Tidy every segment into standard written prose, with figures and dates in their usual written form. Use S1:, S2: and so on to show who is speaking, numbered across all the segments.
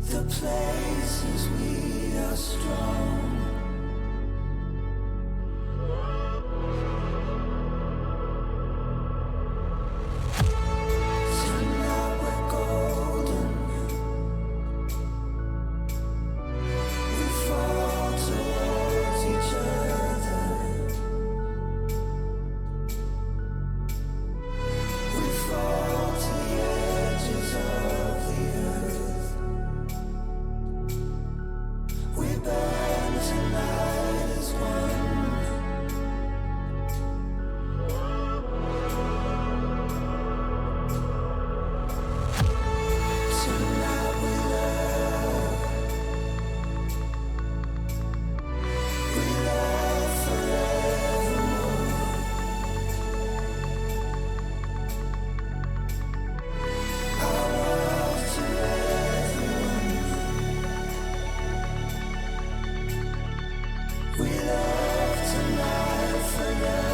S1: the places we are strong. Tonight we're golden. We fall towards each other. We fall to the edges of the earth. We burn tonight as one. Tonight we love. We love forevermore. Our love to everyone. We love tonight for love.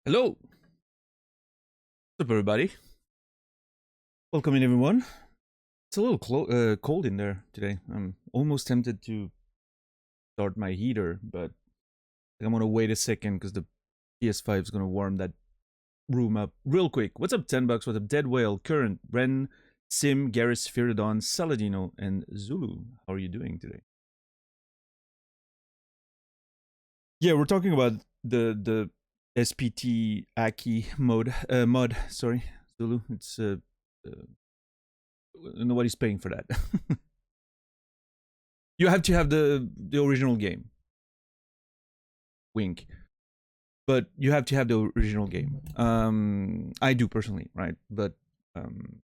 S2: Hello. What's up, everybody? Welcome in, everyone. It's a little cold in there today. I'm almost tempted to start my heater, but I'm gonna wait a second because the PS5 is gonna warm that room up real quick. What's up, 10 bucks? What's up, Dead Whale, Current, Ren, Sim, Garrus, Spiridon, Saladino, and Zulu? How are you doing today? Yeah, we're talking about the SPT Aki mod. Sorry, Zulu. It's nobody's paying for that. You have to have the original game. Wink. But you have to have the original game. I do personally, right? But Um,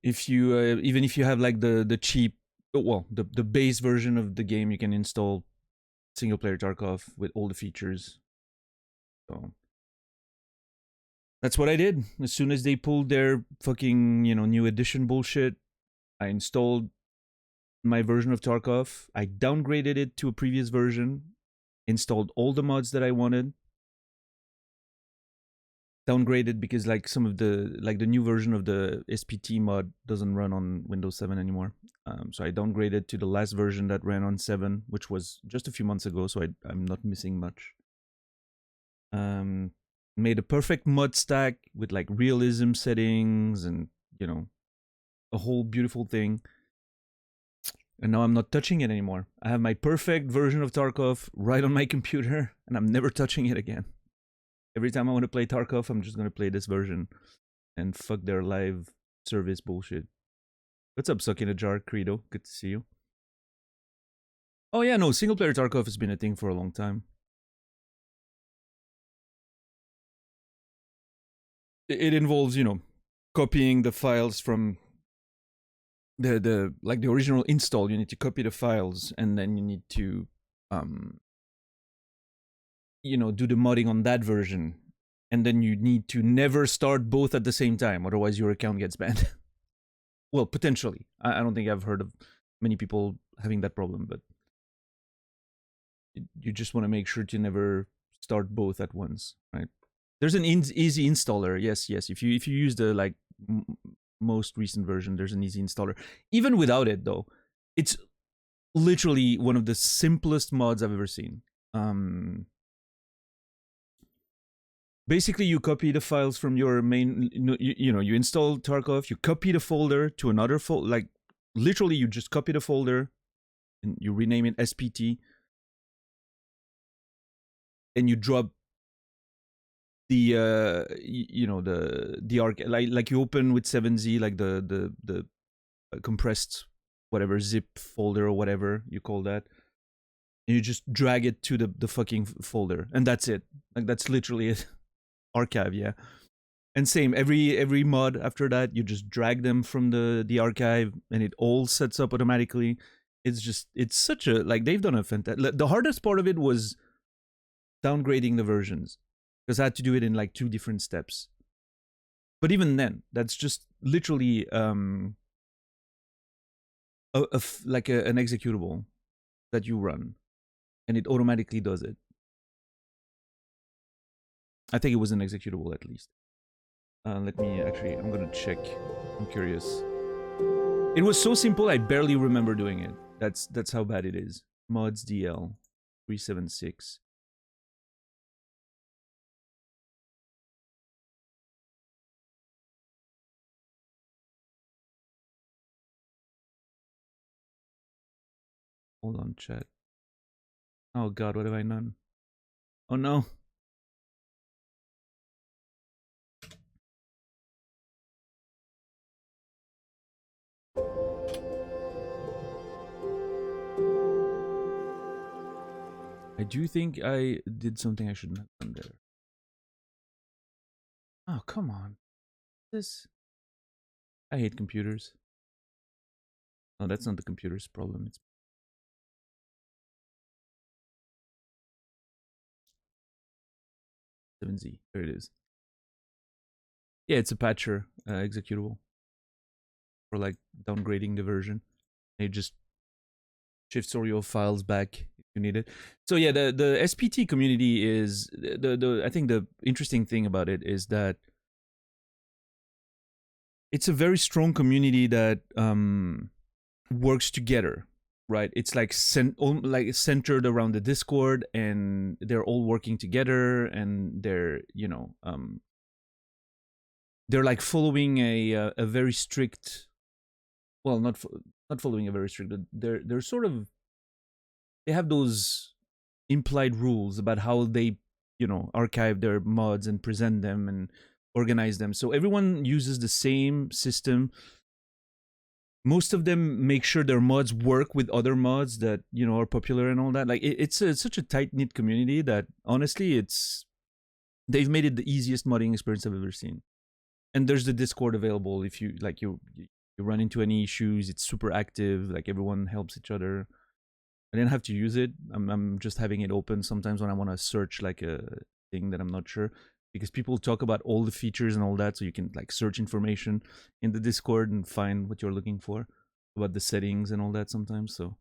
S2: if you even if you have like the cheap, well, the base version of the game, you can install single player Tarkov with all the features. So that's what I did. As soon as they pulled their fucking, new edition bullshit, I installed my version of Tarkov. I downgraded it to a previous version, installed all the mods that I wanted. Downgraded because like some of the new version of the SPT mod doesn't run on Windows 7 anymore. So I downgraded to the last version that ran on 7, which was just a few months ago, so I'm not missing much. Made a perfect mod stack with like realism settings and, a whole beautiful thing. And now I'm not touching it anymore. I have my perfect version of Tarkov right on my computer, and I'm never touching it again. Every time I want to play Tarkov, I'm just going to play this version and fuck their live service bullshit. What's up, Suck in a Jar, Credo? Good to see you. Oh yeah, no, single player Tarkov has been a thing for a long time. It involves, copying the files from the original install. You need to copy the files, and then you need to do the modding on that version, and then you need to never start both at the same time, otherwise your account gets banned. Well, potentially. I don't think I've heard of many people having that problem, but you just want to make sure to never start both at once, right? There's an easy installer. Yes. If you use the most recent version, there's an easy installer. Even without it, though, it's literally one of the simplest mods I've ever seen. Basically, you copy the files from your main. You install Tarkov. You copy the folder to another folder. Like literally, you just copy the folder, and you rename it SPT, and you drop the the arc, like you open with 7Z, like the compressed whatever zip folder or whatever you call that, and you just drag it to the fucking folder, and that's it. Like that's literally it. Archive, yeah. And same, every mod after that, you just drag them from the archive, and it all sets up automatically. It's such a, like, they've done a fantastic. The hardest part of it was downgrading the versions, because I had to do it in like 2 different steps. But even then, that's just literally an executable that you run, and it automatically does it. I think it was an executable at least. Let me actually, I'm gonna check. I'm curious. It was so simple, I barely remember doing it. That's how bad it is. Mods DL 376. Hold on, chat. Oh god, what have I done? Oh no. I do think I did something I shouldn't have done there. Oh, come on. This. I hate computers. Oh, that's not the computer's problem. It's 7Z. There it is. Yeah, it's a patcher executable for like downgrading the version. It just shifts all your files back if you need it. So yeah, the SPT community is the I think the interesting thing about it is that it's a very strong community that works together, right? It's like centered around the Discord, and they're all working together, and they're they're like following a very strict, well, not following a very strict. They're sort of, they have those implied rules about how they archive their mods and present them and organize them. So everyone uses the same system. Most of them make sure their mods work with other mods that are popular and all that. Like it's such a tight knit community that honestly, it's they've made it the easiest modding experience I've ever seen. And there's the Discord available if you like you run into any issues. It's super active. Like everyone helps each other. I didn't have to use it. I'm just having it open sometimes when I want to search like a thing that I'm not sure, because people talk about all the features and all that, so you can like search information in the Discord and find what you're looking for about the settings and all that sometimes. So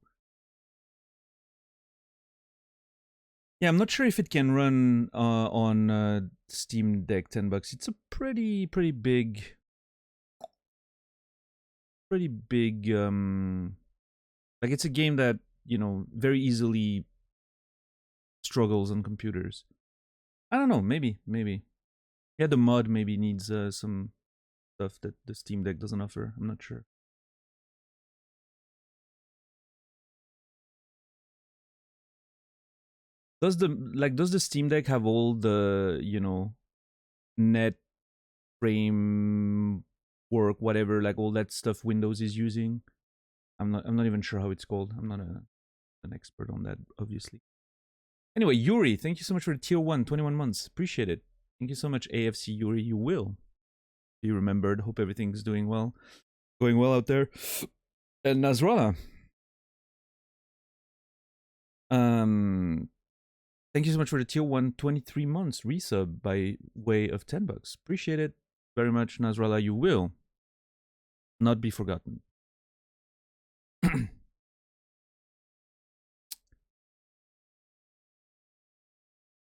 S2: yeah, I'm not sure if it can run on Steam Deck. $10. It's a pretty big like it's a game that, you know, very easily struggles on computers. I don't know, maybe. Yeah, the mod maybe needs some stuff that the Steam Deck doesn't offer. I'm not sure. Does the Steam Deck have all the, you know, net framework, whatever, like all that stuff Windows is using? I'm not even sure how it's called. I'm not an expert on that, obviously. Anyway, Yuri, thank you so much for the tier 1, 21 months. Appreciate it. Thank you so much, AFC Yuri. You will. You remembered. Hope everything's doing well. Going well out there. And Nasrallah. Thank you so much for the tier 1, 23 months resub by way of $10. Appreciate it very much, Nasrallah. You will not be forgotten.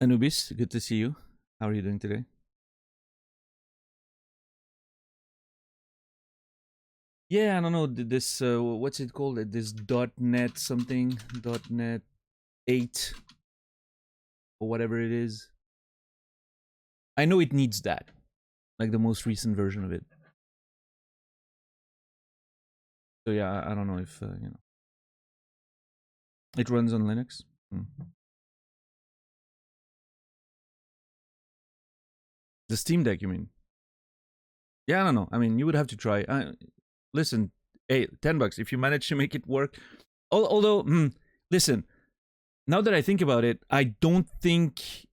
S2: Anubis, good to see you. How are you doing today? Yeah, I don't know, this, what's it called? This .NET something, .NET 8, or whatever it is. I know it needs that, like the most recent version of it. So yeah, I don't know if, you know. It runs on Linux. The Steam Deck, you mean? Yeah, I don't know. I mean, you would have to try. Listen, hey, $10 if you manage to make it work. Although, listen, now that I think about it, I don't think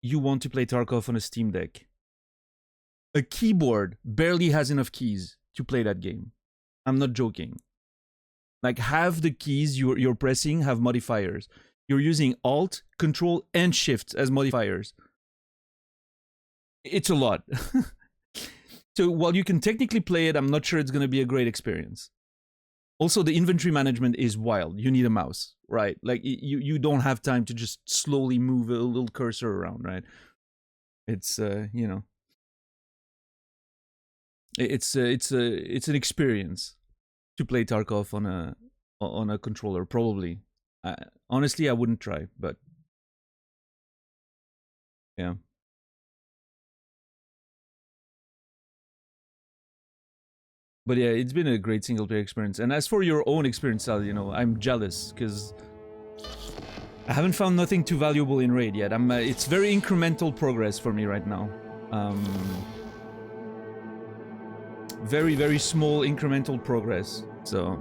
S2: you want to play Tarkov on a Steam Deck. A keyboard barely has enough keys to play that game. I'm not joking. Like half the keys you're pressing have modifiers. You're using Alt, Control, and Shift as modifiers. It's a lot. So while you can technically play it, I'm not sure it's going to be a great experience. Also, the inventory management is wild. You need a mouse, right? Like you don't have time to just slowly move a little cursor around, right? It's you know, it's an experience to play Tarkov on a controller. Probably, honestly, I wouldn't try, but yeah. But yeah, it's been a great single player experience. And as for your own experience, Sal, you know, I'm jealous because I haven't found nothing too valuable in Raid yet. It's very incremental progress for me right now. Very small incremental progress. So,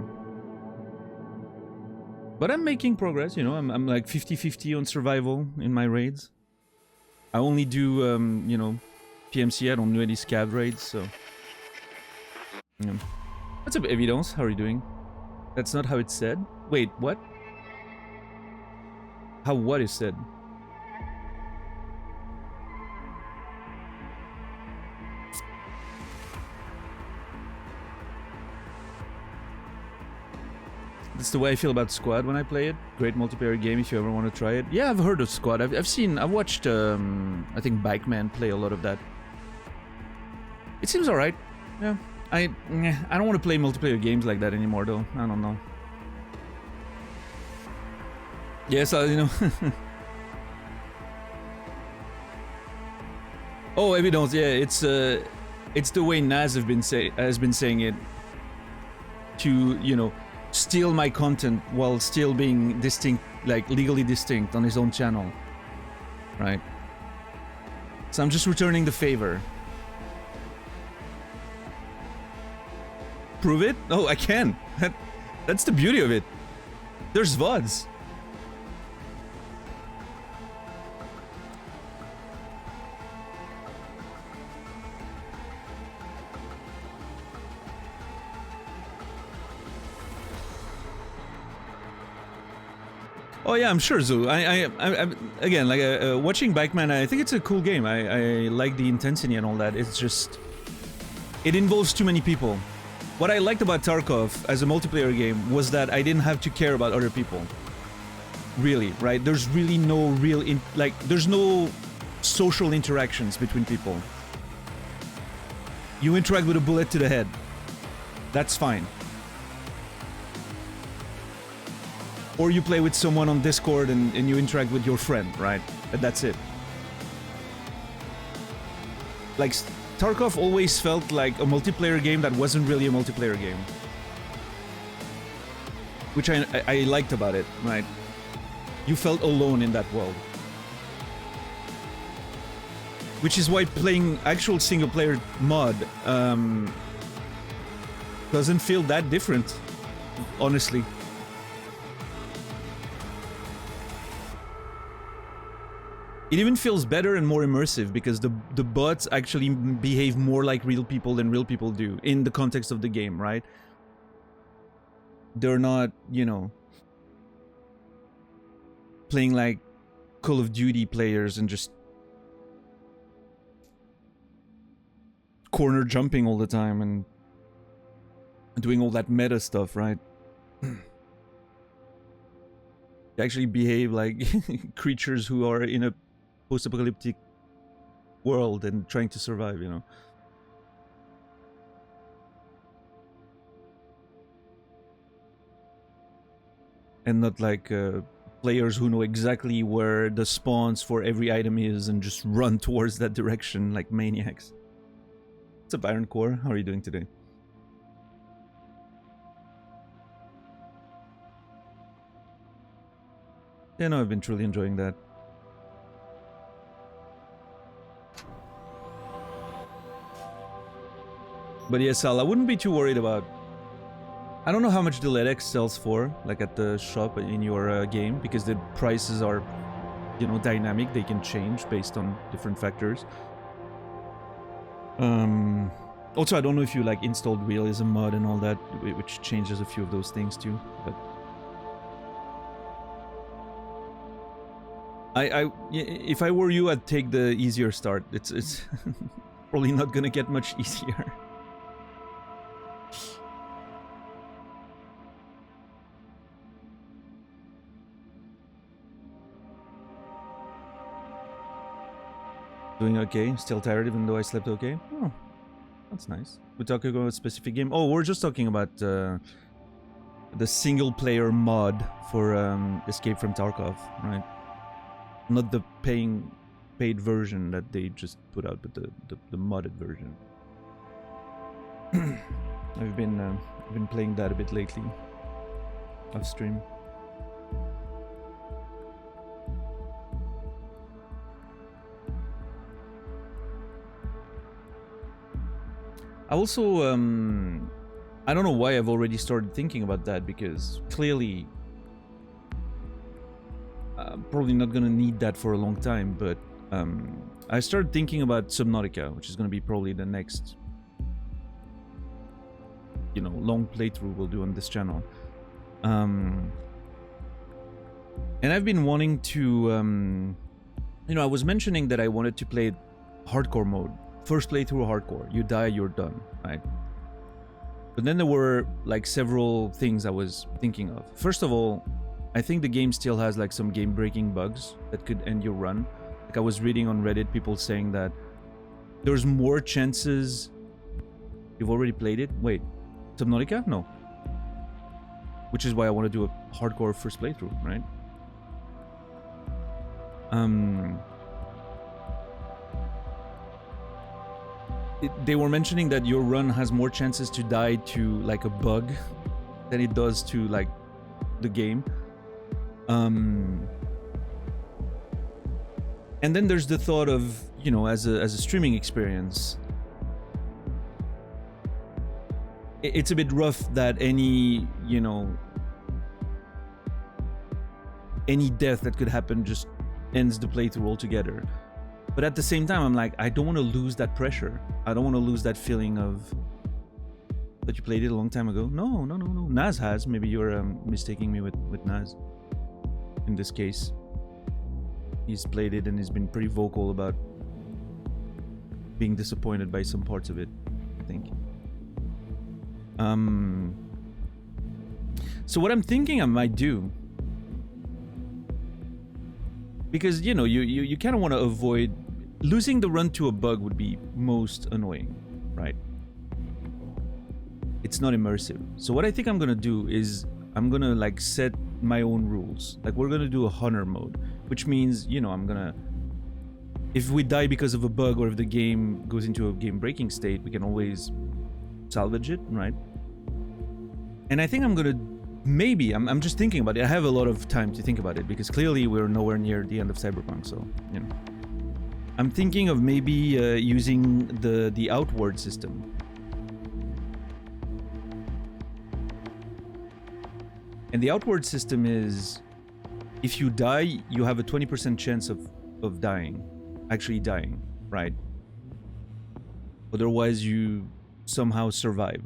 S2: but I'm making progress. You know, I'm like 50-50 on survival in my raids. I only do you know, PMC. I don't do any scav raids, so. Yeah. What's up, Evidence? How are you doing? That's not how it's said. Wait, what? How what is said? That's the way I feel about Squad when I play it. Great multiplayer game if you ever want to try it. Yeah, I've heard of Squad. I've watched I think Bikeman play a lot of that. It seems alright. Yeah. I don't want to play multiplayer games like that anymore, though. I don't know. Yes, you know. Oh, Evidence, yeah, it's the way Naz has been saying it. To, you know, steal my content while still being distinct, like legally distinct on his own channel, right? So I'm just returning the favor. Prove it? Oh, I can. That's the beauty of it. There's VODs. Oh yeah, I'm sure. So again, like watching Bikeman, I think it's a cool game. I like the intensity and all that. It's just it involves too many people. What I liked about Tarkov as a multiplayer game was that I didn't have to care about other people. Really, right? There's really no real there's no social interactions between people. You interact with a bullet to the head. That's fine. Or you play with someone on Discord and you interact with your friend, right? And that's it. Like, Tarkov always felt like a multiplayer game that wasn't really a multiplayer game. Which I liked about it, right? You felt alone in that world. Which is why playing actual single-player mod doesn't feel that different, honestly. It even feels better and more immersive because the bots actually behave more like real people than real people do in the context of the game, right? They're not, you know, playing like Call of Duty players and just corner jumping all the time and doing all that meta stuff, right? They actually behave like creatures who are in a post-apocalyptic world and trying to survive, you know. And not like players who know exactly where the spawns for every item is and just run towards that direction like maniacs. What's up, Iron Core? How are you doing today? Yeah, no, I've been truly enjoying that. But yeah, Sal, I wouldn't be too worried about... I don't know how much the LEDX sells for, like at the shop in your game, because the prices are, you know, dynamic. They can change based on different factors. Also, I don't know if you like installed realism mod and all that, which changes a few of those things too. But if I were you, I'd take the easier start. It's probably not gonna get much easier. Doing okay, still tired even though I slept okay. Oh, that's nice. We're talking about a specific game. Oh, we're just talking about the single-player mod for Escape from Tarkov, right? Not the paid version that they just put out, but the modded version. I've been playing that a bit lately, off stream. I also, I don't know why I've already started thinking about that, because clearly I'm probably not gonna need that for a long time, but I started thinking about Subnautica, which is gonna be probably the next, you know, long playthrough we'll do on this channel. And I've been wanting to, you know, I was mentioning that I wanted to play hardcore mode. First playthrough hardcore, you die, you're done, right? But then there were like several things I was thinking of. First of all, I think the game still has like some game-breaking bugs that could end your run. Like I was reading on Reddit, people saying that there's more chances... You've already played it? Wait, Subnautica? No. Which is why I want to do a hardcore first playthrough, right? They were mentioning that your run has more chances to die to like a bug than it does to like the game. And then there's the thought of, you know, as a streaming experience, it's a bit rough that any, you know, any death that could happen just ends the playthrough altogether. But at the same time, I'm like, I don't want to lose that pressure. I don't want to lose that feeling of that you played it a long time ago. No. Naz has. Maybe you're mistaking me with Naz. in this case. He's played it and he's been pretty vocal about being disappointed by some parts of it, I think. So what I'm thinking I might do, because you know, you kind of want to avoid losing the run to a bug would be most annoying, right? It's not immersive. So what I think I'm gonna do is I'm gonna like set my own rules. Like we're gonna do a hunter mode, which means, you know, I'm gonna, if we die because of a bug or if the game goes into a game breaking state, we can always salvage it, right? And I think I'm gonna, maybe, I'm just thinking about it. I have a lot of time to think about it because clearly we're nowhere near the end of Cyberpunk, so, you know. I'm thinking of maybe using the outward system. And the outward system is, if you die, you have a 20% chance of dying, actually dying, right? Otherwise, you somehow survive.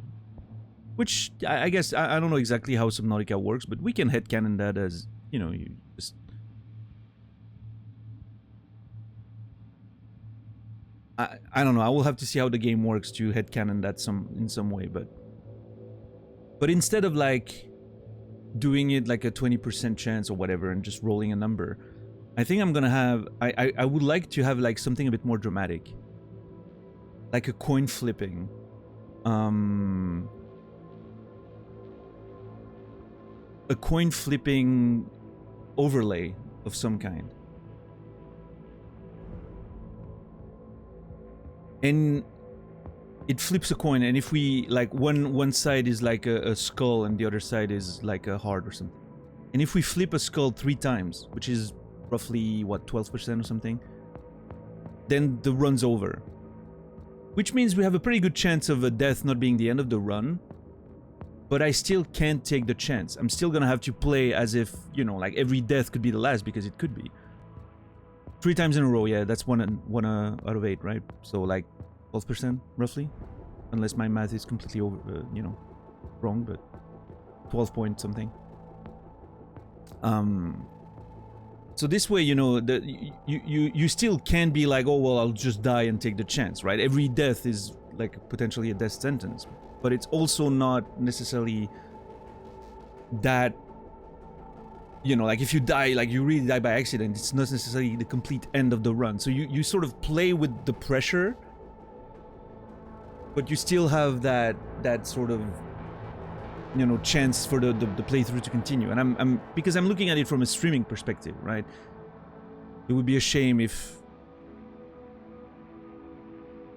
S2: Which, I guess, I don't know exactly how Subnautica works, but we can headcanon that as, you know, you just... I don't know, I will have to see how the game works to headcanon that in some way, but instead of, like, doing it like a 20% chance or whatever and just rolling a number, I think I'm gonna have, I would like to have like something a bit more dramatic, like a coin flipping, overlay of some kind. And it flips a coin, and if we, like, one side is like a skull and the other side is like a heart or something. And if we flip a skull 3 times, which is roughly, what, 12% or something, then the run's over. Which means we have a pretty good chance of a death not being the end of the run, but I still can't take the chance. I'm still gonna have to play as if, you know, like every death could be the last, because it could be. 3 times in a row, yeah, that's one out of 8, right? So like 12% roughly, unless my math is completely you know, wrong, but 12 point something. So this way, you know, that you still can be like, oh well, I'll just die and take the chance, right? Every death is like potentially a death sentence, but it's also not necessarily that, you know, like if you die, like you really die by accident, it's not necessarily the complete end of the run. So you sort of play with the pressure, but you still have that sort of, you know, chance for the playthrough to continue. And I'm because I'm looking at it from a streaming perspective, right? It would be a shame if,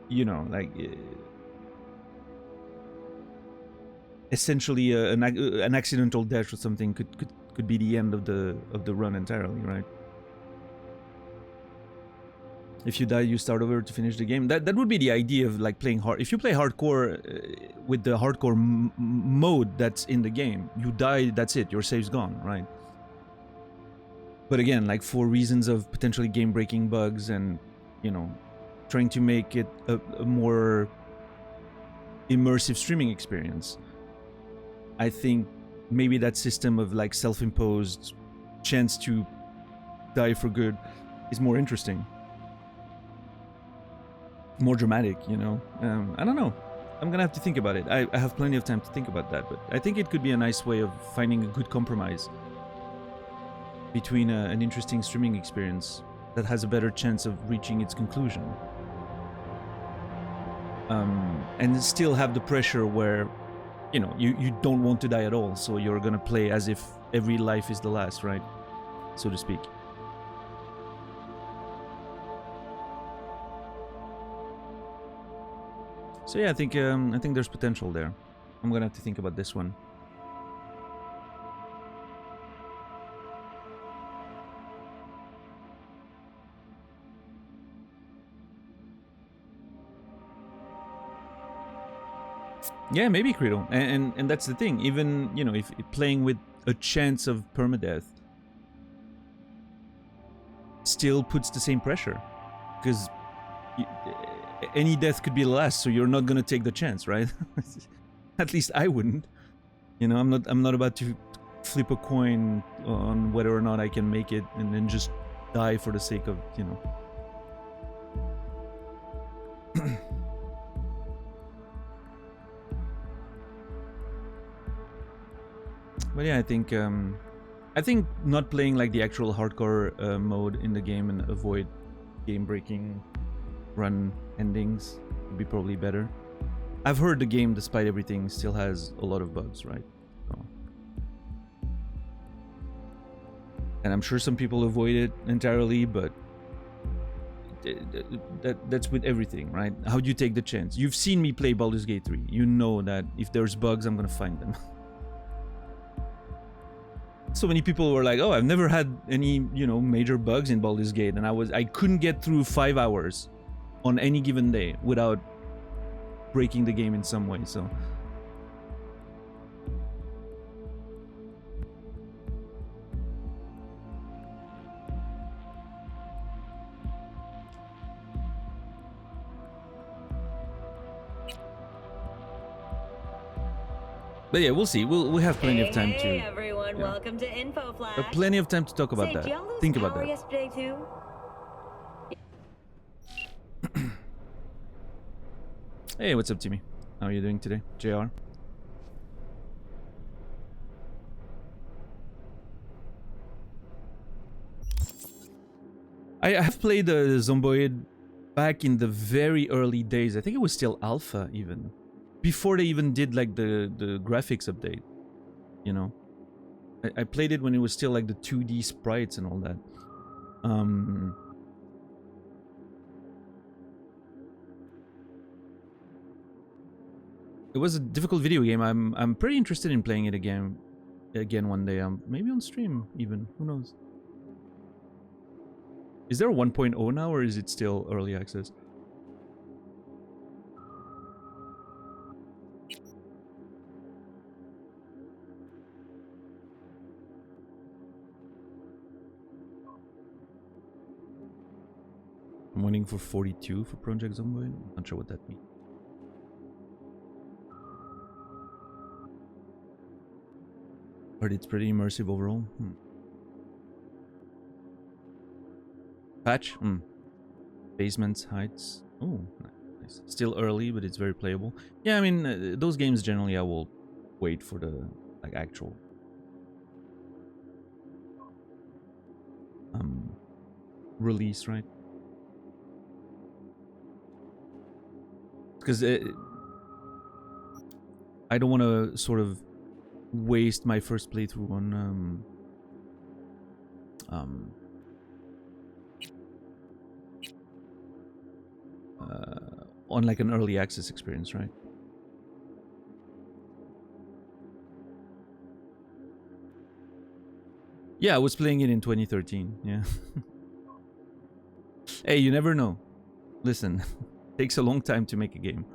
S2: you know, like essentially an accidental death or something could be the end of the run entirely, right? If you die, you start over to finish the game. That would be the idea of like playing hard. If you play hardcore with the hardcore mode that's in the game, you die, that's it, your save's gone, right? But again, like for reasons of potentially game-breaking bugs and, you know, trying to make it a more immersive streaming experience, I think maybe that system of like self-imposed chance to die for good is more interesting. More dramatic, you know. I don't know. I'm gonna have to think about it. I have plenty of time to think about that, but I think it could be a nice way of finding a good compromise between an interesting streaming experience that has a better chance of reaching its conclusion, and still have the pressure where, you know, you don't want to die at all, so you're gonna play as if every life is the last, right, so to speak. So yeah, I think there's potential there. I'm gonna have to think about this one. Yeah, maybe Credo, and that's the thing. Even, you know, if playing with a chance of permadeath still puts the same pressure, because any death could be the last, so you're not gonna take the chance, right? At least I wouldn't. You know, I'm not about to flip a coin on whether or not I can make it, and then just die for the sake of, you know. But yeah, I think not playing like the actual hardcore mode in the game and avoid game-breaking run endings would be probably better. I've heard the game, despite everything, still has a lot of bugs, right? So. And I'm sure some people avoid it entirely, but that's with everything, right? How do you take the chance? You've seen me play Baldur's Gate 3. You know that if there's bugs, I'm gonna find them. So many people were like, "Oh, I've never had any, you know, major bugs in Baldur's Gate," and I couldn't get through 5 hours on any given day without breaking the game in some way. So but yeah, we'll see. We'll have plenty of time to.
S3: Hey everyone,
S2: yeah.
S3: welcome to Info Flash.
S2: Plenty of time to talk about
S3: Say,
S2: that.
S3: did y'all lose
S2: Think about
S3: power
S2: that.
S3: yesterday too?
S2: Hey, what's up, Timmy? How are you doing today, JR? I have played the Zomboid back in the very early days. I think it was still alpha even. Before they even did like the graphics update. You know? I played it when it was still like the 2D sprites and all that. It was a difficult video game. I'm pretty interested in playing it again one day. Maybe on stream even. Who knows? Is there a 1.0 now, or is it still early access? I'm waiting for 42 for Project Zomboid. Not sure what that means. But it's pretty immersive overall. Patch? Basements, heights. Oh, nice. Still early, but it's very playable. Yeah, I mean, those games generally I will wait for the like actual release, right? Because I don't want to sort of waste my first playthrough on like an early access experience, right? Yeah, I was playing it in 2013. Yeah. Hey, you never know. Listen, takes a long time to make a game.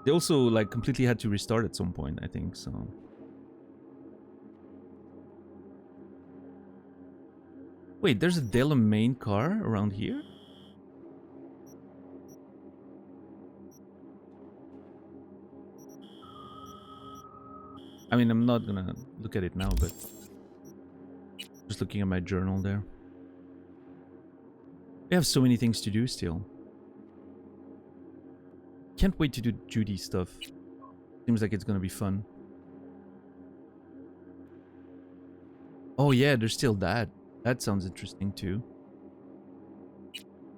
S2: They also like completely had to restart at some point, I think, so. Wait, there's a Delamain car around here? I mean, I'm not gonna look at it now, but just looking at my journal there. We have so many things to do still. Can't wait to do Judy stuff. Seems like it's gonna be fun. Oh yeah, there's still that. That sounds interesting too.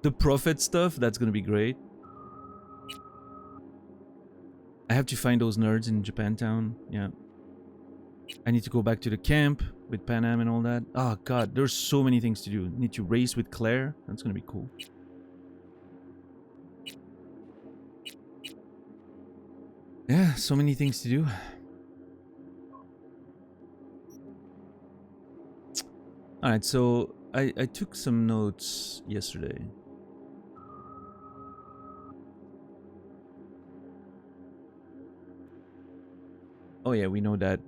S2: The Prophet stuff, that's gonna be great. I have to find those nerds in Japantown. Yeah. I need to go back to the camp with Panam and all that. Oh god, there's so many things to do. Need to race with Claire. That's gonna be cool. Yeah, so many things to do. Alright, so I took some notes yesterday. Oh yeah, we know that.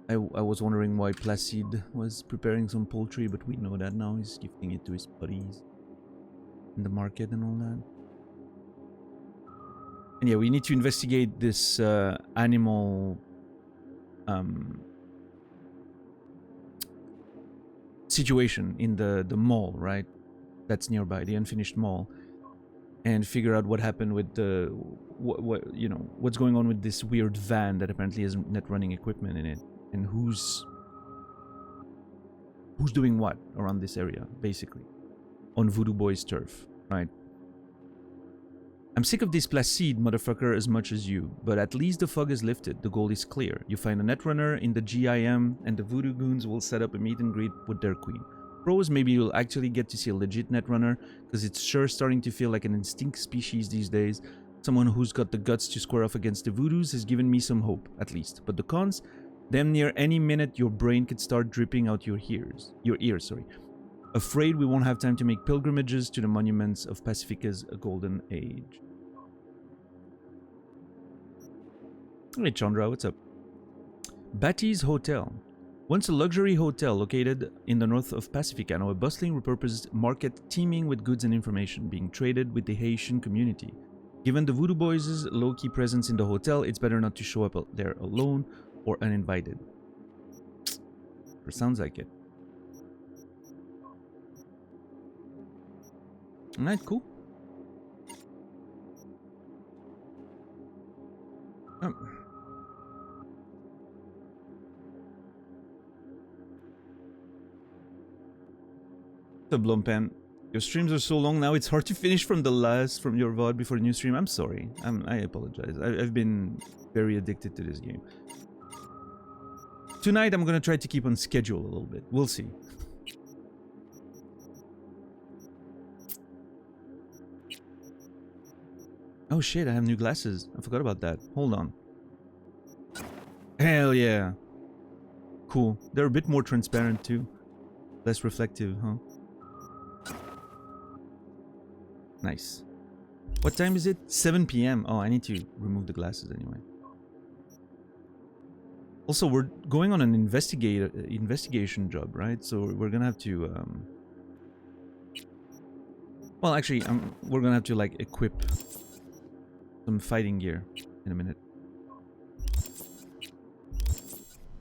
S2: I was wondering why Placide was preparing some poultry, but we know that now. He's gifting it to his buddies in the market and all that. And yeah, we need to investigate this animal um, situation in the mall, right? That's nearby, the unfinished mall, and figure out what happened with the what's going on with this weird van that apparently has net running equipment in it, and who's doing what around this area, basically, on Voodoo Boy's turf, right? I'm sick of this Placide motherfucker as much as you, but at least the fog is lifted, the goal is clear. You find a netrunner in the GIM, and the Voodoo Goons will set up a meet and greet with their queen. Pros, maybe you'll actually get to see a legit netrunner, because it's sure starting to feel like an extinct species these days. Someone who's got the guts to square off against the Voodoos has given me some hope, at least. But the cons? Damn near any minute your brain could start dripping out your ears. Afraid we won't have time to make pilgrimages to the monuments of Pacifica's golden age. Hey Chandra, what's up? Batty's Hotel. Once a luxury hotel located in the north of Pacifica, now a bustling repurposed market teeming with goods and information being traded with the Haitian community. Given the Voodoo Boys' low-key presence in the hotel, it's better not to show up there alone or uninvited. It sounds like it. Alright, cool. The Blumpan. Your streams are so long now, it's hard to finish from your VOD before the new stream. I'm sorry. I apologize. I've been very addicted to this game. Tonight, I'm gonna try to keep on schedule a little bit. We'll see. Oh shit, I have new glasses. I forgot about that. Hold on. Hell yeah. Cool. They're a bit more transparent too. Less reflective, huh? Nice. What time is it? 7 p.m. Oh, I need to remove the glasses anyway. Also, we're going on an investigation job, right? So we're gonna have to well, actually, we're gonna have to like equip some fighting gear in a minute.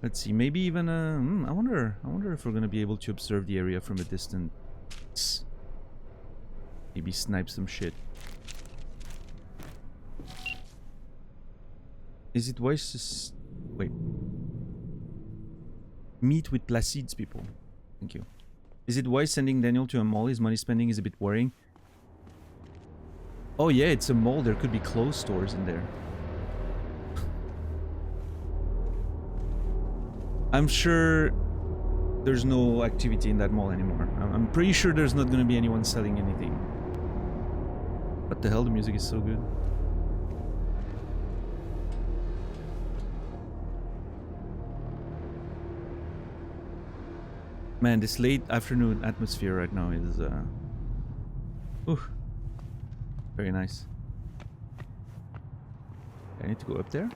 S2: Let's see, maybe even I wonder if we're gonna be able to observe the area from a distance. Maybe snipe some shit. Is it wise to wait? Meet with Placide's people. Thank you. Is it wise sending Daniel to a mall? His money spending is a bit worrying. Oh yeah, it's a mall. There could be clothes stores in there. I'm sure there's no activity in that mall anymore. I'm pretty sure there's not going to be anyone selling anything. What the hell? The music is so good. Man, this late afternoon atmosphere right now is very nice. I need to go up there.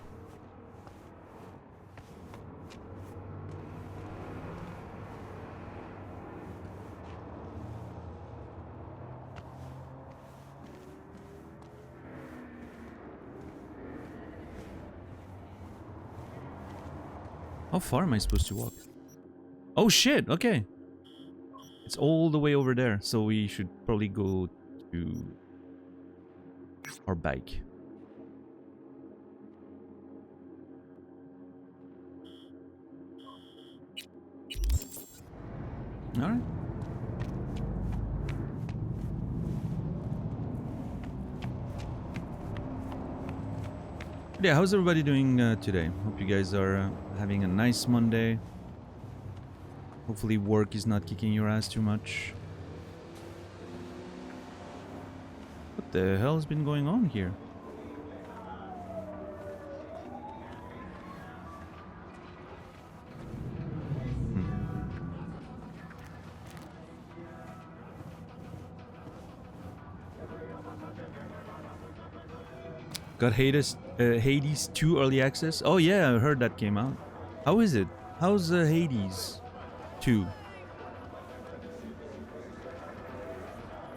S2: How far am I supposed to walk? Oh shit, okay. It's all the way over there, so we should probably go to our bike. Alright. Yeah, how's everybody doing today? Hope you guys are having a nice Monday. Hopefully work is not kicking your ass too much. What the hell has been going on here? Got Hades 2 early access? Oh yeah, I heard that came out. How is it? How's Hades 2?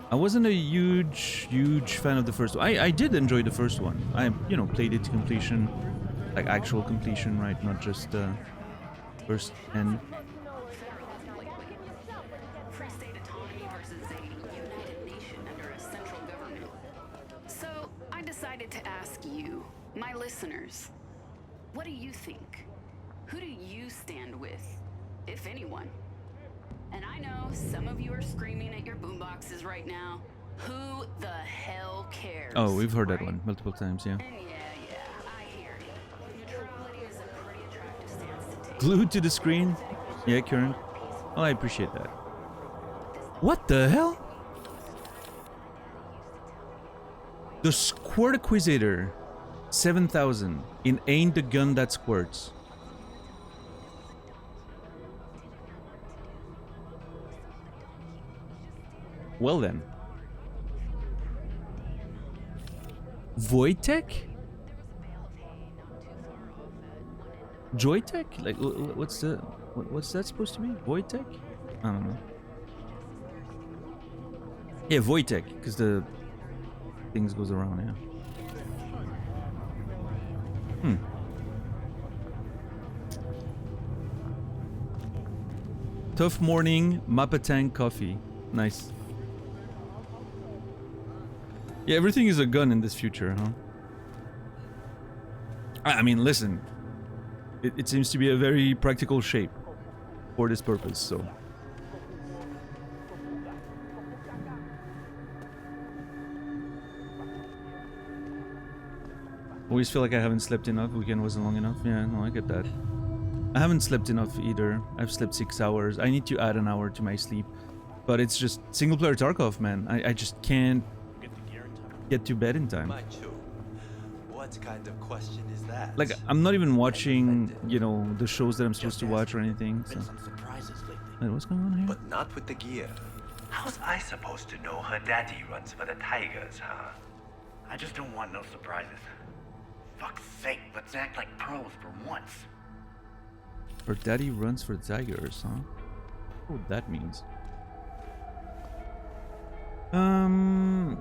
S2: I wasn't a huge fan of the first one. I did enjoy the first one. I, played it to completion. like actual completion, right? Not just first end.
S3: Free state autonomy versus a united nation under a central government. So I decided to ask you, my listeners, what do you think? Who do you stand with, if anyone? And I know some of you are screaming at your boomboxes right now. Who the hell cares?
S2: Oh, we've heard that
S3: right?
S2: one multiple times, yeah.
S3: And yeah, I hear you. Neutrality is a pretty attractive stance to take.
S2: Glued to the screen? Yeah, Karen. Oh, I appreciate that. What the hell? The Squirt Acquisitor 7000 in Ain't the Gun That Squirts. Well then. Wojtek? Joytech? Like, what's that supposed to be? Wojtek? I don't know. Yeah, Wojtek, because the things goes around, yeah. Tough morning, Mapatang coffee. Nice. Yeah, everything is a gun in this future, huh? I mean, listen. It seems to be a very practical shape for this purpose, so... Always feel like I haven't slept enough. Weekend wasn't long enough. Yeah, no, I get that. I haven't slept enough either. I've slept 6 hours. I need to add an hour to my sleep. But it's just single-player Tarkov, man. I just can't get to bed in time.
S4: What kind of question is that?
S2: Like, I'm not even watching, you know, the shows that I'm supposed to watch or anything. So.
S4: Been some surprises lately.
S2: Wait, what's going on here?
S4: But not with the gear.
S5: How's I supposed to know her daddy runs for the Tigers, huh? I just don't want no surprises. Fuck's sake, let's act like pros for once.
S2: Her daddy runs for Tigers, huh? What that means.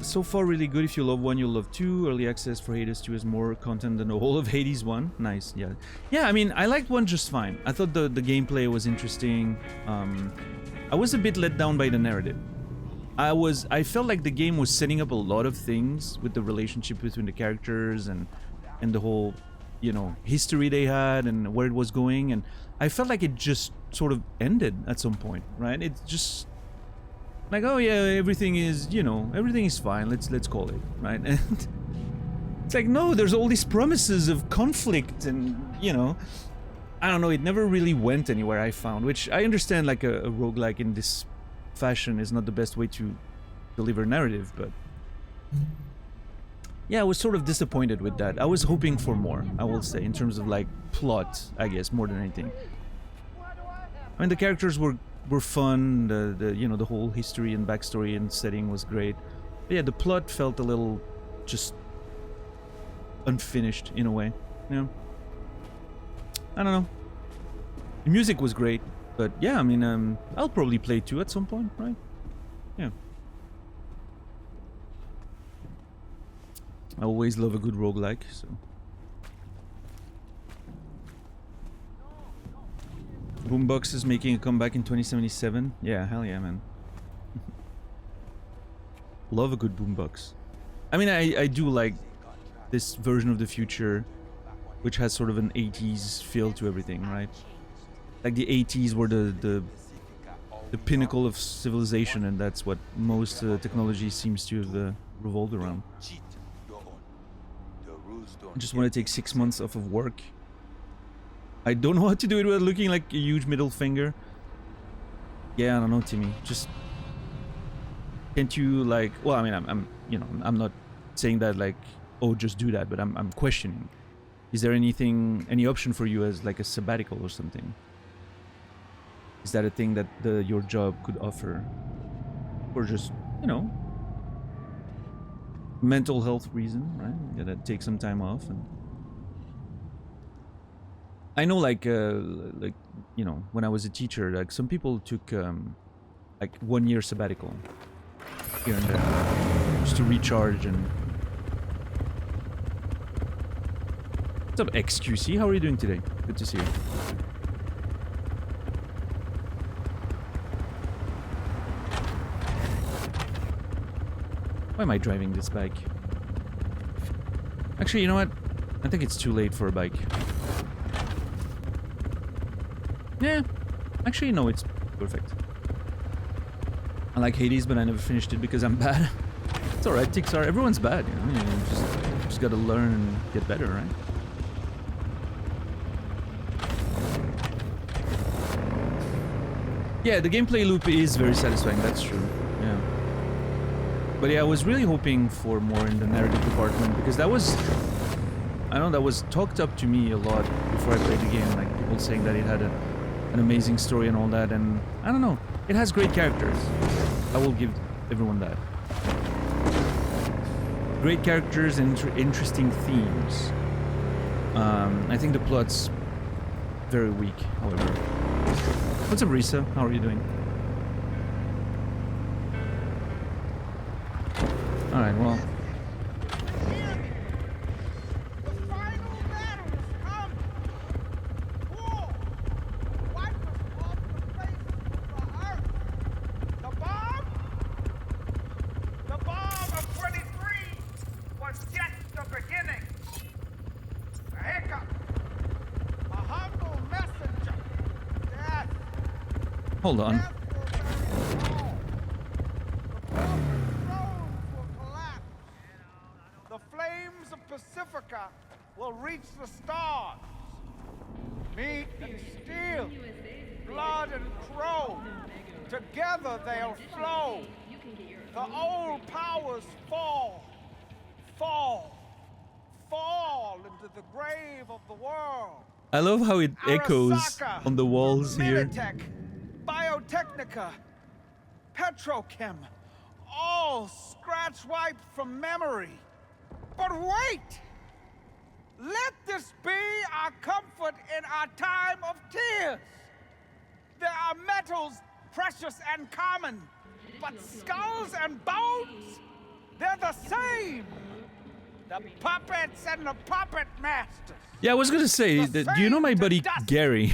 S2: So far really good. If you love 1, you'll love 2. Early access for Hades 2 has more content than the whole of Hades 1. Nice, yeah. Yeah, I mean, I liked 1 just fine. I thought the gameplay was interesting. I was a bit let down by the narrative. I felt like the game was setting up a lot of things with the relationship between the characters and the whole, you know, history they had and where it was going, and I felt like it just sort of ended at some point, right? It's just like, oh yeah, everything is, you know, everything is fine. Let's call it, right? And it's like, no, there's all these promises of conflict, and you know, I don't know. It never really went anywhere. I found, which I understand, like a roguelike in this fashion is not the best way to deliver narrative, but yeah, I was sort of disappointed with that. I was hoping for more, I will say, in terms of like plot, I guess, more than anything. I mean, the characters were fun, the you know, the whole history and backstory and setting was great. But yeah, the plot felt a little just unfinished in a way. You know? I don't know. The music was great, but yeah, I mean, I'll probably play 2 at some point, right? Yeah. I always love a good roguelike, so... Boombox is making a comeback in 2077. Yeah, hell yeah, man. Love a good boombox. I mean, I do like this version of the future, which has sort of an 80s feel to everything, right? Like the 80s were the pinnacle of civilization, and that's what most technology seems to have revolved around. I just want to take 6 months off of work. I don't know how to do it without looking like a huge middle finger. Yeah, I don't know, Timmy. Just can't you, like... Well, I mean, I'm you know, I'm not saying that like, oh, just do that, but I'm questioning. Is there any option for you as like a sabbatical or something? Is that a thing that your job could offer? Or just, you know, mental health reason, right? You gotta take some time off. And I know, like you know, when I was a teacher, like some people took like 1 year sabbatical here and there just to recharge, and What's up, XQC? How are you doing today? Good to see you. Why am I driving this bike? Actually, you know what? I think it's too late for a bike. Yeah. Actually, no, it's perfect. I like Hades, but I never finished it because I'm bad. It's alright, Tixar. Everyone's bad, you know? You just gotta learn and get better, right? Yeah, the gameplay loop is very satisfying, that's true. Yeah. But yeah, I was really hoping for more in the narrative department because that was... I know that was talked up to me a lot before I played the game, like people saying that it had an amazing story and all that, and I don't know, it has great characters. I will give everyone that. Great characters and interesting themes. I think the plot's very weak, however. What's up, Risa? How are you doing? Alright, well... Hold on.
S6: The flames of Pacifica will reach the stars. Meat and steel, blood and crow, together they'll flow. The old powers fall, fall, fall into the grave of the world.
S2: I love how it echoes
S6: Arasaka,
S2: on the walls here.
S6: Minitech, Biotechnica, Petrochem, all scratch wiped from memory. But wait! Let this be our comfort in our time of tears. There are metals precious and common, but skulls and bones, they're the same. The puppets and the puppet masters.
S2: Yeah, I was gonna say, do you know my buddy Gary?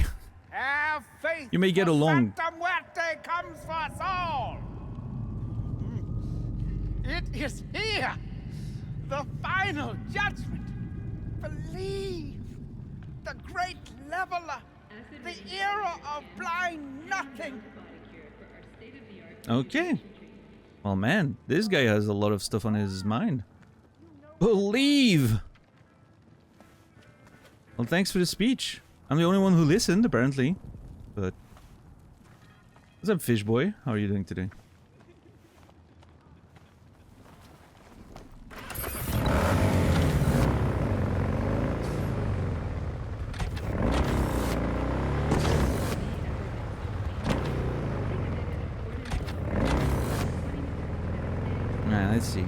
S6: Have faith.
S2: You may get along.
S6: Sancta Muerte comes for us all. It is here. The final judgment. Believe. The great leveler. The era of blind nothing.
S2: Okay. Well, man, this guy has a lot of stuff on his mind. Believe! Well, thanks for the speech. I'm the only one who listened, apparently. But... What's up, Fish Boy? How are you doing today? Alright, let's see.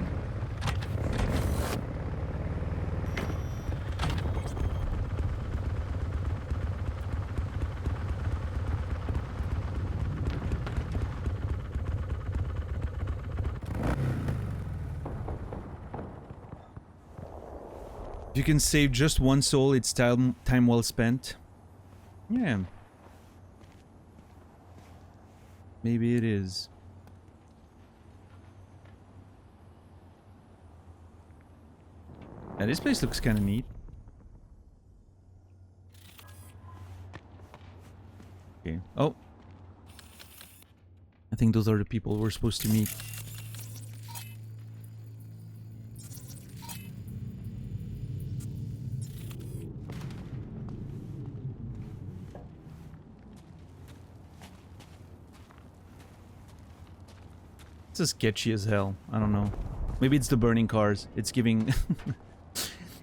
S2: If you can save just one soul, it's time well spent. Yeah. Maybe it is. Yeah, this place looks kind of neat. Okay. Oh. I think those are the people we're supposed to meet. This is sketchy as hell. I don't know. Maybe it's the burning cars. It's giving...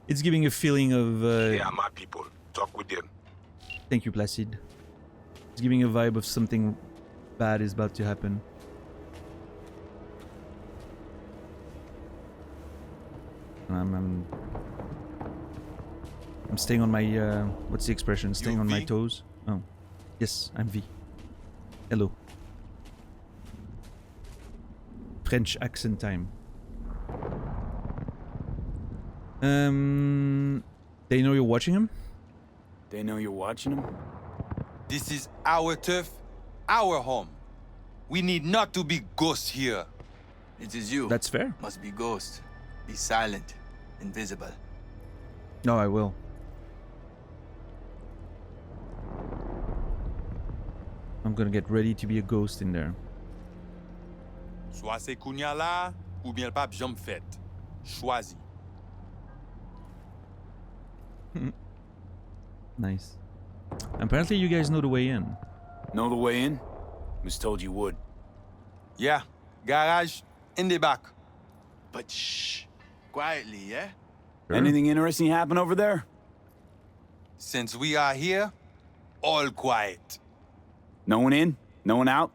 S2: it's giving a feeling of...
S7: They are my people. Talk with them.
S2: Thank you, Placid. It's giving a vibe of something bad is about to happen. I'm staying on my... what's the expression? Staying on my toes? Oh. Yes, I'm V. Hello. French accent time. They know you're watching him?
S8: They know you're watching them?
S9: This is our turf, our home. We need not to be ghosts here.
S10: It is you.
S2: That's fair.
S10: Must be ghost. Be silent, invisible.
S2: No, I will. I'm gonna get ready to be a ghost in there.
S9: Soit c'est kounya la, ou bien le pape jam fait. Choisi.
S2: Nice. Apparently you guys know the way in.
S8: Know the way in? Was told you would.
S9: Yeah, garage in the back.
S10: But shh. Quietly, yeah?
S2: Sure.
S8: Anything interesting happen over there?
S9: Since we are here, all quiet.
S8: No one in? No one out?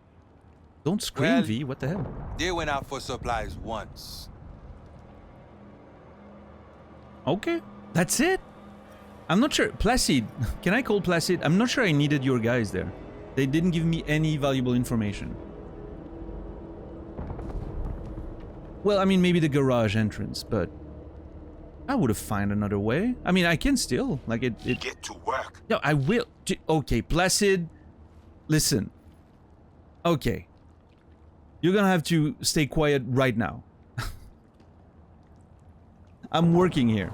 S2: Don't scream,
S9: Well-
S2: V. What the hell?
S9: They went out for supplies once.
S2: Okay. That's it? I'm not sure. Placid. Can I call Placid? I'm not sure I needed your guys there. They didn't give me any valuable information. Well, I mean, maybe the garage entrance, but I would have found another way. I mean, I can still. Like, it
S7: Get to work.
S2: No, I will. Okay, Placid. Listen. Okay. You're gonna have to stay quiet right now. I'm working here.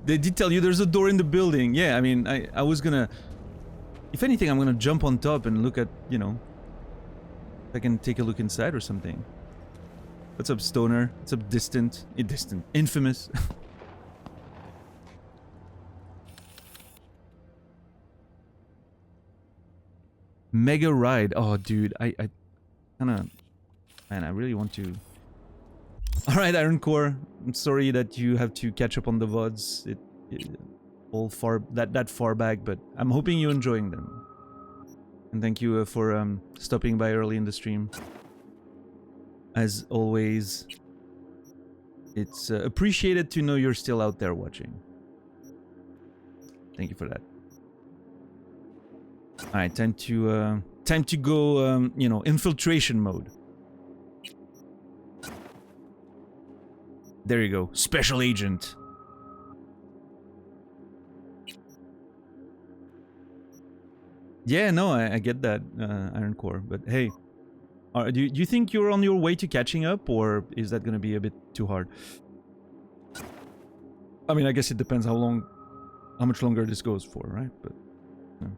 S2: They did tell you there's a door in the building. Yeah, I mean, I was gonna... If anything, I'm gonna jump on top and look at, you know... If I can take a look inside or something. What's up, Stoner? What's up, Distant? Distant. Infamous. Mega Ride. Oh, dude. I kind of... Man, I really want to... Alright, Iron Core. I'm sorry that you have to catch up on the VODs. It all far... That far back, but I'm hoping you're enjoying them. And thank you for stopping by early in the stream. As always, it's appreciated to know you're still out there watching. Thank you for that. Alright, time to go, you know, infiltration mode. There you go, special agent. Yeah, no, I get that, Iron Core, but hey, do you think you're on your way to catching up, or is that gonna be a bit too hard? I mean, I guess it depends how much longer this goes for, right? But yeah.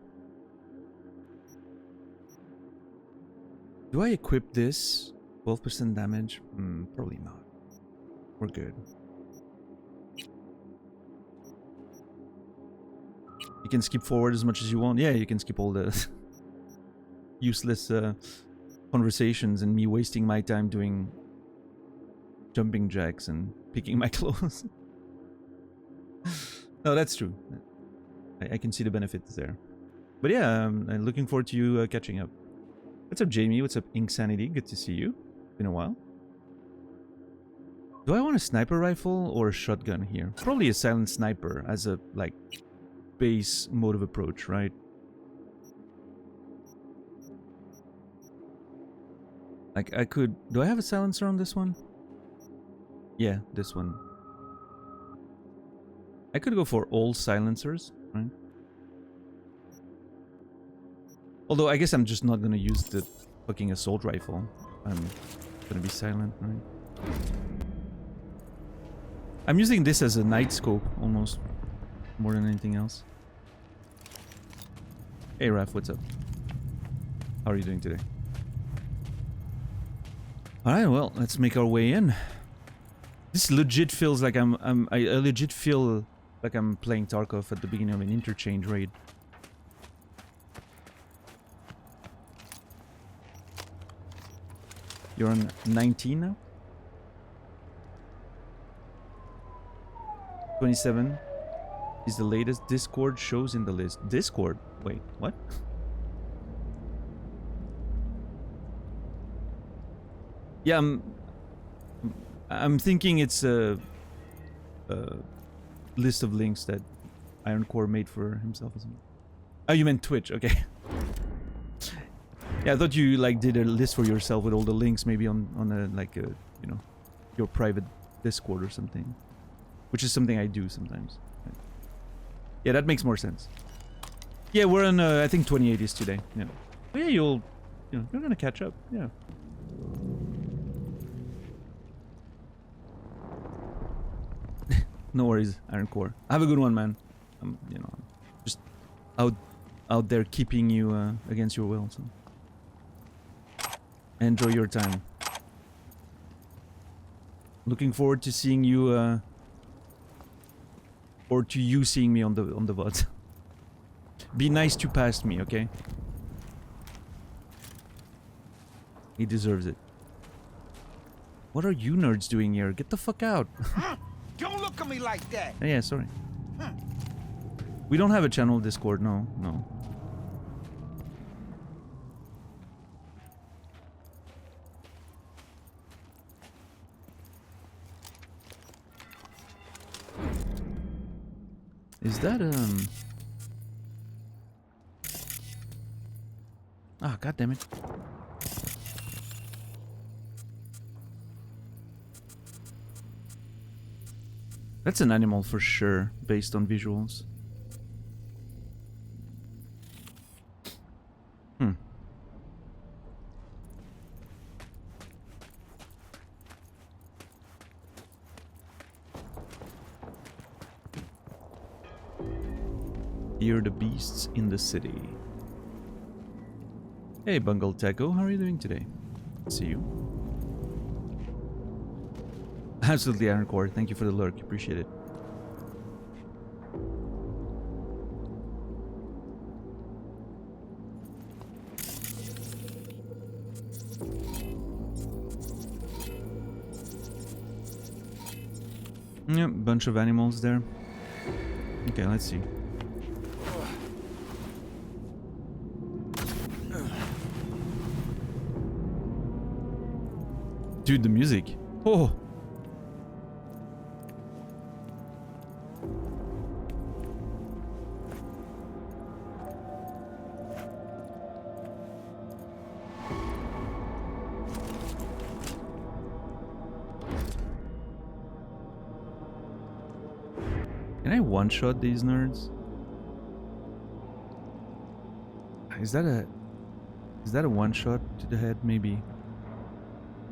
S2: Do I equip this? 12% damage? Probably not. We're good. You can skip forward as much as you want. Yeah, you can skip all the useless conversations and me wasting my time doing jumping jacks and picking my clothes. No, that's true. I can see the benefits there. But yeah, I'm looking forward to you catching up. What's up, Jamie? What's up, Inksanity? Good to see you. Been a while. Do I want a sniper rifle or a shotgun here? Probably a silent sniper as a, like, base mode of approach, right? Like, I could... Do I have a silencer on this one? Yeah, this one. I could go for all silencers, right? Although, I guess I'm just not gonna use the fucking assault rifle. I'm gonna be silent, right? I'm using this as a night scope, almost. More than anything else. Hey, Raph, what's up? How are you doing today? Alright, well, let's make our way in. This legit feels like I legit feel like I'm playing Tarkov at the beginning of an interchange raid. You're on 19 now? 27 is the latest Discord shows in the list. Discord? Wait, what? Yeah, I'm thinking it's a list of links that Iron Core made for himself or something. Oh, you meant Twitch, okay. Yeah, I thought you like did a list for yourself with all the links, maybe on a like a, you know, your private Discord or something, which is something I do sometimes. Yeah, that makes more sense. Yeah, we're on I think 2080s today. Yeah. Oh, yeah, you're gonna catch up. Yeah. No worries, Iron Core. Have a good one, man. I'm just out there keeping you against your will. So enjoy your time. Looking forward to seeing you, or to you seeing me on the VOD. Be nice to past me, okay? He deserves it. What are you nerds doing here? Get the fuck out.
S6: Don't look at me like that.
S2: Yeah, sorry. We don't have a channel Discord, no. Is that, Ah, god damn it. That's an animal for sure, based on visuals. Hear the beasts in the city. Hey, Bungle Taco, how are you doing today? See you. Absolutely, Iron Core. Thank you for the lurk. Appreciate it. Yep, bunch of animals there. Okay, let's see. Dude, the music. Oh. Can I one-shot these nerds? Is that a one-shot to the head? Maybe.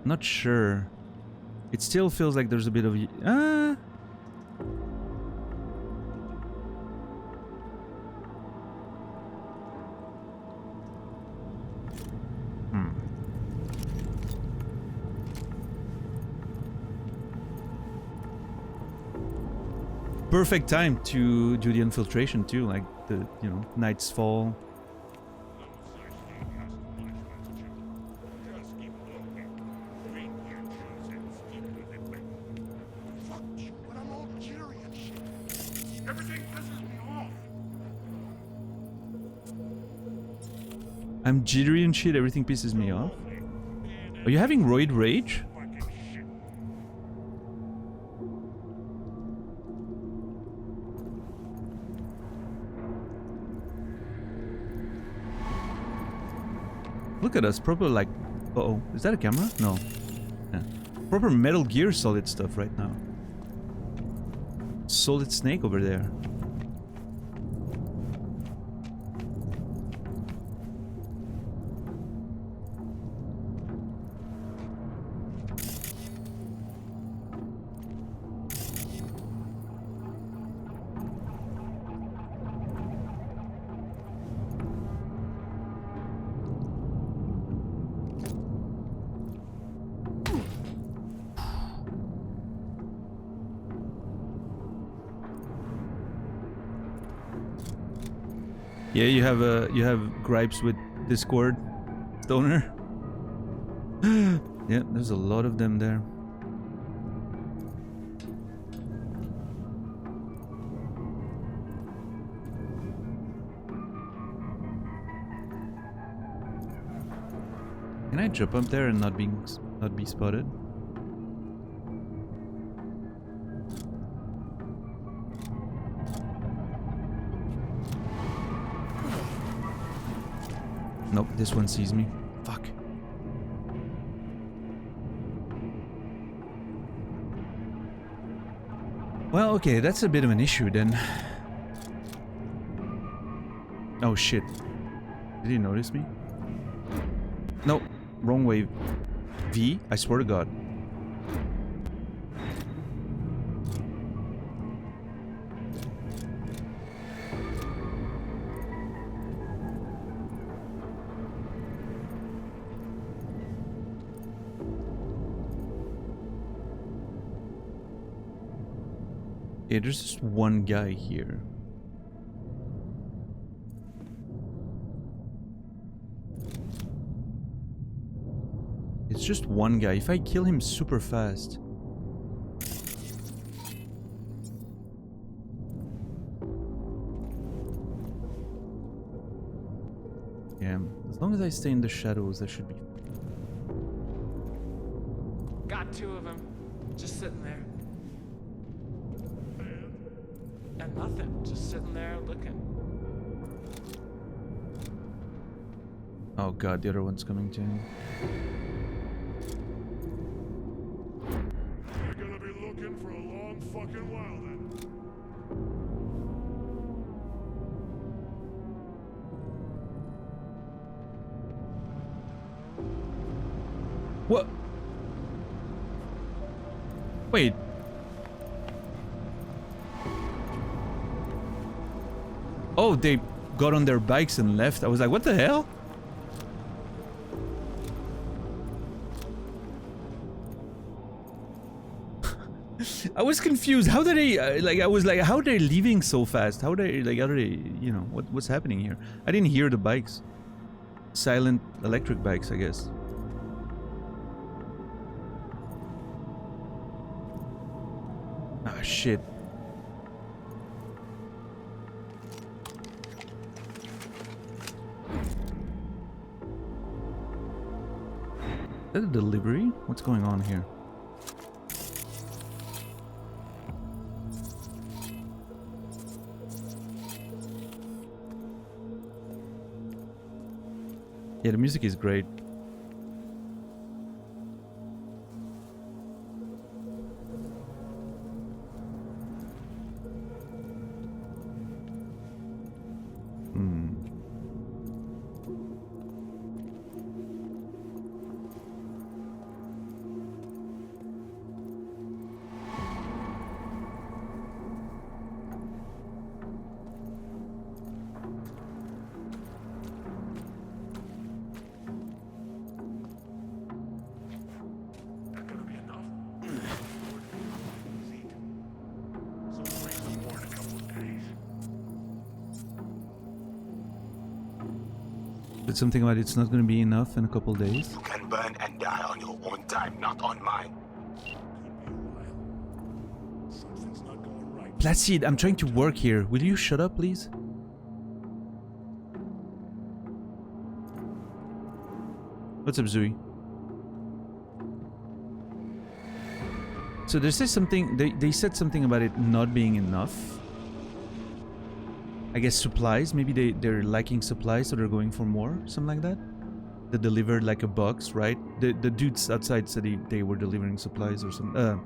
S2: Not sure. It still feels like there's a bit of Perfect time to do the infiltration too, like the night's fall. I'm jittery and shit, everything pisses me off. Are you having roid rage? Look at us, proper like... Uh-oh, is that a camera? No. Yeah. Proper Metal Gear Solid stuff right now. Solid Snake over there. Yeah, you have gripes with Discord, Stoner. Yeah, there's a lot of them there. Can I jump up there and not be spotted? Nope, this one sees me. Fuck. Well, okay, that's a bit of an issue then. Oh shit. Did he notice me? No, wrong way. V, I swear to God. Yeah, there's just one guy here. It's just one guy. If I kill him super fast. Yeah, as long as I stay in the shadows, that should be.
S11: Got two of them, just sitting there. And nothing, just sitting there looking.
S2: Oh god, the other one's coming to him.
S12: You're gonna be looking for a long fucking while then.
S2: What? Wait. Oh, they got on their bikes and left. I was like, what the hell? I was confused. How did they, like, I was like, how are they leaving so fast? How are they, like, how are they, you know, what's happening here? I didn't hear the bikes. Silent electric bikes, I guess. Ah, shit. Is that a delivery? What's going on here? Yeah, the music is great.
S12: Not gonna be enough. Easy. So we'll bring some more in a couple of days.
S2: But something about it's not going to be enough in a couple days.
S7: You can burn and die on your own time, not on mine.
S12: Could be a while. Something's not going right.
S2: Placid, I'm trying to work here. Will you shut up, please? What's up, Zooey? So they said something. They said something about it not being enough. I guess supplies. Maybe they're lacking supplies, so they're going for more. Something like that. They delivered like a box, right? The dudes outside said they were delivering supplies or something.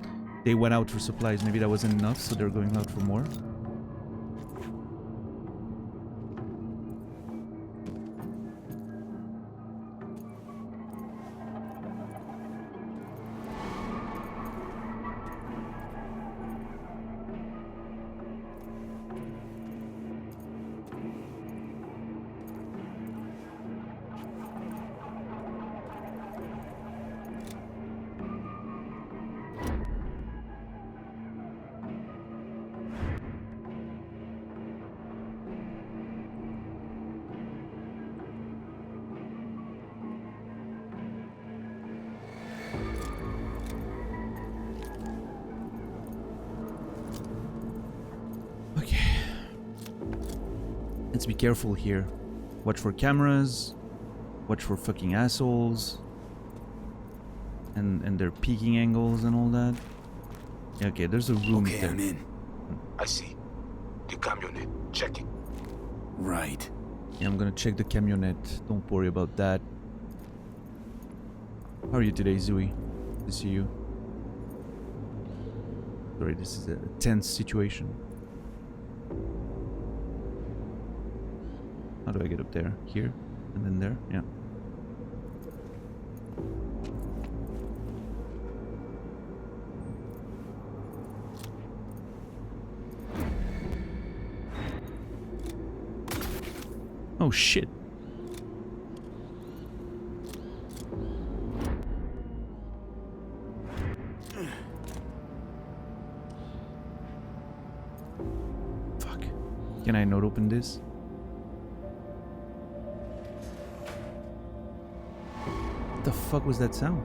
S2: They went out for supplies. Maybe that wasn't enough, so they're going out for more. Let's be careful here. Watch for cameras. Watch for fucking assholes. And their peeking angles and all that. Yeah, okay, there's a room
S8: Okay,
S2: there.
S8: I'm in.
S7: I see. The camionette. Check it.
S8: Right.
S2: Yeah, I'm gonna check the camionette. Don't worry about that. How are you today, Zooey? Good to see you. Sorry, this is a tense situation. How do I get up there? Here? And then there? Yeah. Oh shit. Fuck. Can I not open this? What the fuck was that sound?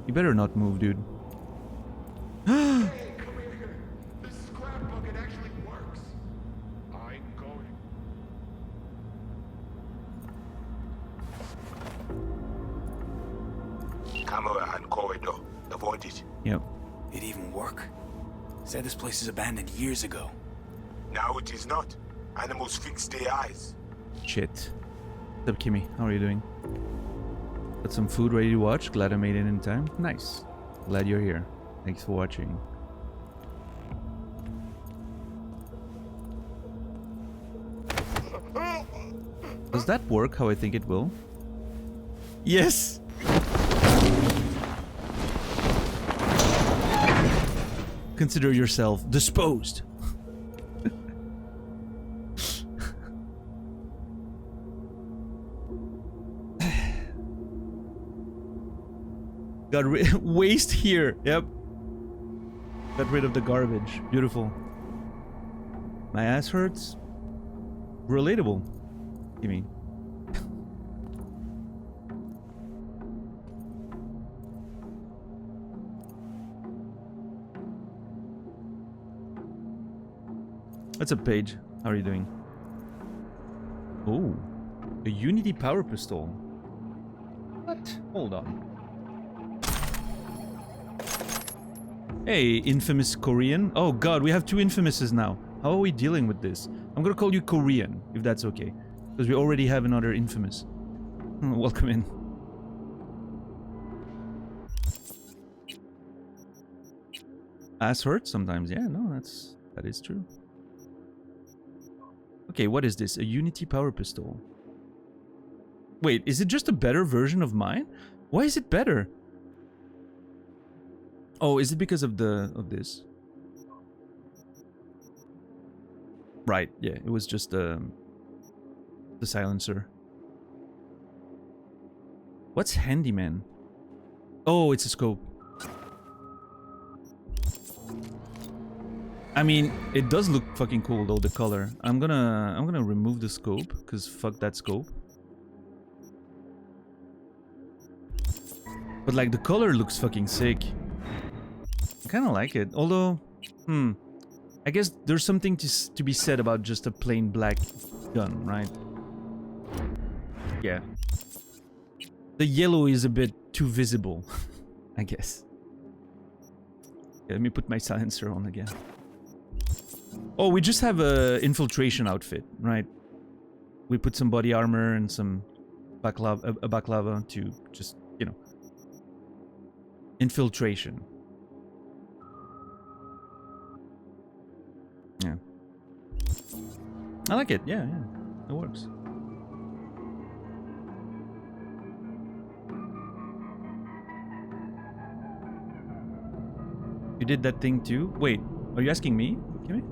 S2: You better not move, dude.
S12: Hey, come here. This scrap bucket actually works. I'm going.
S7: Camera and corridor. Avoid it.
S2: Yep.
S8: It even work? Said this place is abandoned years ago.
S7: Now it is not. Animals fix their eyes.
S2: Shit. What's up, Kimmy? How are you doing? Got some food ready to watch. Glad I made it in time. Nice. Glad you're here. Thanks for watching. Does that work how I think it will? Yes! Consider yourself disposed. Got waste here. Yep. Got rid of the garbage. Beautiful. My ass hurts. Relatable. You mean? What's up, Paige? How are you doing? Oh, a Unity power pistol. What? Hold on. Hey, infamous Korean. Oh god, we have two infamouses now. How are we dealing with this? I'm gonna call you Korean, if that's okay. Because we already have another infamous. Welcome in. Ass hurts sometimes. Yeah, no, that is true. Okay, what is this? A Unity power pistol. Wait, is it just a better version of mine? Why is it better? Oh, is it because of this? Right, yeah, it was just the silencer. What's handyman? Oh, it's a scope. I mean, it does look fucking cool though, the color. I'm gonna remove the scope, cause fuck that scope. But like the color looks fucking sick. I kinda like it. Although, I guess there's something to be said about just a plain black gun, right? Yeah. The yellow is a bit too visible, I guess. Yeah, let me put my silencer on again. Oh, we just have a infiltration outfit, right? We put some body armor and some baklava to just, you know, infiltration. Yeah. I like it. Yeah, it works. You did that thing too? Wait, are you asking me, Kimmy?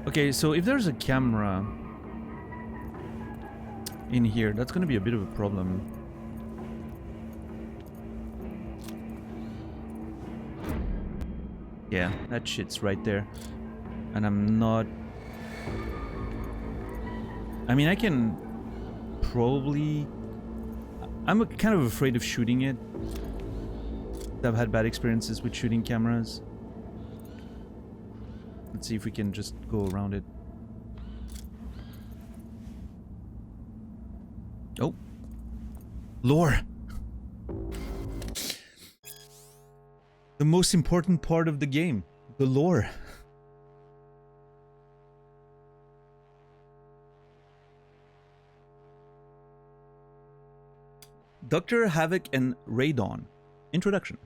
S2: Okay, so if there's a camera in here, that's gonna be a bit of a problem. Yeah, that shit's right there. And I'm not... I mean, I can probably... I'm kind of afraid of shooting it. I've had bad experiences with shooting cameras. Let's see if we can just go around it. Oh. Lore. The most important part of the game. The lore. Dr. Havoc and Radon. Introduction.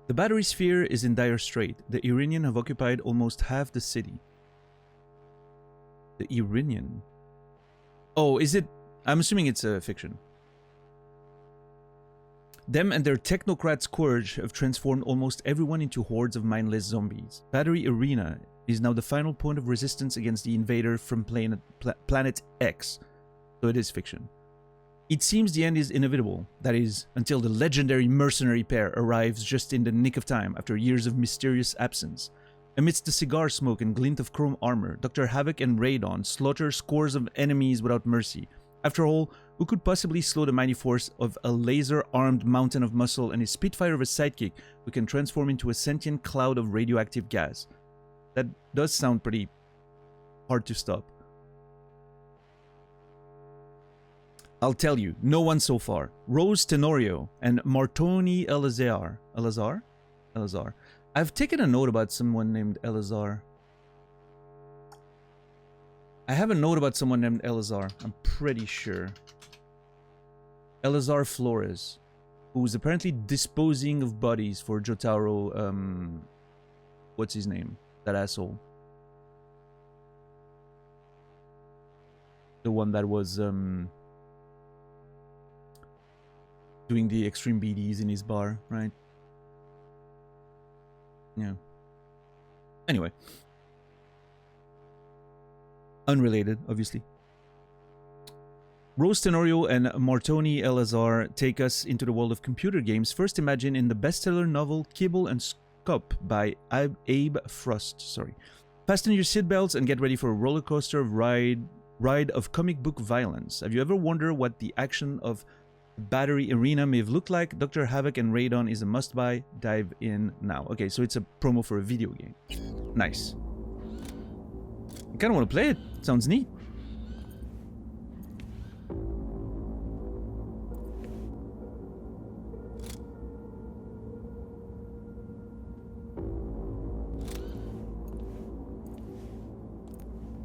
S2: The battery sphere is in dire strait. The Iranian have occupied almost half the city. The Iranian? Oh, is it? I'm assuming it's a fiction. Them and their technocrat scourge have transformed almost everyone into hordes of mindless zombies. Battery Arena is now the final point of resistance against the invader from Planet X. So it is fiction. It seems the end is inevitable, that is, until the legendary mercenary pair arrives just in the nick of time after years of mysterious absence. Amidst the cigar smoke and glint of chrome armor, Dr. Havoc and Radon slaughter scores of enemies without mercy. After all, who could possibly slow the mighty force of a laser-armed mountain of muscle and a spitfire of a sidekick who can transform into a sentient cloud of radioactive gas? That does sound pretty hard to stop. I'll tell you, no one so far. Rose Tenorio and Martoni Elazar. Elazar? I've taken a note about someone named Elazar. I have a note about someone named Elazar, I'm pretty sure. Elazar Flores, who's apparently disposing of bodies for Jotaro, what's his name? That asshole. The one that was, doing the extreme BDs in his bar, right? Yeah. Anyway. Unrelated, obviously. Rose Tenorio and Martoni Elazar take us into the world of computer games, first imagined in the bestseller novel Kibble and Scup by Abe Frost. Fasten your seatbelts and get ready for a roller coaster of ride of comic book violence. Have you ever wondered what the action of Battery Arena may have looked like? Dr. Havoc and Radon is a must-buy. Dive in now. Okay, so it's a promo for a video game. Nice. I kind of want to play it. Sounds neat.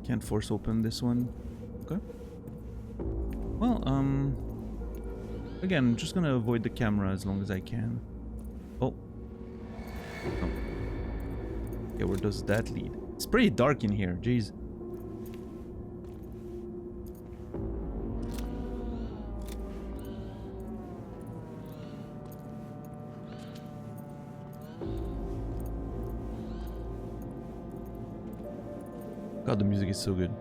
S2: Can't force open this one. Okay. Well, again, I'm just gonna avoid the camera as long as I can. Oh. Okay, where does that lead? It's pretty dark in here, jeez. God, the music is so good.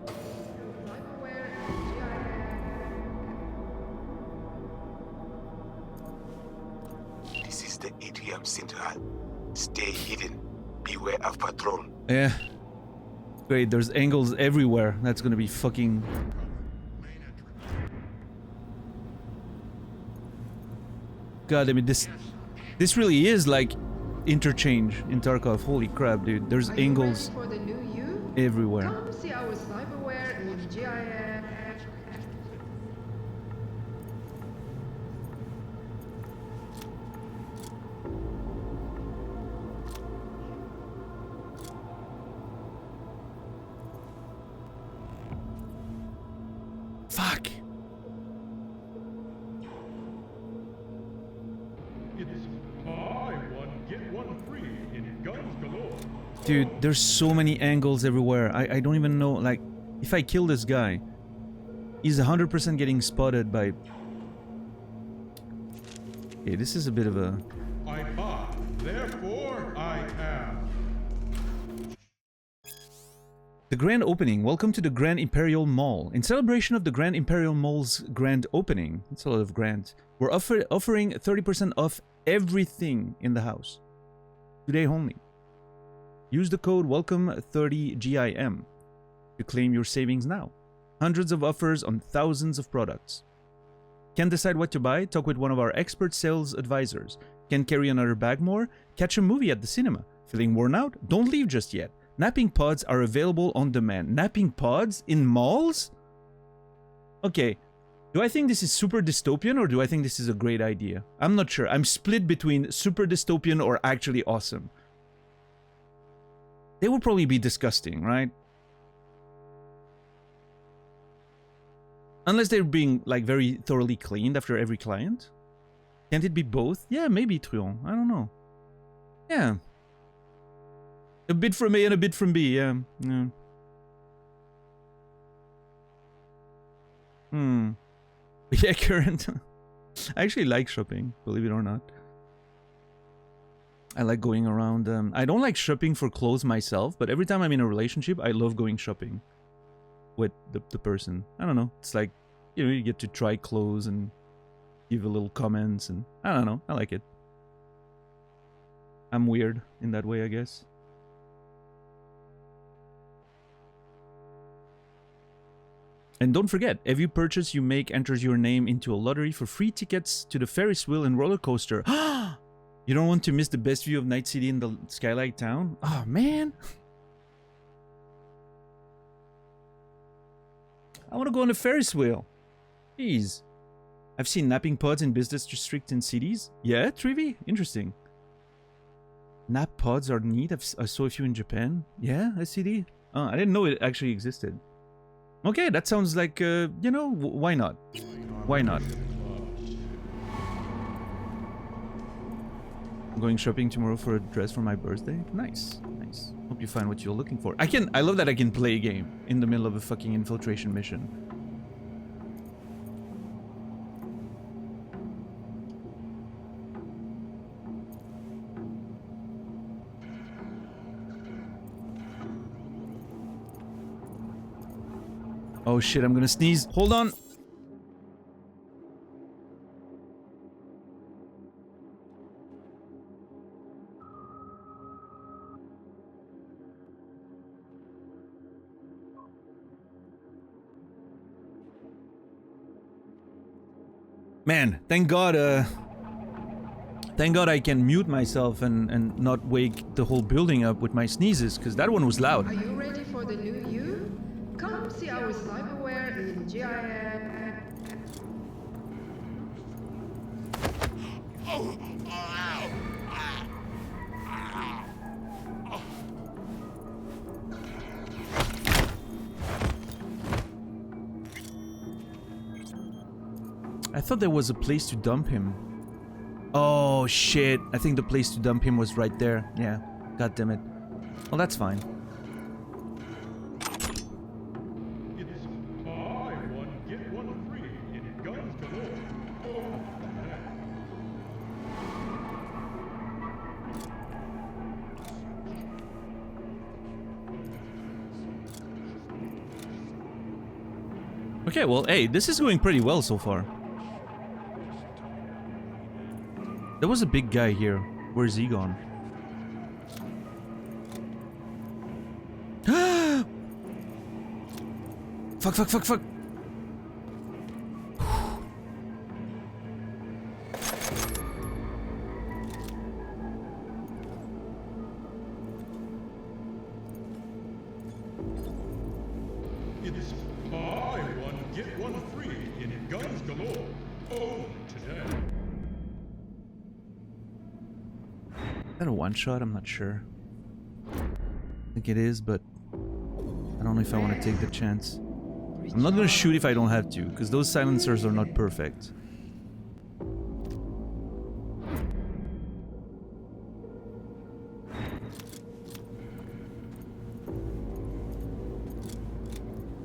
S7: This is the ATM Central. Stay hidden. Beware of patrol.
S2: Yeah. Great, there's angles everywhere. That's gonna be fucking... God, I mean, this really is like interchange in Tarkov. Holy crap, dude. There's angles everywhere.
S13: Come see our cyberware in GIF.
S2: Fuck.
S12: It's buy one, get one free in Guns Galore.
S2: Dude, there's so many angles everywhere. I don't even know, like, if I kill this guy, he's 100% getting spotted by... Okay, this is a bit of a...
S12: I buy, therefore I am.
S2: The grand opening. Welcome to the Grand Imperial Mall. In celebration of the Grand Imperial Mall's grand opening, it's a lot of grand, we're offering 30% off everything in the house. Today only. Use the code WELCOME30GIM to claim your savings now. Hundreds of offers on thousands of products. Can't decide what to buy? Talk with one of our expert sales advisors. Can't carry another bag more? Catch a movie at the cinema. Feeling worn out? Don't leave just yet. Napping pods are available on demand. Napping pods in malls? Okay. Do I think this is super dystopian or do I think this is a great idea? I'm not sure. I'm split between super dystopian or actually awesome. They would probably be disgusting, right? Unless they're being like very thoroughly cleaned after every client. Can't it be both? Yeah, maybe, Truon. I don't know. Yeah. A bit from A and a bit from B, yeah. Yeah. Yeah, current. I actually like shopping, believe it or not. I like going around. I don't like shopping for clothes myself, but every time I'm in a relationship, I love going shopping with the person. I don't know. It's like, you know, you get to try clothes and give a little comments, and I don't know. I like it. I'm weird in that way, I guess. And don't forget, every purchase you make enters your name into a lottery for free tickets to the Ferris wheel and roller coaster. You don't want to miss the best view of Night City in the Skylight Town? Oh, man. I want to go on the Ferris wheel. Jeez. I've seen napping pods in business districts in cities. Yeah, Trivi? Interesting. Nap pods are neat. I saw a few in Japan. Yeah, SCD. Oh, I didn't know it actually existed. Okay, that sounds like, you know, why not? Why not? I'm going shopping tomorrow for a dress for my birthday. Nice, nice. Hope you find what you're looking for. I love that I can play a game in the middle of a fucking infiltration mission. Oh shit, I'm gonna sneeze. Hold on. Man, thank God I can mute myself and not wake the whole building up with my sneezes, because that one was loud.
S13: Are you ready for the new you? Come see our cyberware in GIF.
S2: I thought there was a place to dump him. Oh shit, I think the place to dump him was right there. Yeah, god damn it. Well, that's fine.
S12: It's buy one, get one free in guns galore. Oh,
S2: Okay, well, hey, this is going pretty well so far. There was a big guy here. Where's he gone? Fuck, fuck, fuck, fuck.
S12: it's buy one, get one free in guns galore. Oh, today.
S2: Is that a one-shot? I'm not sure. I think it is, but I don't know if I want to take the chance. I'm not gonna shoot if I don't have to, because those silencers are not perfect.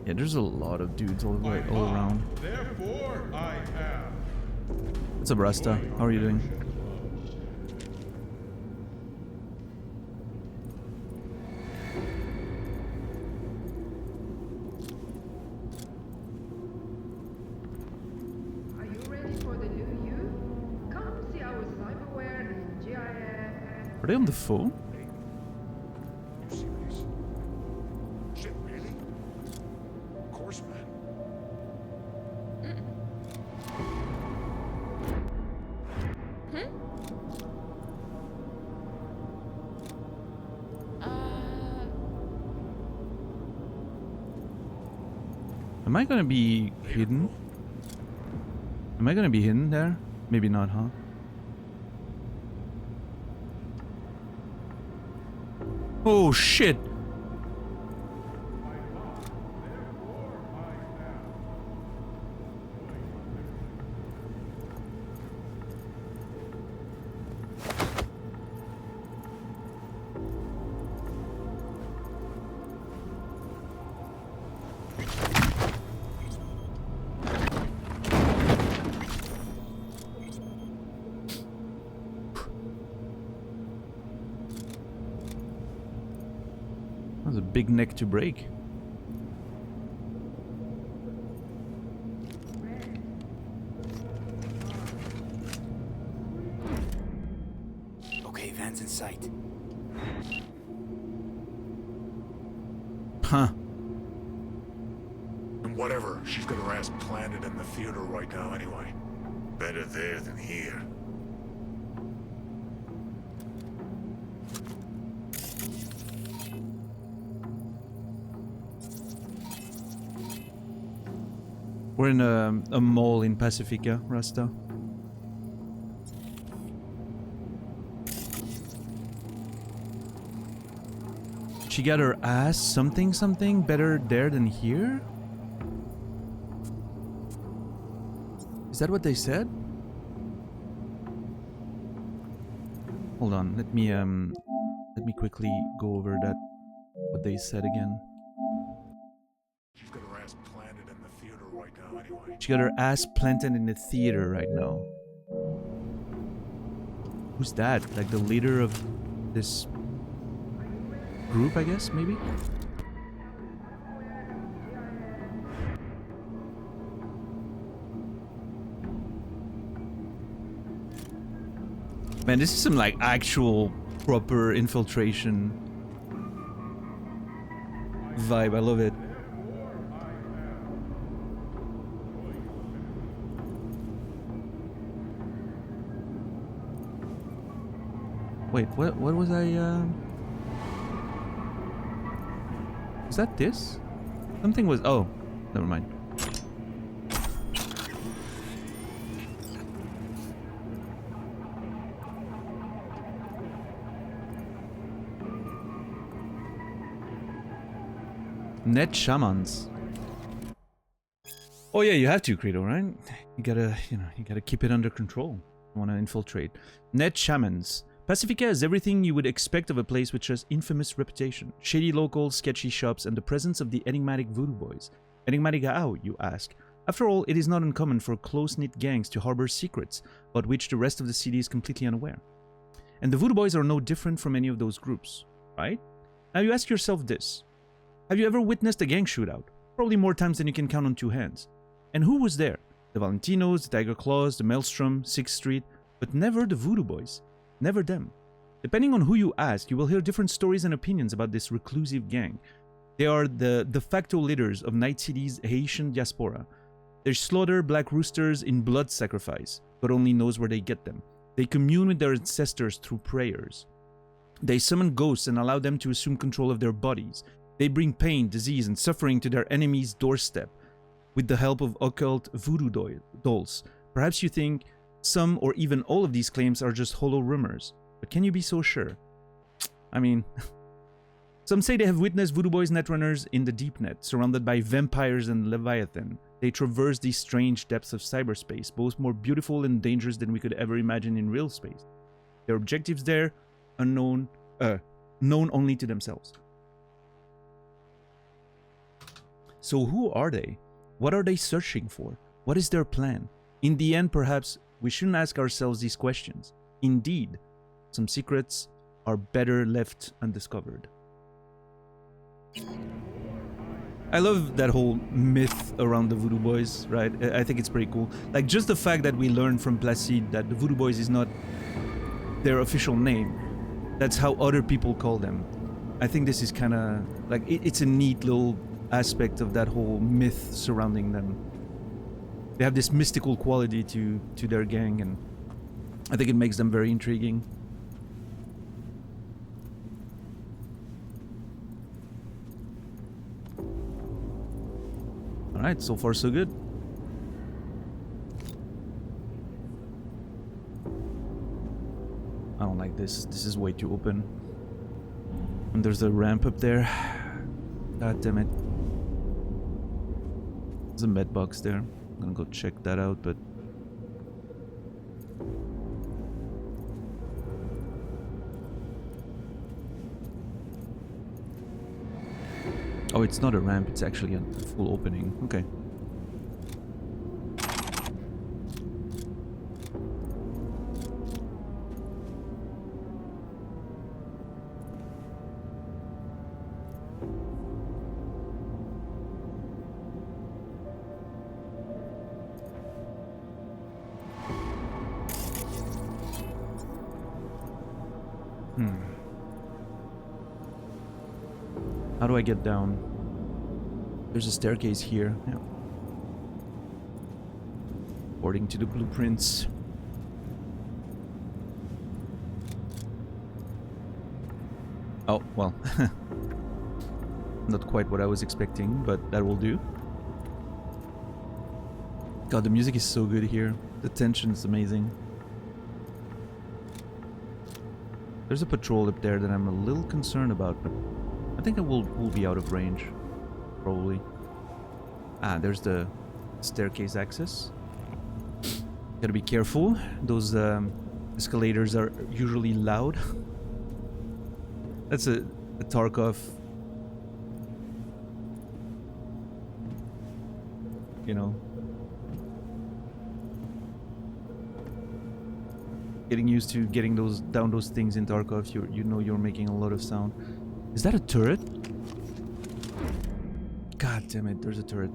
S2: Yeah, there's a lot of dudes all around.
S12: Therefore, I have.
S2: What's up, Rasta? How are you doing?
S13: Are you ready for the new you? Come see our cyberware in GIF.
S2: Are they on the phone?
S12: You serious? Shit, really? Of course, man.
S2: Am I gonna be hidden? Am I gonna be hidden there? Maybe not, huh? Oh shit! That's a big neck to break.
S8: Okay, van's in sight.
S2: Huh.
S14: And whatever, she's got her ass planted in the theater right now anyway. Better there than here.
S2: We're in a mall in Pacifica, Rasta. She got her ass something better there than here? Is that what they said? Hold on, let me quickly go over that what they said again.
S14: She's got her ass planted in the theater right now anyway.
S2: She got her ass planted in the theater right now. Who's that? Like the leader of this group, I guess, maybe? Man, this is some like actual proper infiltration vibe. I love it. Wait, what was I was that this? Something was oh, never mind. Net shamans. Oh yeah, you have to, Credo, right? You gotta keep it under control. You wanna infiltrate. Net shamans. Pacifica has everything you would expect of a place which has infamous reputation. Shady locals, sketchy shops, and the presence of the enigmatic voodoo boys. Enigmatic how, you ask? After all, it is not uncommon for close-knit gangs to harbor secrets about which the rest of the city is completely unaware. And the voodoo boys are no different from any of those groups, right? Now you ask yourself this. Have you ever witnessed a gang shootout? Probably more times than you can count on two hands. And who was there? The Valentinos, the Tiger Claws, the Maelstrom, 6th Street, but never the voodoo boys. Never them. Depending on who you ask, you will hear different stories and opinions about this reclusive gang. They are the de facto leaders of Night City's Haitian diaspora. They slaughter black roosters in blood sacrifice. God only knows where they get them. They commune with their ancestors through prayers. They summon ghosts and allow them to assume control of their bodies. They bring pain, disease, and suffering to their enemies' doorstep with the help of occult voodoo dolls. Perhaps you think some or even all of these claims are just hollow rumors, but can you be so sure? I mean, some say they have witnessed voodoo boys netrunners in the deep net, surrounded by vampires and leviathan. They traverse these strange depths of cyberspace, both more beautiful and dangerous than we could ever imagine in real space. Their objectives there, known only to themselves. So who are they? What are they searching for? What is their plan? In the end, perhaps we shouldn't ask ourselves these questions. Indeed, some secrets are better left undiscovered. I love that whole myth around the Voodoo Boys, right? I think it's pretty cool. Like, just the fact that we learned from Placide that the Voodoo Boys is not their official name. That's how other people call them. I think this is kind of like, it's a neat little aspect of that whole myth surrounding them. They have this mystical quality to their gang, and I think it makes them very intriguing. Alright, so far so good. I don't like this. This is way too open. And there's a ramp up there. God damn it. There's a med box there. I'm gonna go check that out, but... Oh, it's not a ramp, it's actually a full opening. Okay. How do I get down? There's a staircase here. Yeah. According to the blueprints. Oh, well. Not quite what I was expecting, but that will do. God, the music is so good here. The tension is amazing. There's a patrol up there that I'm a little concerned about, but I think I will be out of range. Probably. Ah, there's the staircase access. Gotta be careful. Those escalators are usually loud. That's a Tarkov. You know. Getting used to getting down those things in Tarkov, you know you're making a lot of sound. Is that a turret? God damn it, there's a turret.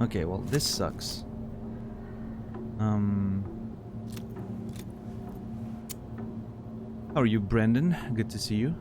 S2: Okay, well, this sucks. How are you, Brandon? Good to see you.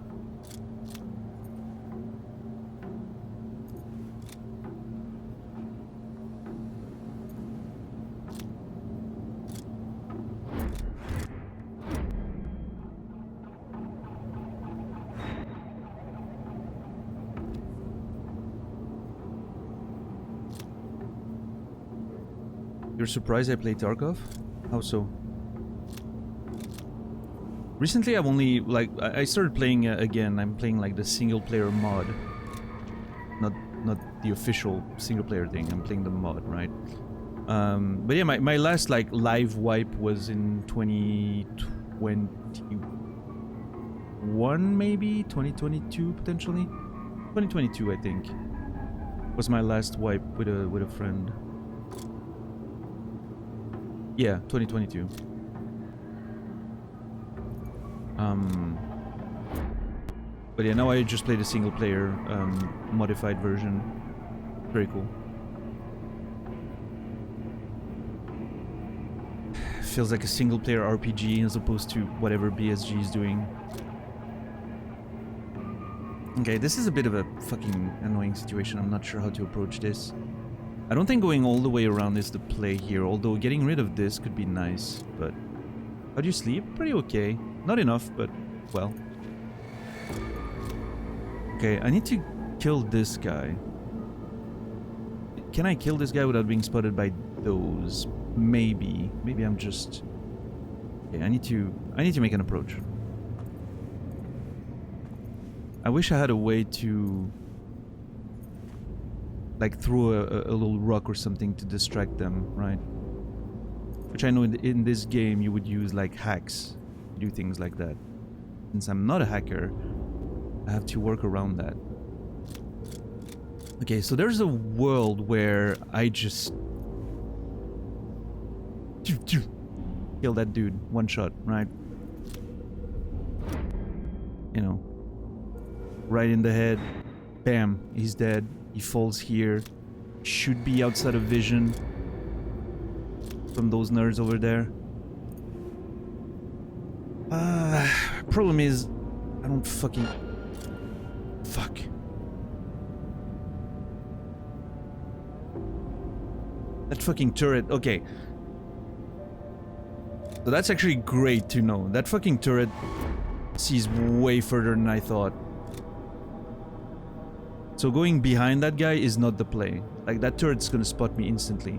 S2: You're surprised I play Tarkov? How so? Recently I've only, like, I started playing again. I'm playing like the single player mod. Not the official single player thing. I'm playing the mod, right? But yeah, my last like live wipe was in 2021 maybe? 2022 potentially? 2022 I think. Was my last wipe with a friend. Yeah, 2022. But yeah, now I just play the single player modified version. Very cool. Feels like a single player RPG as opposed to whatever BSG is doing. Okay, this is a bit of a fucking annoying situation. I'm not sure how to approach this. I don't think going all the way around is the play here, although getting rid of this could be nice, but... How do you sleep? Pretty okay. Not enough, but, well. Okay, I need to kill this guy. Can I kill this guy without being spotted by those? Maybe. Maybe I'm just... Okay, I need to make an approach. I wish I had a way to... like throw a little rock or something to distract them, right? Which I know in this game you would use like hacks to do things like that. Since I'm not a hacker, I have to work around that. Okay, so there's a world where I just... kill that dude, one shot, right? You know. Right in the head. Bam, he's dead. He falls here. Should be outside of vision from those nerds over there. Problem is, I don't fucking... Fuck. That fucking turret, okay. So that's actually great to know. That fucking turret sees way further than I thought. So going behind that guy is not the play. Like, that turret's gonna spot me instantly.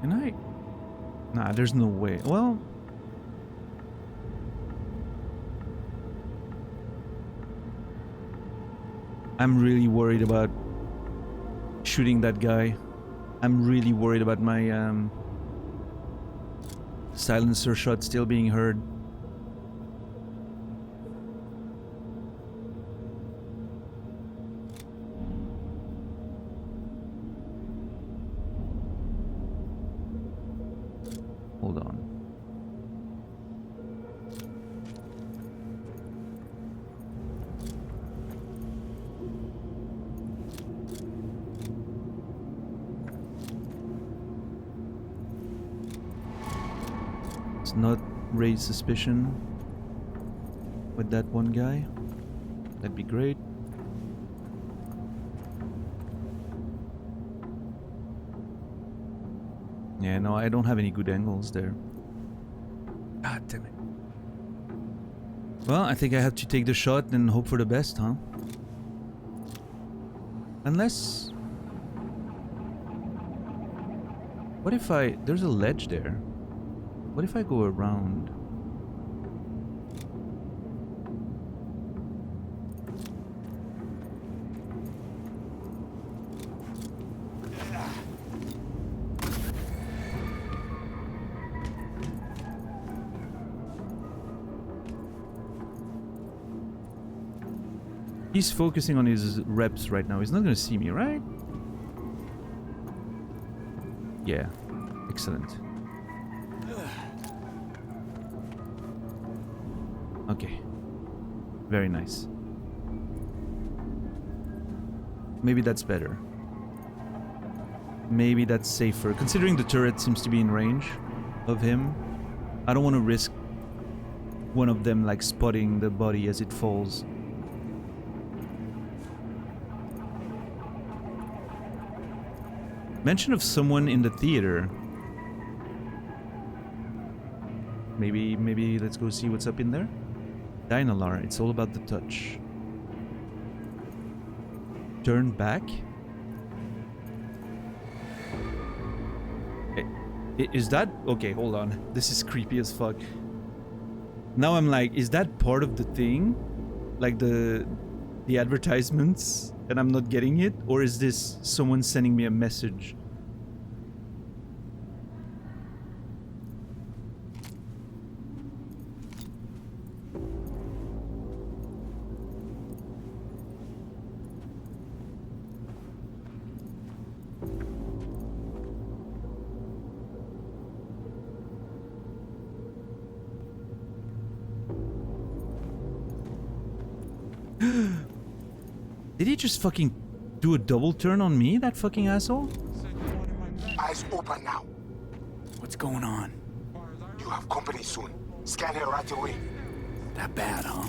S2: Can I? Nah, there's no way. Well... I'm really worried about shooting that guy. I'm really worried about my silencer shot still being heard. Hold on. Not raise suspicion with that one guy. That'd be great. Yeah, no, I don't have any good angles there. God damn it. Well, I think I have to take the shot and hope for the best, huh? Unless... What if I... There's a ledge there. What if I go around? He's focusing on his reps right now. He's not gonna see me, right? Yeah. Excellent. Okay. Very nice. Maybe that's better. Maybe that's safer. Considering the turret seems to be in range of him, I don't want to risk one of them like spotting the body as it falls. Mention of someone in the theater. Maybe let's go see what's up in there. Dynalar, it's all about the touch. Turn back? Is that... Okay, hold on. This is creepy as fuck. Now I'm like, is that part of the thing? Like the advertisements and I'm not getting it? Or is this someone sending me a message? Did he just fucking do a double turn on me, that fucking asshole?
S7: Eyes open now.
S8: What's going on?
S7: You have company soon. Scan her right away.
S8: That bad, huh?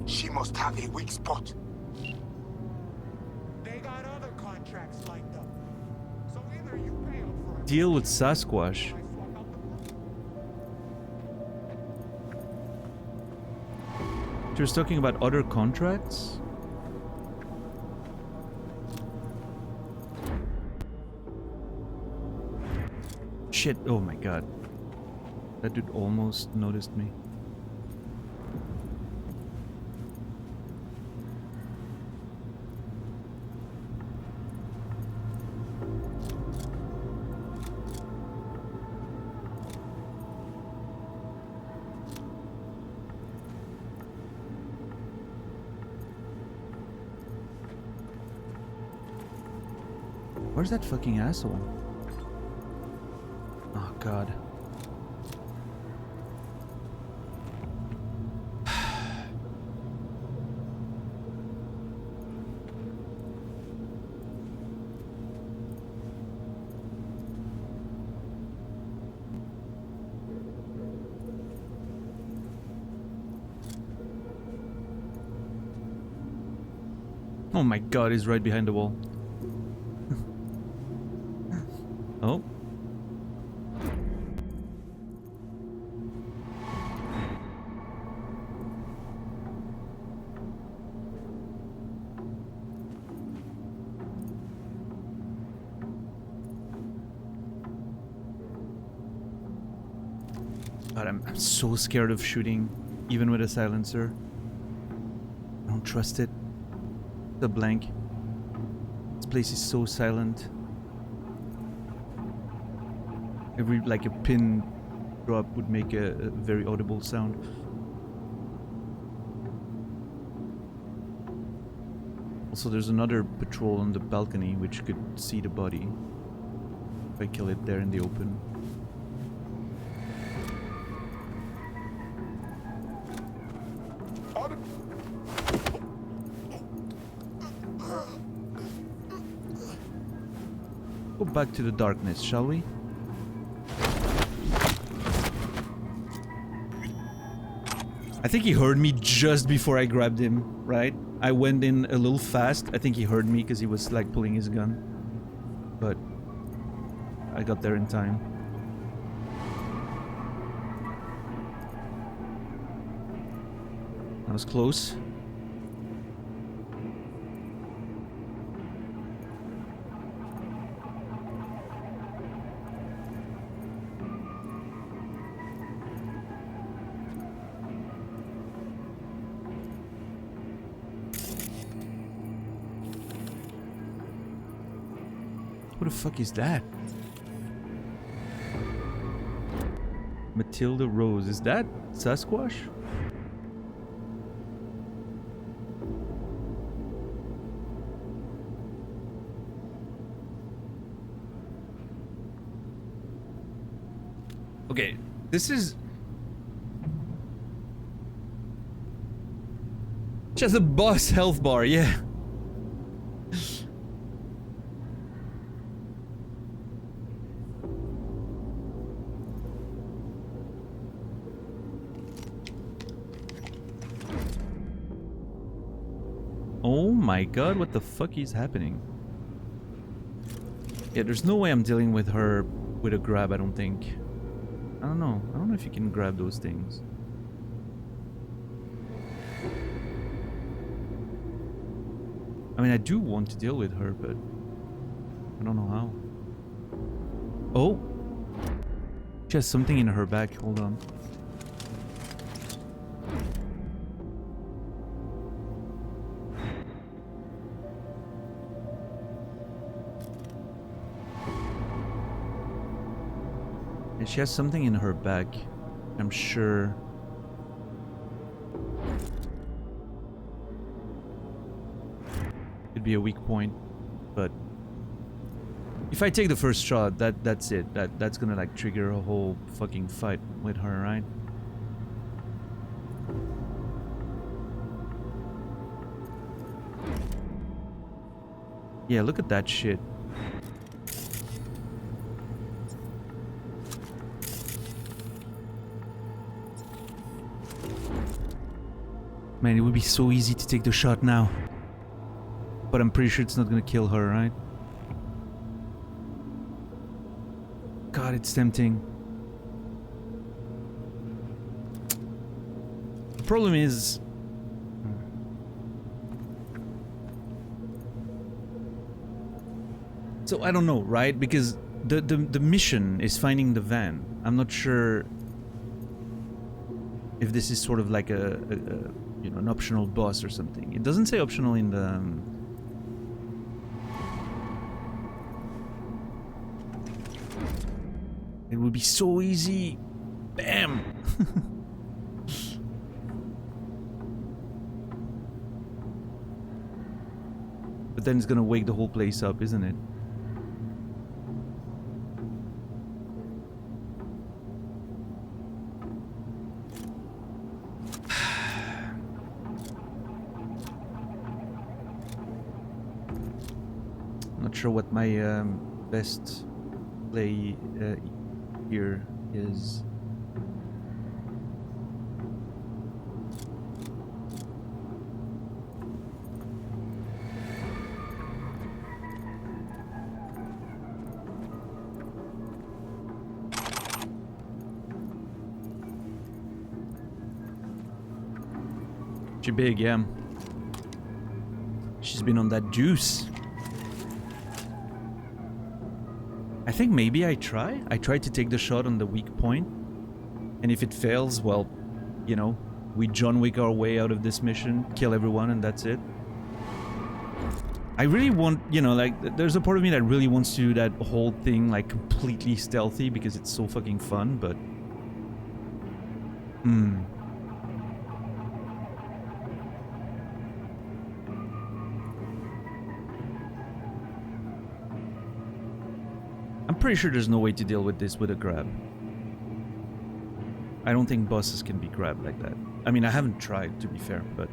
S7: She must have a weak spot.
S12: They got other contracts lined up. So either you pay up for it.
S2: Deal with Sasquatch. She was talking about other contracts? Shit, oh my god. That dude almost noticed me. Where's that fucking asshole? Oh god. Oh my god, he's right behind the wall. Oh. God, I'm so scared of shooting, even with a silencer. I don't trust it. The blank. This place is so silent. Every, like a pin drop would make a very audible sound. Also, there's another patrol on the balcony which could see the body if I kill it there in the open. Go back to the darkness, shall we? I think he heard me just before I grabbed him, right? I went in a little fast. I think he heard me because he was like pulling his gun. But I got there in time. That was close. What the fuck is that? Matilda Rose. Is that Sasquatch? Okay, this is just a boss health bar, yeah. Oh my god, what the fuck is happening? Yeah, there's no way I'm dealing with her with a grab, I don't think. I don't know. I don't know if you can grab those things. I mean, I do want to deal with her, but I don't know how. Oh! She has something in her back. Hold on. And she has something in her back. I'm sure. It'd be a weak point, but if I take the first shot, that's it. That's gonna like trigger a whole fucking fight with her, right? Yeah, look at that shit. Man, it would be so easy to take the shot now. But I'm pretty sure it's not gonna kill her, right? God, it's tempting. The problem is... So, I don't know, right? Because the mission is finding the van. I'm not sure if this is sort of like a you know, an optional boss or something. It doesn't say optional in the... It would be so easy. Bam! But then it's gonna wake the whole place up, isn't it? Not sure what my best play here is. She big, yeah. She's been on that juice. I think maybe I tried to take the shot on the weak point. And if it fails, well, you know, we John Wick our way out of this mission, kill everyone, and that's it. I really want, you know, like, there's a part of me that really wants to do that whole thing, like, completely stealthy because it's so fucking fun, but... I'm pretty sure there's no way to deal with this with a grab. I don't think bosses can be grabbed like that. I mean, I haven't tried, to be fair, but...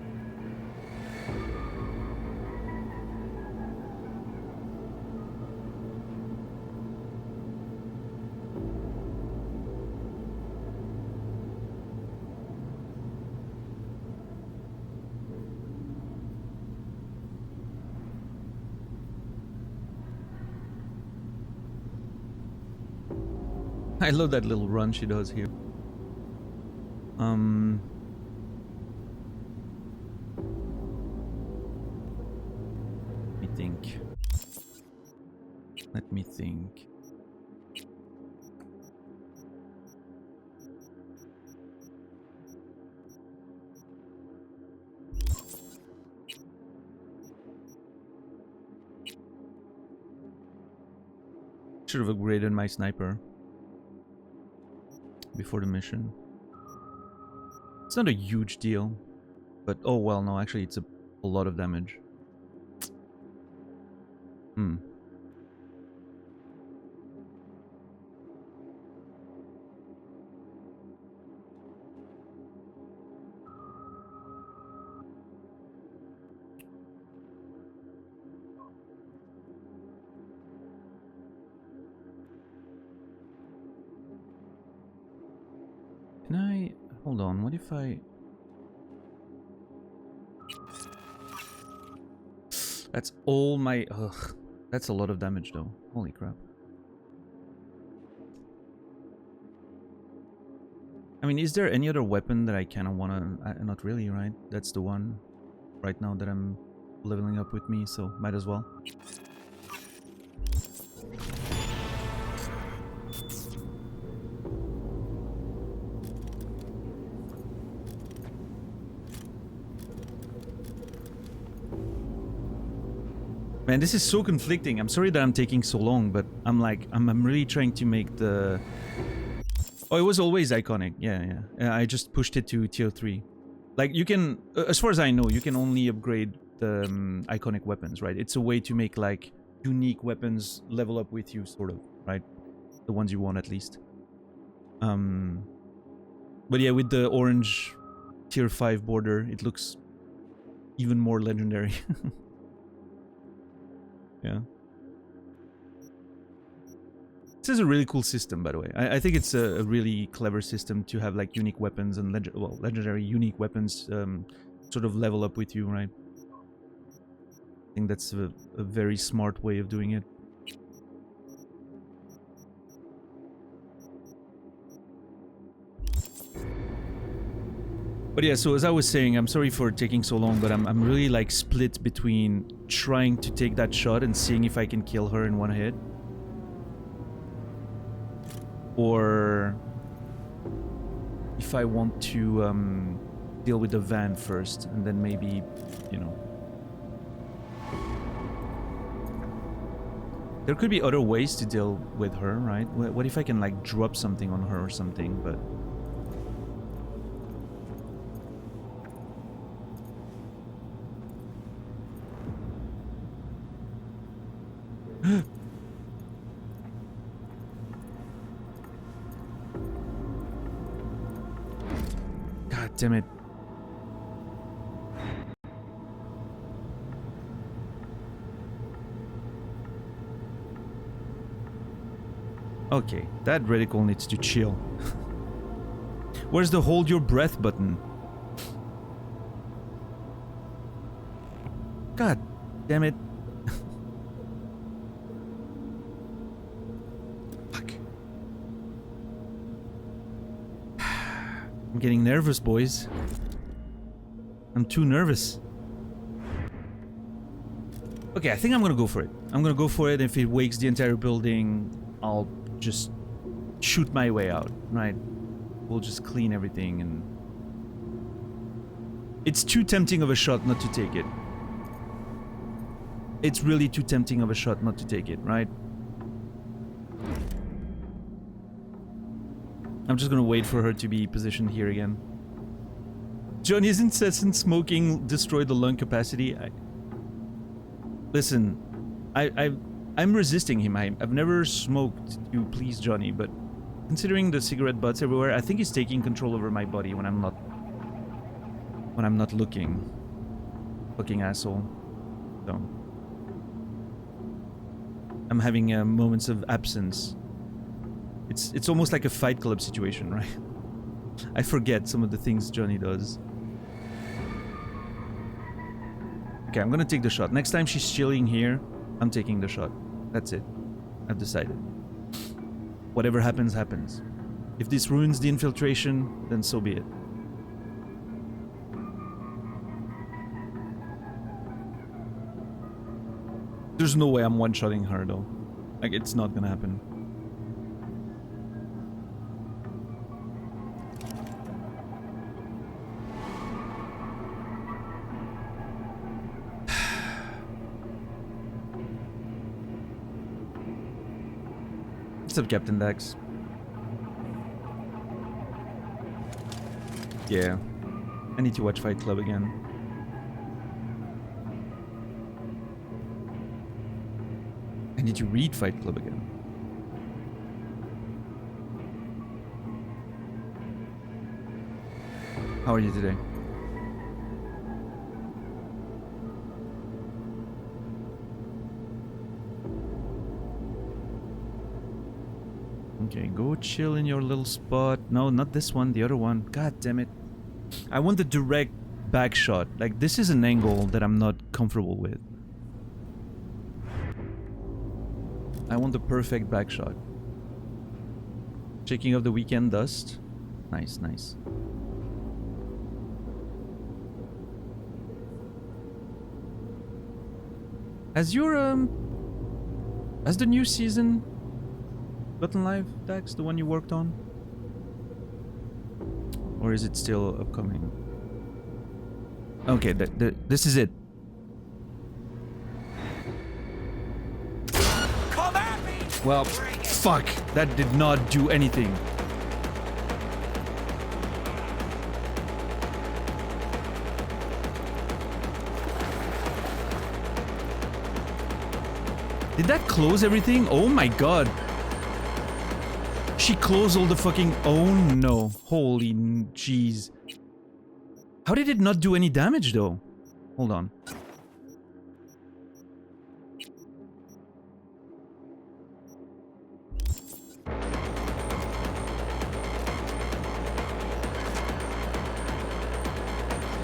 S2: I love that little run she does here. Let me think. Let me think. Should have upgraded my sniper before the mission. It's not a huge deal, but oh well, no, actually it's a lot of damage. Can I... Hold on, what if I... That's all my... Ugh. That's a lot of damage though. Holy crap. I mean, is there any other weapon that I kind of want to... Not really, right? That's the one right now that I'm leveling up with me, so might as well. Man, this is so conflicting. I'm sorry that I'm taking so long, but I'm like, I'm really trying to make the... Oh, it was always iconic. Yeah. I just pushed it to tier 3. Like, you can, as far as I know, you can only upgrade the iconic weapons, right? It's a way to make, like, unique weapons level up with you, sort of, right? The ones you want, at least. But yeah, with the orange tier 5 border, it looks even more legendary. Yeah. This is a really cool system, by the way. I think it's a really clever system to have like unique weapons and legendary unique weapons sort of level up with you, right? I think that's a very smart way of doing it. But yeah, so as I was saying, I'm sorry for taking so long, but I'm really like split between trying to take that shot and seeing if I can kill her in one hit. Or if I want to deal with the van first and then maybe, you know. There could be other ways to deal with her, right? What if I can like drop something on her or something, but... God damn it. Okay, that reticle needs to chill. Where's the hold your breath button? God damn it. I'm getting nervous, boys. I'm too nervous. Okay, I think I'm gonna go for it. I'm gonna go for it. If it wakes the entire building, I'll just shoot my way out, right? We'll just clean everything and... It's too tempting of a shot not to take it. It's really too tempting of a shot not to take it, right? I'm just gonna wait for her to be positioned here again. Johnny's incessant smoking destroyed the lung capacity. Listen, I'm resisting him. I've never smoked to please Johnny, but considering the cigarette butts everywhere, I think he's taking control over my body when I'm not looking. Fucking asshole. So I'm having moments of absence. It's almost like a Fight Club situation, right? I forget some of the things Johnny does. Okay, I'm gonna take the shot. Next time she's chilling here, I'm taking the shot. That's it. I've decided. Whatever happens, happens. If this ruins the infiltration, then so be it. There's no way I'm one-shotting her, though. Like, it's not gonna happen. What's up, Captain Dax? Yeah. I need to watch Fight Club again. I need to read Fight Club again. How are you today? Okay, go chill in your little spot. No, not this one, the other one. God damn it. I want the direct back shot. Like, this is an angle that I'm not comfortable with. I want the perfect back shot. Shaking off the weekend dust. Nice, nice. Has your, has the new season gotten live, Dax? The one you worked on? Or is it still upcoming? Okay, this is it.
S1: Come at me!
S2: Well, fuck. That did not do anything. Did that close everything? Oh my god. She closed all the fucking... Oh no. Holy jeez. How did it not do any damage though? Hold on.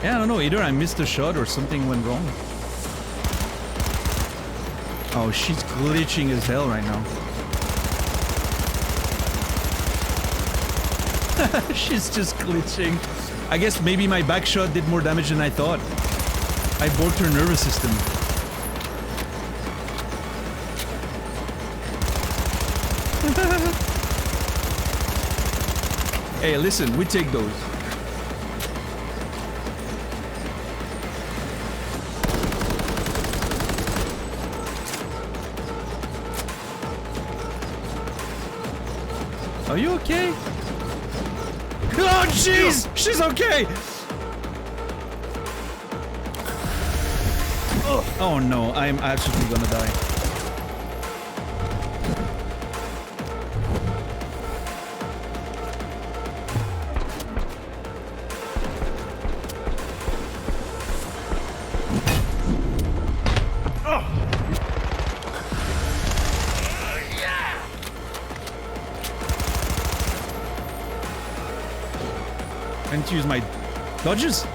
S2: Yeah, I don't know. Either I missed a shot or something went wrong. Oh, she's glitching as hell right now. She's just glitching. I guess maybe my back shot did more damage than I thought. I borked her nervous system. Hey, listen, we take those. Are you okay? Oh jeez! She's okay! Oh no, I'm absolutely gonna die. To use my dodges.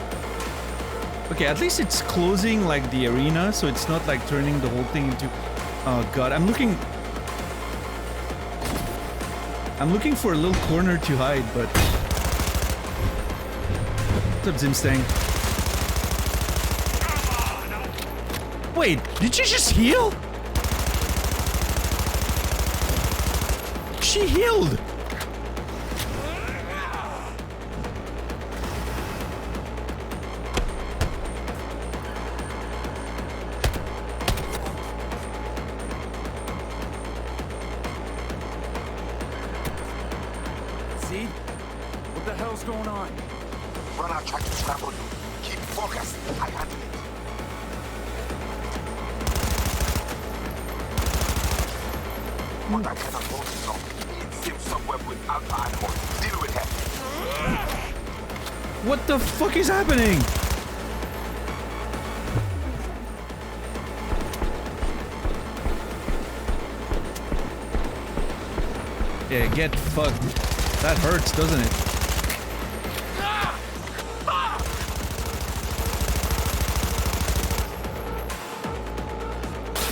S2: Okay, at least it's closing like the arena, so it's not like turning the whole thing into... Oh god, I'm looking for a little corner to hide, but... What's up, Zimstang? Wait, did she just heal? She healed!
S8: See? What the hell's going on?
S7: Runner tried to scramble you. Keep focused. I handle it. But I cannot hold it long. It's him somewhere with alpha animal. Deal with him.
S2: What the fuck is happening? Yeah, get fucked. That hurts, doesn't it?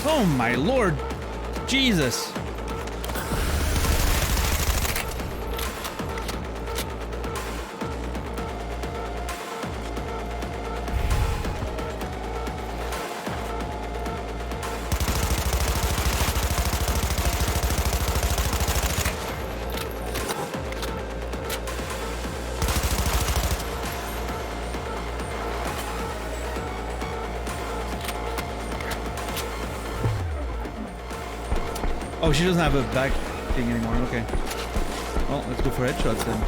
S2: Oh my lord! Jesus! Oh, she doesn't have a back thing anymore, okay. Well, let's go for headshots then.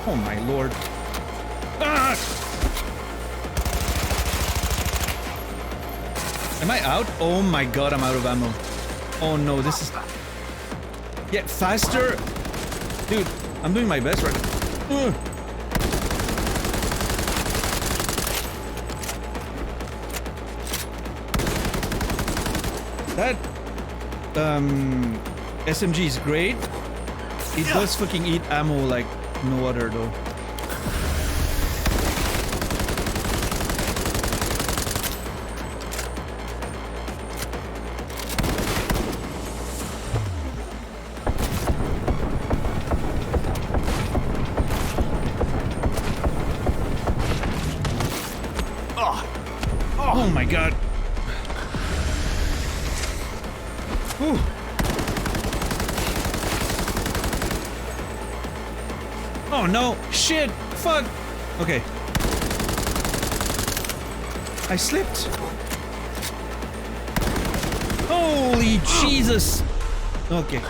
S2: Oh my lord. Ah! Am I out? Oh my god, I'm out of ammo. Oh no, this is... Get faster! Dude, I'm doing my best right now. That SMG is great. It does fucking eat ammo like no other though. Oh my god. Whew. Oh no! Shit! Fuck! Okay. I slipped! Holy Jesus! Okay.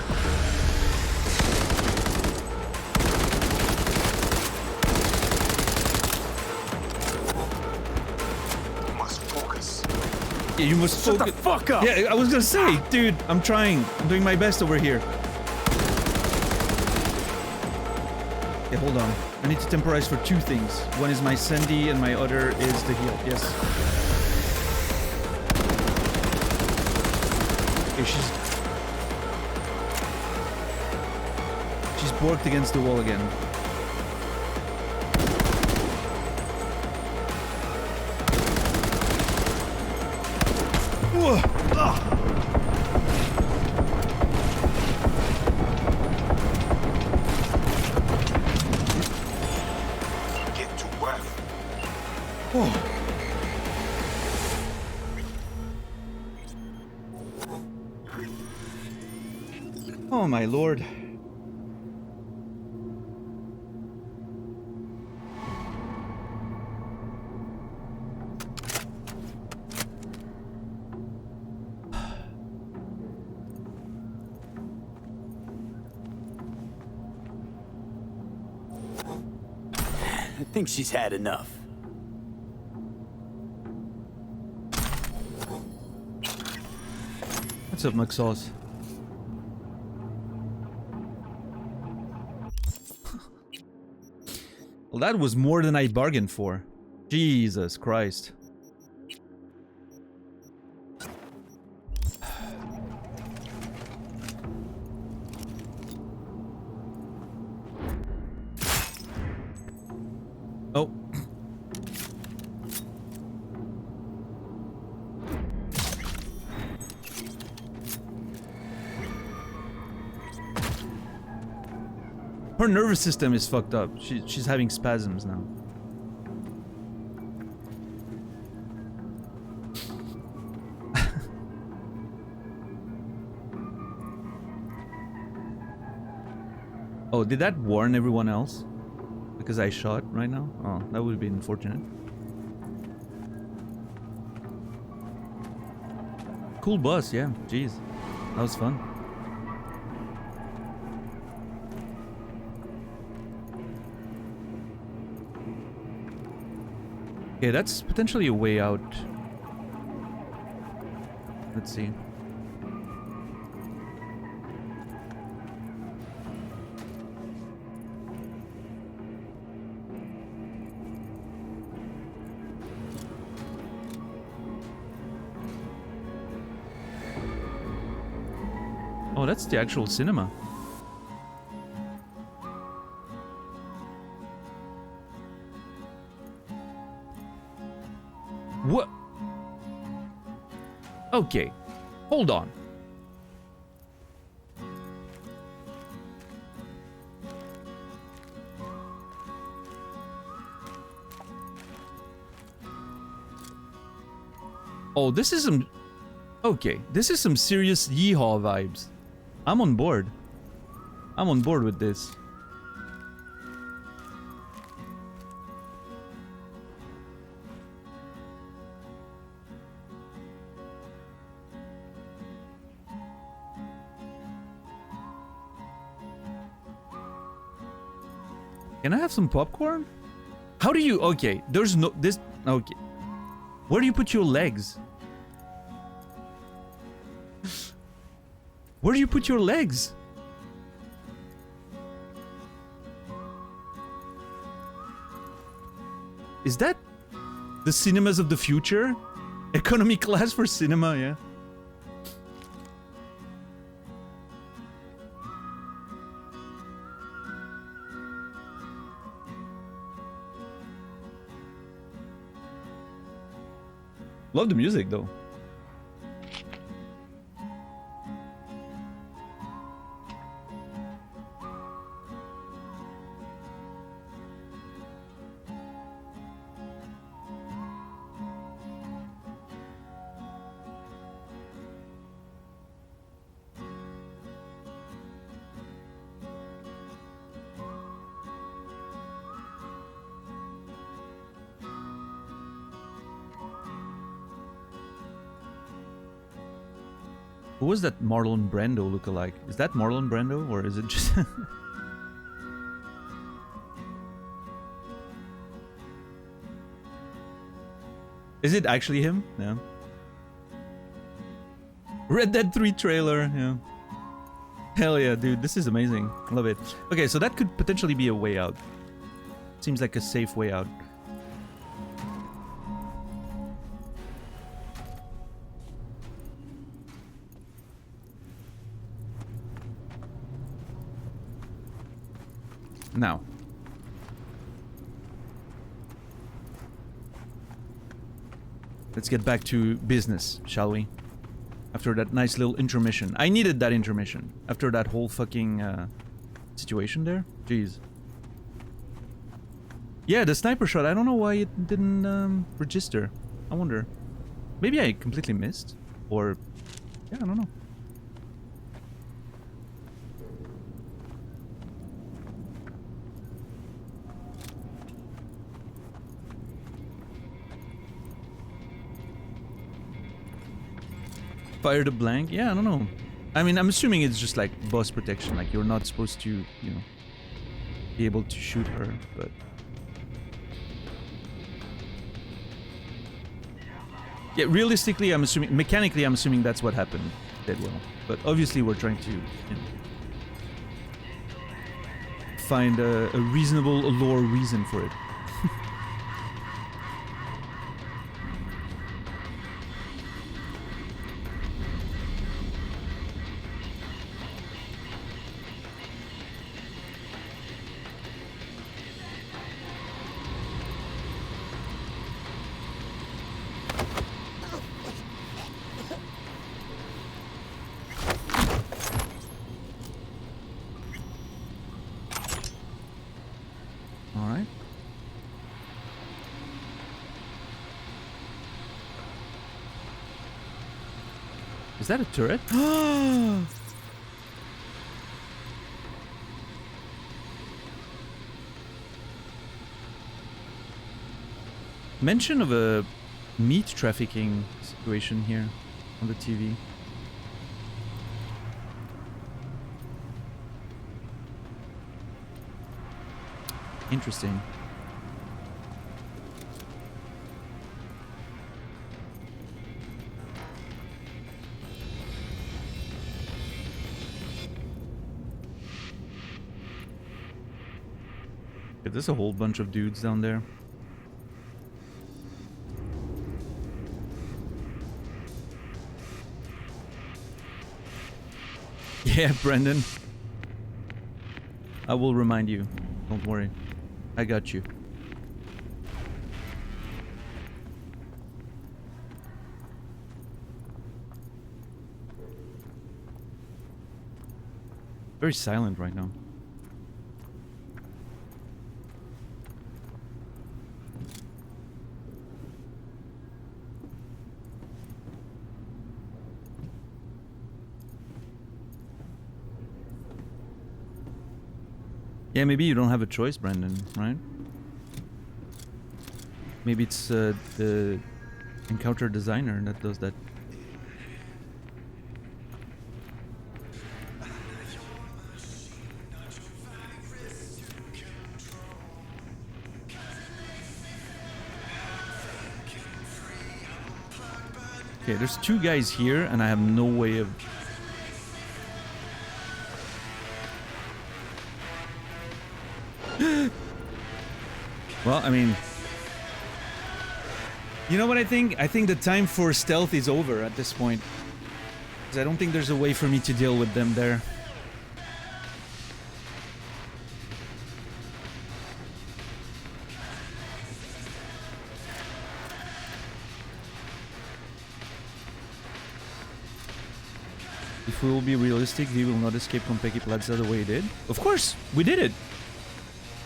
S2: Yeah, you must
S8: Shut the fuck up!
S2: Yeah, I was gonna say, dude, I'm trying. I'm doing my best over here. Okay, hold on. I need to temporize for two things. One is my Sandy and my other is the heal. Yes. Okay, she's borked against the wall again.
S7: Get to work.
S2: Oh my lord.
S8: I think she's had enough.
S2: What's up, McSauce? Well, that was more than I bargained for. Jesus Christ. Oh. Her nervous system is fucked up. She's having spasms now. Oh, did that warn everyone else? Because I shot right now? Oh, that would be unfortunate. Cool bus, yeah. Jeez. That was fun. Okay, that's potentially a way out. Let's see. Oh, that's the actual cinema. What? Okay, hold on. Oh, this is some... Okay, this is some serious yeehaw vibes. I'm on board. I'm on board with this. Can I have some popcorn? How do you... Okay, there's no... This... Okay. Where do you put your legs? Where do you put your legs? Is that the cinemas of the future? Economy class for cinema, yeah. Love the music though. Who was that Marlon Brando lookalike? Is that Marlon Brando or is it just... Is it actually him? Yeah. Red Dead 3 trailer, yeah. Hell yeah, dude, this is amazing. Love it. Okay, so that could potentially be a way out. Seems like a safe way out. Now, let's get back to business, shall we? After that nice little intermission. I needed that intermission. After that whole fucking situation there. Jeez. Yeah, the sniper shot. I don't know why it didn't register. I wonder. Maybe I completely missed? Or... Yeah, I don't know. Fire the blank? Yeah, I don't know. I mean, I'm assuming it's just like boss protection. Like, you're not supposed to, you know, be able to shoot her, but... Yeah, realistically, I'm assuming... Mechanically, I'm assuming that's what happened. Dead well. But obviously, we're trying to, you know, find a reasonable lore reason for it. Is that a turret? mention of a meat trafficking situation here on the TV. Interesting. Yeah, there's a whole bunch of dudes down there. Yeah, Brendan. I will remind you. Don't worry. I got you. Very silent right now. Yeah, maybe you don't have a choice, Brandon, right? Maybe it's the encounter designer that does that. Okay, there's two guys here, and I have no way of... Well, I mean... You know what I think? I think the time for stealth is over at this point. Because I don't think there's a way for me to deal with them there. If we will be realistic, we will not escape Konpeki Plaza the way we did. Of course, we did it.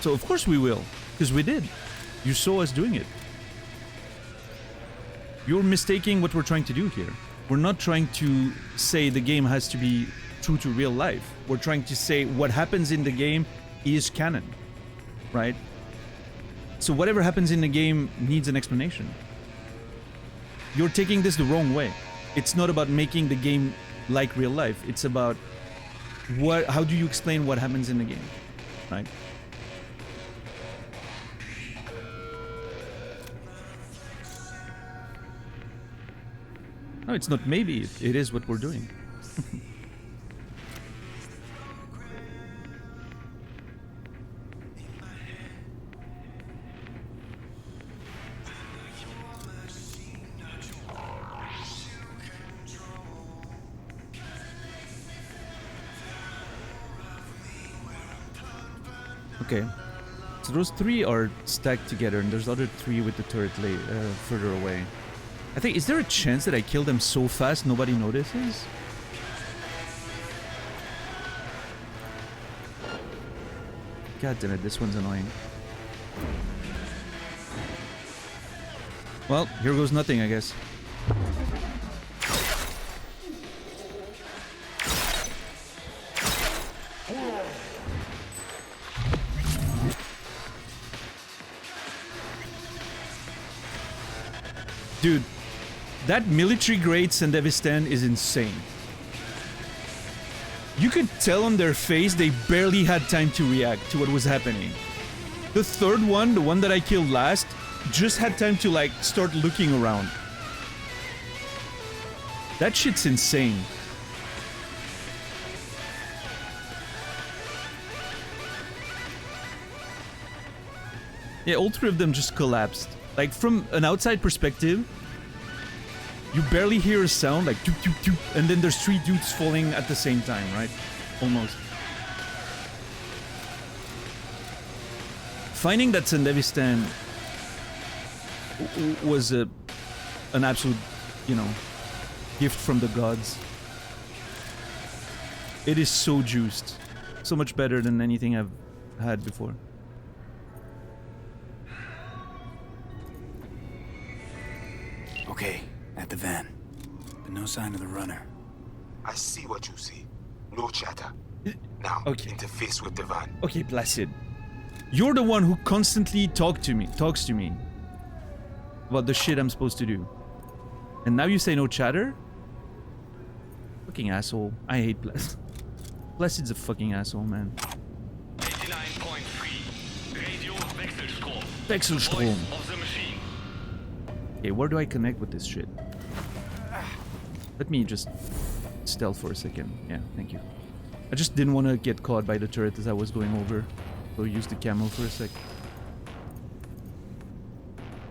S2: So of course we will, because we did. You saw us doing it. You're mistaking what we're trying to do here. We're not trying to say the game has to be true to real life. We're trying to say what happens in the game is canon, right? So whatever happens in the game needs an explanation. You're taking this the wrong way. It's not about making the game like real life. It's about how do you explain what happens in the game, right? No, it's not maybe. It is what we're doing. Okay, so those three are stacked together, and there's other three with the turret further away. I think, is there a chance that I kill them so fast nobody notices? God damn it, this one's annoying. Well, here goes nothing, I guess. Dude, that military grade Sandevistan is insane. You could tell on their face they barely had time to react to what was happening. The third one, the one that I killed last, just had time to like start looking around. That shit's insane. Yeah, all three of them just collapsed. Like, from an outside perspective, you barely hear a sound, like, doop, doop, doop, and then there's three dudes falling at the same time, right? Almost. Finding that Sandevistan was an absolute, you know, gift from the gods. It is so juiced. So much better than anything I've had before.
S8: Okay, at the van. But no sign of the runner.
S7: I see what you see. No chatter. Now,
S2: okay.
S7: Interface with the van.
S2: Okay, Placid. You're the one who constantly talks to me. about the shit I'm supposed to do. And now you say no chatter? Fucking asshole. I hate Placid. Placid's a fucking asshole, man.
S15: 89.3 Radio Wechselstrom.
S2: Wechselstrom.
S15: Voice of the machine.
S2: Okay, where do I connect with this shit? Let me just stealth for a second. Yeah, thank you. I just didn't want to get caught by the turret as I was going over. So use the camo for a sec.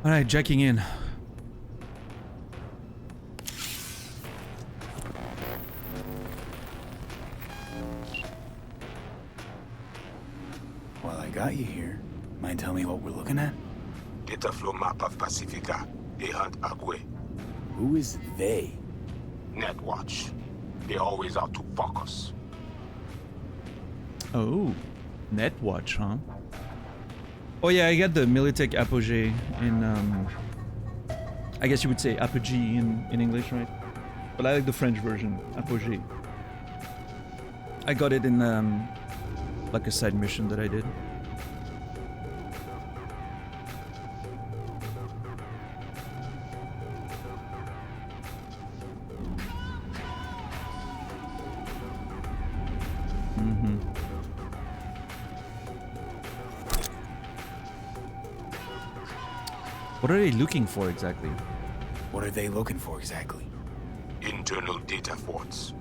S2: Alright, jacking in.
S8: While I got you here, mind telling me what we're looking at?
S7: Data flow map of Pacifica. They hunt Agwe.
S8: Who is they?
S7: Netwatch. They always out to fuck us.
S2: Oh, Netwatch, huh? Oh yeah, I got the Militech Apogee in, I guess you would say Apogee in English, right? But I like the French version, Apogee. I got it in, like a side mission that I did. What are they looking for exactly?
S8: What are they looking for exactly?
S7: Internal data forts.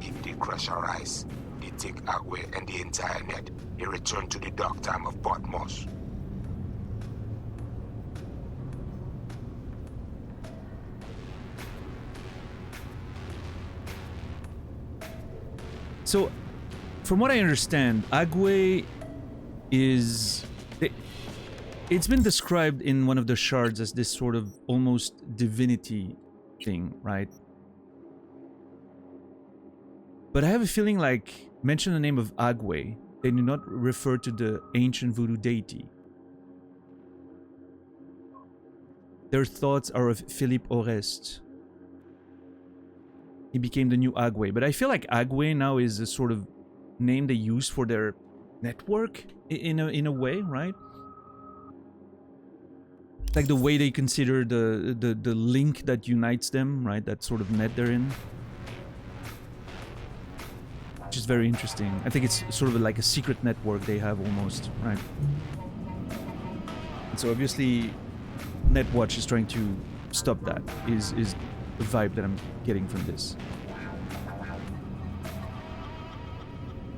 S7: If they crush our eyes, they take Agwe and the entire net. They return to the dark time of Patmos.
S2: So, from what I understand, Agwe is... It's been described in one of the shards as this sort of almost divinity thing, right? But I have a feeling like, mention the name of Agwe, they do not refer to the ancient voodoo deity. Their thoughts are of Philippe Oreste. He became the new Agwe, but I feel like Agwe now is a sort of name they use for their network in a way, right? Like the way they consider the link that unites them, right? That sort of net they're in. Which is very interesting. I think it's sort of like a secret network they have almost, right? And so obviously Netwatch is trying to stop that, is the vibe that I'm getting from this.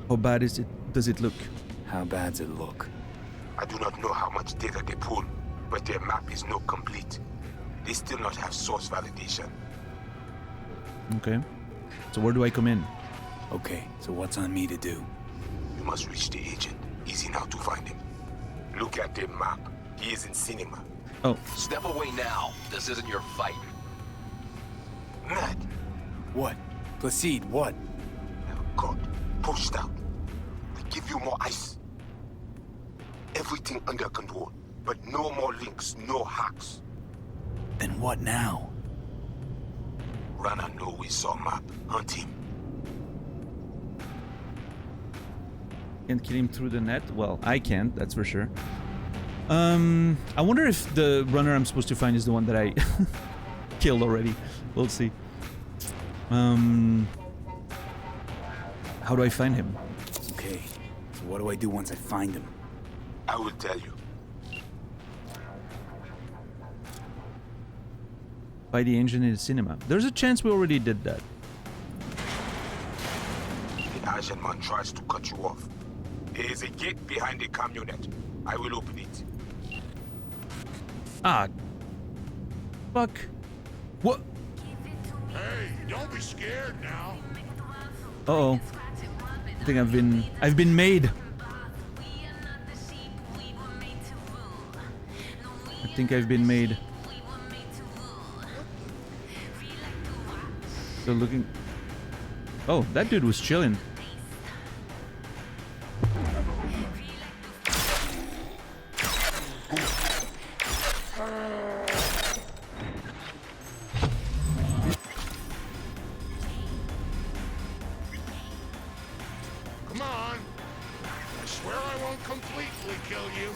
S2: How bad is it? Does it look?
S8: How bad does it look?
S7: I do not know how much data they pull, but their map is not complete. They still not have source validation.
S2: Okay. So where do I come in?
S8: Okay, so what's on me to do?
S7: You must reach the agent. Easy now to find him. Look at the map. He is in cinema.
S2: Oh.
S16: Step away now. This isn't your fight.
S7: Matt!
S8: What? Placide, what?
S7: God, pushed out. They give you more ice. Everything under control. But no more links, no hacks.
S8: Then what now?
S7: Rana know we saw map. Hunt him.
S2: Can't kill him through the net? Well, I can't, that's for sure. I wonder if the runner I'm supposed to find is the one that I killed already. We'll see. How do I find him?
S8: Okay, so what do I do once I find him?
S7: I will tell you.
S2: By the engine in the cinema. There's a chance we already did that.
S7: The Asian man tries to cut you off. There is a gate behind the camionet. I will open it.
S2: Ah. Fuck. What?
S14: Hey, don't be scared now.
S2: Uh-oh. I think I've been made. I think I've been made. So looking... Oh, that dude was chilling.
S14: Come on. I swear I won't completely kill you.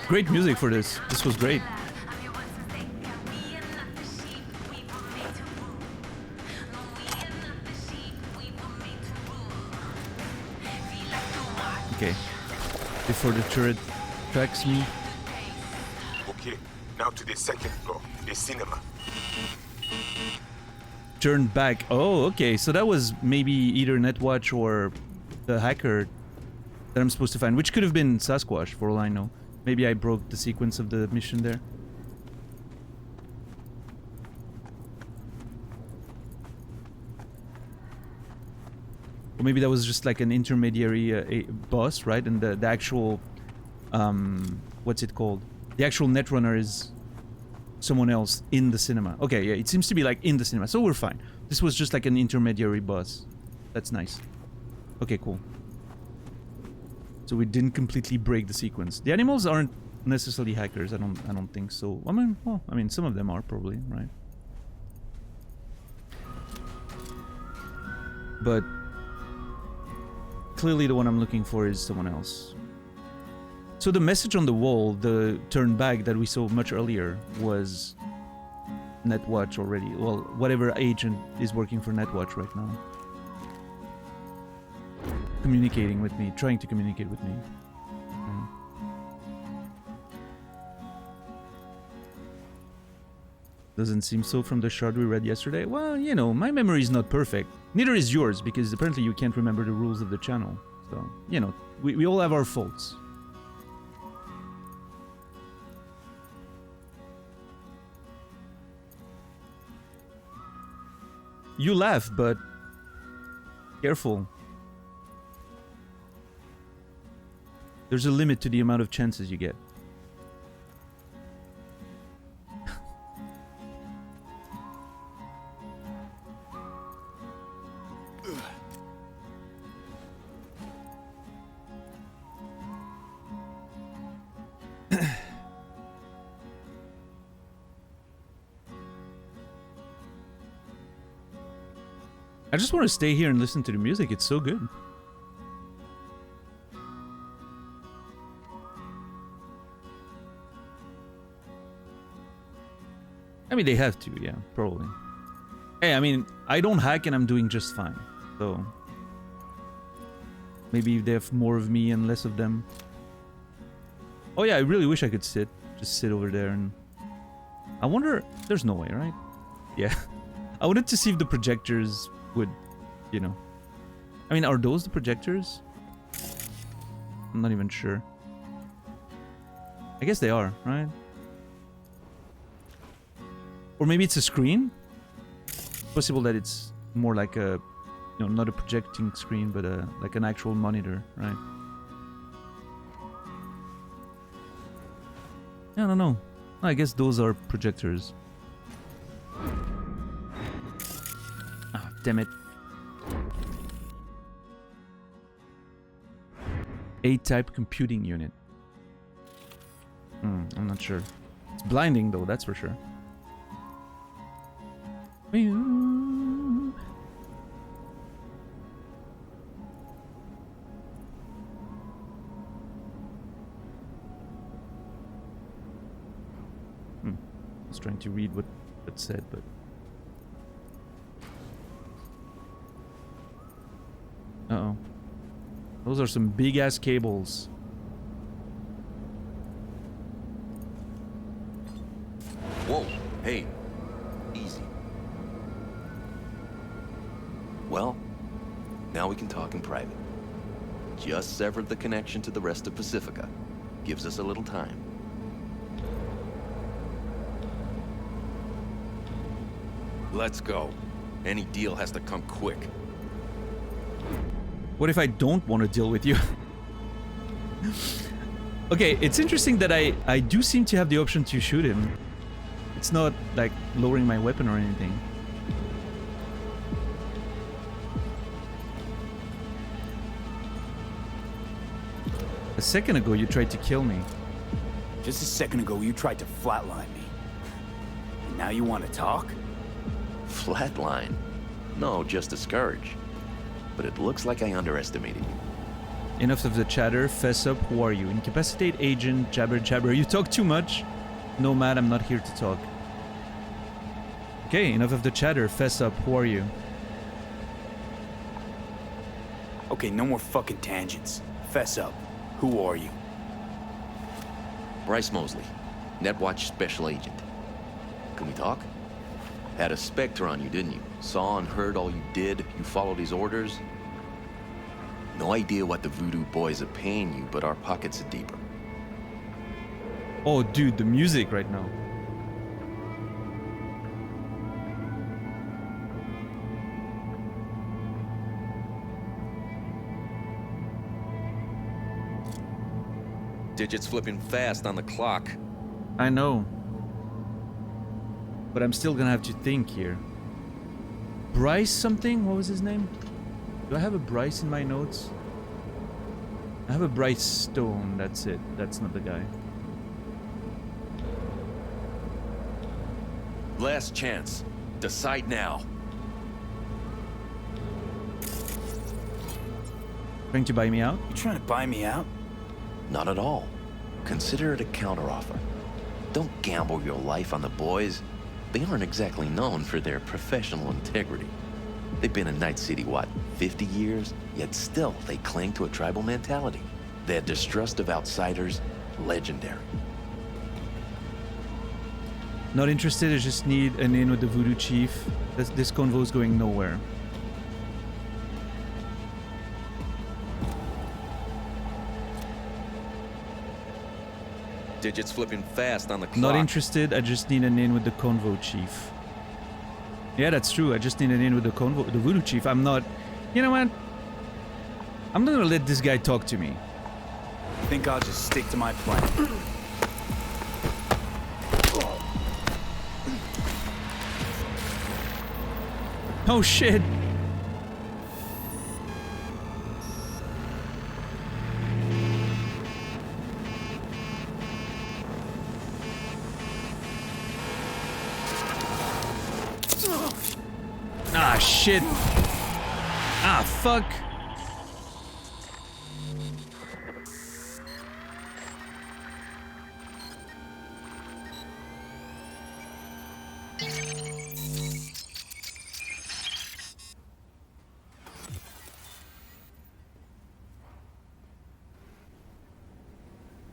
S2: Great music for this. This was great. Okay. Before the turret tracks me.
S7: Okay, now to the second floor, the cinema.
S2: Turn back. Oh, okay. So that was maybe either Netwatch or the hacker that I'm supposed to find, which could have been Sasquatch for all I know. Maybe I broke the sequence of the mission there. Or maybe that was just like an intermediary boss, right? And the actual, what's it called? The actual Netrunner is someone else in the cinema. Okay, yeah, it seems to be like in the cinema, so we're fine. This was just like an intermediary boss. That's nice. Okay, cool. So we didn't completely break the sequence. The animals aren't necessarily hackers. I don't think so. I mean, well, I mean, some of them are probably, right? But clearly the one I'm looking for is someone else. So the message on the wall, the turn back that we saw much earlier, was Netwatch already. Well, whatever agent is working for Netwatch right now. Communicating with me, trying to communicate with me. Doesn't seem so from the shard we read yesterday. Well, you know, my memory is not perfect. Neither is yours, because apparently you can't remember the rules of the channel. So, you know, we all have our faults. You laugh, but careful. There's a limit to the amount of chances you get. I just want to stay here and listen to the music. It's so good. I mean, they have to, yeah, probably. Hey, I mean, I don't hack and I'm doing just fine. So maybe they have more of me and less of them. Oh yeah, I really wish I could just sit over there and... I wonder... There's no way, right? Yeah. I wanted to see if the projectors would, you know... I mean, are those the projectors? I'm not even sure. I guess they are, right? Or maybe it's a screen? It's possible that it's more like a... You know, not a projecting screen, but like an actual monitor, right? I don't know. I guess those are projectors. Ah, damn it. A-type computing unit. I'm not sure. It's blinding though, that's for sure. I was trying to read what it said, but... Uh-oh. Those are some big-ass cables.
S16: Whoa, hey. Easy. Well, now we can talk in private. Just severed the connection to the rest of Pacifica. Gives us a little time. Let's go. Any deal has to come quick.
S2: What if I don't want to deal with you? Okay, it's interesting that I do seem to have the option to shoot him. It's not like lowering my weapon or anything. A second ago you tried to kill me.
S8: Just a second ago you tried to flatline me. And now you want to talk?
S16: Flatline? No, just discouraged. But it looks like I underestimated you.
S2: Enough of the chatter. Fess up. Who are you? Incapacitate agent. Jabber jabber. You talk too much. Nomad, I'm not here to talk. Okay, enough of the chatter. Fess up. Who are you?
S8: Okay, no more fucking tangents. Fess up. Who are you?
S16: Bryce Mosley, Netwatch Special Agent. Can we talk? Had a Spectre on you, didn't you? Saw and heard all you did. You followed his orders. No idea what the Voodoo Boys are paying you, but our pockets are deeper.
S2: Oh, dude, the music right now.
S16: Digits flipping fast on the clock.
S2: I know. But I'm still gonna have to think here. Bryce something? What was his name? Do I have a Bryce in my notes? I have a Bryce Stone, that's it. That's not the guy.
S16: Last chance. Decide now.
S2: Trying to buy me out?
S8: You trying to buy me out?
S16: Not at all. Consider it a counteroffer. Don't gamble your life on the boys. They aren't exactly known for their professional integrity. They've been in Night City, what, 50 years? Yet still, they cling to a tribal mentality. Their distrust of outsiders, legendary.
S2: Not interested, I just need an in with the Voodoo Chief. This convo's going nowhere.
S16: Digits flipping fast on the clock.
S2: Not interested, I just need an in with the Convo Chief. Yeah, that's true, I just need an in with the Voodoo Chief. I'm not... You know what? I'm not gonna let this guy talk to me.
S8: I think I'll just stick to my plan.
S2: Oh shit! Ah shit! Ah fuck!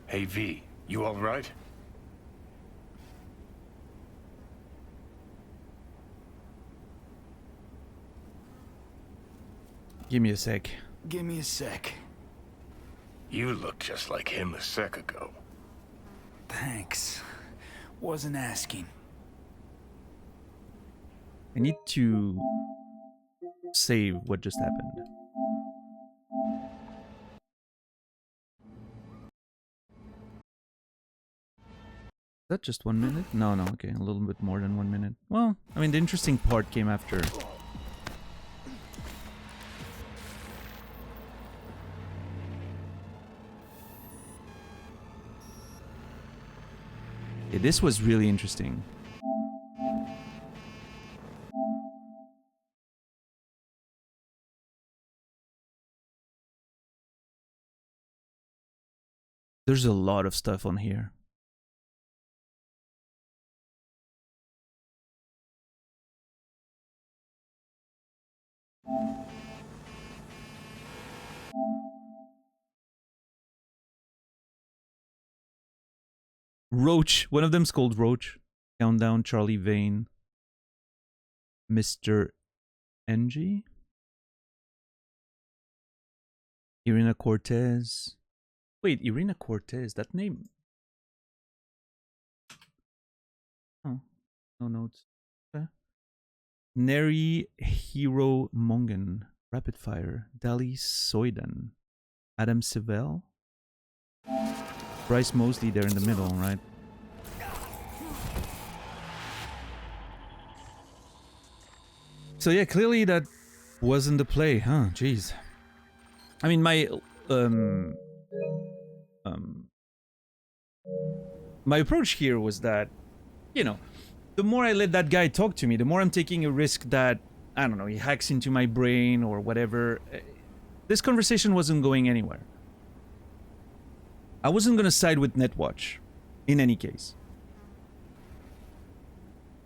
S14: Hey V, you alright?
S2: Give me a sec.
S8: Give me a sec.
S14: You look just like him a sec ago.
S8: Thanks. Wasn't asking.
S2: I need to save what just happened. Is that just 1 minute? No, no, okay, a little bit more than 1 minute. Well, I mean, the interesting part came after. Yeah, this was really interesting. There's a lot of stuff on here. Roach. One of them's called Roach. Countdown, Charlie Vane. Mr. NG. Irina Cortez. Wait, Irina Cortez, that name? Oh, no notes. Okay. Neri Hero Mongan. Rapid Fire. Dali Soidan. Adam Sivell. Bryce Mosley there in the middle, right? So yeah, clearly that wasn't the play, huh? Jeez. I mean, my approach here was that, you know, the more I let that guy talk to me, the more I'm taking a risk that, I don't know, he hacks into my brain or whatever. this conversation wasn't going anywhere. I wasn't gonna side with Netwatch, in any case.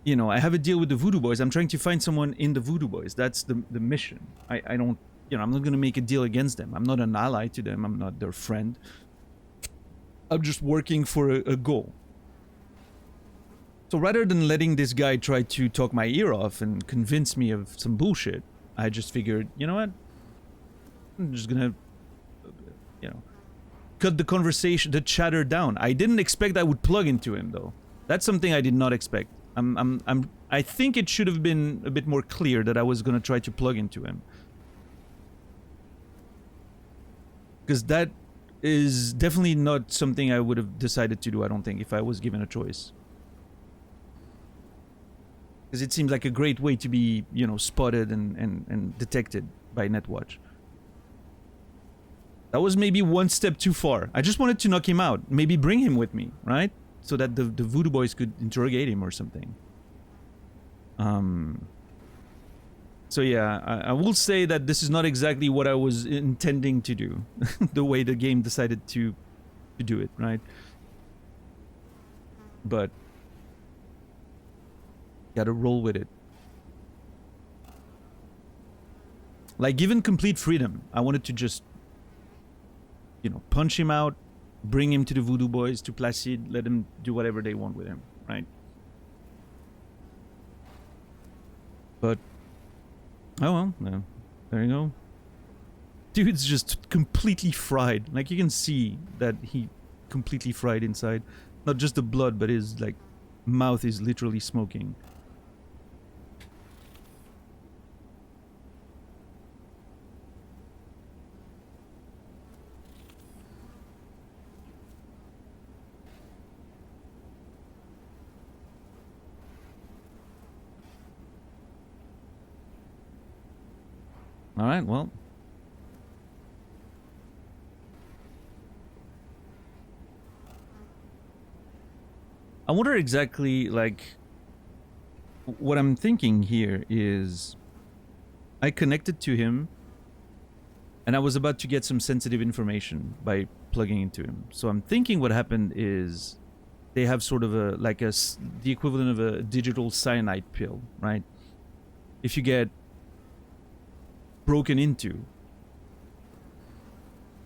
S2: You know, I have a deal with the Voodoo Boys. I'm trying to find someone in the Voodoo Boys. That's the mission. I don't, you know, I'm not gonna make a deal against them. I'm not an ally to them. I'm not their friend. I'm just working for a goal. So rather than letting this guy try to talk my ear off and convince me of some bullshit, I just figured, you know what? I'm just gonna, you know, cut the conversation, the chatter down. I didn't expect I would plug into him, though. That's something I did not expect. I think it should have been a bit more clear that I was gonna try to plug into him. Because that is definitely not something I would have decided to do, I don't think, if I was given a choice. Because it seems like a great way to be, you know, spotted and detected by Netwatch. That was maybe one step too far. I just wanted to knock him out. Maybe bring him with me, right? So that the Voodoo Boys could interrogate him or something. So yeah, I will say that this is not exactly what I was intending to do. The way the game decided to do it, right? But gotta roll with it. Like, given complete freedom, I wanted to just, you know, punch him out, bring him to the Voodoo Boys, to Placide, let them do whatever they want with him, right? But, oh well, no. There you go. Dude's just completely fried. Like, you can see that he completely fried inside. Not just the blood, but his, like, mouth is literally smoking. Alright, well. I wonder exactly, like, what I'm thinking here is I connected to him and I was about to get some sensitive information by plugging into him. So I'm thinking what happened is they have sort of a, like the equivalent of a digital cyanide pill, right? If you get broken into,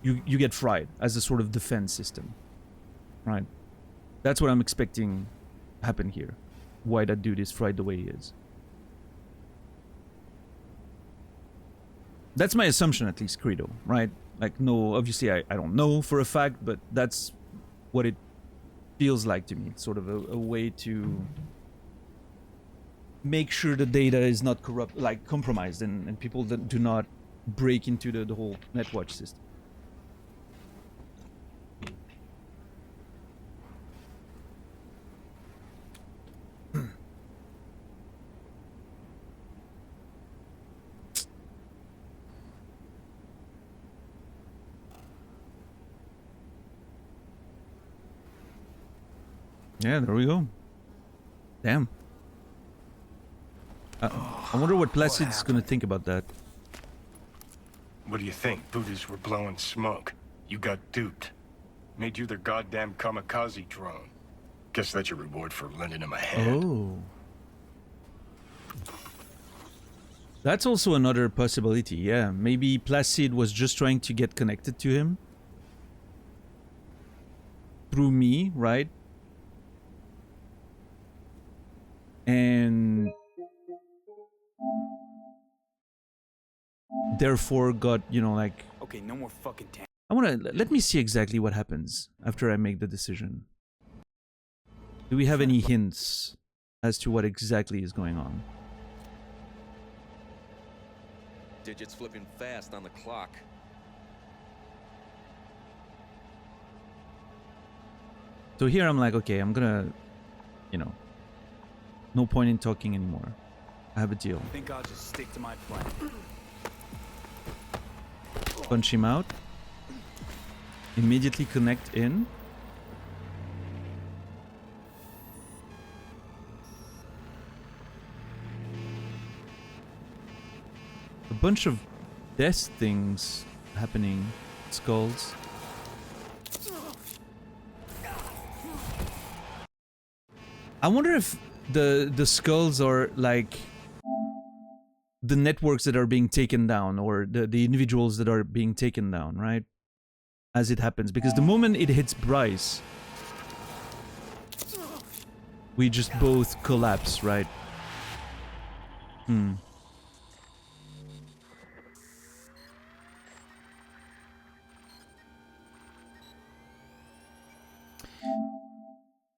S2: you get fried as a sort of defense system, right? That's what I'm expecting happen here. Why that dude is fried the way he is. That's my assumption, at least, Credo, right? Like, no, obviously I don't know for a fact, but that's what it feels like to me. It's sort of a way to make sure the data is not corrupt, like compromised, and people that do not break into the whole Netwatch system. Yeah, there we go. Damn. I wonder what Placid's gonna think about that.
S17: What do you think? Buddhists were blowing smoke. You got duped. Made you their goddamn kamikaze drone. Guess that's your reward for lending him a hand.
S2: Oh. That's also another possibility, yeah. Maybe Placide was just trying to get connected to him. Through me, right? And therefore got, you know, like...
S8: Okay, no more fucking time.
S2: let me see exactly what happens after I make the decision. Do we have any hints as to what exactly is going on?
S16: Digits flipping fast on the clock.
S2: So here I'm like, okay, I'm gonna, you know, no point in talking anymore. I have a deal.
S8: I think I'll just stick to my plan.
S2: Punch him out. Immediately connect in. A bunch of death things happening. Skulls. I wonder if the skulls are like the networks that are being taken down, or the individuals that are being taken down, right? As it happens, because the moment it hits Bryce, we just both collapse, right?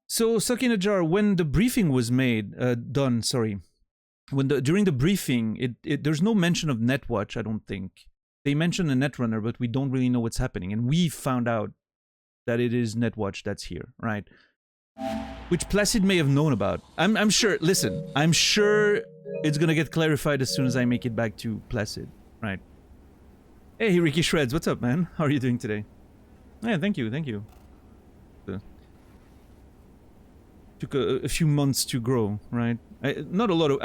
S2: So, Suck in a Jar, when the briefing was made, done, sorry. During the briefing, there's no mention of Netwatch, I don't think. They mention a Netrunner, but we don't really know what's happening. And we found out that it is Netwatch that's here, right? Which Placid may have known about. I'm sure, listen, I'm sure it's gonna get clarified as soon as I make it back to Placid, right? Hey, Ricky Shreds, what's up, man? How are you doing today? Yeah, thank you, thank you. Took a few months to grow, right? Not a lot of...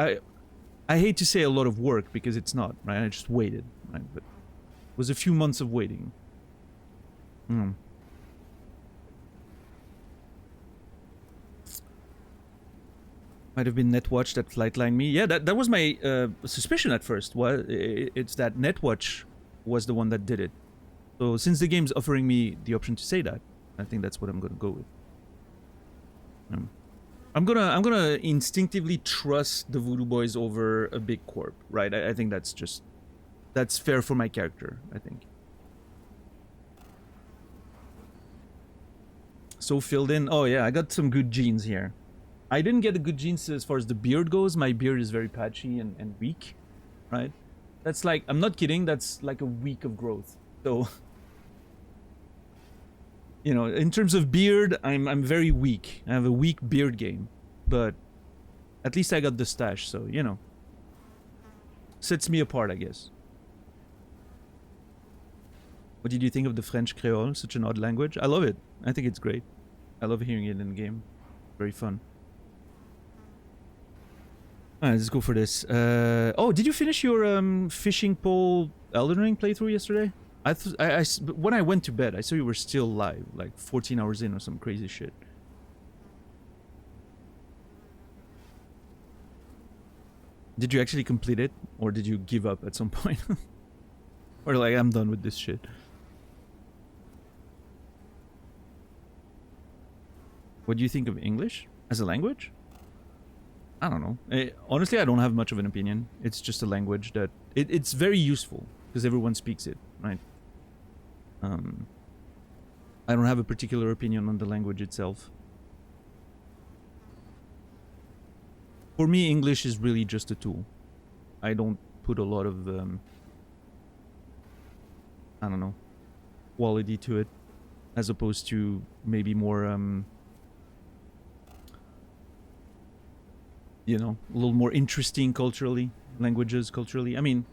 S2: I hate to say a lot of work, because it's not, right? I just waited, right? But it was a few months of waiting. Might have been Netwatch that flightlined me. Yeah, that was my suspicion at first. It's that Netwatch was the one that did it. So since the game's offering me the option to say that, I think that's what I'm gonna go with. I'm gonna instinctively trust the Voodoo Boys over a big corp, right? I think that's fair for my character, I think. So filled in. Oh yeah, I got some good genes here. I didn't get the good genes as far as the beard goes. My beard is very patchy and weak, right? That's like, I'm not kidding, that's like a week of growth. So, you know, in terms of beard, I'm very weak. I have a weak beard game, but at least I got the stash, so, you know. Sets me apart, I guess. What did you think of the French Creole? Such an odd language. I love it. I think it's great. I love hearing it in the game. Very fun. Alright, let's go for this. Oh, did you finish your fishing pole Elden Ring playthrough yesterday? When I went to bed, I saw you were still live, like 14 hours in or some crazy shit. Did you actually complete it? Or did you give up at some point? Or like, I'm done with this shit. What do you think of English as a language? I don't know. Honestly, I don't have much of an opinion. It's just a language that... It's very useful, because everyone speaks it, right? I don't have a particular opinion on the language itself. For me, English is really just a tool. I don't put a lot of... I don't know, quality to it, as opposed to maybe more... you know, a little more interesting culturally, languages culturally. I mean,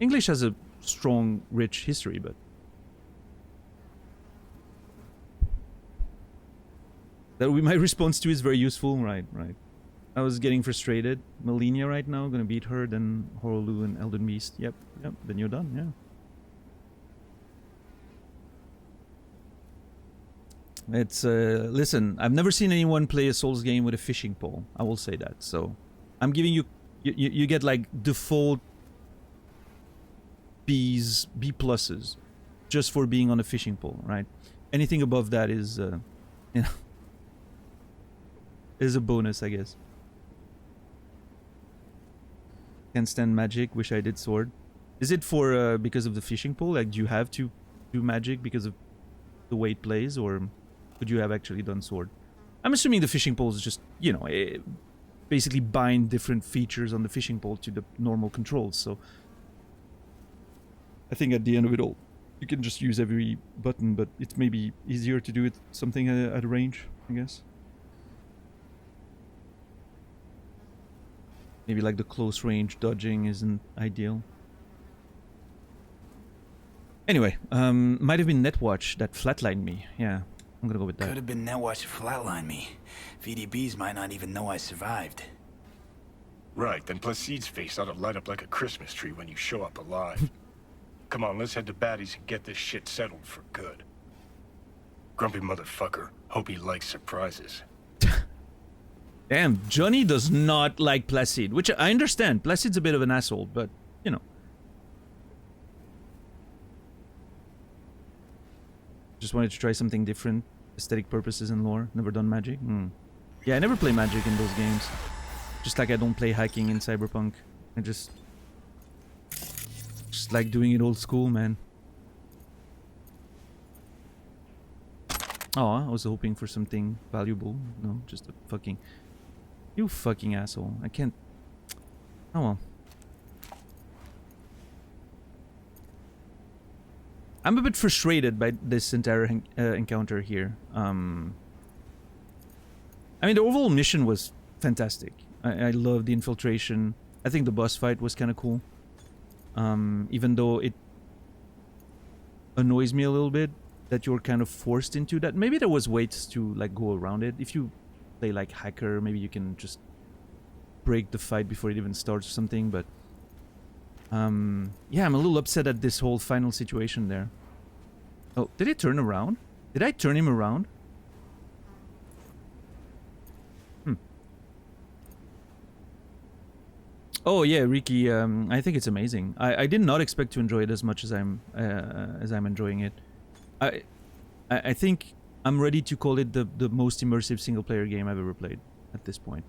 S2: English has a strong, rich history, but... that would be my response to is very useful, right, right. I was getting frustrated. Melania right now, gonna beat her, then Horolu and Elden Beast. Yep, then you're done, yeah. It's, listen, I've never seen anyone play a Souls game with a fishing pole. I will say that. So, I'm giving you, you get like default B's, B pluses, just for being on a fishing pole, right? Anything above that is, you know, is a bonus, I guess. Can't stand magic, wish I did sword. Is it for, because of the fishing pole? Like, do you have to do magic because of the way it plays, or... could you have actually done sword? I'm assuming the fishing pole is just, you know, basically bind different features on the fishing pole to the normal controls, so... I think at the end of it all, you can just use every button, but it's maybe easier to do it something at a range, I guess. Maybe like the close range dodging isn't ideal. Anyway, might have been Netwatch that flatlined me, yeah. I'm gonna go with that.
S8: Could have been Netwatch to flatline me. VDBs might not even know I survived.
S17: Right, then Placide's face ought to light up like a Christmas tree when you show up alive. Come on, let's head to Batty's and get this shit settled for good. Grumpy motherfucker. Hope he likes surprises.
S2: Damn, Johnny does not like Placide, which I understand. Placide's a bit of an asshole, but, you know. Just wanted to try something different. Aesthetic purposes and lore. Never done magic. Yeah, I never play magic in those games. Just like I don't play hacking in Cyberpunk. I just like doing it old school, man. Oh, I was hoping for something valuable. No, just a fucking... You fucking asshole. I can't... Oh well. I'm a bit frustrated by this entire encounter here. I mean, the overall mission was fantastic. I love the infiltration. I think the boss fight was kind of cool. Even though it annoys me a little bit that you're kind of forced into that. Maybe there was ways to like go around it. If you play like hacker, maybe you can just break the fight before it even starts or something, but yeah, I'm a little upset at this whole final situation there. Oh, did it turn around? Did I turn him around? Oh yeah, Ricky, I think it's amazing. I did not expect to enjoy it as much as I'm enjoying it. I think I'm ready to call it the most immersive single player game I've ever played at this point.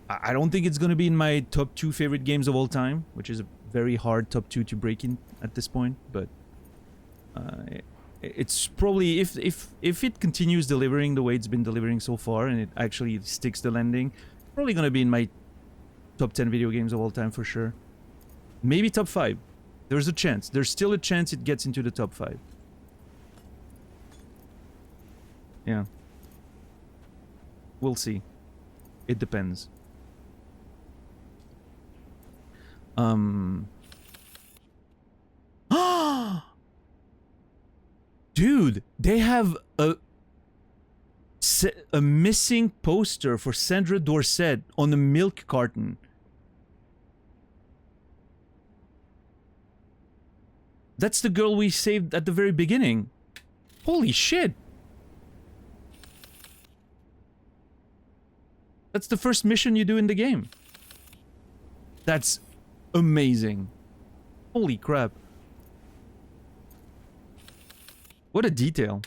S2: I don't think it's gonna be in my top 2 favorite games of all time, which is a very hard top 2 to break in at this point, but it's probably, if it continues delivering the way it's been delivering so far and it actually sticks the landing, probably gonna be in my top 10 video games of all time for sure. Maybe top 5. There's a chance. There's still a chance it gets into the top 5. Yeah. We'll see. It depends. Dude, they have a missing poster for Sandra Dorset on a milk carton. That's the girl we saved at the very beginning. Holy shit. That's the first mission you do in the game. That's amazing. Holy crap. What a detail.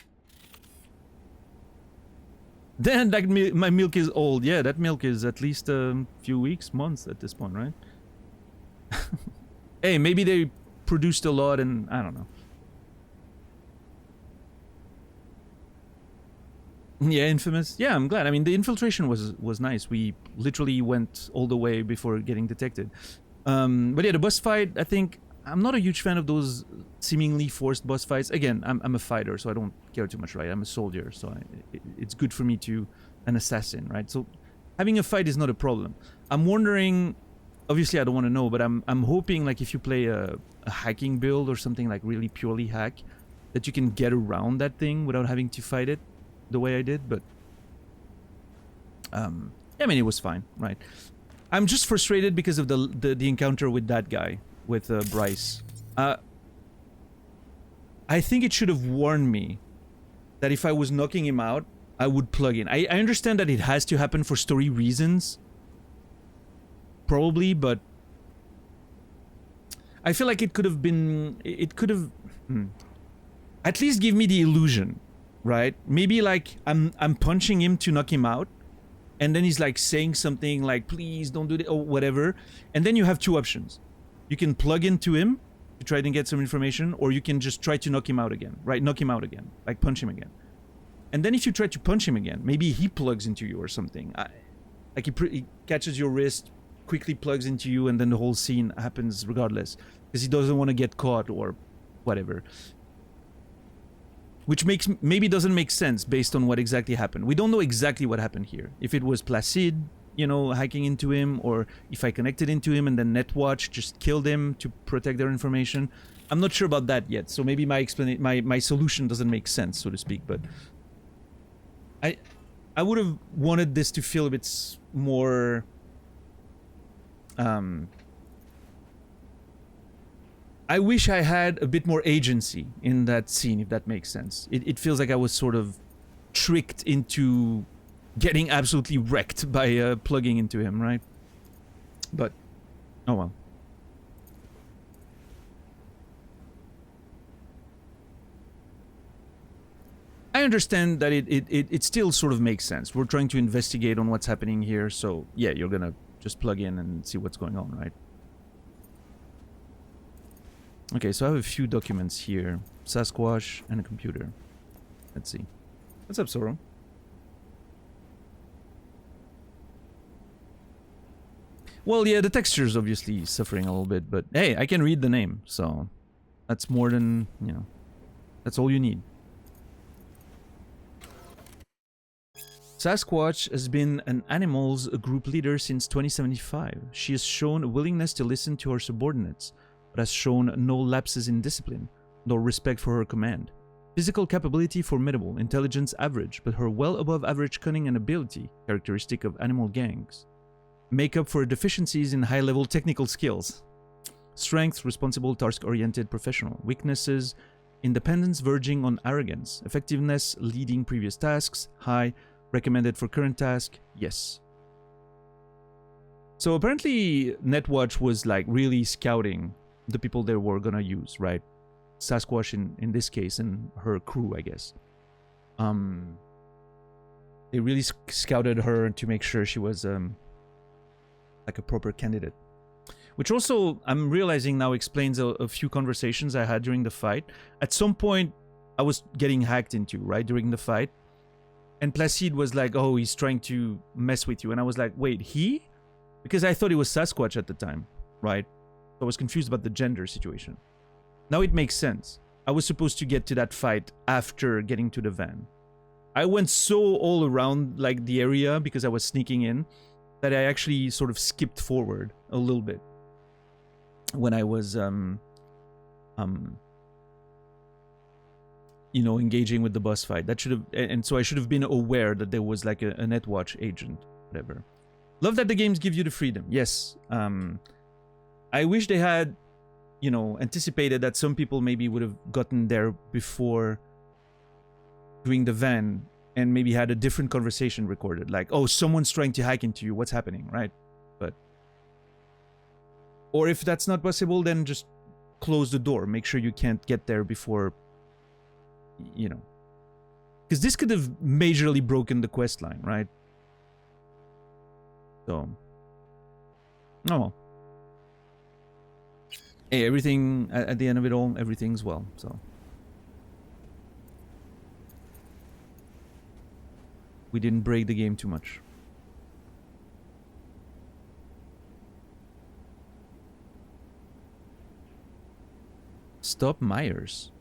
S2: Then that my milk is old. Yeah, that milk is at least a few weeks, months at this point, right? Hey, maybe they produced a lot and I don't know. Yeah, Infamous. Yeah, I'm glad. I mean, the infiltration was nice. We literally went all the way before getting detected. But yeah, the boss fight, I think I'm not a huge fan of those seemingly forced boss fights. Again, I'm a fighter, so I don't care too much, right? I'm a soldier, so it's good for me to an assassin, right? So having a fight is not a problem. I'm wondering, obviously I don't want to know, but I'm hoping like if you play a hacking build or something like really purely hack, that you can get around that thing without having to fight it the way I did. But I mean, it was fine, right? I'm just frustrated because of the encounter with that guy, with Bryce. I think it should have warned me that if I was knocking him out, I would plug in. I understand that it has to happen for story reasons, probably, but I feel like it could have been, it could have at least give me the illusion, right? Maybe like I'm punching him to knock him out, and then he's like saying something like, please don't do that, or whatever, and then you have two options. You can plug into him to try to get some information, or you can just try to knock him out again, right? Knock him out again, like punch him again. And then if you try to punch him again, maybe he plugs into you or something. Like he catches your wrist, quickly plugs into you, and then the whole scene happens regardless. Because he doesn't want to get caught or whatever. Which maybe doesn't make sense based on what exactly happened. We don't know exactly what happened here. If it was Placide, you know, hacking into him, or if I connected into him and then Netwatch just killed him to protect their information. I'm not sure about that yet. So maybe my solution doesn't make sense, so to speak, but I would have wanted this to feel a bit more I wish I had a bit more agency in that scene, if that makes sense. It feels like I was sort of tricked into getting absolutely wrecked by plugging into him, right? But, oh well. I understand that it still sort of makes sense. We're trying to investigate on what's happening here, so yeah, you're gonna just plug in and see what's going on, right? Okay, so I have a few documents here. Sasquatch and a computer. Let's see. What's up, Soro? Well, yeah, the texture's obviously suffering a little bit, but hey, I can read the name, so that's more than, you know, that's all you need. Sasquatch has been an animals group leader since 2075. She has shown a willingness to listen to her subordinates, but has shown no lapses in discipline, nor respect for her command. Physical capability formidable, intelligence average, but her well above average cunning and ability, characteristic of animal gangs, make up for deficiencies in high-level technical skills. Strength, responsible, task-oriented professional. Weaknesses, independence verging on arrogance. Effectiveness, leading previous tasks, high. Recommended for current task, yes. So apparently Netwatch was like really scouting the people they were gonna use, right? Sasquatch in this case and her crew, I guess. They really scouted her to make sure she was like a proper candidate. Which also, I'm realizing now, explains a few conversations I had during the fight. At some point, I was getting hacked into, right, during the fight. And Placide was like, oh, he's trying to mess with you. And I was like, wait, he? Because I thought it was Sasquatch at the time, right? So I was confused about the gender situation. Now it makes sense. I was supposed to get to that fight after getting to the van. I went so all around like the area because I was sneaking in that I actually sort of skipped forward a little bit when I was you know, engaging with the boss fight. That should have, and so I should have been aware that there was like a Netwatch agent, whatever. Love that the games give you the freedom. Yes. I wish they had, you know, anticipated that some people maybe would have gotten there before doing the van and maybe had a different conversation recorded. Like, oh, someone's trying to hack into you. What's happening, right? But, or if that's not possible, then just close the door. Make sure you can't get there before, you know, because this could have majorly broken the quest line, right? So, oh well. Hey, everything at the end of it all, everything's well. So we didn't break the game too much. Stop Myers.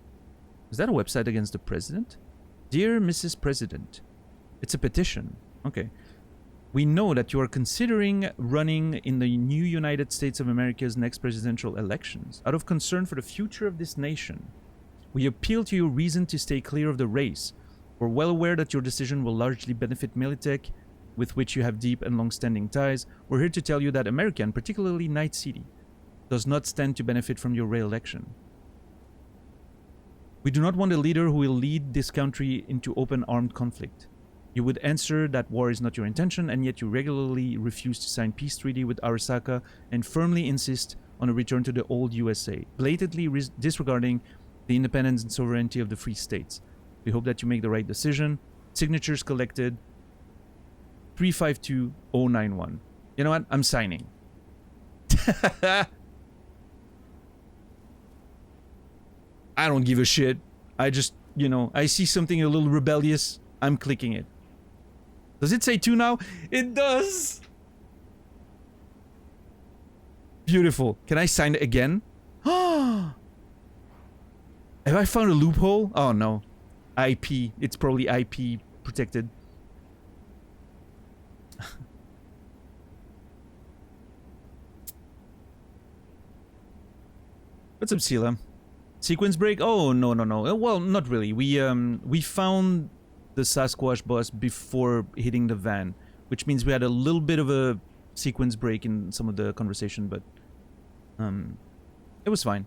S2: Is that a website against the president? Dear Mrs. President, it's a petition. Okay. We know that you are considering running in the new United States of America's next presidential elections. Out of concern for the future of this nation, we appeal to your reason to stay clear of the race. We're well aware that your decision will largely benefit Militech, with which you have deep and long-standing ties. We're here to tell you that America, and particularly Night City, does not stand to benefit from your re-election. We do not want a leader who will lead this country into open armed conflict. You would answer that war is not your intention, and yet you regularly refuse to sign peace treaty with Arasaka and firmly insist on a return to the old USA, blatantly disregarding the independence and sovereignty of the free states. We hope that you make the right decision. Signatures collected. 352091. You know what? I'm signing. I don't give a shit. I just, you know, I see something a little rebellious, I'm clicking it. Does it say 2 now? It does! Beautiful. Can I sign it again? Have I found a loophole? Oh no. IP. It's probably IP protected. What's up, Sela? Sequence break? Oh, no. Well, not really. We found the Sasquatch boss before hitting the van, which means we had a little bit of a sequence break in some of the conversation, but it was fine.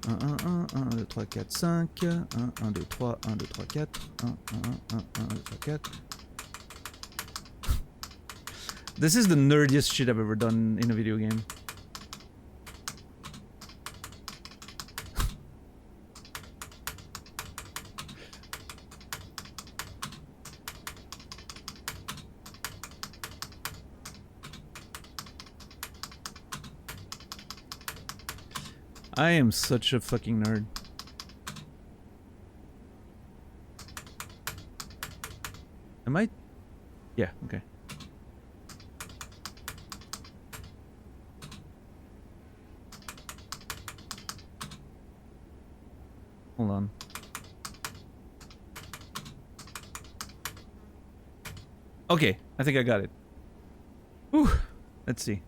S2: 2, 3, 4, 5. 1, 2, 3, 1, 2, 3, 4. 1, 2, 3, 4. This is the nerdiest shit I've ever done in a video game. I am such a fucking nerd. Am I? Yeah, okay. Hold on. Okay, I think I got it. Whew. Let's see.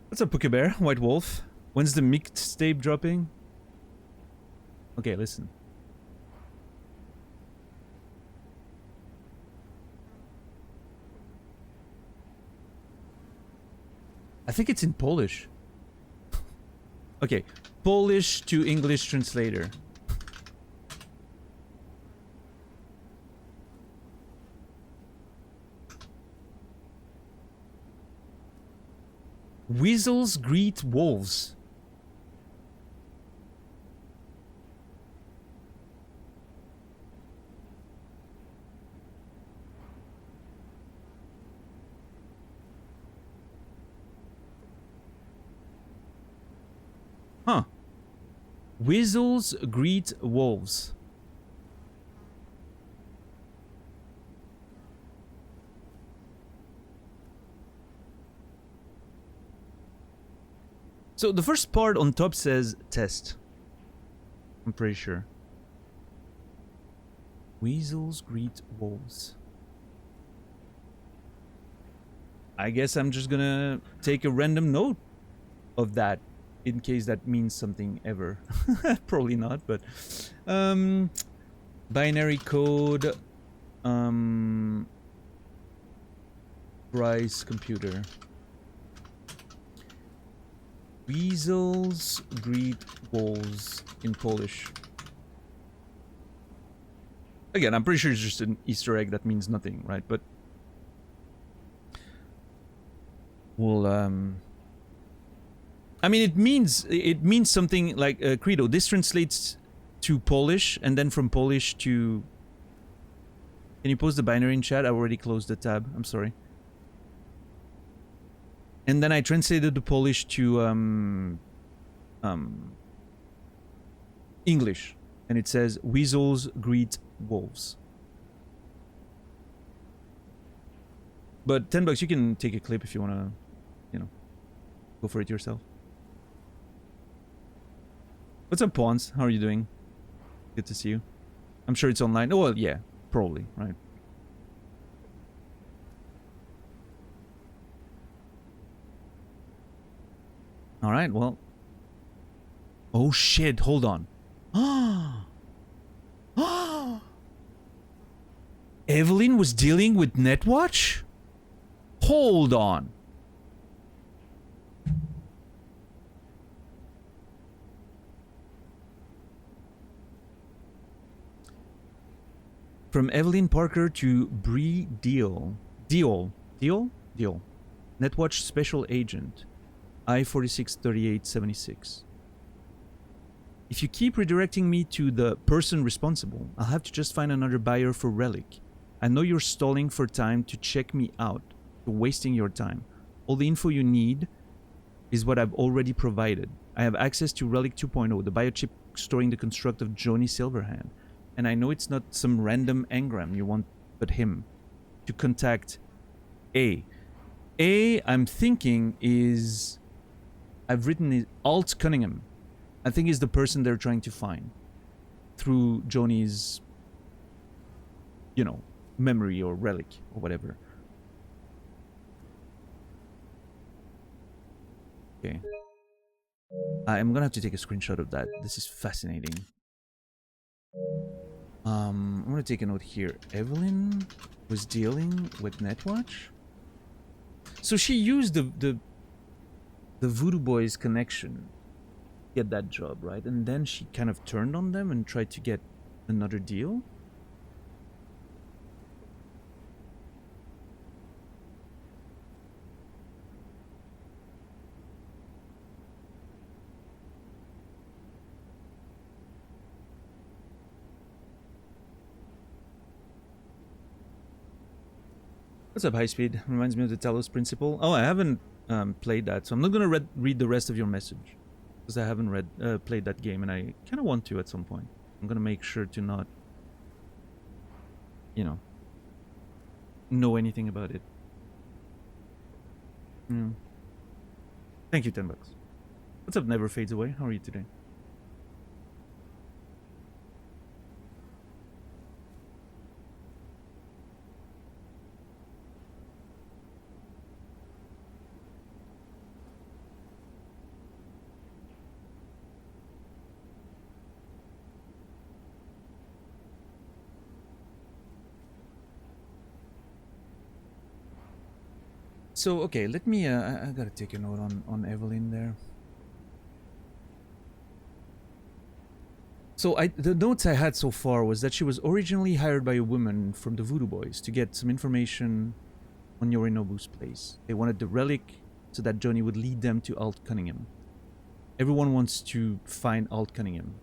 S2: What's up, Pookie Bear? White Wolf? When's the mixtape dropping? Okay, listen. I think it's in Polish. Okay, Polish to English translator. Weasels greet wolves. Weasels greet wolves. So the first part on top says test. I'm pretty sure. Weasels greet wolves. I guess I'm just gonna take a random note of that in case that means something ever. Probably not, but binary code Bryce computer. Weasels greet wolves in Polish. Again, I'm pretty sure it's just an Easter egg that means nothing, right? But we'll I mean, it means something like Credo. This translates to Polish, and then from Polish to. Can you post the binary in chat? I already closed the tab. I'm sorry. And then I translated the Polish to English, and it says weasels greet wolves. But $10, you can take a clip if you want to, you know, go for it yourself. What's up, Pawns? How are you doing? Good to see you. I'm sure it's online. Oh, well, yeah, probably, right? All right, well. Oh, shit, hold on. Evelyn was dealing with Netwatch? Hold on. From Evelyn Parker to Bree Deal. Deal. Netwatch Special Agent. I-463876. If you keep redirecting me to the person responsible, I'll have to just find another buyer for Relic. I know you're stalling for time to check me out. You're wasting your time. All the info you need is what I've already provided. I have access to Relic 2.0, the biochip storing the construct of Johnny Silverhand. And I know it's not some random engram you want, but him. To contact A. A, I'm thinking, is... I've written it, Alt Cunningham. I think is the person they're trying to find. Through Johnny's, you know, memory or relic or whatever. Okay. I'm gonna have to take a screenshot of that. This is fascinating. I'm gonna take a note here. Evelyn was dealing with Netwatch? So she used the Voodoo Boys connection to get that job, right? And then she kind of turned on them and tried to get another deal? What's up, High Speed? Reminds me of the Talos Principle. Oh, I haven't played that, so I'm not gonna read the rest of your message because I haven't played that game, and I kind of want to at some point. I'm gonna make sure to not, you know anything about it. Thank you, $10. What's up, Never Fades Away? How are you today? So, okay, let me, I gotta take a note on Evelyn there. So, the notes I had so far was that she was originally hired by a woman from the Voodoo Boys to get some information on Yorinobu's place. They wanted the relic so that Johnny would lead them to Alt Cunningham. Everyone wants to find Alt Cunningham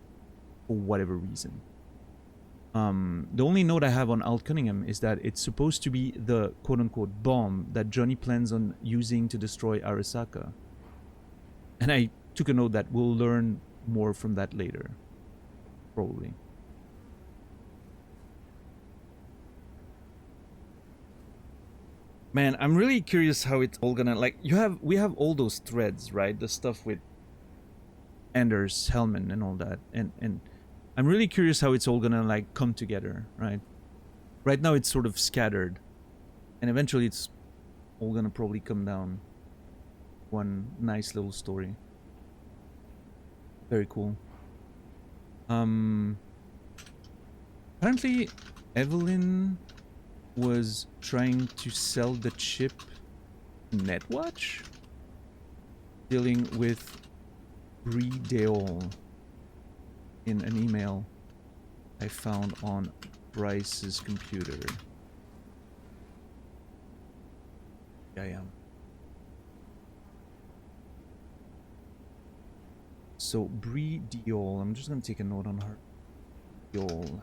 S2: for whatever reason. The only note I have on Alt Cunningham is that it's supposed to be the quote-unquote bomb that Johnny plans on using to destroy Arasaka. And I took a note that we'll learn more from that later. Probably. Man, I'm really curious how it's all gonna, like, we have all those threads, right? The stuff with Anders, Hellman, and all that, and I'm really curious how it's all gonna, like, come together, right? Right now it's sort of scattered, and eventually it's all gonna probably come down one nice little story. Very cool. Apparently Evelyn was trying to sell the chip Netwatch, dealing with Brie Deol in an email I found on Bryce's computer. Yeah. So Brie Deol, I'm just gonna take a note on her. Deol.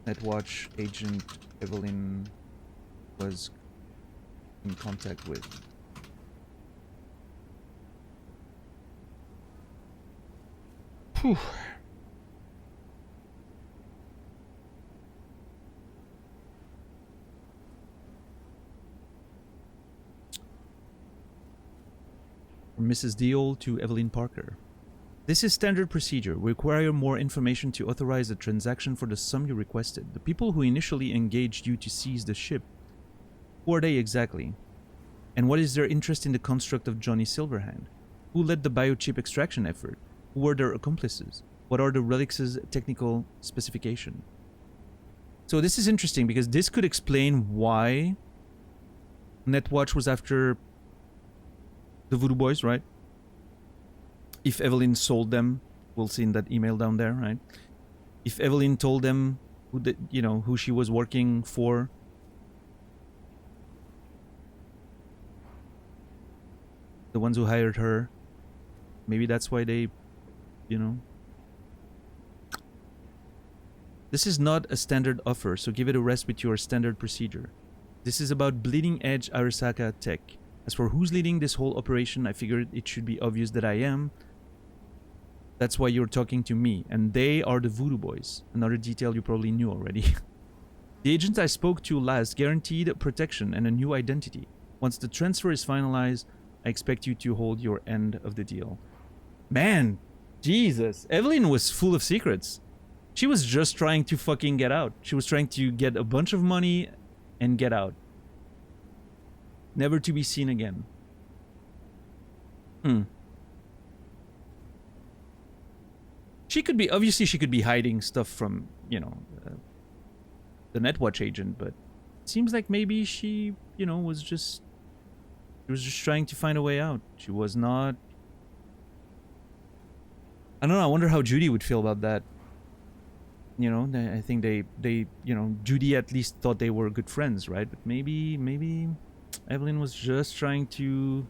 S2: Netwatch agent Evelyn was in contact with. Whew. From Mrs. Deol to Evelyn Parker. This is standard procedure. We require more information to authorize the transaction for the sum you requested. The people who initially engaged you to seize the ship, who are they exactly? And what is their interest in the construct of Johnny Silverhand? Who led the biochip extraction effort? Who were their accomplices? What are the relics' technical specification? So this is interesting because this could explain why Netwatch was after the Voodoo Boys, right? If Evelyn sold them, we'll see in that email down there, right? If Evelyn told them who she was working for, the ones who hired her, maybe that's why they, This is not a standard offer, so give it a rest with your standard procedure. This is about bleeding edge Arasaka tech. As for who's leading this whole operation, I figured it should be obvious that I am. That's why you're talking to me, and they are the Voodoo Boys. Another detail you probably knew already. The agent I spoke to last guaranteed protection and a new identity. Once the transfer is finalized, I expect you to hold your end of the deal. Man, Jesus. Evelyn was full of secrets. She was just trying to fucking get out. She was trying to get a bunch of money and get out. Never to be seen again. She could be, obviously she could be hiding stuff from, the Netwatch agent, but it seems like maybe she, was just trying to find a way out. She was not... I don't know, I wonder how Judy would feel about that. I think they Judy at least thought they were good friends, right? But maybe Evelyn was just trying to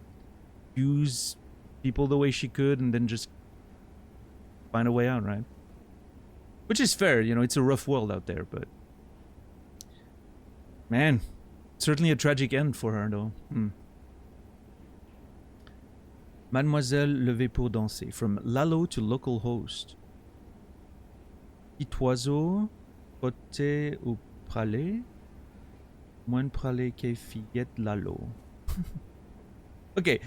S2: use people the way she could and then just find a way out, right? Which is fair, it's a rough world out there, but... Man, certainly a tragic end for her, though. Mademoiselle levée pour danser. From Lalo to local host. Petit oiseau, côté ou pralé. Moins pralé que fillette Lalo. Okay.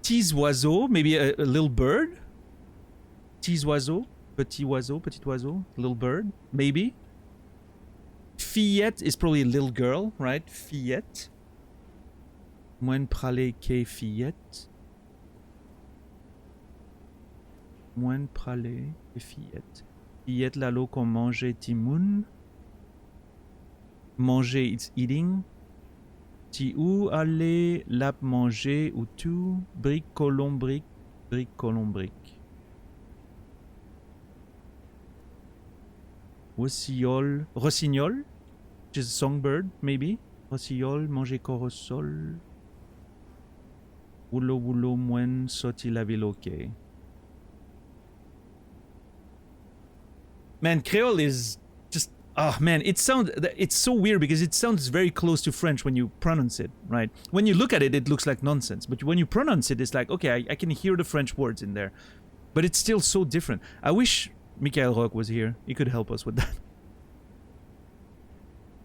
S2: Petit oiseau, maybe a little bird? Petit oiseau, petit oiseau, little bird, maybe. Fillette is probably a little girl, right? Fillette. Moins pralé que fillette. Moins pralé que fillette. Fillette Lalo qu'on mange timoun. Manger, it's eating. Ti ou aller lap manger ou tout. Brique colomb brique. Brique colomb brique. Rossignol, which is a songbird, maybe. Rossignol, manger corosol. Wulo wulo mwen soti la viloke. Man, Creole is just... Oh, man, it's so weird because it sounds very close to French when you pronounce it, right? When you look at it, it looks like nonsense. But when you pronounce it, it's like, okay, I can hear the French words in there. But it's still so different. I wish Michael Rock was here. He could help us with that.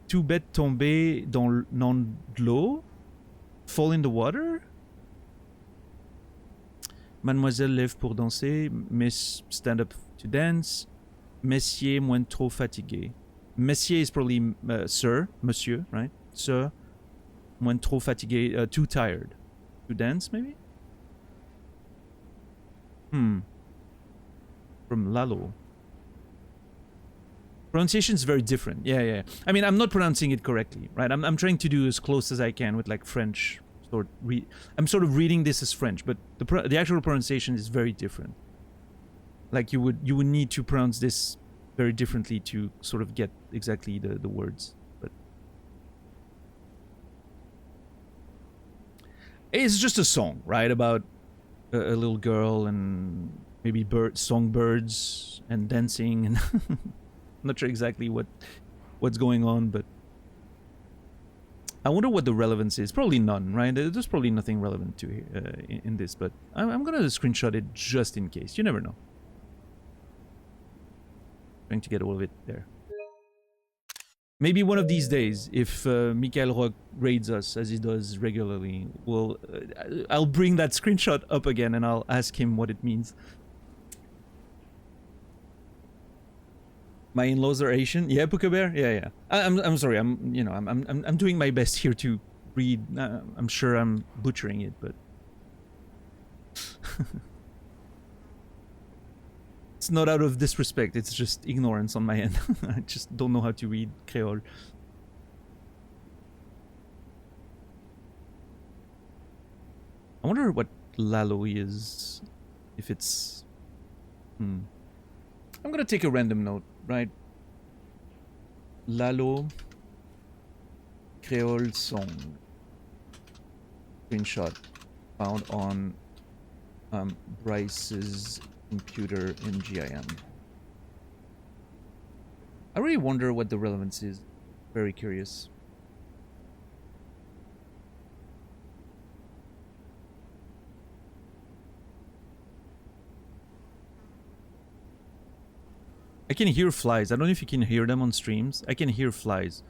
S2: Two bêtes tomber dans de l'eau? Fall in the water? Mademoiselle lève pour danser. Miss stand up to dance. Messieurs moins trop fatigué. Messieurs is probably sir, monsieur, right? Sir moins trop fatigué, too tired. To dance, maybe? From Lalo. Pronunciation is very different. Yeah. I mean, I'm not pronouncing it correctly, right? I'm trying to do as close as I can with like French. I'm sort of reading this as French, but the actual pronunciation is very different. Like you would need to pronounce this very differently to sort of get exactly the words. But it's just a song, right? About a little girl and maybe songbirds and dancing and I'm not sure exactly what's going on, but I wonder what the relevance is. Probably none, right? There's probably nothing relevant to in this, but I'm gonna screenshot it just in case. You never know. Trying to get all of it there. Maybe one of these days, if Michael Rock raids us as he does regularly, I'll bring that screenshot up again and I'll ask him what it means. My in-laws are Asian. Yeah, Puka Bear. Yeah. I'm sorry. I'm doing my best here to read. I'm sure I'm butchering it, but it's not out of disrespect. It's just ignorance on my end. I just don't know how to read Creole. I wonder what Lalo is. If it's. I'm gonna take a random note. Right, Lalo Creole song screenshot found on Bryce's computer in GIM. I really wonder what the relevance is. Very curious. I can hear flies. I don't know if you can hear them on streams. I can hear flies.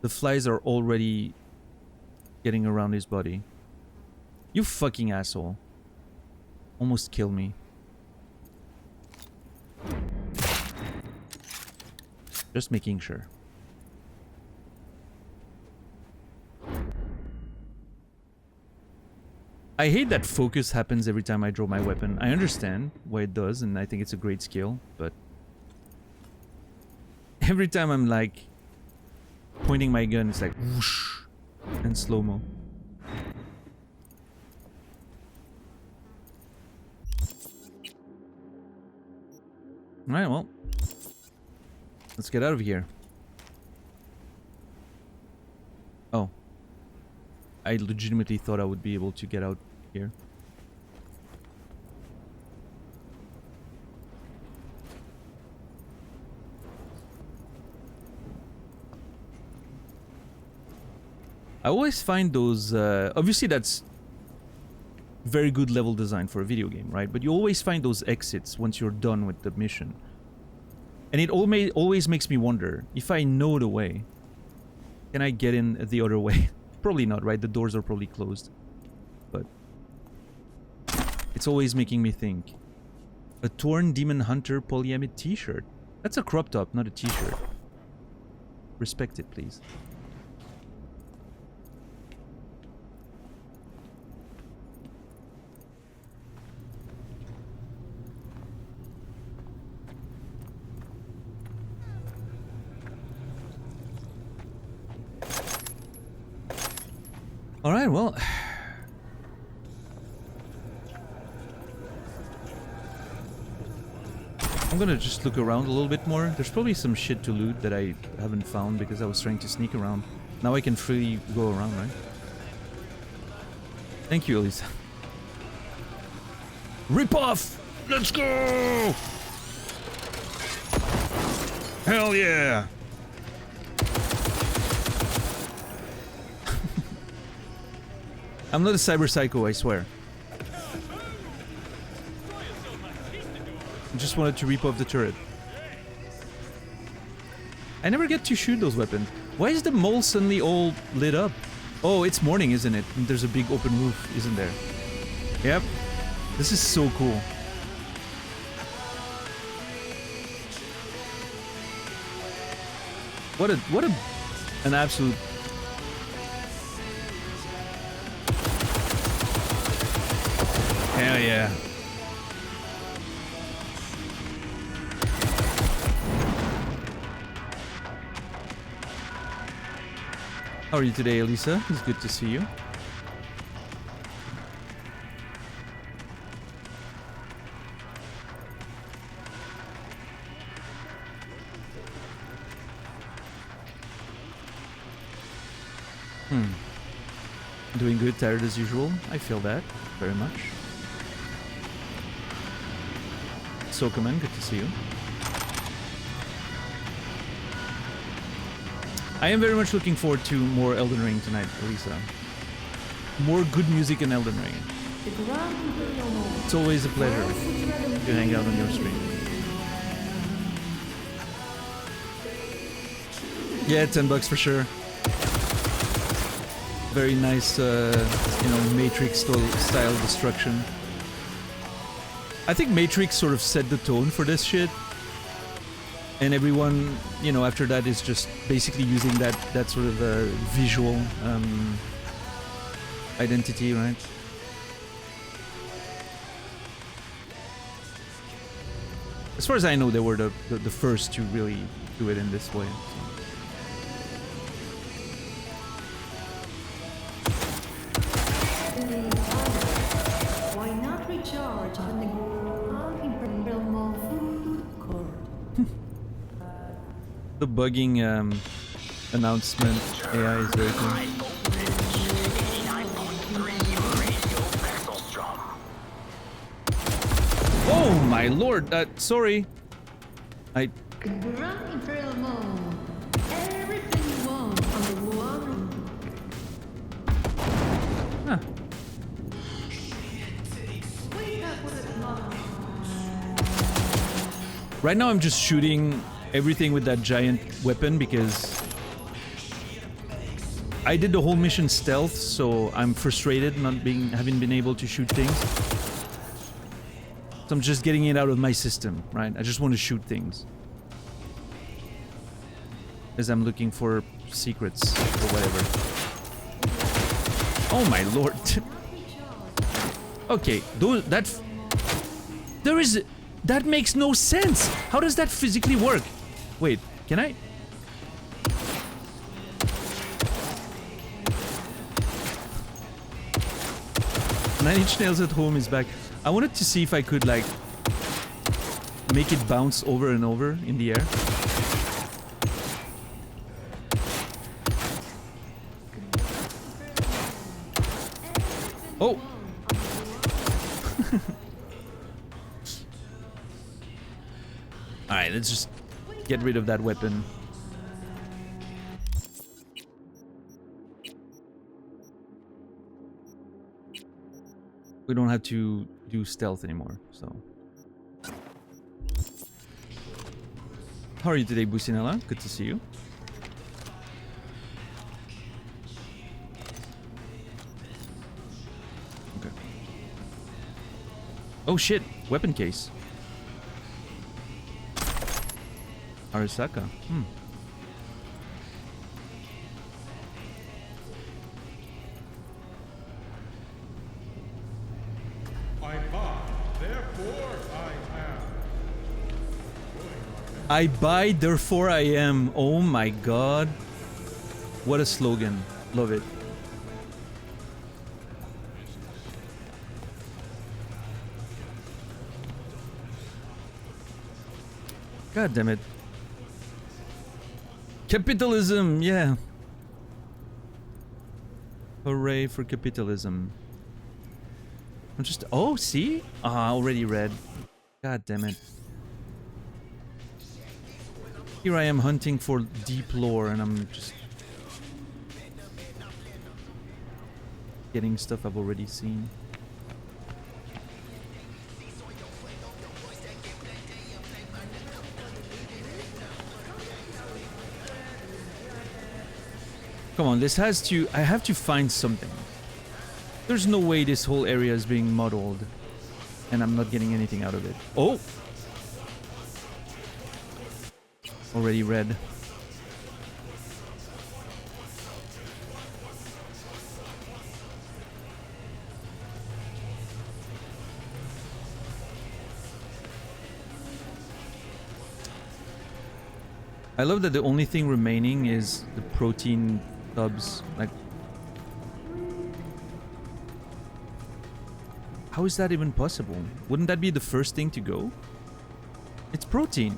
S2: The flies are already getting around his body. You fucking asshole. Almost kill me. Just making sure. I hate that focus happens every time I draw my weapon. I understand why it does, and I think it's a great skill, but every time I'm like pointing my gun, it's like whoosh and slow-mo. Alright, well, let's get out of here. Oh. I legitimately thought I would be able to get out here. I always find those, obviously that's very good level design for a video game, right? But you always find those exits once you're done with the mission. And it always makes me wonder, if I know the way, can I get in the other way? Probably not, right? The doors are probably closed. But it's always making me think. A torn Demon Hunter polyamide t-shirt. That's a crop top, not a t-shirt. Respect it, please. All right, well, I'm gonna just look around a little bit more. There's probably some shit to loot that I haven't found because I was trying to sneak around. Now I can freely go around, right? Thank you, Elisa. Rip off! Let's go! Hell yeah! I'm not a cyber psycho, I swear. I just wanted to rip off the turret. I never get to shoot those weapons. Why is the mall suddenly all lit up? Oh, it's morning, isn't it? And there's a big open roof, isn't there? Yep. This is so cool. What an absolute... Hell yeah. How are you today, Elisa? It's good to see you. Doing good, tired as usual. I feel that very much. Sokaman, good to see you. I am very much looking forward to more Elden Ring tonight, Elisa. More good music in Elden Ring. It's always a pleasure to hang out on your stream. Yeah, $10 for sure. Very nice, you know, Matrix style destruction. I think Matrix sort of set the tone for this shit. And everyone, you know, after that is just basically using that sort of visual identity, right? As far as I know, they were the first to really do it in this way. So.
S13: Why not recharge on the food court?
S2: The bugging announcement AI is very cool. Oh my lord! Sorry.
S13: Grand Imperial Mall. Everything you want on the one.
S2: Huh. Right now I'm just shooting everything with that giant weapon because I did the whole mission stealth, so I'm frustrated not having been able to shoot things. So I'm just getting it out of my system, right? I just want to shoot things. As I'm looking for secrets or whatever. Oh my lord. Okay, that makes no sense. How does that physically work? Wait, can I? Nine Inch Nails at Home is back. I wanted to see if I could like make it bounce over and over in the air. Oh! Alright, let's just get rid of that weapon. We don't have to do stealth anymore, so. How are you today, Businella? Good to see you. Okay. Oh shit, weapon case. Arasaka. I buy, therefore I am. Oh my god. What a slogan. Love it. God damn it. Capitalism, yeah. Hooray for capitalism. I'm just... Oh, see? Ah, already read. God damn it. Here I am hunting for deep lore and I'm just getting stuff I've already seen. Come on, this has to... I have to find something. There's no way this whole area is being modeled. And I'm not getting anything out of it. Oh! Already red. I love that the only thing remaining is the protein tubs. Like, how is that even possible? Wouldn't that be the first thing to go? It's protein.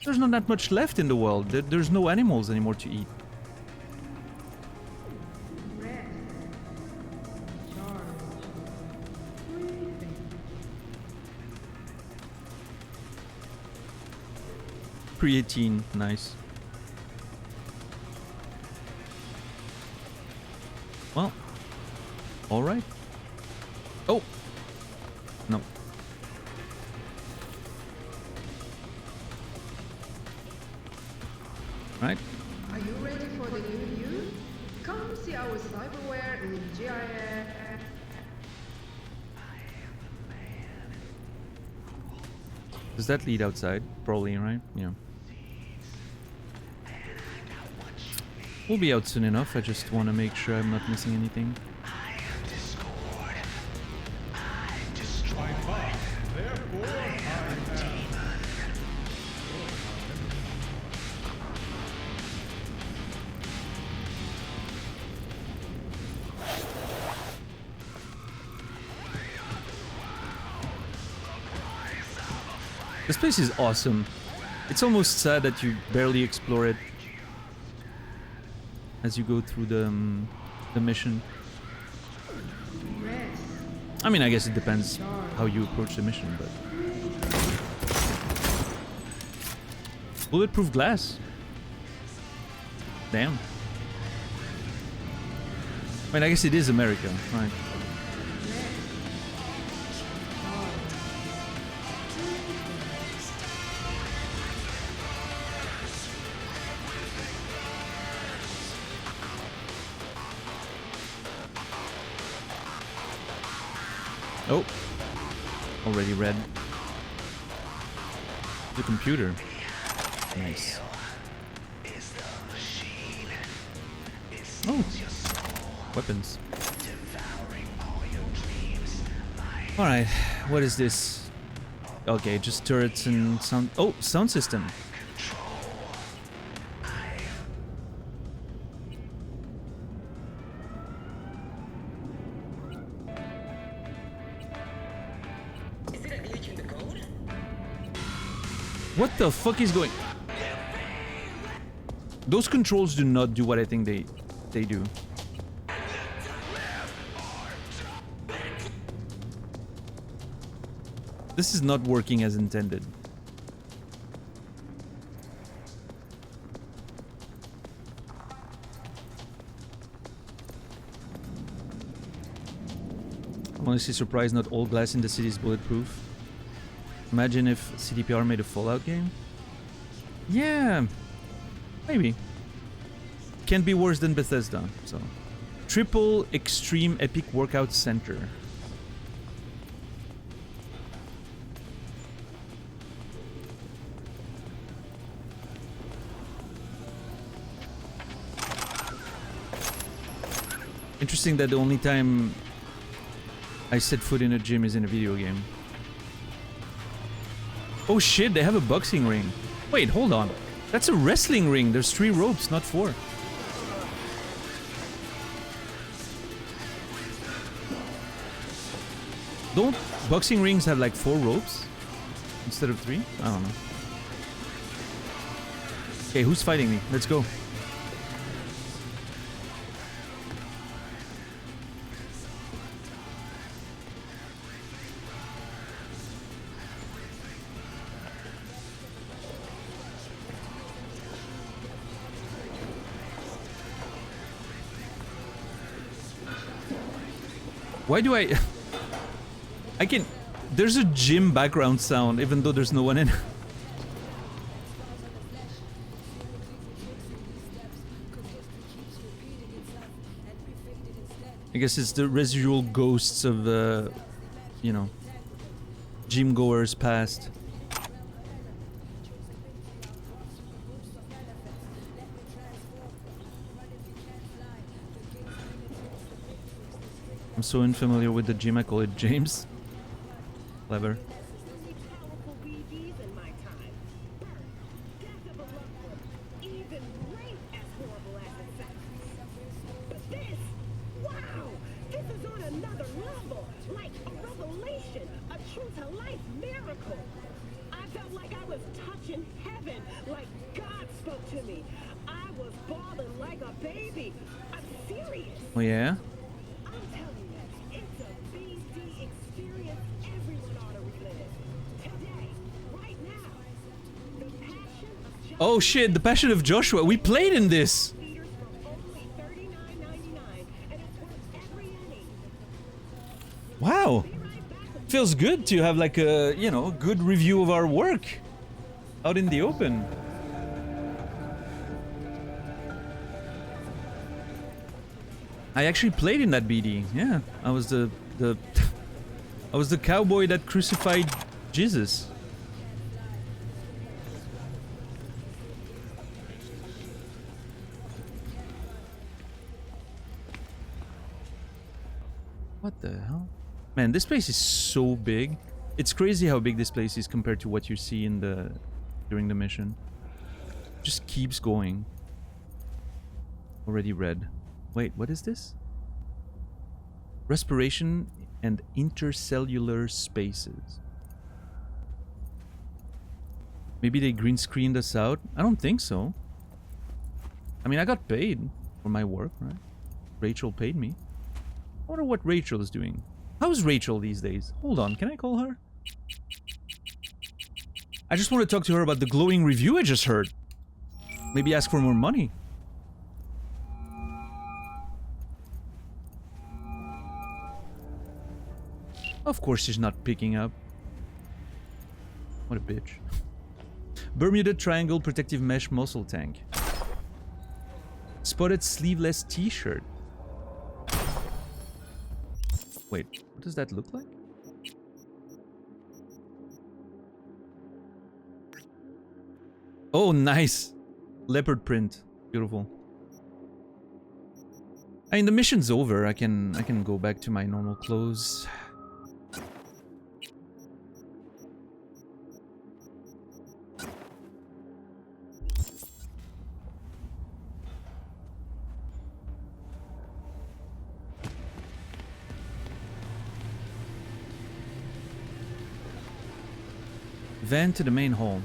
S2: There's not that much left in the world. There's no animals anymore to eat. Creatine, nice. Well, all right. Oh, no. Right.
S13: Are you ready for the new you? Come see our cyberware in GIS.
S2: Does that lead outside? Probably, right? Yeah. We'll be out soon enough. I just want to make sure I'm not missing anything. This place is awesome. It's almost sad that you barely explore it as you go through the mission. I mean, I guess it depends how you approach the mission, but... Bulletproof glass. Damn. I mean, I guess it is America, right? Oh, already red. The computer. Nice. Oh, weapons. Alright, what is this? Okay, just turrets and sound. Oh, sound system. What the fuck is going... Those controls do not do what I think they do. This is not working as intended. I'm honestly surprised not all glass in the city is bulletproof. Imagine if CDPR made a Fallout game. Yeah, maybe. Can't be worse than Bethesda, so. Triple Extreme Epic Workout Center. Interesting that the only time I set foot in a gym is in a video game. Oh shit, they have a boxing ring. Wait, hold on. That's a wrestling ring. There's 3 ropes, not 4. Don't boxing rings have like 4 ropes instead of 3? I don't know. Okay, who's fighting me? Let's go. Why do I can... There's a gym background sound even though there's no one in. I guess it's the residual ghosts of, you know, gym goers past. I'm so unfamiliar with the gym, I call it James. Clever. Oh yeah? Oh shit, The Passion of Joshua. We played in this. Wow. Feels good to have like a, you know, good review of our work out in the open. I actually played in that BD. Yeah, I was the I was the cowboy that crucified Jesus. What the hell? Man, this place is so big. It's crazy how big this place is compared to what you see in the during the mission. Just keeps going. Already read. Wait, what is this? Respiration and intercellular spaces. Maybe they green screened us out? I don't think so. I mean, I got paid for my work, right? Rachel paid me. I wonder what Rachel is doing. How's Rachel these days? Hold on, can I call her? I just want to talk to her about the glowing review I just heard. Maybe ask for more money. Of course she's not picking up. What a bitch. Bermuda Triangle Protective Mesh Muscle Tank. Spotted sleeveless t-shirt. Wait, what does that look like? Oh, nice! Leopard print. Beautiful. I mean, the mission's over. I can go back to my normal clothes. Van to the main hall.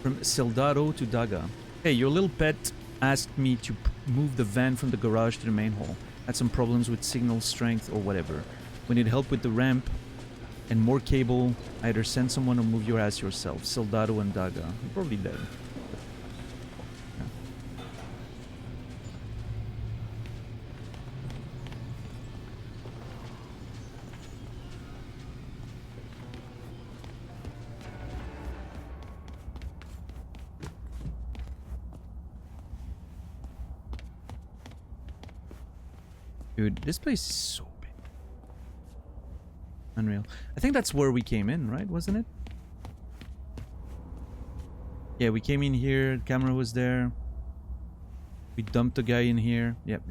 S2: From Soldado to Daga. Hey, your little pet asked me to move the van from the garage to the main hall. Had some problems with signal strength or whatever. We need help with the ramp and more cable. Either send someone or move your ass yourself. Soldado and Daga. I'm probably dead. Dude, this place is so big. Unreal. I think that's where we came in, right? Wasn't it? Yeah, we came in here. The camera was there. We dumped the guy in here. Yep.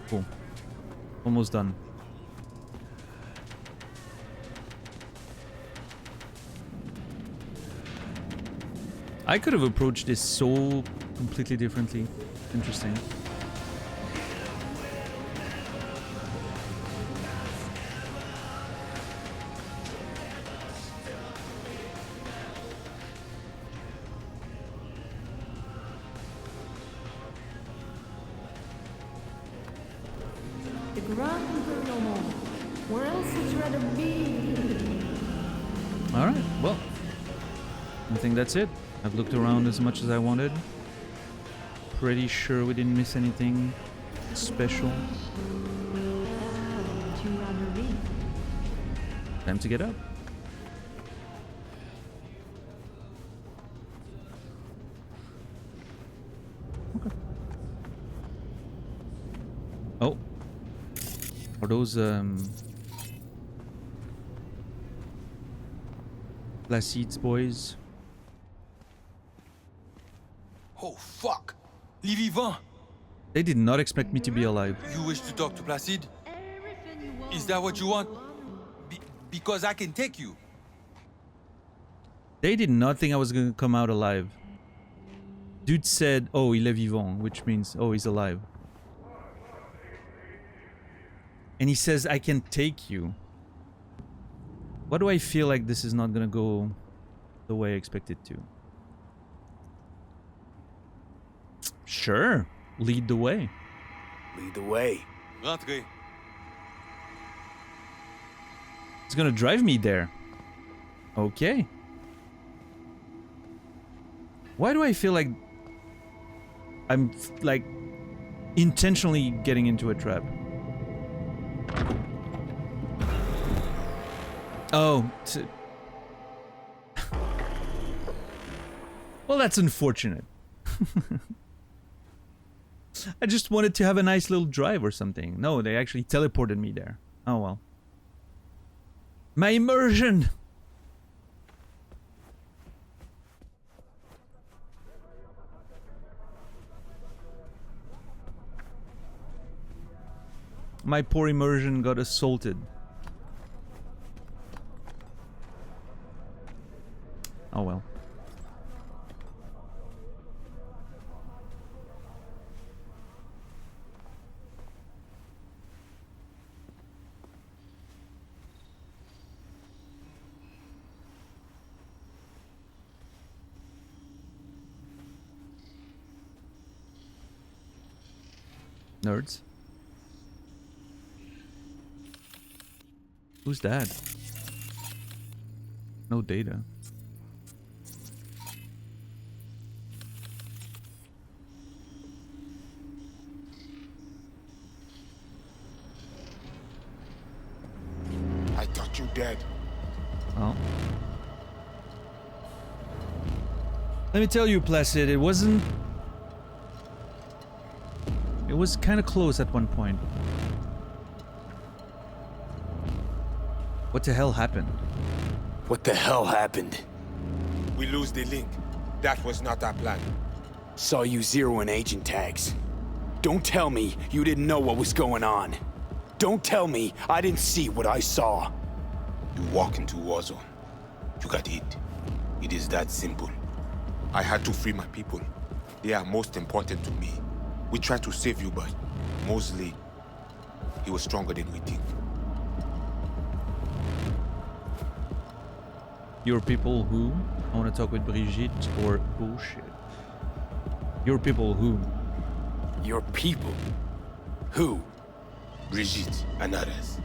S2: Cool. Almost done. I could have approached this so completely differently. Interesting.
S13: The Grand Imperial Mall. Where else would you rather be?
S2: Alright, well. I think that's it. I've looked around as much as I wanted. Pretty sure we didn't miss anything special. Time to get up. Okay. Oh. Are those Placide's boys?
S9: Oh, fuck! Les vivants!
S2: They did not expect me to be alive.
S9: You wish to talk to Placide? Is that what you want? Because I can take you.
S2: They did not think I was gonna come out alive. Dude said, oh, il est vivant, which means, oh, he's alive. And he says, I can take you. Why do I feel like this is not gonna go the way I expect it to? Sure. Lead the way.
S8: Lead the way.
S9: Rentrez.
S2: It's gonna drive me there. Okay. Why do I feel like I'm like intentionally getting into a trap? Oh. Well, that's unfortunate. I just wanted to have a nice little drive or something. No, they actually teleported me there. Oh well. My immersion! My poor immersion got assaulted. Oh well. Nerds. Who's that? No data.
S7: I thought you dead.
S2: Oh. Let me tell you, Placid, it wasn't... It was kind of close at one point. What the hell happened?
S8: What the hell happened?
S7: We lose the link. That was not our plan.
S8: Saw you zeroing agent tags. Don't tell me you didn't know what was going on. Don't tell me I didn't see what I saw.
S7: You walk into Warzone. You got hit. It is that simple. I had to free my people. They are most important to me. We tried to save you, but Mosley, he was stronger than we think.
S2: Your people who? I want to talk with Brigitte or bullshit. Your people who?
S8: Your people? Who?
S7: Brigitte and others.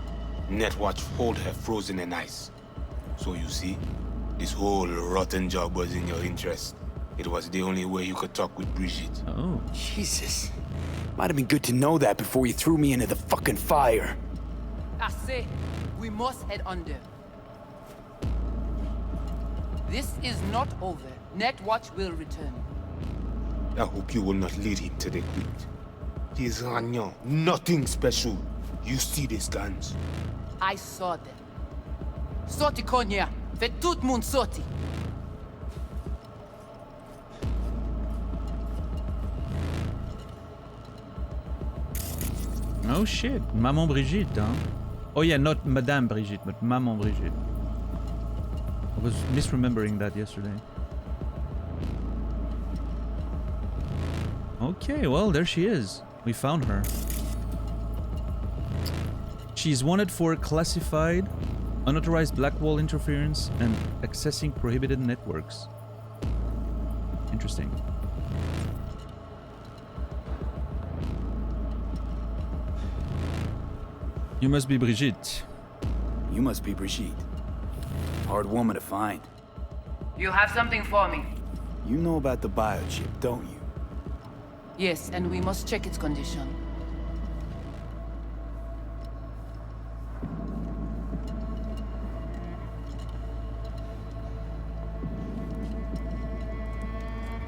S7: Netwatch hold her frozen in ice. So you see, this whole rotten job was in your interest. It was the only way you could talk with Brigitte.
S2: Oh.
S8: Jesus. Might have been good to know that before you threw me into the fucking fire.
S18: I say, we must head under. This is not over. Netwatch will return.
S7: I hope you will not lead him to the crypt. He is Ragnan, nothing special. You see these guns?
S18: I saw them. Sorti Konya, fait tout moun sorti.
S2: Oh shit, Maman Brigitte, huh? Oh yeah, not Madame Brigitte, but Maman Brigitte. I was misremembering that yesterday. Okay, well, there she is. We found her. She's wanted for classified, unauthorized black wall interference and accessing prohibited networks. Interesting. You must be Brigitte.
S8: You must be Brigitte. Hard woman to find.
S18: You have something for me.
S8: You know about the biochip, don't you?
S18: Yes, and we must check its condition.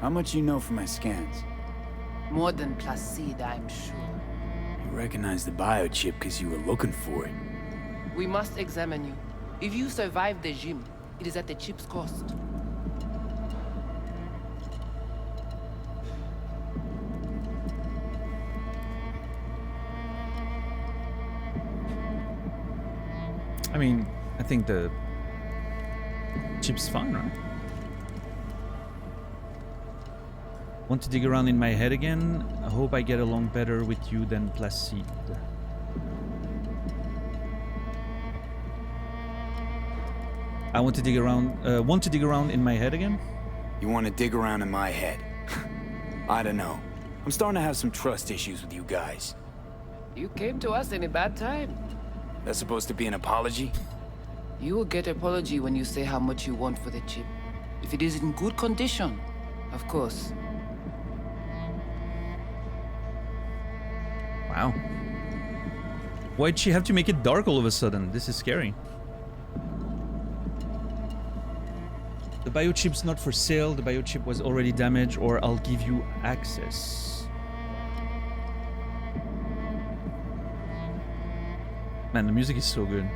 S8: How much you know from my scans?
S18: More than Placide, I'm sure.
S8: You recognize the biochip because you were looking for it.
S18: We must examine you. If you survive the gym, it is at the chip's cost.
S2: I mean, I think the chip's fine, right? Want to dig around in my head again? I hope I get along better with you than Placide. I want to dig around in my head again?
S8: You want to dig around in my head? I don't know. I'm starting to have some trust issues with you guys.
S18: You came to us in a bad time.
S8: That's supposed to be an apology?
S18: You will get apology when you say how much you want for the chip. If it is in good condition, of course.
S2: Wow. Why'd she have to make it dark all of a sudden? This is scary. The biochip's not for sale. The biochip was already damaged, or I'll give you access. Man, the music is so good.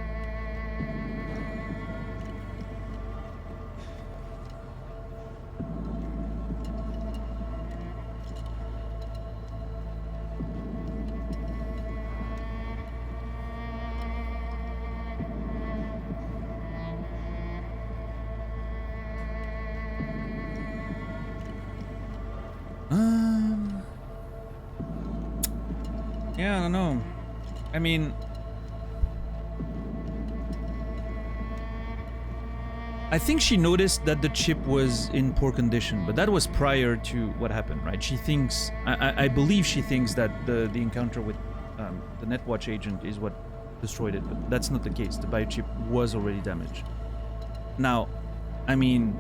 S2: Yeah, I don't know. I mean, I think she noticed that the chip was in poor condition, but that was prior to what happened, right? She thinks, I believe she thinks that the encounter with the Netwatch agent is what destroyed it, but that's not the case. The biochip was already damaged. Now, I mean,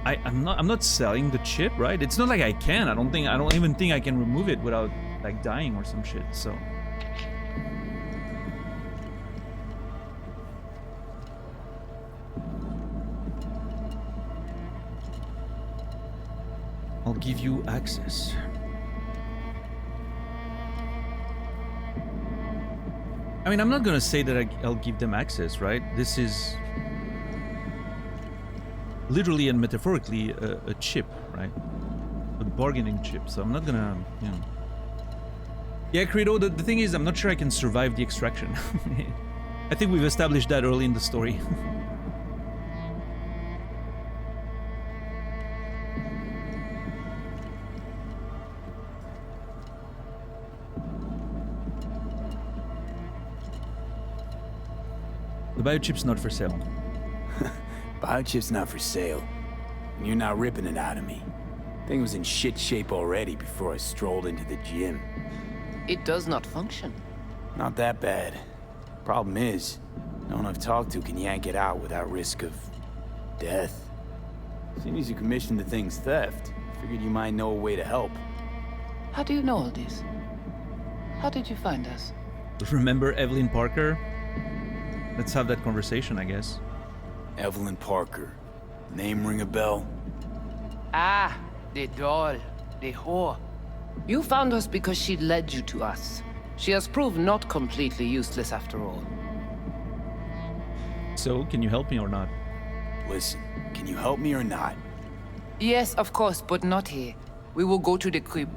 S2: I'm not selling the chip, right? It's not like I can. I don't even think I can remove it without like dying or some shit. So I'll give you access. I mean, I'm not gonna say that I'll give them access, right? This is literally and metaphorically a chip, right? A bargaining chip. So I'm not gonna, you know. Yeah, Credo, the thing is, I'm not sure I can survive the extraction. I think we've established that early in the story. The biochip's not for sale.
S8: Biochip's not for sale. And you're not ripping it out of me. Thing was in shit shape already before I strolled into the gym.
S18: It does not function.
S8: Not that bad. Problem is, no one I've talked to can yank it out without risk of death. Seeing as you commissioned the thing's theft, figured you might know a way to help.
S18: How do you know all this? How did you find us?
S2: Remember Evelyn Parker? Let's have that conversation, I guess.
S8: Evelyn Parker. Name ring a bell?
S18: Ah, the doll. The whore. You found us because she led you to us. She has proved not completely useless after all.
S2: So, can you help me or not?
S8: Listen, can you help me or not?
S18: Yes, of course, but not here. We will go to the crib,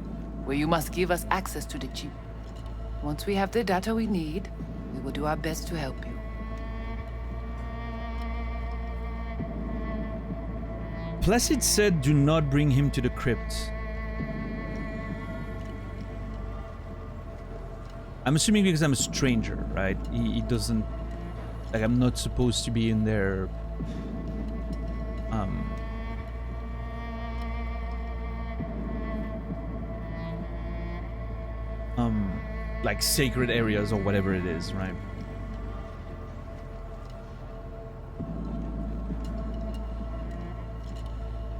S18: where you must give us access to the chip. Once we have the data we need, we will do our best to help you.
S2: Placid said do not bring him to the crypt. I'm assuming because I'm a stranger, right? He doesn't... Like, I'm not supposed to be in there... like, sacred areas or whatever it is, right?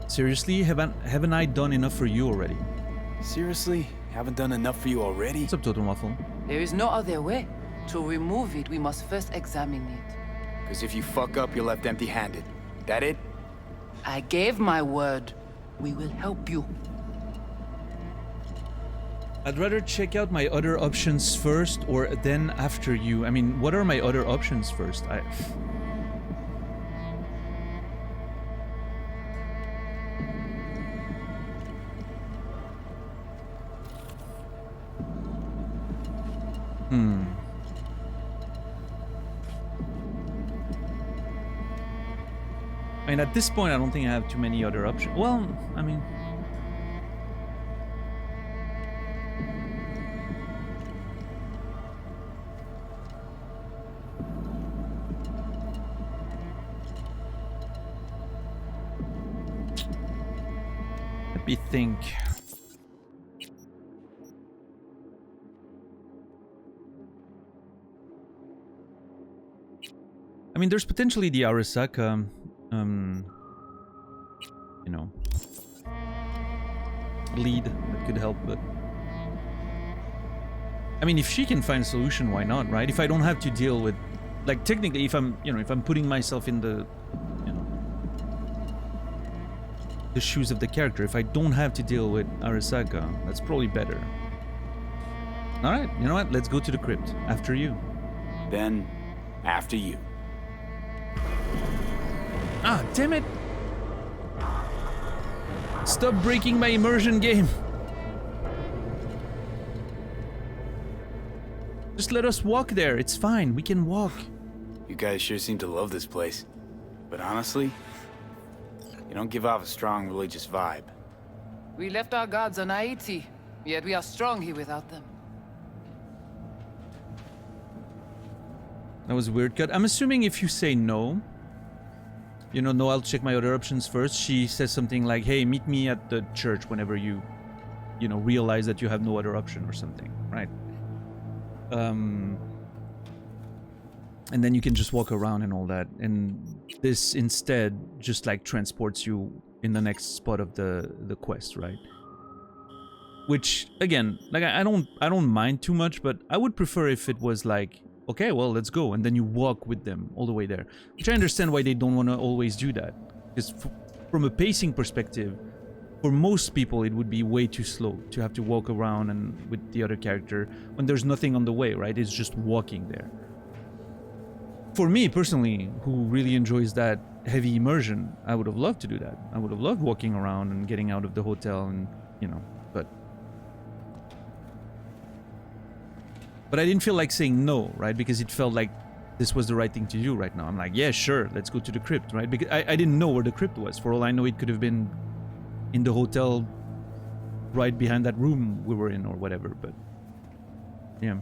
S2: Seriously? Haven't I done enough for you already?
S8: Seriously? Haven't done enough for you already?
S2: What's up, Totem Waffle?
S18: There is no other way. To remove it, we must first examine it.
S8: Because if you fuck up, you're left empty-handed. That it?
S18: I gave my word. We will help you.
S2: I'd rather check out my other options first or then after you. I mean, what are my other options first? I mean, at this point, I don't think I have too many other options. Well, I mean... Let me think. I mean, there's potentially the Arasaka, you know, lead that could help, but I mean, if she can find a solution, why not, right? If I don't have to deal with, like, technically, if I'm, you know, if I'm putting myself in the, you know, the shoes of the character, if I don't have to deal with Arasaka, that's probably better. All right, you know what? Let's go to the crypt after you.
S8: Then, after you.
S2: Ah, damn it! Stop breaking my immersion game! Just let us walk there, it's fine, we can walk.
S8: You guys sure seem to love this place. But honestly, you don't give off a strong religious vibe.
S18: We left our gods on Haiti, yet we are strong here without them.
S2: That was a weird cut. I'm assuming if you say no, you know, no, I'll check my other options first. She says something like, hey, meet me at the church whenever you know, realize that you have no other option or something, right? And then you can just walk around and all that. And this instead just like transports you in the next spot of the quest, right? Which again, like I don't mind too much, but I would prefer if it was like, okay, well, let's go, and then you walk with them all the way there. Which I understand why they don't want to always do that. Because from a pacing perspective, for most people, it would be way too slow to have to walk around and with the other character when there's nothing on the way, right? It's just walking there. For me, personally, who really enjoys that heavy immersion, I would have loved to do that. I would have loved walking around and getting out of the hotel and, you know, But I didn't feel like saying no, right? Because it felt like this was the right thing to do right now. I'm like, yeah, sure, let's go to the crypt, right? Because I didn't know where the crypt was. For all I know, it could have been in the hotel right behind that room we were in or whatever, but yeah.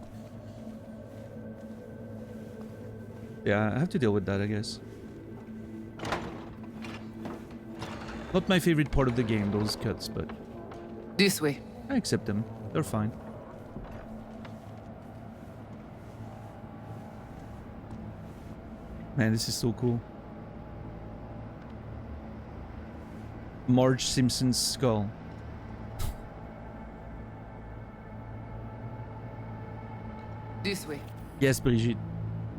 S2: Yeah, I have to deal with that, I guess. Not my favorite part of the game, those cuts, but...
S18: This way.
S2: I accept them. They're fine. Man, this is so cool. Marge Simpson's skull.
S18: This way.
S2: Yes, Brigitte.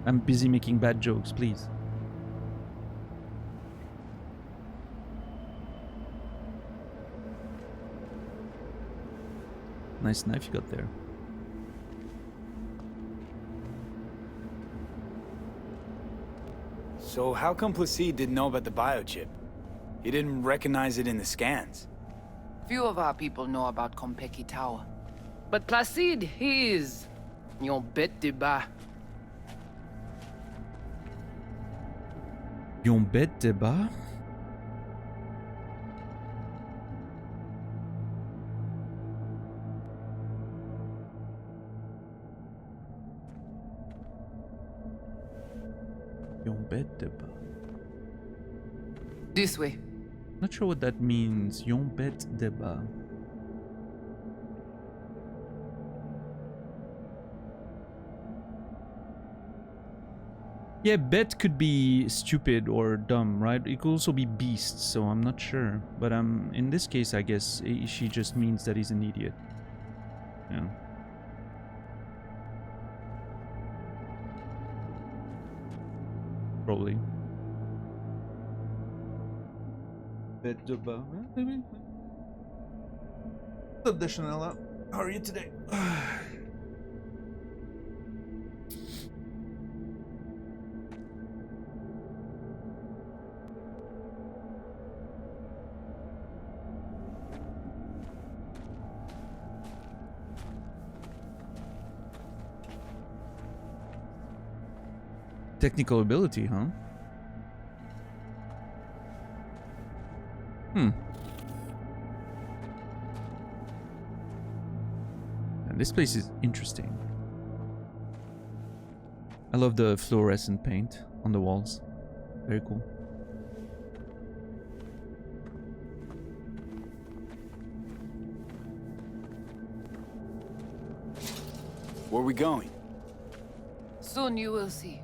S2: I'm busy making bad jokes, please. Nice knife you got there.
S8: So how come Placide didn't know about the biochip? He didn't recognize it in the scans.
S18: Few of our people know about Kompeki Tower. But Placide, he is... Yon bête de bas.
S2: Yon bête de bas? Yon bête de bas.
S18: This way.
S2: Not sure what that means. Yon bête de bas. Yeah, bet could be stupid or dumb, right? It could also be beast, so I'm not sure. But in this case, I guess she just means that he's an idiot. Yeah. Probably. bit de bas, maybe. What's up, Deshanella? How are you today? Technical ability, huh? And this place is interesting. I love the fluorescent paint on the walls. Very cool.
S8: Where are we going?
S18: Soon you will see.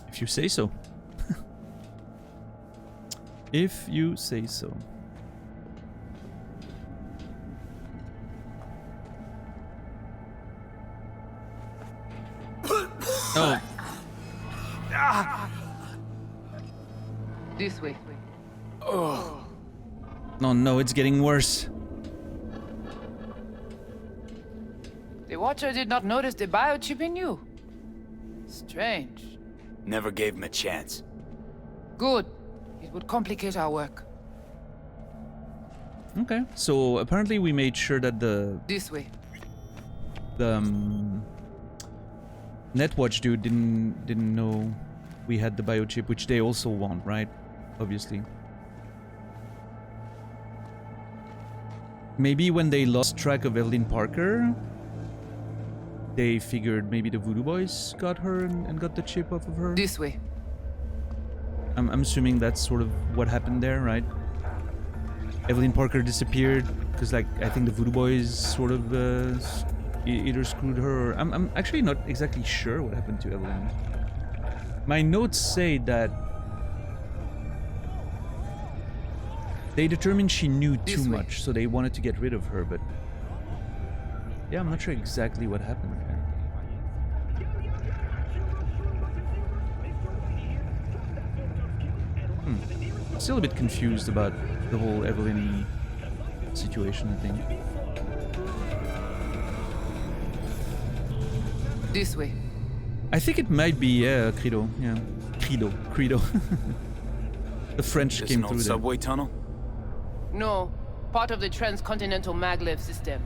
S2: If you say so. If you say so. Oh.
S18: This way.
S2: Oh. No, no, it's getting worse.
S18: The Watcher did not notice the biochip in you. Strange.
S8: Never gave him a chance.
S18: Good. It would complicate our work.
S2: Okay, so apparently we made sure that
S18: This way.
S2: the Netwatch dude didn't know we had the biochip, which they also want, right? Obviously. Maybe when they lost track of Evelyn Parker, they figured maybe the Voodoo Boys got her and got the chip off of her.
S18: This way.
S2: I'm assuming that's sort of what happened there, right? Evelyn Parker disappeared because, like, I think the Voodoo Boys sort of either screwed her or... I'm actually not exactly sure what happened to Evelyn. My notes say that they determined she knew too much, so they wanted to get rid of her, but... Yeah, I'm not sure exactly what happened there. Still a bit confused about the whole Evelyn situation, I think.
S18: This way.
S2: I think it might be, yeah, Credo. Yeah. Credo. The French
S8: This
S2: came
S8: an
S2: through
S8: old
S2: there.
S8: subway tunnel?
S18: No. Part of the transcontinental maglev system.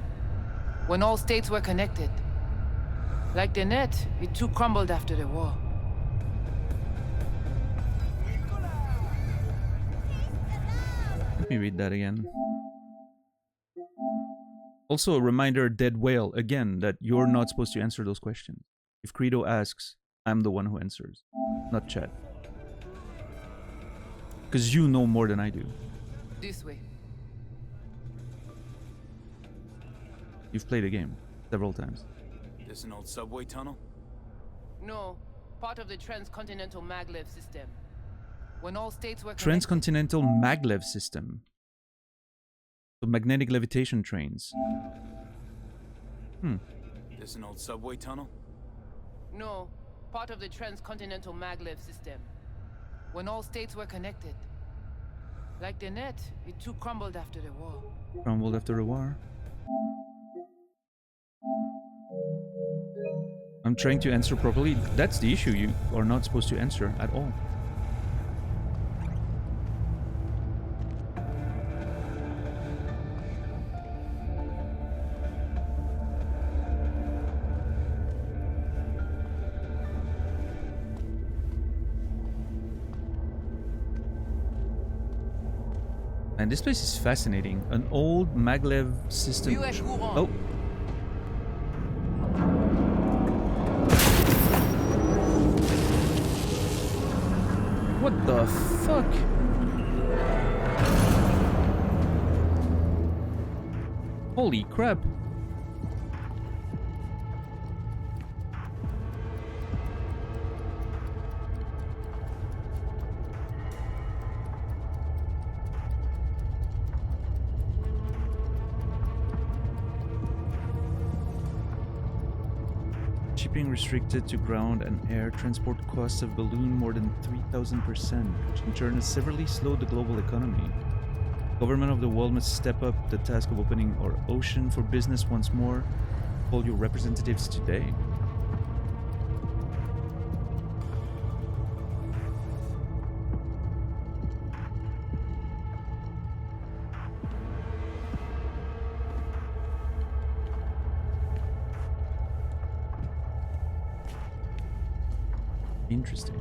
S18: When all states were connected. Like the net, it too crumbled after the war.
S2: Let me read that again. Also, a reminder, Dead Whale, again, that you're not supposed to answer those questions. If Credo asks, I'm the one who answers, not Chad. Because you know more than I do.
S18: This way.
S2: You've played a game several times.
S8: This an old subway tunnel?
S18: No. Part of the transcontinental maglev system. When all states were connected.
S2: Transcontinental maglev system. So magnetic levitation trains.
S8: This an old subway tunnel?
S18: No. Part of the transcontinental maglev system. When all states were connected. Like the net, it too crumbled after the war.
S2: Crumbled after the war. I'm trying to answer properly. That's the issue. You are not supposed to answer at all. And this place is fascinating. An old maglev system. Oh. What the fuck? Holy crap. Shipping restricted to ground and air. Transport costs have ballooned more than 3,000%, which in turn has severely slowed the global economy. Government of the world must step up the task of opening our ocean for business once more. Call your representatives today. Interesting.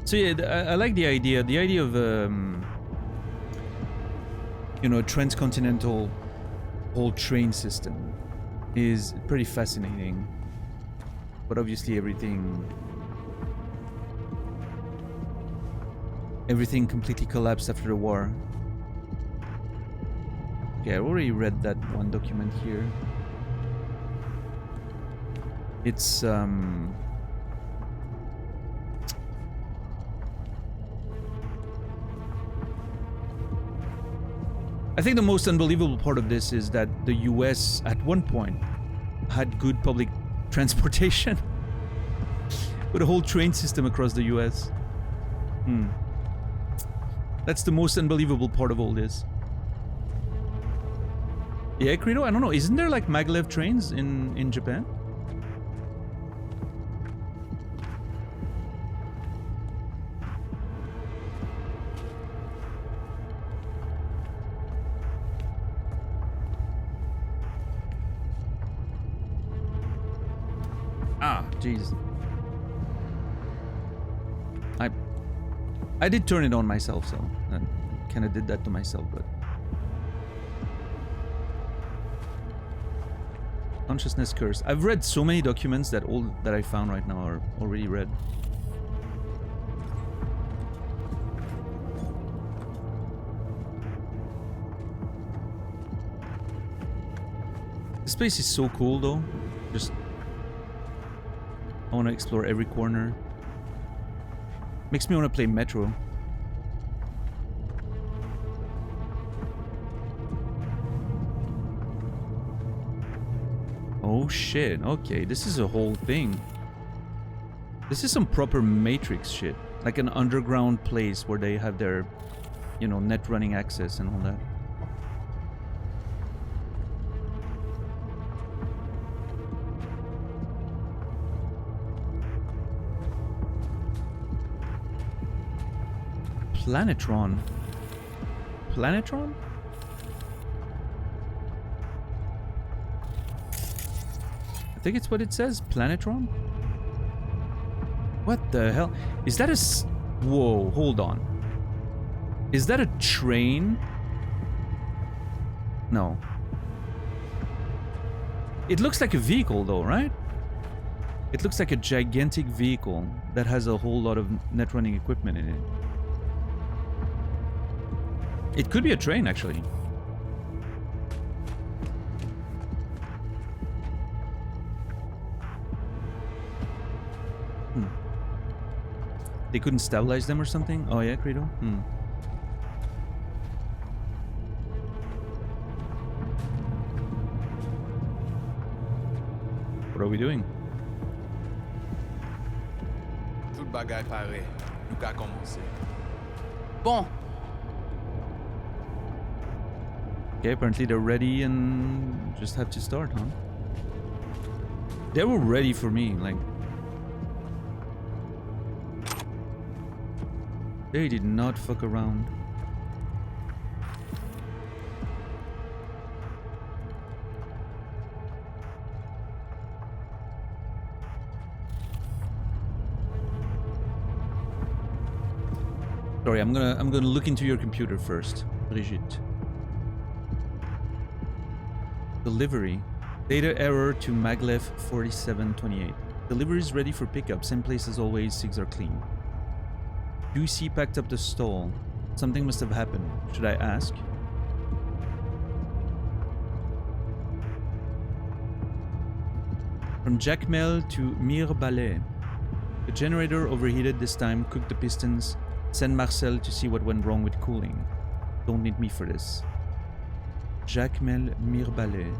S2: So yeah, I like the idea. The idea of you know, a transcontinental whole train system is pretty fascinating. But obviously everything completely collapsed after the war. Okay, I already read that one document here. It's I think the most unbelievable part of this is that the US at one point had good public transportation with a whole train system across the US. That's the most unbelievable part of all this. Yeah, Credo, I don't know. Isn't there like maglev trains in Japan? Ah, jeez. I did turn it on myself, so I kind of did that to myself, but consciousness curse. I've read so many documents that all that I found right now are already read. This place is so cool, though. Just I want to explore every corner. Makes me want to play Metro. Oh shit, okay, this is a whole thing. This is some proper Matrix shit. Like an underground place where they have their, you know, net running access and all that. Planetron. Planetron? I think it's what it says. Planetron? What the hell? Is that a... Whoa, hold on. Is that a train? No. It looks like a vehicle though, right? It looks like a gigantic vehicle that has a whole lot of net running equipment in it. It could be a train, actually. They couldn't stabilize them or something? Oh yeah, Credo? What are we doing?
S10: Tout bagay pare. Nou ka komanse.
S18: Bon.
S2: Okay, apparently they're ready and just have to start, huh? They were ready for me, like... They did not fuck around. Sorry, I'm gonna look into your computer first, Brigitte. Delivery. Data error to maglev 4728. Delivery is ready for pickup. Same place as always. SIGs are clean. UC packed up the stall. Something must have happened. Should I ask? From Jacmel to Mirbalais. The generator overheated this time. Cook the pistons. Send Marcel to see what went wrong with cooling. Don't need me for this. Jacmel Mirbalais.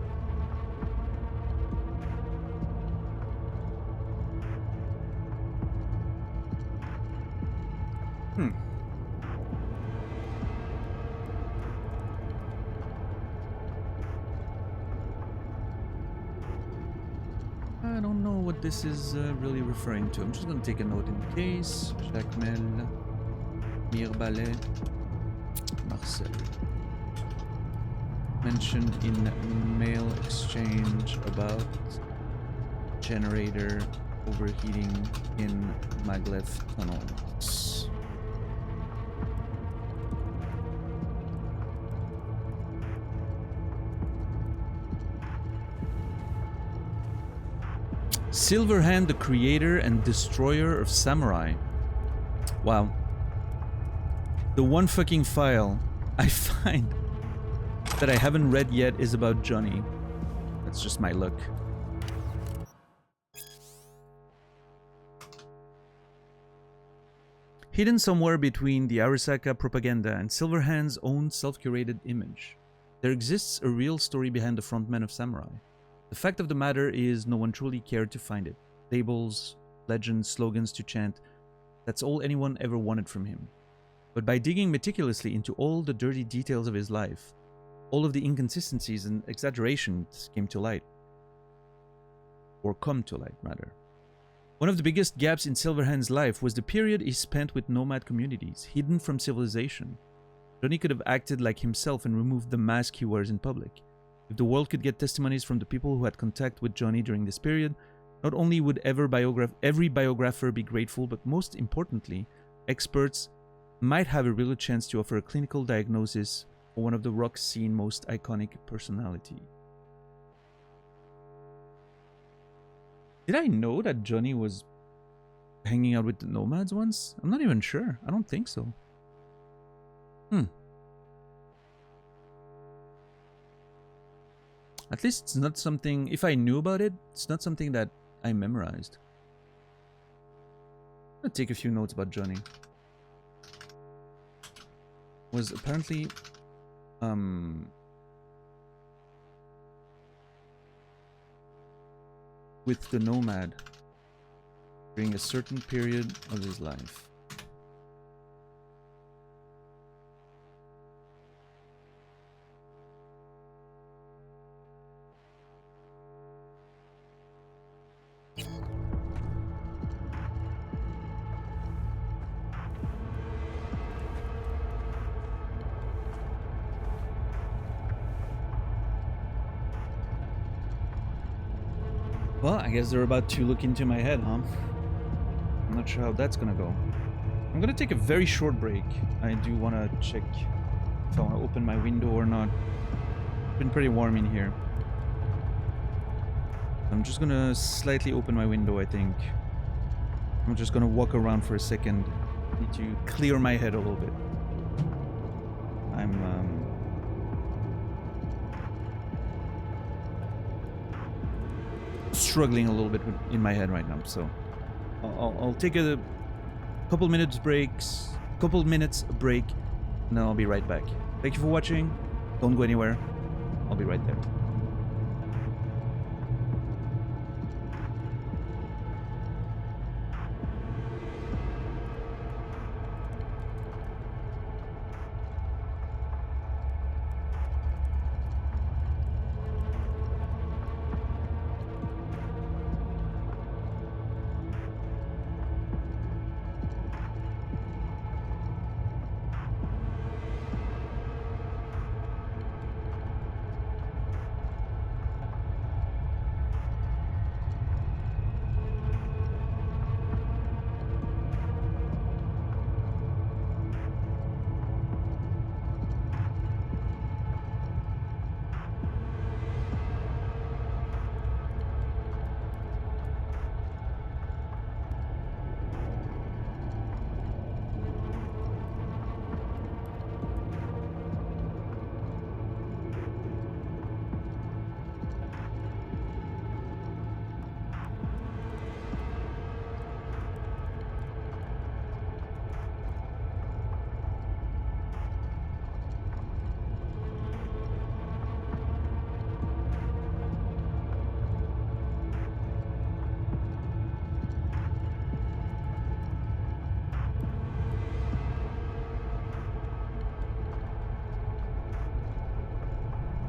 S2: I don't know what this is really referring to. I'm just going to take a note in case. Jacmel Mirbalais Marcel. Mentioned in mail exchange about generator overheating in maglev tunnels. Silverhand, the creator and destroyer of samurai. Wow. The one fucking file I find that I haven't read yet is about Johnny. That's just my luck. Hidden somewhere between the Arasaka propaganda and Silverhand's own self-curated image, there exists a real story behind the frontman of Samurai. The fact of the matter is no one truly cared to find it. Labels, legends, slogans to chant, that's all anyone ever wanted from him. But by digging meticulously into all the dirty details of his life, all of the inconsistencies and exaggerations came to light. Or come to light, rather. One of the biggest gaps in Silverhand's life was the period he spent with nomad communities, hidden from civilization. Johnny could have acted like himself and removed the mask he wears in public. If the world could get testimonies from the people who had contact with Johnny during this period, not only would every biographer be grateful, but most importantly, experts might have a real chance to offer a clinical diagnosis for one of the rock scene most iconic personality. Did I know that Johnny was hanging out with the nomads once? I'm not even sure. I don't think so. At least it's not something, if I knew about it, it's not something that I memorized. I'm gonna take a few notes about Johnny. Was apparently with the nomad during a certain period of his life. Well, I guess they're about to look into my head, huh? I'm not sure how that's gonna go. I'm gonna take a very short break. I do want to check if I want to open my window or not. It's been pretty warm in here. I'm just gonna slightly open my window, I think. I'm just gonna walk around for a second. Need to clear my head a little bit. I'm struggling a little bit in my head right now, so I'll take a couple minutes break, and then I'll be right back. Thank you for watching. Don't go anywhere. I'll be right there.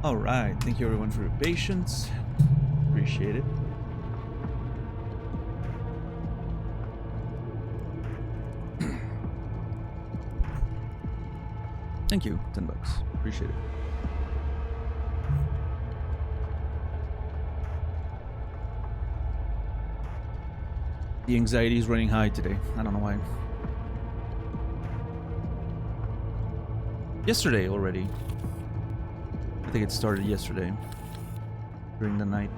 S2: All right, thank you everyone for your patience. Appreciate it. Thank you, $10. Appreciate it. The anxiety is running high today. I don't know why. Yesterday already. I think it started yesterday. During the night.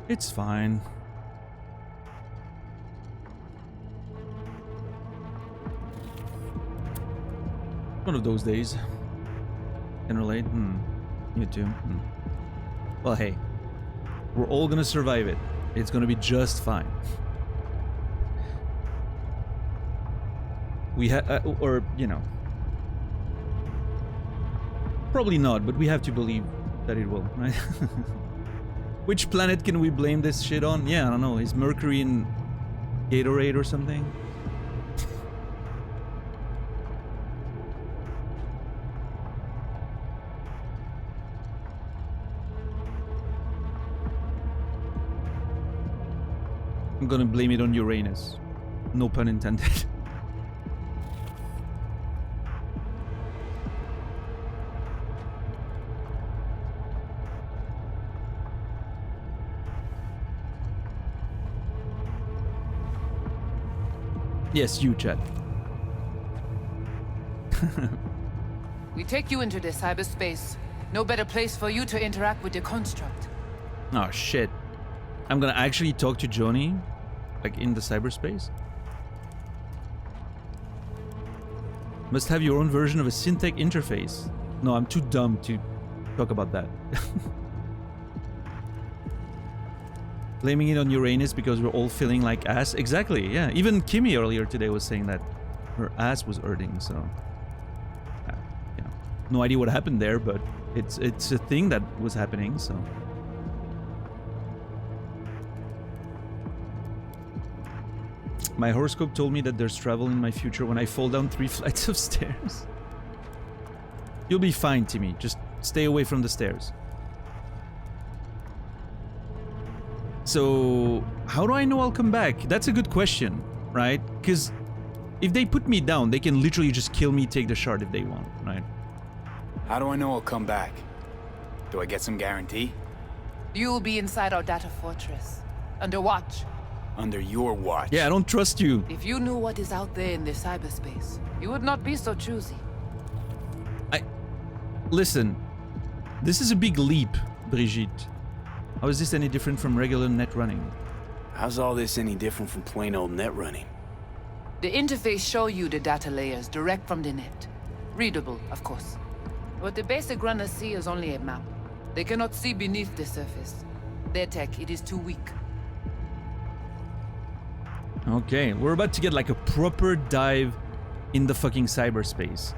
S2: It's fine. One of those days. Can relate? You too? Well, hey. We're all gonna survive it. It's gonna be just fine. We have, or, you know. Probably not, but we have to believe that it will, right? Which planet can we blame this shit on? Yeah, I don't know. Is Mercury in Gatorade or something? I'm gonna blame it on Uranus. No pun intended. Yes, you, Chad.
S18: We take you into the cyberspace. No better place for you to interact with the construct.
S2: Oh, shit. I'm gonna actually talk to Johnny, like in the cyberspace. Must have your own version of a synthetic interface. No, I'm too dumb to talk about that. Blaming it on Uranus because we're all feeling like ass. Exactly, yeah. Even Kimmy earlier today was saying that her ass was hurting, so... you know, no idea what happened there, but it's a thing that was happening, so... My horoscope told me that there's travel in my future when I fall down 3 flights of stairs. You'll be fine, Timmy. Just stay away from the stairs. So, how do I know I'll come back? That's a good question, right? Because if they put me down, they can literally just kill me, take the shard if they want, right?
S8: How do I know I'll come back? Do I get some guarantee?
S18: You'll be inside our data fortress. Under watch.
S8: Under your watch.
S2: Yeah, I don't trust you.
S18: If you knew what is out there in the cyberspace, you would not be so choosy.
S2: Listen, this is a big leap, Brigitte. How is this any different from regular net running?
S8: How's all this any different from plain old net running?
S18: The interface show you the data layers direct from the net. Readable, of course. What the basic runners see is only a map. They cannot see beneath the surface. Their tech, it is too weak.
S2: Okay, we're about to get like a proper dive in the fucking cyberspace.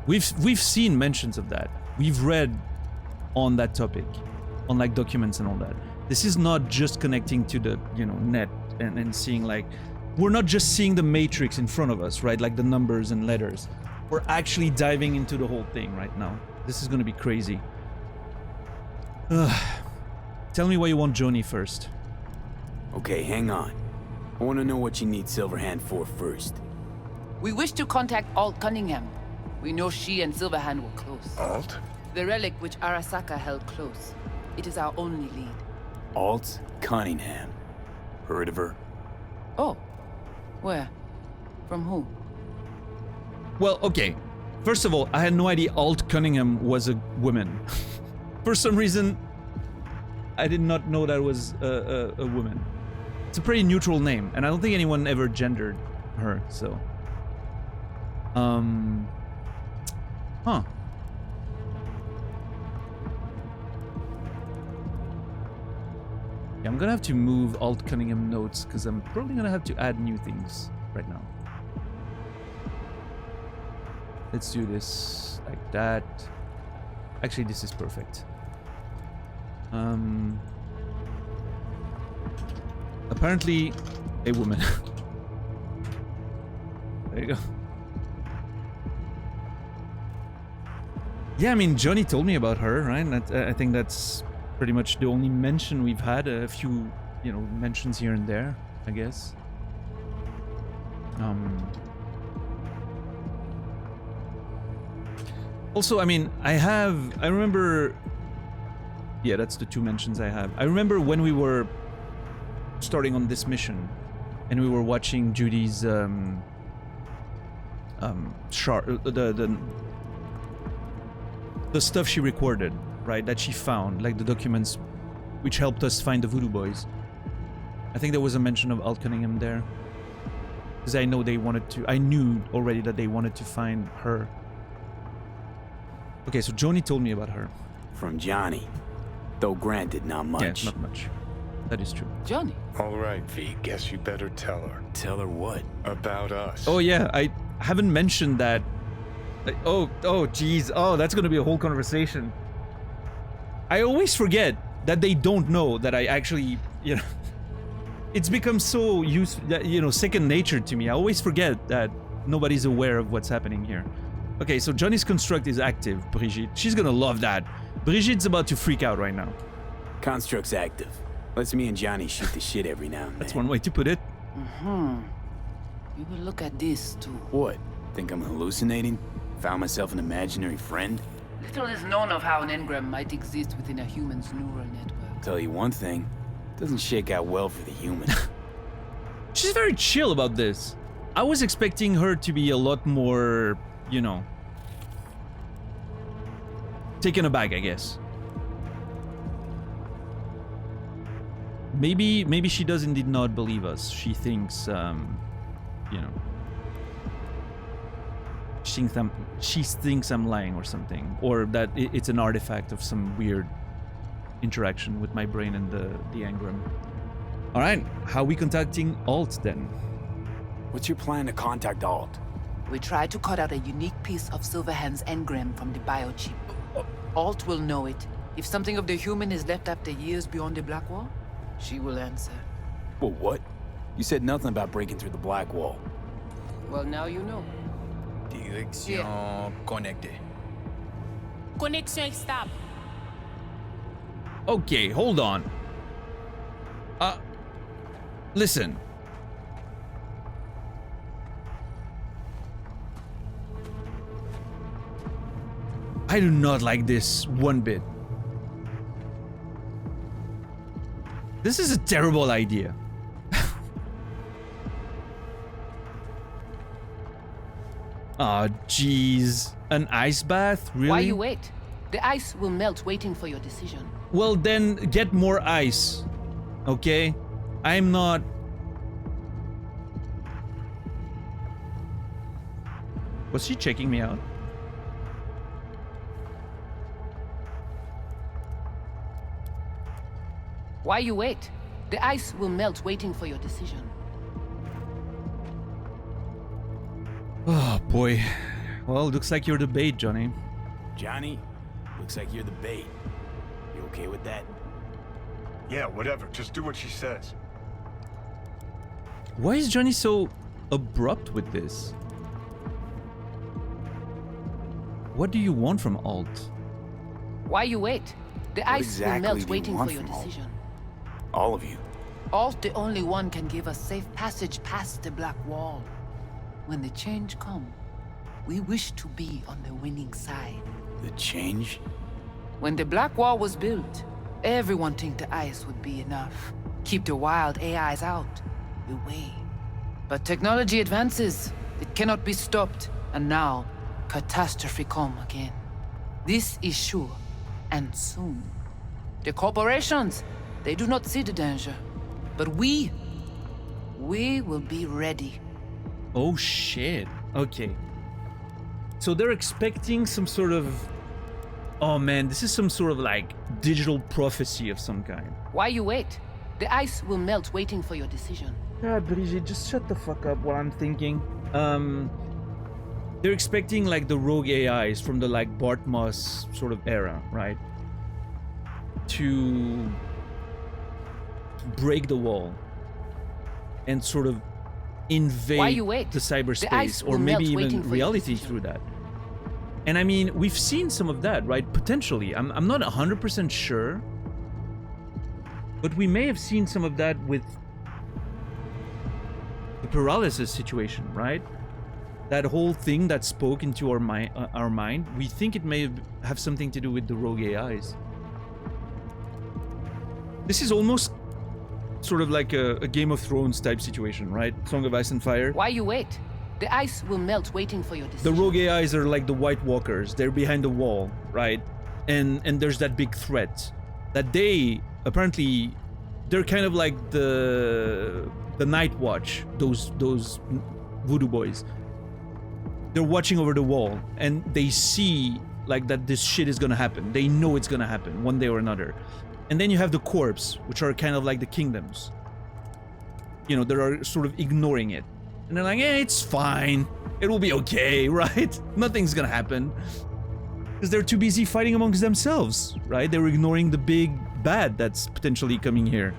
S2: We've seen mentions of that. We've read on that topic, on like documents and all that. This is not just connecting to the, you know, net and seeing like, we're not just seeing the matrix in front of us, right? Like the numbers and letters. We're actually diving into the whole thing right now. This is gonna be crazy. Tell me why you want Joni first.
S8: Okay, hang on. I want to know what you need Silverhand for first.
S18: We wish to contact Alt Cunningham. We know she and Silverhand were close.
S14: Alt?
S18: The relic which Arasaka held close. It is our only lead.
S8: Alt Cunningham. Heard of her?
S18: Oh. Where? From who?
S2: Well, okay. First of all, I had no idea Alt Cunningham was a woman. For some reason, I did not know that was a woman. It's a pretty neutral name, and I don't think anyone ever gendered her, so... Huh. Yeah, I'm gonna have to move Alt Cunningham notes, because I'm probably gonna have to add new things right now. Let's do this like that. Actually, this is perfect. Apparently, a woman. There you go. Yeah, I mean, Johnny told me about her, right? I think that's pretty much the only mention we've had. A few, you know, mentions here and there, I guess. Also, I mean, I remember... Yeah, that's the two mentions I have. I remember when we were starting on this mission, and we were watching Judy's, the stuff she recorded, right, that she found, like the documents which helped us find the Voodoo Boys. I think there was a mention of Alt Cunningham there. Because I know they wanted to... I knew already that they wanted to find her. Okay, so Johnny told me about her.
S8: From Johnny. Though granted, not much.
S2: Yeah, not much. That is true.
S18: Johnny.
S17: All right, V, guess you better tell her.
S8: Tell her what?
S17: About us.
S2: Oh yeah, I haven't mentioned that. Oh geez. Oh, that's gonna be a whole conversation. I always forget that they don't know that I actually, you know... It's become so second nature to me. I always forget that nobody's aware of what's happening here. Okay, so Johnny's construct is active, Brigitte. She's gonna love that. Brigitte's about to freak out right now.
S8: Construct's active. Lets me and Johnny shoot the shit every now and then.
S2: That's one way to put it.
S18: You will look at this too.
S8: What? Think I'm hallucinating? Found myself an imaginary friend?
S18: Little is known of how an engram might exist within a human's neural network.
S8: Tell you one thing, doesn't shake out well for the human.
S2: She's very chill about this. I was expecting her to be a lot more, you know, taken aback, I guess. Maybe she does indeed not believe us. She thinks, you know, she thinks I'm lying or something, or that it's an artifact of some weird interaction with my brain and the engram. All right, how are we contacting Alt then?
S8: What's your plan to contact Alt?
S18: We try to cut out a unique piece of Silverhand's engram from the biochip. Alt will know it. If something of the human is left after years beyond the Black Wall, she will answer.
S8: Well, what? You said nothing about breaking through the Black Wall.
S18: Well, now you know.
S10: Direction connectée.
S13: Connexion stable.
S2: Okay, hold on. Listen. I do not like this one bit. This is a terrible idea. Aw, jeez. An ice bath? Really?
S18: Why you wait? The ice will melt waiting for your decision.
S2: Well, then get more ice. Okay? I'm not... Was she checking me out?
S18: Why you wait? The ice will melt waiting for your decision.
S2: Oh, boy. Well, looks like you're the bait, Johnny.
S8: Johnny, looks like you're the bait. You okay with that?
S17: Yeah, whatever. Just do what she says.
S2: Why is Johnny so abrupt with this? What do you want from Alt?
S18: Why you wait? The ice
S8: exactly
S18: will melt
S8: do you
S18: waiting
S8: want
S18: for your
S8: from Alt?
S18: decision.
S8: All of you.
S18: Alt, the only one, can give us safe passage past the Black Wall. When the change comes, we wish to be on the winning side.
S8: The change?
S18: When the Black Wall was built, everyone think the ice would be enough. Keep the wild AIs out, away. But technology advances. It cannot be stopped. And now, catastrophe come again. This is sure, and soon. The corporations, they do not see the danger. But we will be ready.
S2: Oh shit. Okay. So they're expecting some sort of... Oh man, this is some sort of like digital prophecy of some kind.
S18: Why you wait? The ice will melt waiting for your decision.
S2: God, Brigitte, just shut the fuck up while I'm thinking. They're expecting like the rogue AIs from the like Bart Moss sort of era, right? To break the wall and sort of invade
S18: Why you wait?
S2: the
S18: The ice
S2: cyberspace,
S18: will
S2: or maybe
S18: melt waiting
S2: even
S18: for your
S2: reality
S18: decision.
S2: through that. And I mean, we've seen some of that, right? Potentially. I'm not 100% sure. But we may have seen some of that with the paralysis situation, right? That whole thing that spoke into our mind. We think it may have something to do with the rogue AIs. This is almost sort of like a Game of Thrones type situation, right? Song of Ice and Fire.
S18: Why you wait? The ice will melt waiting for your decision.
S2: The rogue AIs are like the White Walkers. They're behind the wall, right? And there's that big threat that they apparently they're kind of like the Night Watch. Those voodoo boys. They're watching over the wall and they see like that this shit is gonna happen. They know it's gonna happen one day or another. And then you have the corps, which are kind of like the kingdoms. You know, they are sort of ignoring it. And they're like, it's fine. It will be okay, right? Nothing's gonna happen. Because they're too busy fighting amongst themselves, right? They're ignoring the big bad that's potentially coming here.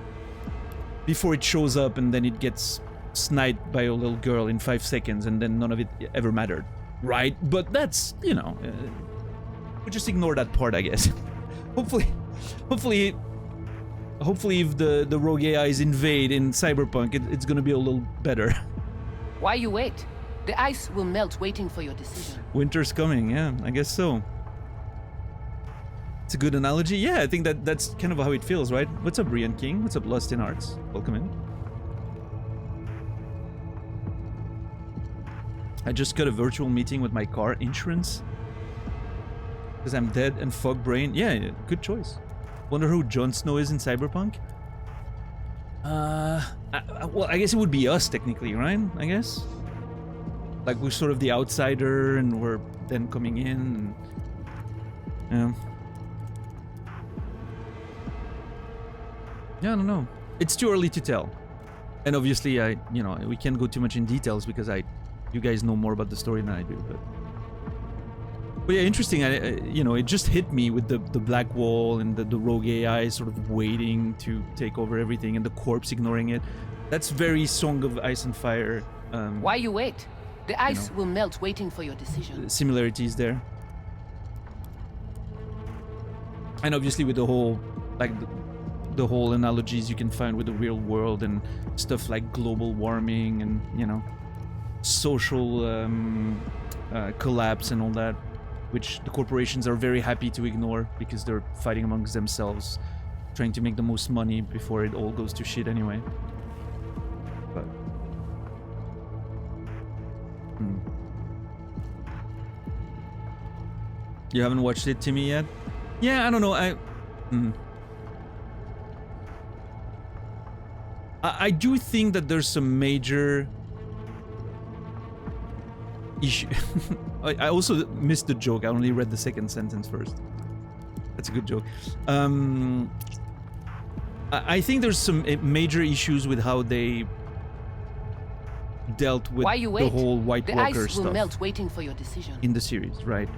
S2: Before it shows up and then it gets sniped by a little girl in 5 seconds and then none of it ever mattered, right? But that's, you know, we just ignore that part, I guess. Hopefully if the rogue AIs invade in Cyberpunk, it's gonna be a little better.
S18: Why you wait? The ice will melt waiting for your decision.
S2: Winter's coming, yeah, I guess so. It's a good analogy. Yeah, I think that's kind of how it feels, right? What's up, Brian King? What's up, Lost in Arts? Welcome in. I just got a virtual meeting with my car insurance. Because I'm dead and fog brain. Yeah, good choice. Wonder who Jon Snow is in Cyberpunk? Well, I guess it would be us, technically, right? I guess? Like, we're sort of the outsider, and we're then coming in, and... Yeah, I don't know. It's too early to tell. And obviously, we can't go too much in details, because you guys know more about the story than I do, but yeah, interesting. It just hit me with the black wall and the rogue AI sort of waiting to take over everything and the corpse ignoring it. That's very Song of Ice and Fire.
S18: Why you wait? The ice will melt waiting for your decision.
S2: Similarities there. And obviously with the whole, like, the whole analogies you can find with the real world and stuff like global warming and, social collapse and all that. Which the corporations are very happy to ignore because they're fighting amongst themselves, trying to make the most money before it all goes to shit anyway. But you haven't watched it, Timmy, yet? Yeah, I don't know. I do think that there's some major issue. I also missed the joke. I only read the second sentence first. That's a good joke. I think there's some major issues with how they dealt with the whole White Walker stuff.
S18: The ice will melt waiting for your decision.
S2: In the series, right?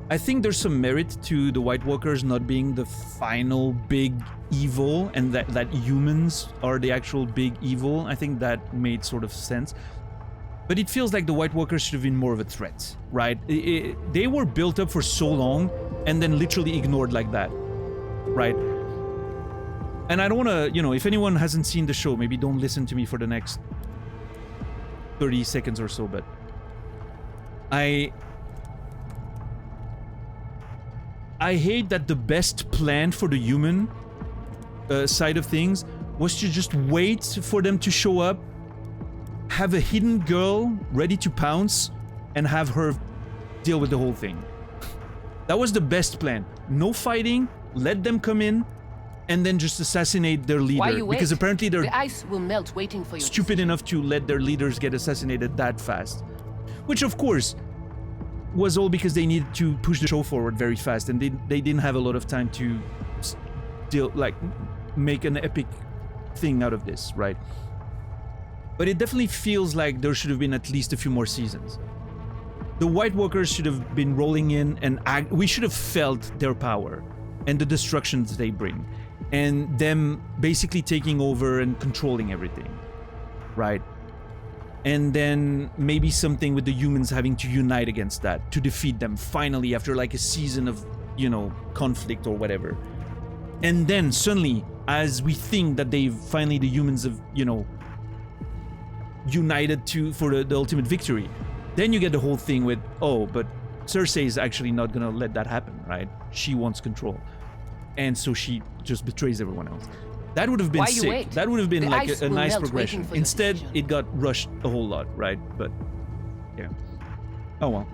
S2: I think there's some merit to the White Walkers not being the final big evil and that humans are the actual big evil. I think that made sort of sense. But it feels like the White Walkers should have been more of a threat, right? They were built up for so long and then literally ignored like that, right? And I don't want to, if anyone hasn't seen the show, maybe don't listen to me for the next 30 seconds or so, but I hate that the best plan for the human side of things was to just wait for them to show up, have a hidden girl ready to pounce, and have her deal with the whole thing. That was the best plan. No fighting, let them come in, and then just assassinate their leader.
S18: Why you
S2: because
S18: wait?
S2: Apparently they're
S18: the ice will melt waiting for you.
S2: Stupid enough to let their leaders get assassinated that fast. Which, of course, was all because they needed to push the show forward very fast, and they didn't have a lot of time to make an epic thing out of this, right? But it definitely feels like there should have been at least a few more seasons. The White Walkers should have been rolling in, and we should have felt their power and the destructions they bring, and them basically taking over and controlling everything, right? and then maybe something with the humans having to unite against that to defeat them finally after like a season of, you know, conflict or whatever. And then suddenly, as we think that they've finally, the humans have, you know, united for the ultimate victory, then you get the whole thing with, oh, but Cersei is actually not gonna let that happen, right? She wants control, and so she just betrays everyone else. That would have been sick. That would have been like a nice progression. Instead, it got rushed a whole lot, right? But yeah. Oh well.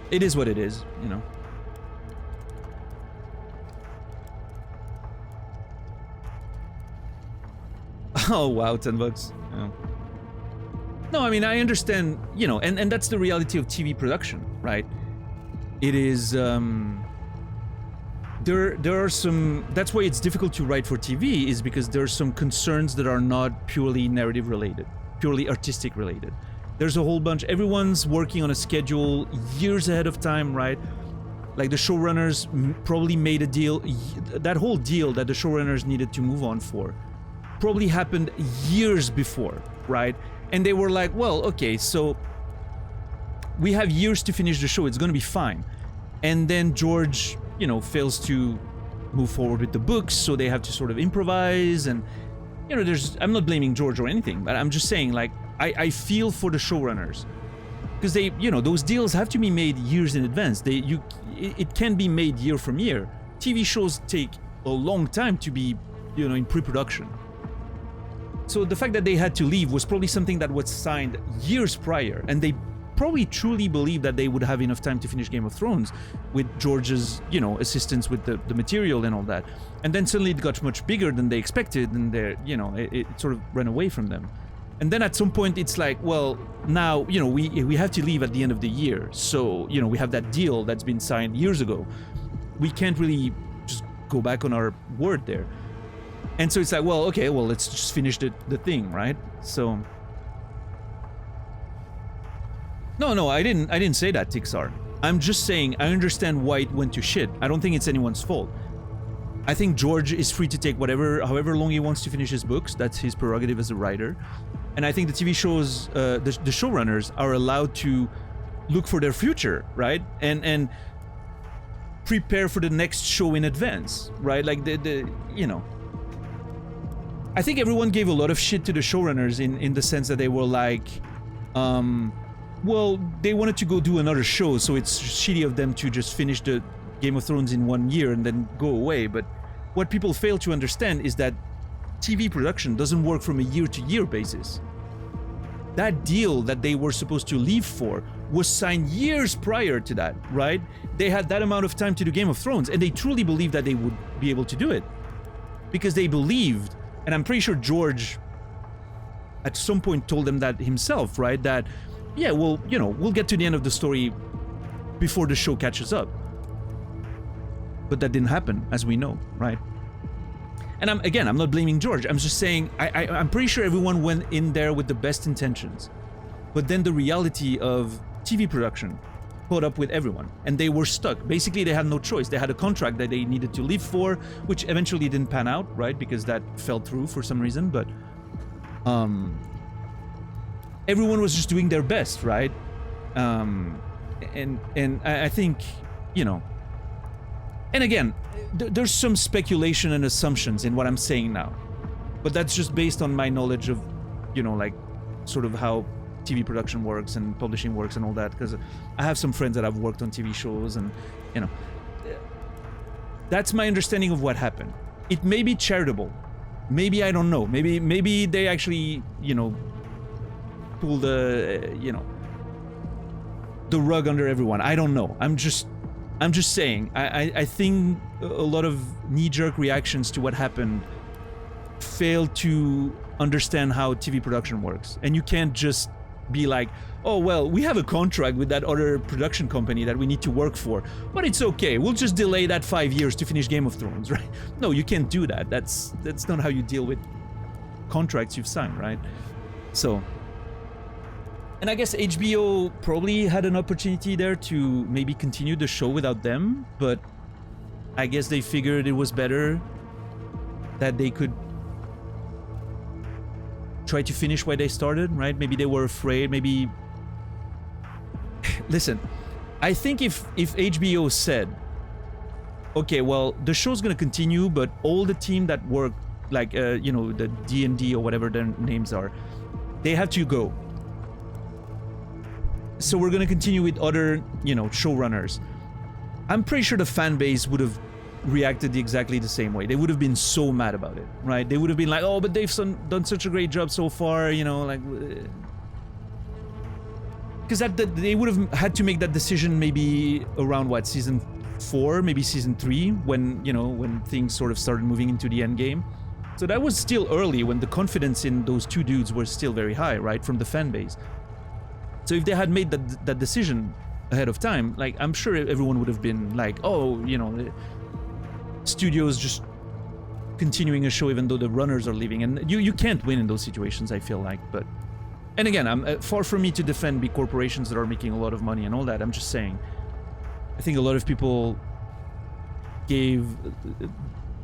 S2: It is what it is, you know. Oh wow, $10. Yeah. No, I mean, I understand, you know, and that's the reality of TV production, right? It is, there are some, that's why it's difficult to write for TV, is because there are some concerns that are not purely narrative related, purely artistic related. There's a whole bunch, everyone's working on a schedule years ahead of time, right? Like the showrunners probably made a deal, that whole deal that the showrunners needed to move on for probably happened years before, right? And they were like, well, okay, so we have years to finish the show, it's gonna be fine. And then George, you know, fails to move forward with the books, so they have to sort of improvise, and, you know, I'm not blaming George or anything, but I'm just saying, like, I feel for the showrunners. Because they, you know, those deals have to be made years in advance. It can be made year from year. TV shows take a long time to be, you know, in pre-production. So the fact that they had to leave was probably something that was signed years prior, and they probably truly believed that they would have enough time to finish Game of Thrones with George's, you know, assistance with the material and all that. And then suddenly it got much bigger than they expected, and you know, it sort of ran away from them. And then at some point it's like, well, now, you know, we have to leave at the end of the year, so, you know, we have that deal that's been signed years ago. We can't really just go back on our word there. And so it's like, well, okay, well, let's just finish the thing, right? So no, I didn't say that, Tixar. I'm just saying I understand why it went to shit. I don't think it's anyone's fault. I think George is free to take however long he wants to finish his books. That's his prerogative as a writer. And I think the TV shows, the showrunners are allowed to look for their future, right? And prepare for the next show in advance, right? Like you know. I think everyone gave a lot of shit to the showrunners in the sense that they were like, well, they wanted to go do another show, so it's shitty of them to just finish the Game of Thrones in 1 year and then go away. But what people fail to understand is that TV production doesn't work from a year-to-year basis. That deal that they were supposed to leave for was signed years prior to that, right? They had that amount of time to do Game of Thrones, and they truly believed that they would be able to do it. Because they believed, and I'm pretty sure George at some point told them that himself, right? That, yeah, well, you know, we'll get to the end of the story before the show catches up. But that didn't happen, as we know, right? And I'm not blaming George. I'm just saying, I'm pretty sure everyone went in there with the best intentions. But then the reality of TV production caught up with everyone, and they were stuck. Basically, they had no choice. They had a contract that they needed to live for, which eventually didn't pan out, right? Because that fell through for some reason, but everyone was just doing their best, right? And I think, you know, and again, there's some speculation and assumptions in what I'm saying now, but that's just based on my knowledge of, you know, like sort of how TV production works and publishing works and all that, because I have some friends that have worked on TV shows, and, you know, that's my understanding of what happened. It may be charitable, maybe, I don't know, maybe they actually, you know, pull the, you know, the rug under everyone. I don't know. I'm just saying, I think a lot of knee-jerk reactions to what happened fail to understand how TV production works. And you can't just be like, oh, well, we have a contract with that other production company that we need to work for, but it's okay, we'll just delay that 5 years to finish Game of Thrones, right? No, you can't do that. That's not how you deal with contracts you've signed, right? So, and I guess HBO probably had an opportunity there to maybe continue the show without them, but I guess they figured it was better that they could try to finish where they started, right? Maybe they were afraid, maybe... Listen, I think if HBO said, okay, well, the show's gonna continue, but all the team that work, like, you know, the D&D or whatever their names are, they have to go. So we're gonna continue with other, you know, showrunners. I'm pretty sure the fan base would have reacted exactly the same way. They would have been so mad about it, right? They would have been like, oh, but they've done such a great job so far, you know, like... Because they would have had to make that decision maybe around, what, season 4, maybe season 3, when, you know, when things sort of started moving into the end game. So that was still early, when the confidence in those two dudes was still very high, right, from the fan base. So if they had made that decision ahead of time, like, I'm sure everyone would have been like, oh, you know, studios just continuing a show even though the runners are leaving, and you can't win in those situations, I feel like. But, and again, I'm far from me to defend big corporations that are making a lot of money and all that. I'm just saying, I think a lot of people gave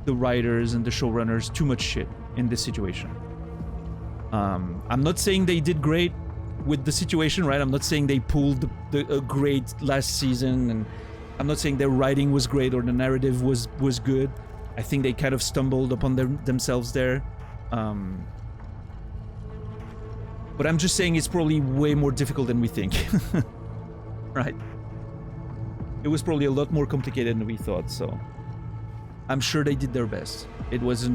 S2: the writers and the showrunners too much shit in this situation. I'm not saying they did great with the situation, right? I'm not saying they pulled a great last season, and I'm not saying their writing was great or the narrative was good. I think they kind of stumbled upon themselves there. But I'm just saying it's probably way more difficult than we think. Right? It was probably a lot more complicated than we thought, so... I'm sure they did their best. It was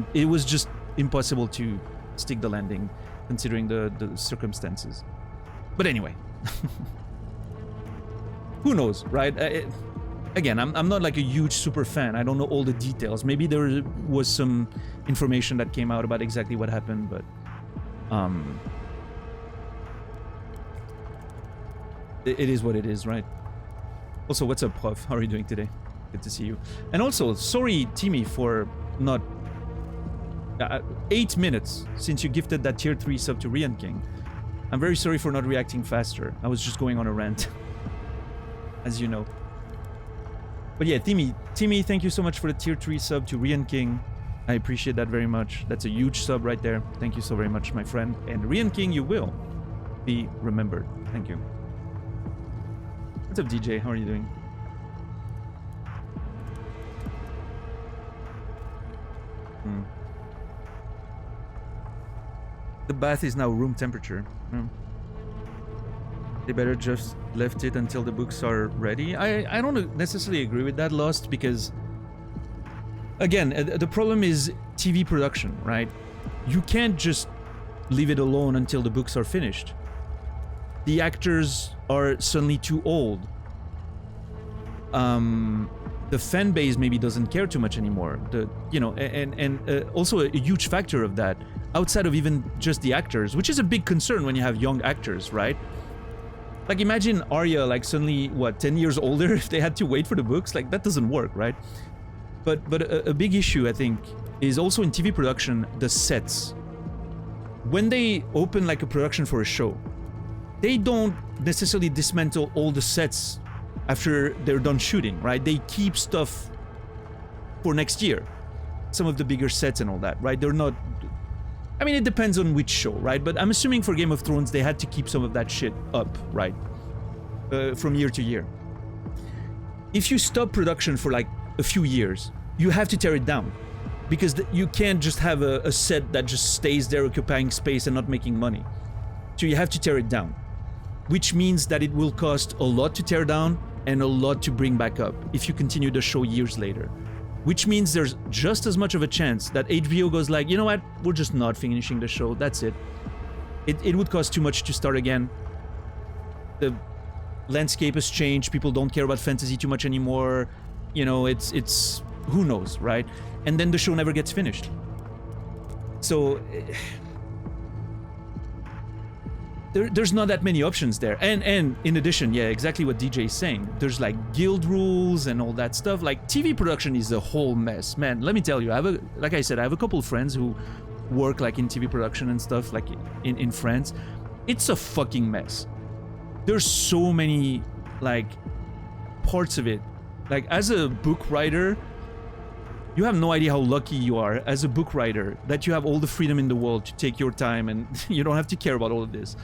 S2: just impossible to stick the landing, considering the circumstances. But anyway. Who knows, right? Again, I'm not like a huge super fan. I don't know all the details. Maybe there was some information that came out about exactly what happened, but... It is what it is, right? Also, what's up, Prof? How are you doing today? Good to see you. And also, sorry, Timmy, for not... 8 minutes since you gifted that tier 3 sub to Rian King. I'm very sorry for not reacting faster. I was just going on a rant. As you know. But yeah, Timmy, thank you so much for the tier 3 sub to Rian King. I appreciate that very much. That's a huge sub right there. Thank you so very much, my friend. And Rian King, you will be remembered. Thank you. What's up, DJ? How are you doing? The bath is now room temperature. They better just left it until the books are ready. I don't necessarily agree with that, Lost, because again, the problem is TV production, right? You can't just leave it alone until the books are finished. The actors are suddenly too old. The fan base maybe doesn't care too much anymore. And also a huge factor of that, outside of even just the actors, which is a big concern when you have young actors, right? Like, imagine Arya, like, suddenly, what, 10 years older if they had to wait for the books? Like, that doesn't work, right? But a big issue, I think, is also in TV production, the sets. When they open, like, a production for a show, they don't necessarily dismantle all the sets after they're done shooting, right? They keep stuff for next year. Some of the bigger sets and all that, right? They're not... I mean, it depends on which show, right? But I'm assuming for Game of Thrones, they had to keep some of that shit up, right? From year to year. If you stop production for like a few years, you have to tear it down. Because you can't just have a set that just stays there occupying space and not making money. So you have to tear it down. Which means that it will cost a lot to tear down and a lot to bring back up if you continue the show years later. Which means there's just as much of a chance that HBO goes like, you know what, we're just not finishing the show, that's it. It would cost too much to start again. The landscape has changed, people don't care about fantasy too much anymore. You know, it's who knows, right? And then the show never gets finished. So... There's not that many options there. And in addition, yeah, exactly what DJ is saying. There's like guild rules and all that stuff. Like, TV production is a whole mess. Man, let me tell you, like I said, I have a couple of friends who work like in TV production and stuff, like in France. It's a fucking mess. There's so many like parts of it. Like, as a book writer, You have no idea how lucky you are as a book writer that you have all the freedom in the world to take your time and you don't have to care about all of this.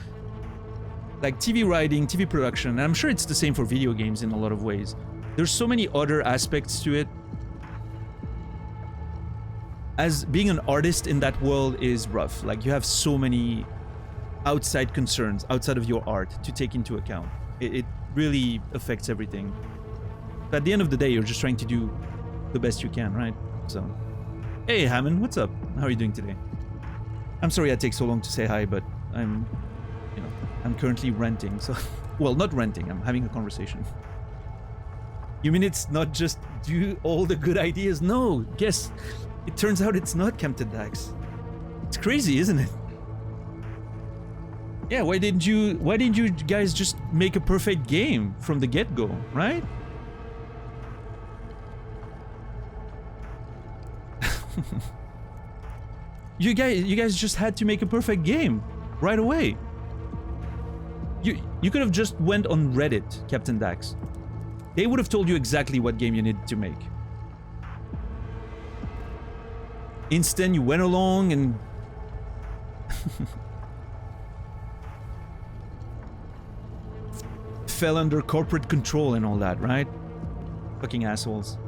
S2: Like TV writing, TV production, and I'm sure it's the same for video games in a lot of ways. There's so many other aspects to it. As being an artist in that world is rough. Like you have so many outside concerns outside of your art to take into account. It really affects everything. But at the end of the day, you're just trying to do the best you can, right? So, hey Hammond, what's up? How are you doing today? I'm sorry I take so long to say hi, but I'm currently renting, so... Well, not renting, I'm having a conversation. You mean it's not just do all the good ideas? No, guess it turns out it's not, Captain Dax. It's crazy, isn't it? Yeah, why didn't you guys just make a perfect game from the get-go, right? You guys just had to make a perfect game right away. You could have just went on Reddit, Captain Dax. They would have told you exactly what game you needed to make. Instead, you went along and fell under corporate control and all that, right? Fucking assholes.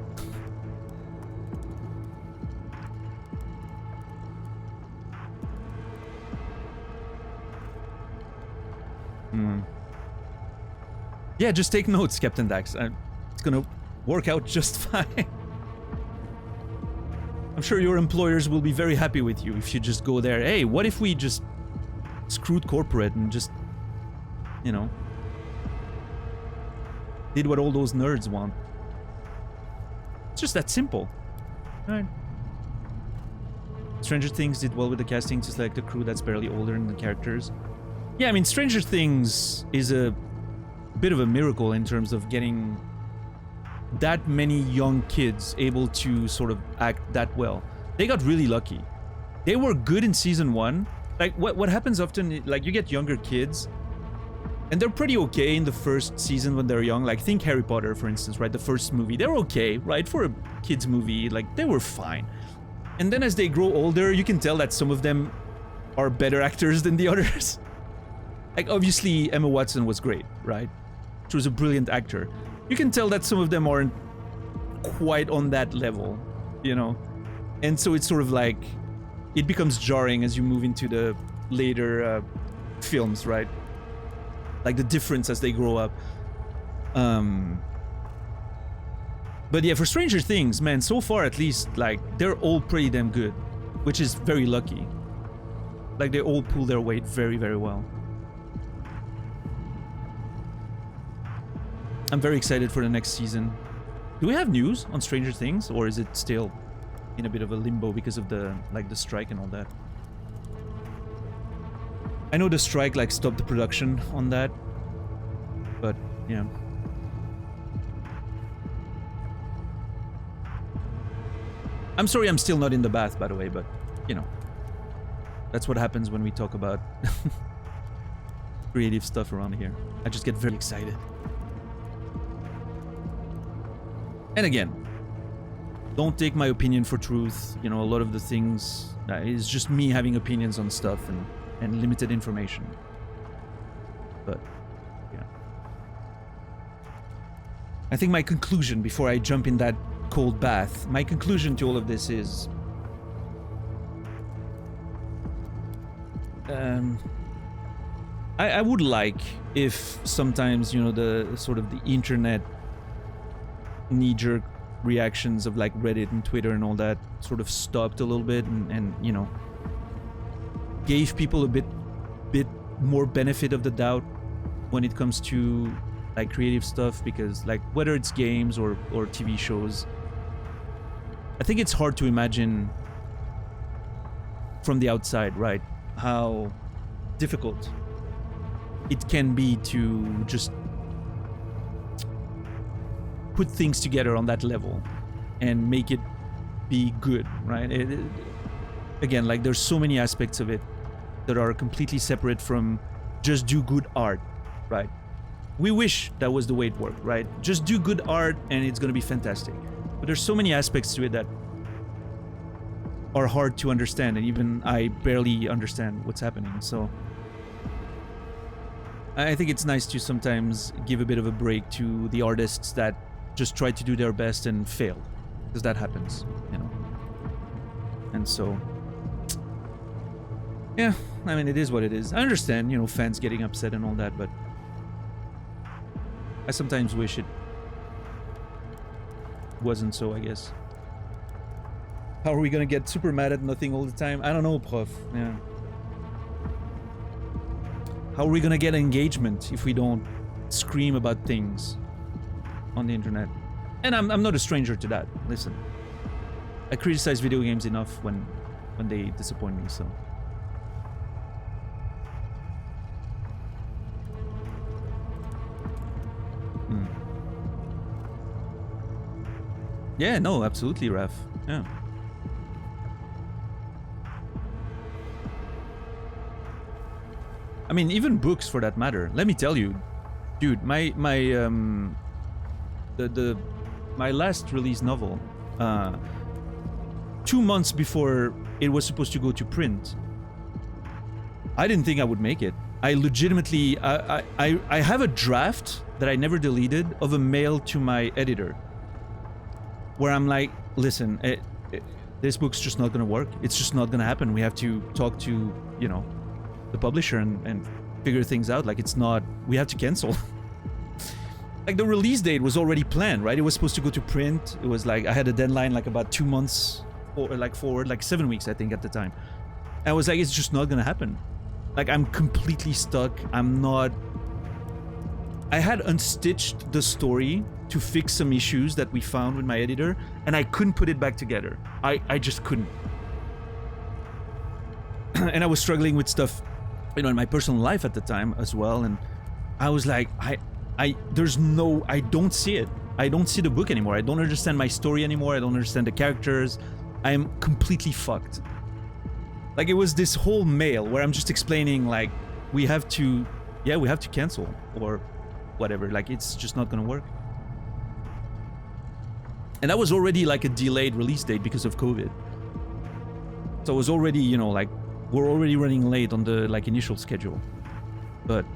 S2: Yeah, just take notes, Captain Dax. It's gonna work out just fine. I'm sure your employers will be very happy with you if you just go there. Hey, what if we just screwed corporate and just, you know, did what all those nerds want? It's just that simple. Right? Stranger Things did well with the casting to select a crew that's barely older than the characters. Yeah, I mean, Stranger Things is a bit of a miracle in terms of getting that many young kids able to sort of act that well. They got really lucky. They were good in season 1. Like, what happens often, like, you get younger kids, and they're pretty okay in the first season when they're young. Like, think Harry Potter, for instance, right? The first movie. They're okay, right? For a kid's movie, like, they were fine. And then as they grow older, you can tell that some of them are better actors than the others. Like, obviously, Emma Watson was great, right? She was a brilliant actor. You can tell that some of them aren't quite on that level, you know? And so it's sort of like, it becomes jarring as you move into the later films, right? Like the difference as they grow up. But yeah, for Stranger Things, man, so far at least, like, they're all pretty damn good, which is very lucky. Like, they all pull their weight very, very well. I'm very excited for the next season. Do we have news on Stranger Things, or is it still in a bit of a limbo because of the, like, the strike and all that? I know the strike, like, stopped the production on that, but, yeah. I'm sorry I'm still not in the bath, by the way, but, you know, that's what happens when we talk about creative stuff around here. I just get very excited. And again, don't take my opinion for truth. You know, a lot of the things is just me having opinions on stuff and limited information. But, yeah. I think my conclusion, before I jump in that cold bath, my conclusion to all of this is... I would like if sometimes, you know, the sort of the internet knee-jerk reactions of like Reddit and Twitter and all that sort of stopped a little bit and you know, gave people a bit more benefit of the doubt when it comes to like creative stuff, because like whether it's games or TV shows, I think it's hard to imagine from the outside, right, how difficult it can be to just put things together on that level and make it be good, right? Again, like there's so many aspects of it that are completely separate from just do good art, right? We wish that was the way it worked, right? Just do good art and it's gonna be fantastic. But there's so many aspects to it that are hard to understand, and even I barely understand what's happening. So I think it's nice to sometimes give a bit of a break to the artists that just try to do their best and fail, because that happens, you know. And so, yeah, I mean, it is what it is. I understand, you know, fans getting upset and all that, but I sometimes wish it wasn't so, I guess. How are we gonna get super mad at nothing all the time? I don't know, prof. Yeah. How are we gonna get engagement if we don't scream about things on the internet? And I'm not a stranger to that. Listen, I criticize video games enough when they disappoint me, so. Yeah, no, absolutely, Raf. Yeah. I mean, even books for that matter. Let me tell you, dude, my last released novel, 2 months before it was supposed to go to print, I didn't think I would make it. I legitimately, I have a draft that I never deleted of a mail to my editor, where I'm like, listen, this book's just not gonna work. It's just not gonna happen. We have to talk to, you know, the publisher and figure things out. Like, it's not, we have to cancel. Like, the release date was already planned, right? It was supposed to go to print. It was like, I had a deadline like about 2 months or like forward, like 7 weeks, I think, at the time. I was like, it's just not gonna happen. Like, I'm completely stuck. I had unstitched the story to fix some issues that we found with my editor, and I couldn't put it back together. I just couldn't. And I was struggling with stuff, you know, in my personal life at the time as well, and I was like, I don't see it. I don't see the book anymore. I don't understand my story anymore. I don't understand the characters. I am completely fucked. Like, it was this whole mail where I'm just explaining, like, we have to cancel or whatever. Like, it's just not gonna work. And that was already like a delayed release date because of COVID. So it was already, you know, like, we're already running late on the, like, initial schedule. But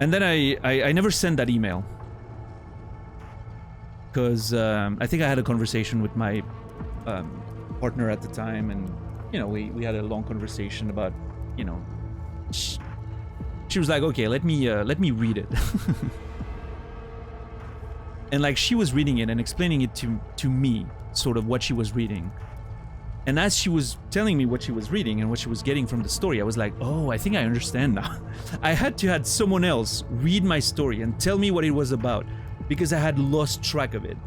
S2: and then I never sent that email, because I think I had a conversation with my partner at the time, and, you know, we had a long conversation about, you know, she was like, okay, let me read it. And, like, she was reading it and explaining it to me, sort of what she was reading. And as she was telling me what she was reading and what she was getting from the story, I was like, oh, I think I understand now. I had to have someone else read my story and tell me what it was about, because I had lost track of it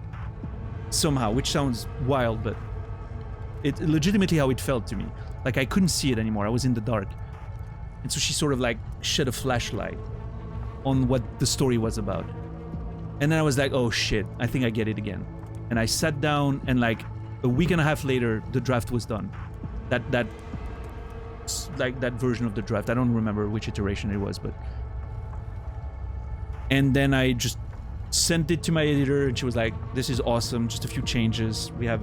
S2: somehow, which sounds wild, but it legitimately how it felt to me. Like, I couldn't see it anymore. I was in the dark. And so she sort of, like, shed a flashlight on what the story was about. And then I was like, oh shit, I think I get it again. And I sat down, and, like, a week and a half later, the draft was done. That version of the draft. I don't remember which iteration it was, but. And then I just sent it to my editor, and she was like, this is awesome, just a few changes. We have,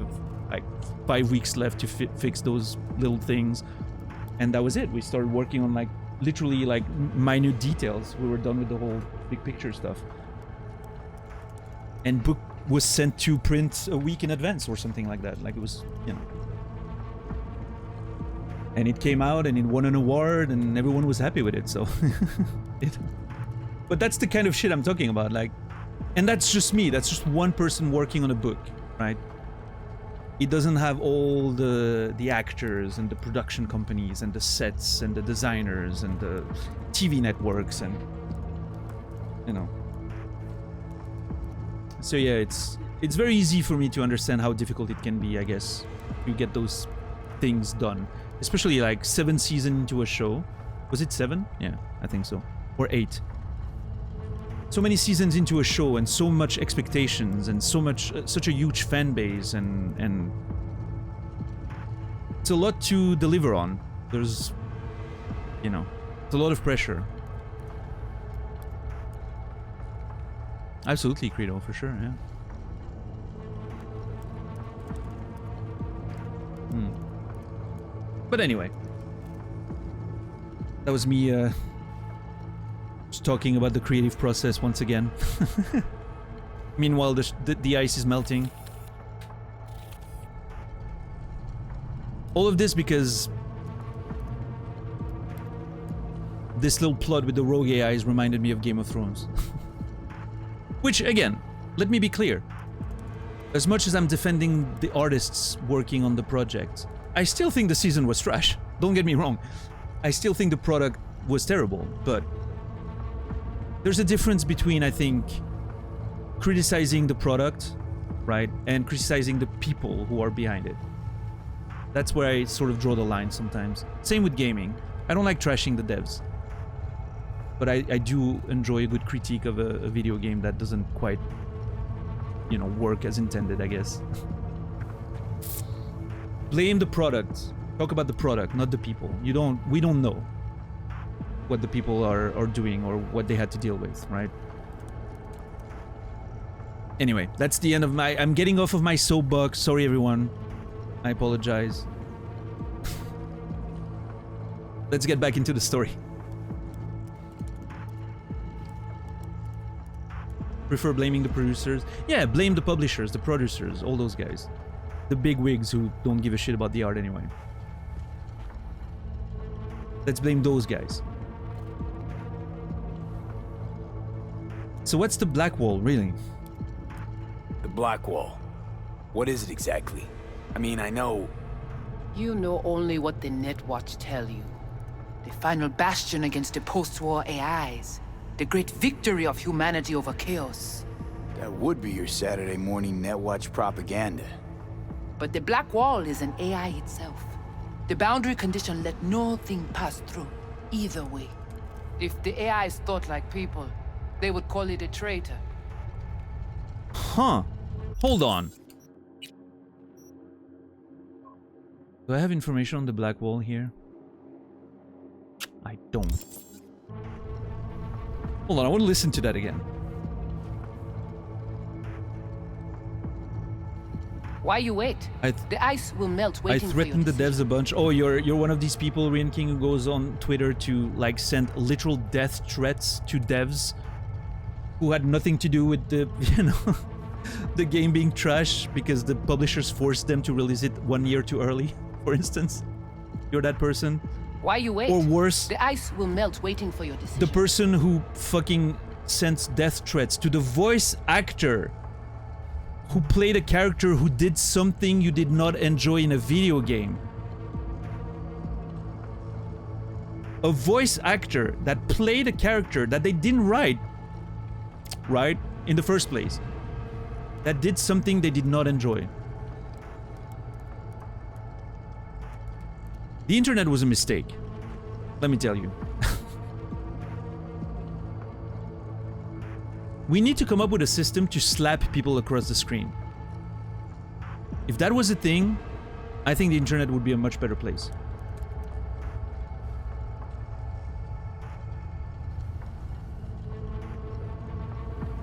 S2: like, 5 weeks left to fix those little things. And that was it. We started working on, like, literally, like, minute details. We were done with the whole big picture stuff. And book was sent to print a week in advance or something like that. Like, it was, you know. And it came out, and it won an award, and everyone was happy with it, so. But that's the kind of shit I'm talking about, like. And that's just me. That's just one person working on a book, right? It doesn't have all the actors and the production companies and the sets and the designers and the TV networks and, you know. So yeah, it's very easy for me to understand how difficult it can be, I guess, to get those things done. Especially, like, 7 seasons into a show. Was it 7? Yeah, I think so. Or 8. So many seasons into a show, and so much expectations, and so much, such a huge fan base, and it's a lot to deliver on. There's, you know, it's a lot of pressure. Absolutely, Credo, for sure, yeah. But anyway, that was me just talking about the creative process once again. Meanwhile, the ice is melting. All of this because this little plot with the rogue AIs reminded me of Game of Thrones. Which, again, let me be clear. As much as I'm defending the artists working on the project, I still think the season was trash. Don't get me wrong. I still think the product was terrible, but there's a difference between, I think, criticizing the product, right, and criticizing the people who are behind it. That's where I sort of draw the line sometimes. Same with gaming. I don't like trashing the devs. But I do enjoy a good critique of a video game that doesn't quite, you know, work as intended, I guess. Blame the product. Talk about the product, not the people. We don't know what the people are doing or what they had to deal with, right? Anyway, that's the end of my... I'm getting off of my soapbox. Sorry, everyone. I apologize. Let's get back into the story. Prefer blaming the producers? Yeah, blame the publishers, the producers, all those guys. The big wigs who don't give a shit about the art anyway. Let's blame those guys. So what's the Black Wall, really?
S8: The Black Wall. What is it exactly? I mean, I know...
S18: You know only what the Netwatch tell you. The final bastion against the post-war AIs. The great victory of humanity over chaos.
S8: That would be your Saturday morning Netwatch propaganda.
S18: But the Black Wall is an AI itself. The boundary condition let nothing pass through, either way. If the AIs thought like people, they would call it a traitor.
S2: Huh. Hold on. Do I have information on the Black Wall here? I don't. Hold on, I want to listen to that again.
S18: Why you wait? The ice will melt waiting for you.
S2: I threatened the devs a bunch. Oh, you're one of these people, Rian King, who goes on Twitter to like send literal death threats to devs who had nothing to do with the, you know, the game being trash because the publishers forced them to release it 1 year too early, for instance. You're that person.
S18: Why you wait?
S2: Or worse,
S18: the ice will melt waiting for your decision.
S2: The person who fucking sends death threats to the voice actor who played a character who did something you did not enjoy in a video game. A voice actor that played a character that they didn't write, right, in the first place. That did something they did not enjoy. The internet was a mistake. Let me tell you. We need to come up with a system to slap people across the screen. If that was a thing, I think the internet would be a much better place.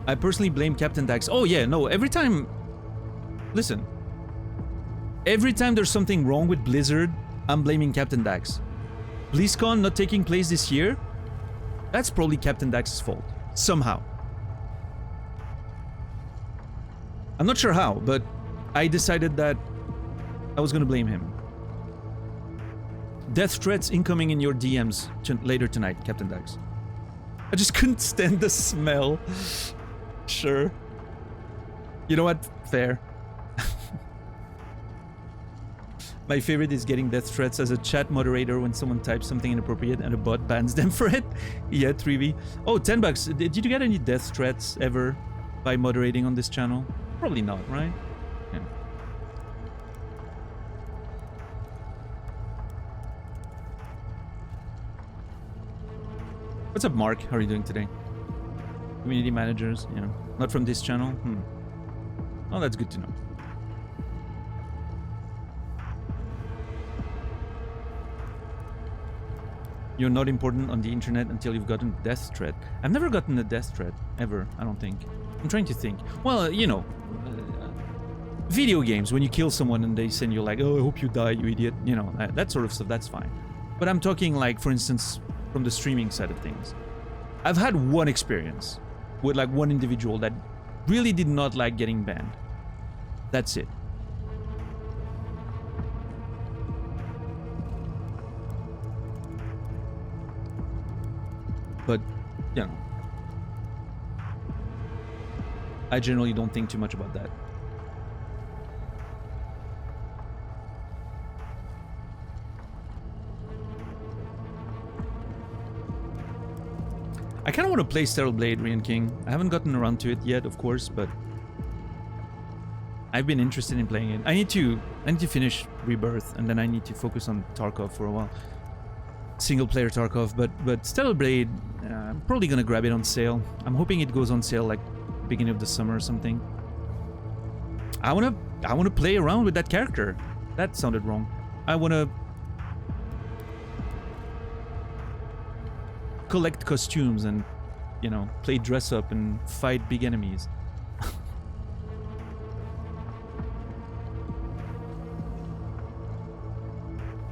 S2: I personally blame Captain Dax. Oh yeah, no, every time... Listen. Every time there's something wrong with Blizzard, I'm blaming Captain Dax. BlizzCon not taking place this year? That's probably Captain Dax's fault. Somehow. I'm not sure how, but I decided that I was gonna blame him. Death threats incoming in your DMs later tonight, Captain Dax. I just couldn't stand the smell. Sure. You know what? Fair. My favorite is getting death threats as a chat moderator when someone types something inappropriate and a bot bans them for it. Yeah, 3v. Oh, $10. Did you get any death threats ever by moderating on this channel? Probably not, right? Yeah. What's up, Mark? How are you doing today? Community managers, yeah. Not from this channel? Oh, that's good to know. You're not important on the internet until you've gotten a death threat. I've never gotten a death threat, ever, I don't think. I'm trying to think. Well, you know, video games, when you kill someone and they send you like, oh, I hope you die, you idiot, you know, that sort of stuff, that's fine. But I'm talking like, for instance, from the streaming side of things. I've had one experience with like one individual that really did not like getting banned. That's it. But, you know, I generally don't think too much about that. I kind of want to play Sterile Blade, Rian King. I haven't gotten around to it yet, of course, but I've been interested in playing it. I need to finish Rebirth, and then I need to focus on Tarkov for a while. Single player Tarkov, but Sterile Blade, I'm probably gonna grab it on sale. I'm hoping it goes on sale like beginning of the summer or something. I wanna play around with that character. That sounded wrong. I wanna collect costumes and, you know, play dress up and fight big enemies.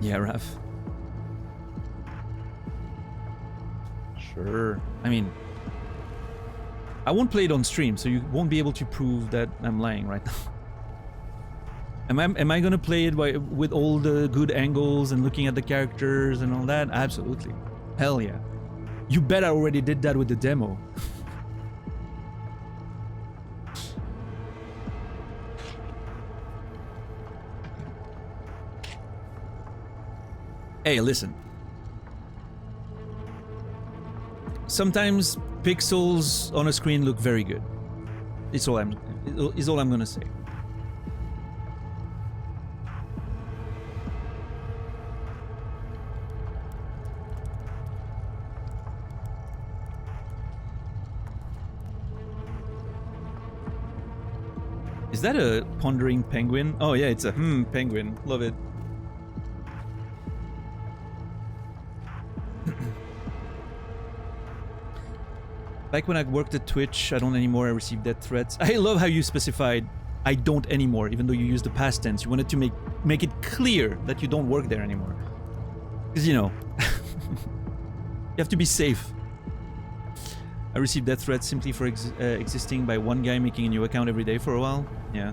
S2: Yeah, Raph. Sure. I mean, I won't play it on stream, so you won't be able to prove that I'm lying right now. Am I gonna play it with all the good angles and looking at the characters and all that? Absolutely. Hell yeah. You bet I already did that with the demo. Hey, listen. Sometimes pixels on a screen look very good. It's all I'm gonna say. Is that a pondering penguin? Oh yeah, it's a penguin. Love it. Back when I worked at Twitch, I don't anymore, I received death threats. I love how you specified I don't anymore, even though you used the past tense. You wanted to make it clear that you don't work there anymore. Because, you know, you have to be safe. I received death threats simply for existing by one guy making a new account every day for a while. Yeah.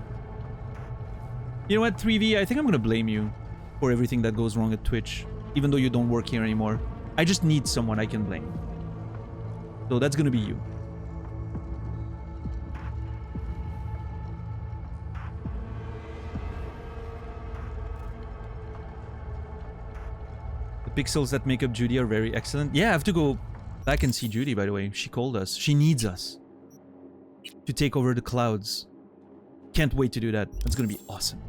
S2: You know what, 3V, I think I'm gonna blame you for everything that goes wrong at Twitch, even though you don't work here anymore. I just need someone I can blame. So that's gonna be you. The pixels that make up Judy are very excellent. Yeah, I have to go back and see Judy, by the way. She called us. She needs us to take over the clouds. Can't wait to do that. That's gonna be awesome.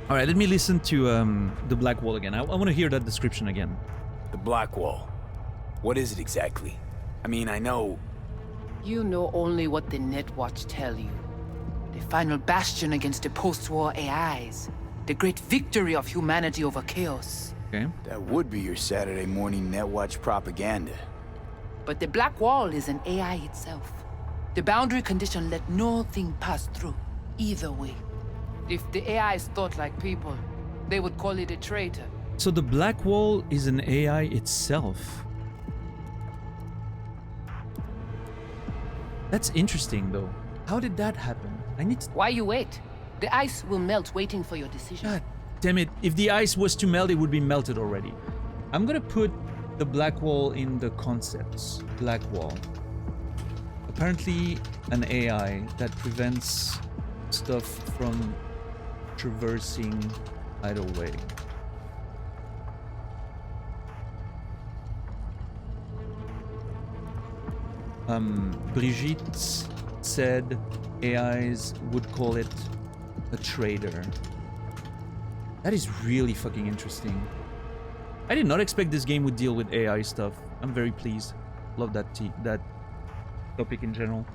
S2: All right, let me listen to the Black Wall again. I want to hear that description again.
S8: The Black Wall. What is it exactly? I mean, I know...
S18: You know only what the Netwatch tell you. The final bastion against the post-war AIs. The great victory of humanity over chaos.
S2: Okay.
S8: That would be your Saturday morning Netwatch propaganda.
S18: But the Black Wall is an AI itself. The boundary condition let nothing pass through, either way. If the AIs thought like people, they would call it a traitor.
S2: So the Black Wall is an AI itself. That's interesting, though. How did that happen? I need to...
S18: Why you wait? The ice will melt waiting for your decision.
S2: God damn it. If the ice was to melt, it would be melted already. I'm gonna put the Black Wall in the concepts. Black Wall. Apparently an AI that prevents stuff from traversing either way. Brigitte said AIs would call it a trader. That is really fucking interesting. I did not expect this game would deal with AI stuff. I'm very pleased. Love that topic in general.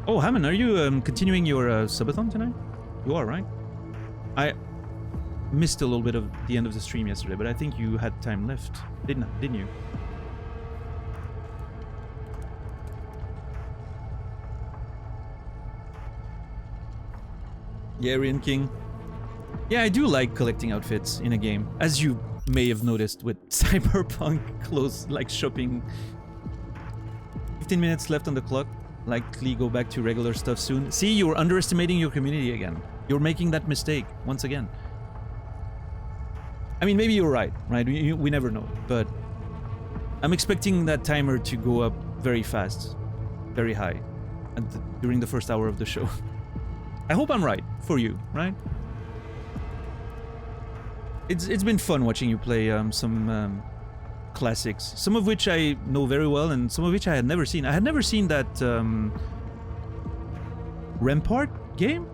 S2: Oh, Hammond, are you continuing your subathon tonight? You are, right? missed a little bit of the end of the stream yesterday, but I think you had time left, didn't you? Yeah, Aryan King. Yeah, I do like collecting outfits in a game, as you may have noticed with Cyberpunk clothes, like shopping. 15 minutes left on the clock. Likely go back to regular stuff soon. See, you're underestimating your community again. You're making that mistake once again. I mean, maybe you're right? We never know, but I'm expecting that timer to go up very fast, very high, during the first hour of the show. I hope I'm right for you, right? It's been fun watching you play some classics, some of which I know very well, and some of which I had never seen. I had never seen that Rampart game.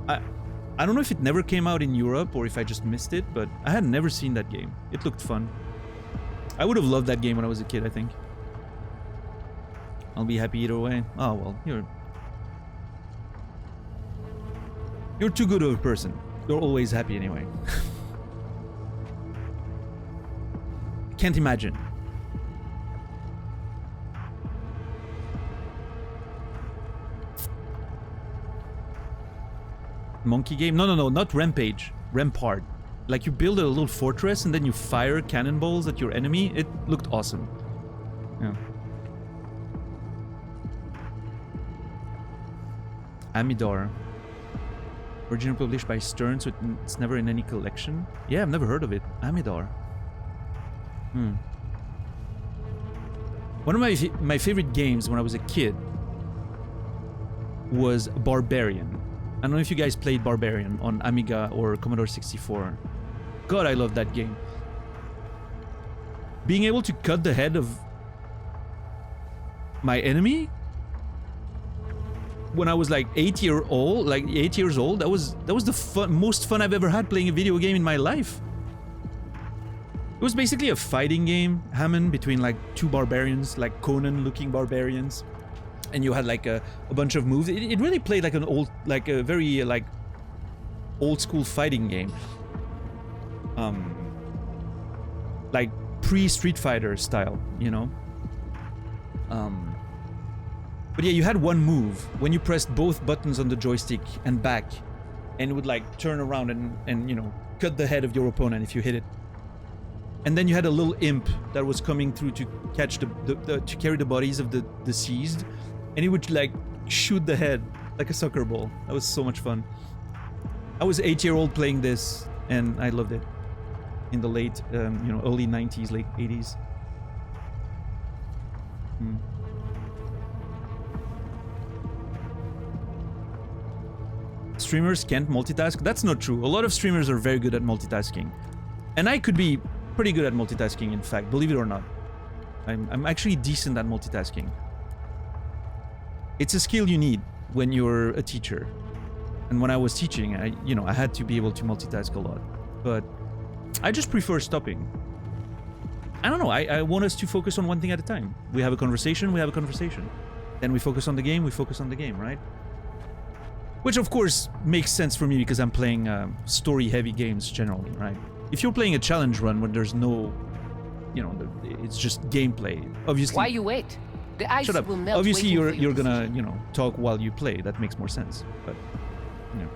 S2: I don't know if it never came out in Europe or if I just missed it, but I had never seen that game. It looked fun. I would have loved that game when I was a kid, I think. I'll be happy either way. Oh well, you're too good of a person. You're always happy anyway. Can't imagine. Monkey game? No, not Rampage. Rampart. Like you build a little fortress and then you fire cannonballs at your enemy. It looked awesome. Yeah. Amidar. Originally published by Stern, so it's never in any collection. Yeah, I've never heard of it. Amidar. One of my favorite games when I was a kid was Barbarian. I don't know if you guys played Barbarian on Amiga or Commodore 64. God, I love that game. Being able to cut the head of my enemy when I was like 8 years old, that was the most fun I've ever had playing a video game in my life. It was basically a fighting game, Hammond, between like two barbarians, like Conan-looking barbarians, and you had like a bunch of moves. It really played like a very like old-school fighting game, like pre-Street Fighter style, you know. But yeah, you had one move when you pressed both buttons on the joystick and back, and it would like turn around and you know, cut the head of your opponent if you hit it. And then you had a little imp that was coming through to catch to carry the bodies of the deceased, and he would like shoot the head like a soccer ball. That was so much fun. I was 8-year-old playing this, and I loved it. In the late, you know, early 90s, late 80s. Streamers can't multitask. That's not true. A lot of streamers are very good at multitasking, and I could be pretty good at multitasking, in fact, believe it or not. I'm actually decent at multitasking. It's a skill you need when you're a teacher. And when I was teaching, I had to be able to multitask a lot. But I just prefer stopping. I don't know, I want us to focus on one thing at a time. We have a conversation, Then we focus on the game, right? Which of course makes sense for me because I'm playing story-heavy games generally, right? If you're playing a challenge run when there's no, you know, it's just gameplay, obviously.
S18: Why you wait? The ice
S2: Shut up.
S18: will melt.
S2: Obviously, you're gonna, you know, talk while you play. That makes more sense. But, you know,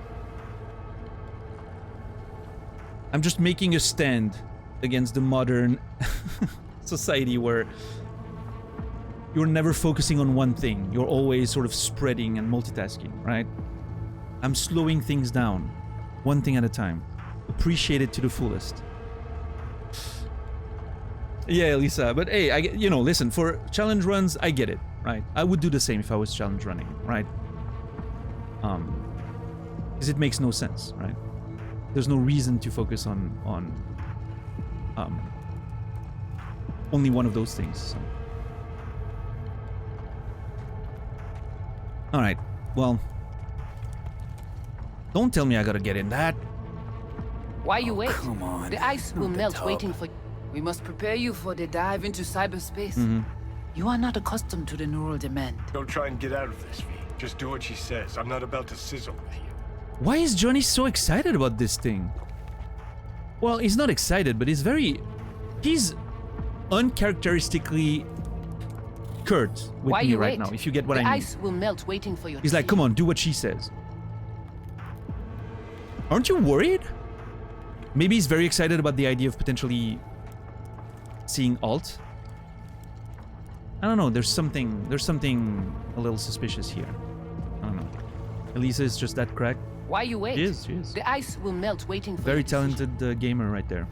S2: I'm just making a stand against the modern society where you're never focusing on one thing. You're always sort of spreading and multitasking, right? I'm slowing things down, one thing at a time. Appreciate it to the fullest. Yeah, Lisa, but hey, you know, listen, for challenge runs, I get it, right? I would do the same if I was challenge running, right? Because it makes no sense, right? There's no reason to focus on only one of those things. So. All right, well, don't tell me I gotta get in that.
S18: Why you wait?
S8: Come on.
S18: The ice will melt waiting for you. We must prepare you for the dive into cyberspace. You are not accustomed to the neural demand.
S17: Don't try and get out of this, V. Just do what she says. I'm not about to sizzle with you.
S2: Why is Johnny so excited about this thing? Well, he's not excited, but he's uncharacteristically curt with
S18: Why
S2: me
S18: you
S2: right
S18: wait?
S2: now, if you get what
S18: the
S2: I mean.
S18: ice will melt waiting for you.
S2: He's like, come on, do what she says. Aren't you worried? Maybe he's very excited about the idea of potentially seeing Alt. I don't know, there's something a little suspicious here. I don't know. Elisa is just that crack.
S18: Why you wait?
S2: She is.
S18: The ice will melt waiting for you.
S2: Very talented gamer right there.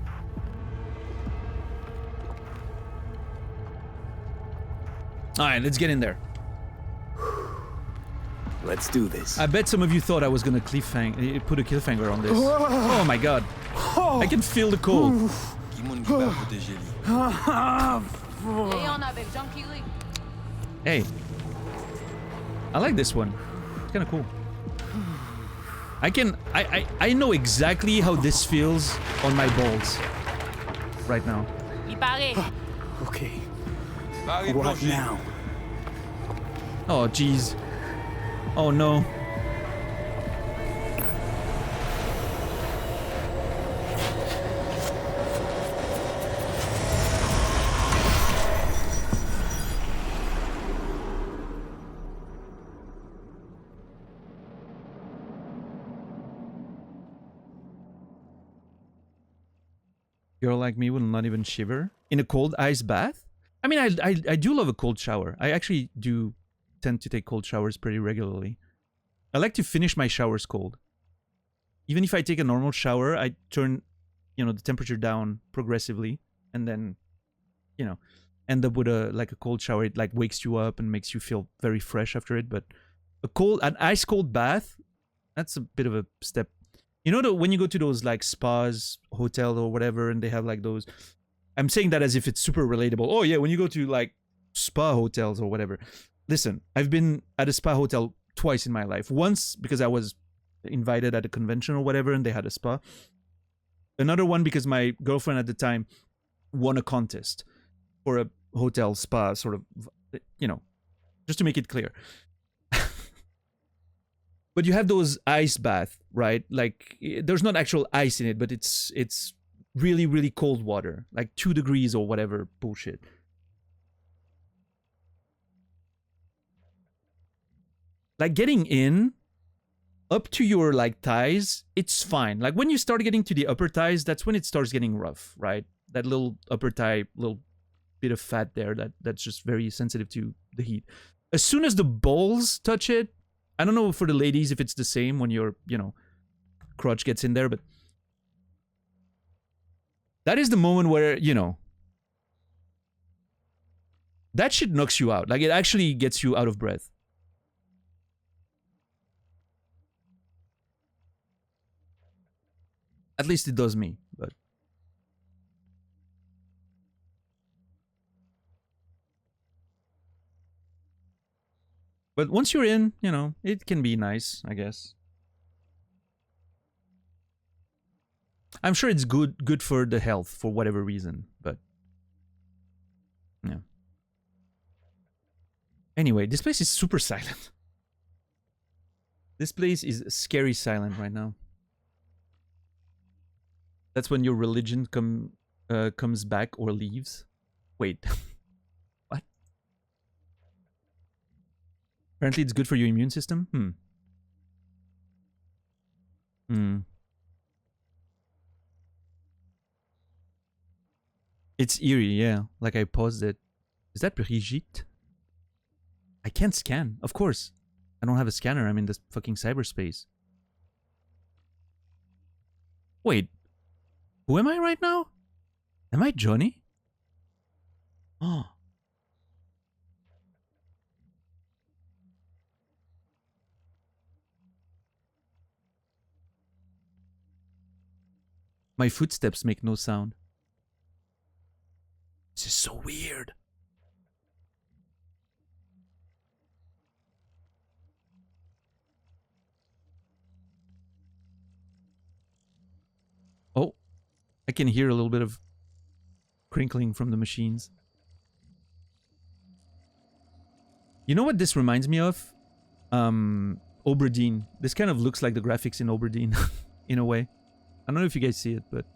S2: Alright, let's get in there.
S8: Let's do this.
S2: I bet some of you thought I was gonna put a cliffhanger on this. Oh my god. I can feel the cold. Hey. I like this one. It's kinda cool. I know exactly how this feels on my balls right now.
S8: Okay.
S9: Marie
S8: What
S9: Plongé.
S8: now?
S2: Oh jeez. Oh no. Girl like me will not even shiver in a cold ice bath. I mean, I do love a cold shower. I actually do tend to take cold showers pretty regularly. I like to finish my showers cold. Even if I take a normal shower, I turn, the temperature down progressively, and then, end up with a cold shower. It like wakes you up and makes you feel very fresh after it. But an ice cold bath, that's a bit of a step. You know, when you go to those like spas, hotel or whatever, and they have like those. I'm saying that as if it's super relatable. Oh yeah, when you go to like spa hotels or whatever. Listen, I've been at a spa hotel twice in my life. Once because I was invited at a convention or whatever, and they had a spa. Another one because my girlfriend at the time won a contest for a hotel spa, sort of, just to make it clear. But you have those ice bath, right? Like, there's not actual ice in it, but it's really, really cold water. Like 2 degrees or whatever bullshit. Like, getting in, up to your, like, thighs, it's fine. Like, when you start getting to the upper thighs, that's when it starts getting rough, right? That little upper thigh, little bit of fat there, that's just very sensitive to the heat. As soon as the balls touch it, I don't know for the ladies if it's the same when your, crotch gets in there, but that is the moment where, that shit knocks you out. Like, it actually gets you out of breath. At least it does me, but. But once you're in, it can be nice, I guess. I'm sure it's good for the health for whatever reason, but yeah. Anyway, this place is super silent. This place is scary silent right now. That's when your religion comes back or leaves. Wait. What? Apparently it's good for your immune system? It's eerie, yeah. Like I paused it. Is that Brigitte? I can't scan. Of course. I don't have a scanner. I'm in this fucking cyberspace. Wait. Who am I right now? Am I Johnny? Oh. My footsteps make no sound. This is so weird. Oh, I can hear a little bit of crinkling from the machines. You know what this reminds me of? Oberdeen. This kind of looks like the graphics in Oberdeen in a way. I don't know if you guys see it, but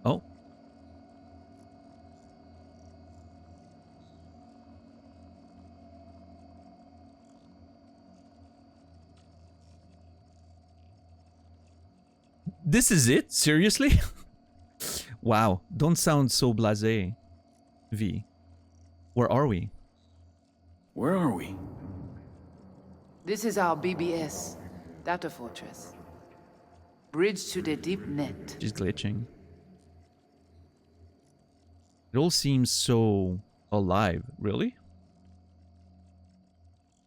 S2: Oh. This is it? Seriously? Wow. Don't sound so blasé, V. Where are we?
S8: Where are we?
S18: This is our BBS, data fortress. Bridge to the deep net.
S2: She's glitching. It all seems so alive, really?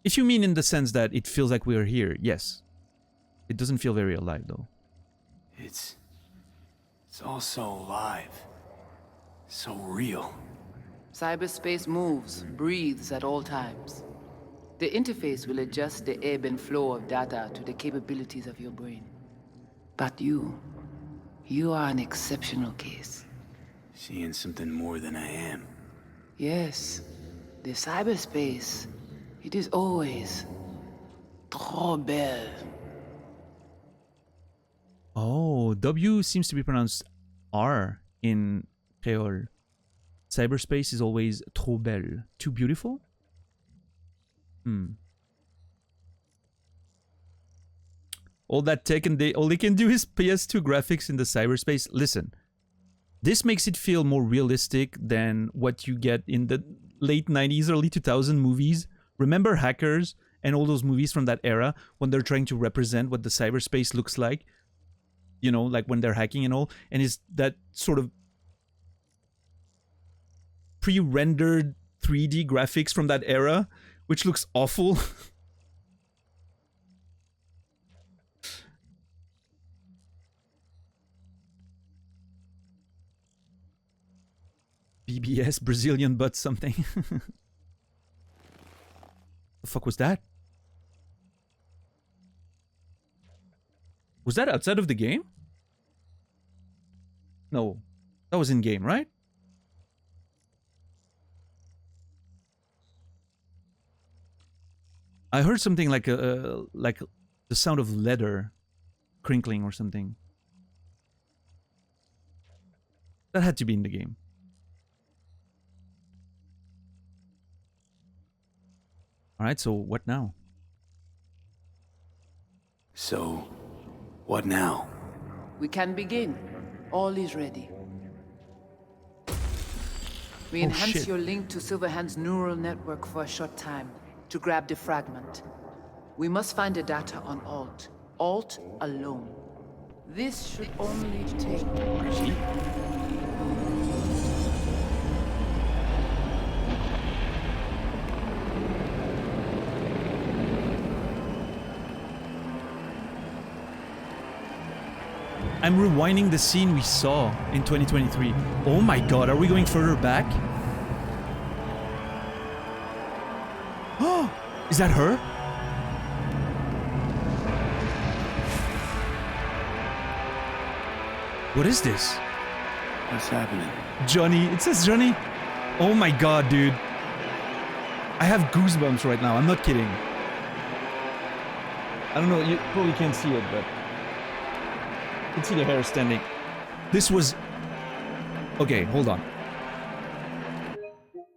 S2: If you mean in the sense that it feels like we are here, yes. It doesn't feel very alive, though.
S8: It's all so alive. So real.
S18: Cyberspace moves, breathes at all times. The interface will adjust the ebb and flow of data to the capabilities of your brain. But you are an exceptional case.
S8: Seeing something more than I am.
S18: Yes, the cyberspace, it is always trop belle.
S2: Oh, W seems to be pronounced R in Creole. Cyberspace is always trop belle. Too beautiful? All that tech and all they can do is PS2 graphics in the cyberspace. Listen, this makes it feel more realistic than what you get in the late 90s, early 2000 movies. Remember Hackers and all those movies from that era when they're trying to represent what the cyberspace looks like? You know, like when they're hacking and all. And it's that sort of pre-rendered 3D graphics from that era, which looks awful. BBS, Brazilian butt something. The fuck was that? Was that outside of the game? No. That was in game, right? I heard something like the sound of leather crinkling or something. That had to be in the game. Alright, so what now?
S8: So, what now?
S18: We can begin. All is ready. We enhance
S2: shit.
S18: your link to Silverhand's neural network for a short time to grab the fragment. We must find the data on Alt. Alt alone. This should only take...
S2: I'm rewinding the scene we saw in 2023. Oh my god, are we going further back? Oh, is that her? What is this?
S8: What's happening?
S2: Johnny. It says Johnny. Oh my god, dude. I have goosebumps right now. I'm not kidding. I don't know. You probably can't see it, but... You can see the hair standing. This was... Okay, hold on.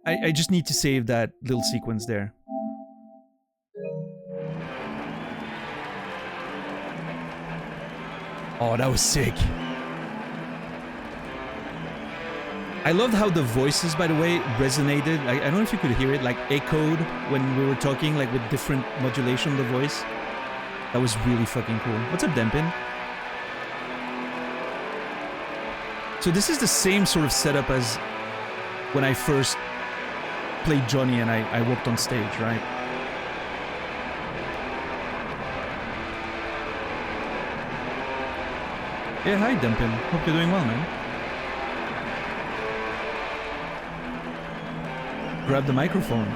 S2: I just need to save that little sequence there. Oh, that was sick. I loved how the voices, by the way, resonated. I don't know if you could hear it, like echoed when we were talking, like with different modulation of the voice. That was really fucking cool. What's up, Dempin? So this is the same sort of setup as when I first played Johnny and I walked on stage, right? Yeah, hi Dumpin. Hope you're doing well, man. Grab the microphone.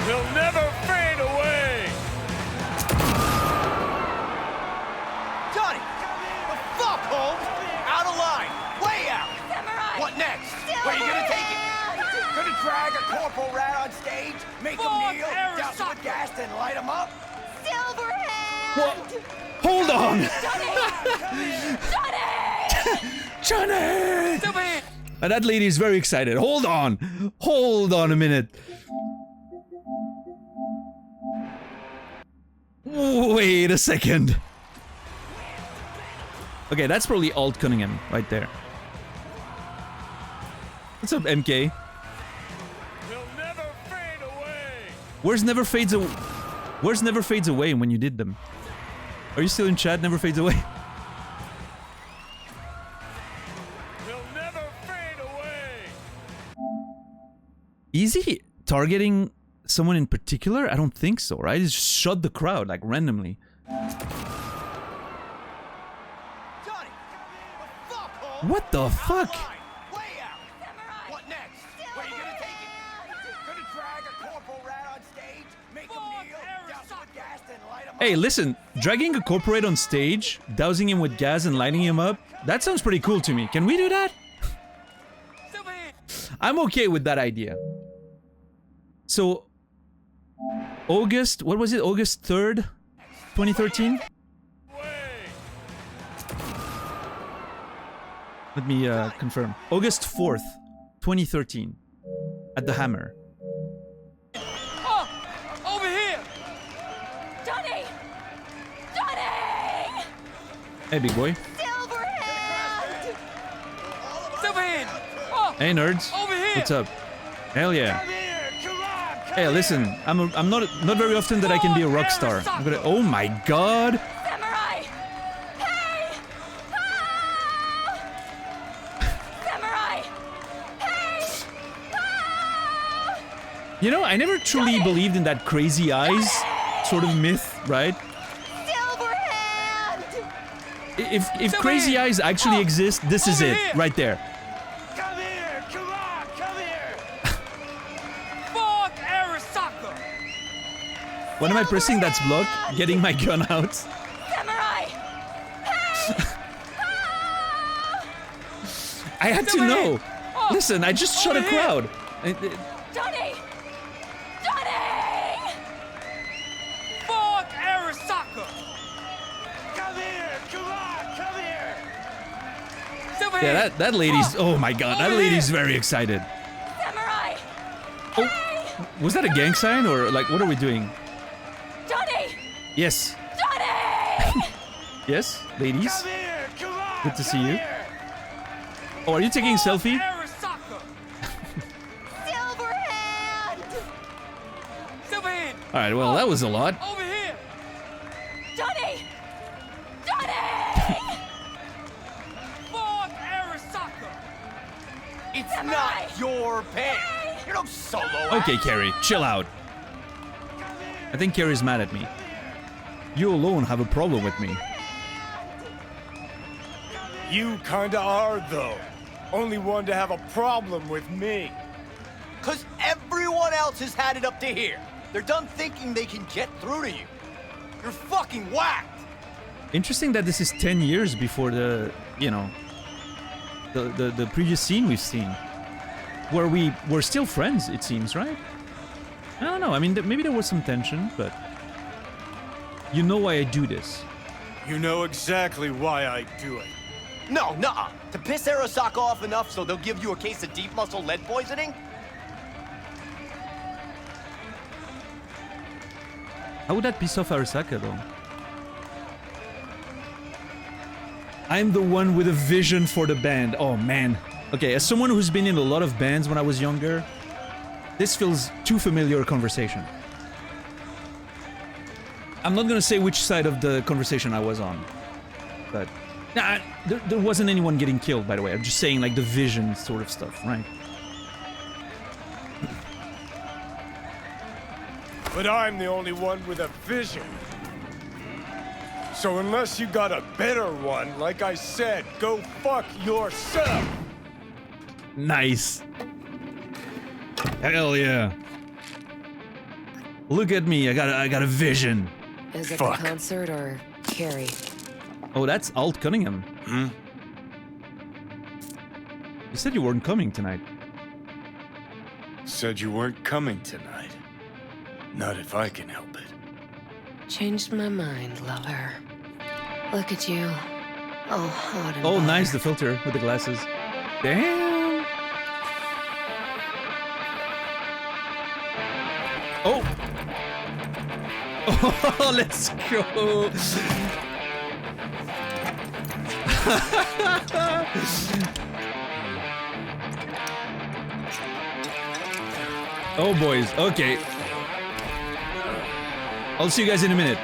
S12: They'll never fade away!
S5: Holmes! Out of line! Way out!
S13: Samurai!
S5: What next? Where are you gonna take it? Gonna drag a corporal rat on stage, make him kneel, douse him with gas, then light him up?
S13: Silverhand!
S2: What? Hold on!
S13: Johnny!
S2: Johnny! That lady is very excited. Hold on! Hold on a minute. Wait a second. Okay, that's probably Alt Cunningham right there. What's up, MK? Where's Never Fades Away? Where's Never Fades Away when you did them? Are you still in chat? Never Fades Away? Is he targeting someone in particular? I don't think so, right? He just shot the crowd, like, randomly. What the fuck?
S5: What next? Where are you gonna take it? Gonna drag a corporal rat on stage, make him kneel, douse him with gas, then light him up?
S2: Hey, listen, dragging a corporate on stage, dousing him with gas and lighting him up, that sounds pretty cool to me. Can we do that? I'm okay with that idea. So, August, what was it? August 3rd, 2013? Let me confirm. August 4th, 2013. At the Hammer.
S13: Oh! Over here! Johnny! Johnny!
S2: Hey, big boy.
S13: Silverhand!
S18: Silverhand! Oh!
S2: Hey, nerds.
S18: Over here!
S2: What's up? Hell yeah. Hey, listen, I'm not very often that I can be a rock star. I'm gonna. Oh my god!
S13: Samurai! Hey! Ah! Samurai! Hey! Ah!
S2: You know, I never truly believed in that crazy eyes sort of myth, right?
S13: Silverhand!
S2: If crazy eyes actually exist, this is it, right there.
S17: Come here! Come on! Come here!
S18: Fuck Arasaka!
S2: When am I pressing that's block? Getting my gun out.
S13: Samurai! Hey! Ah!
S2: I had to know. Listen, I just shot a crowd.
S13: Johnny! Johnny!
S18: Fuck Arasaka!
S17: Come here! Come on! Come here!
S2: Yeah, that lady's. Oh my god, that lady's very excited.
S13: Samurai!
S2: Oh, was that a gang sign or like what are we doing?
S13: Johnny!
S2: Yes.
S13: Johnny!
S2: Yes, ladies.
S17: Come here! Come on!
S2: Good to see you. Oh, are you taking a selfie?
S18: Arasaka!
S13: Silverhand!
S18: Silverhand!
S2: All right, well that was a lot.
S18: Over here!
S13: Johnny! Johnny!
S18: Fuck Arasaka!
S5: It's
S13: Samurai!
S5: not your pen! You're no solo act.
S2: Okay, Carrie, chill out. I think Carrie's mad at me. You alone have a problem with me.
S17: You kinda are, though. Only one to have a problem with me.
S5: Cause everyone else has had it up to here. They're done thinking they can get through to you. You're fucking whacked!
S2: Interesting that this is 10 years before the, you know, the previous scene we've seen. Where we were still friends, it seems, right? I don't know, I mean, maybe there was some tension, but... You know why I do this.
S17: You know exactly why I do it.
S5: No, nuh-uh. To piss Arasaka off enough so they'll give you a case of deep muscle lead poisoning?
S2: How would that piss off Arasaka, though? I'm the one with a vision for the band. Oh, man. Okay, as someone who's been in a lot of bands when I was younger, this feels too familiar a conversation. I'm not gonna say which side of the conversation I was on, but... Nah, there wasn't anyone getting killed, by the way. I'm just saying, like, the vision sort of stuff, right?
S17: But I'm the only one with a vision. So unless you got a better one, like I said, go fuck yourself!
S2: Nice. Hell yeah. Look at me, I got a vision.
S19: Is it
S2: Fuck.
S19: the concert or Carrie?
S2: Oh, that's Alt Cunningham. You said you weren't coming tonight.
S17: Said you weren't coming tonight. Not if I can help it.
S19: Changed my mind, lover. Look at you. All hot and
S2: Oh,
S19: bothered.
S2: nice, the filter with the glasses. Damn. Oh. Oh, let's go. Oh, boys. Okay. I'll see you guys in a minute.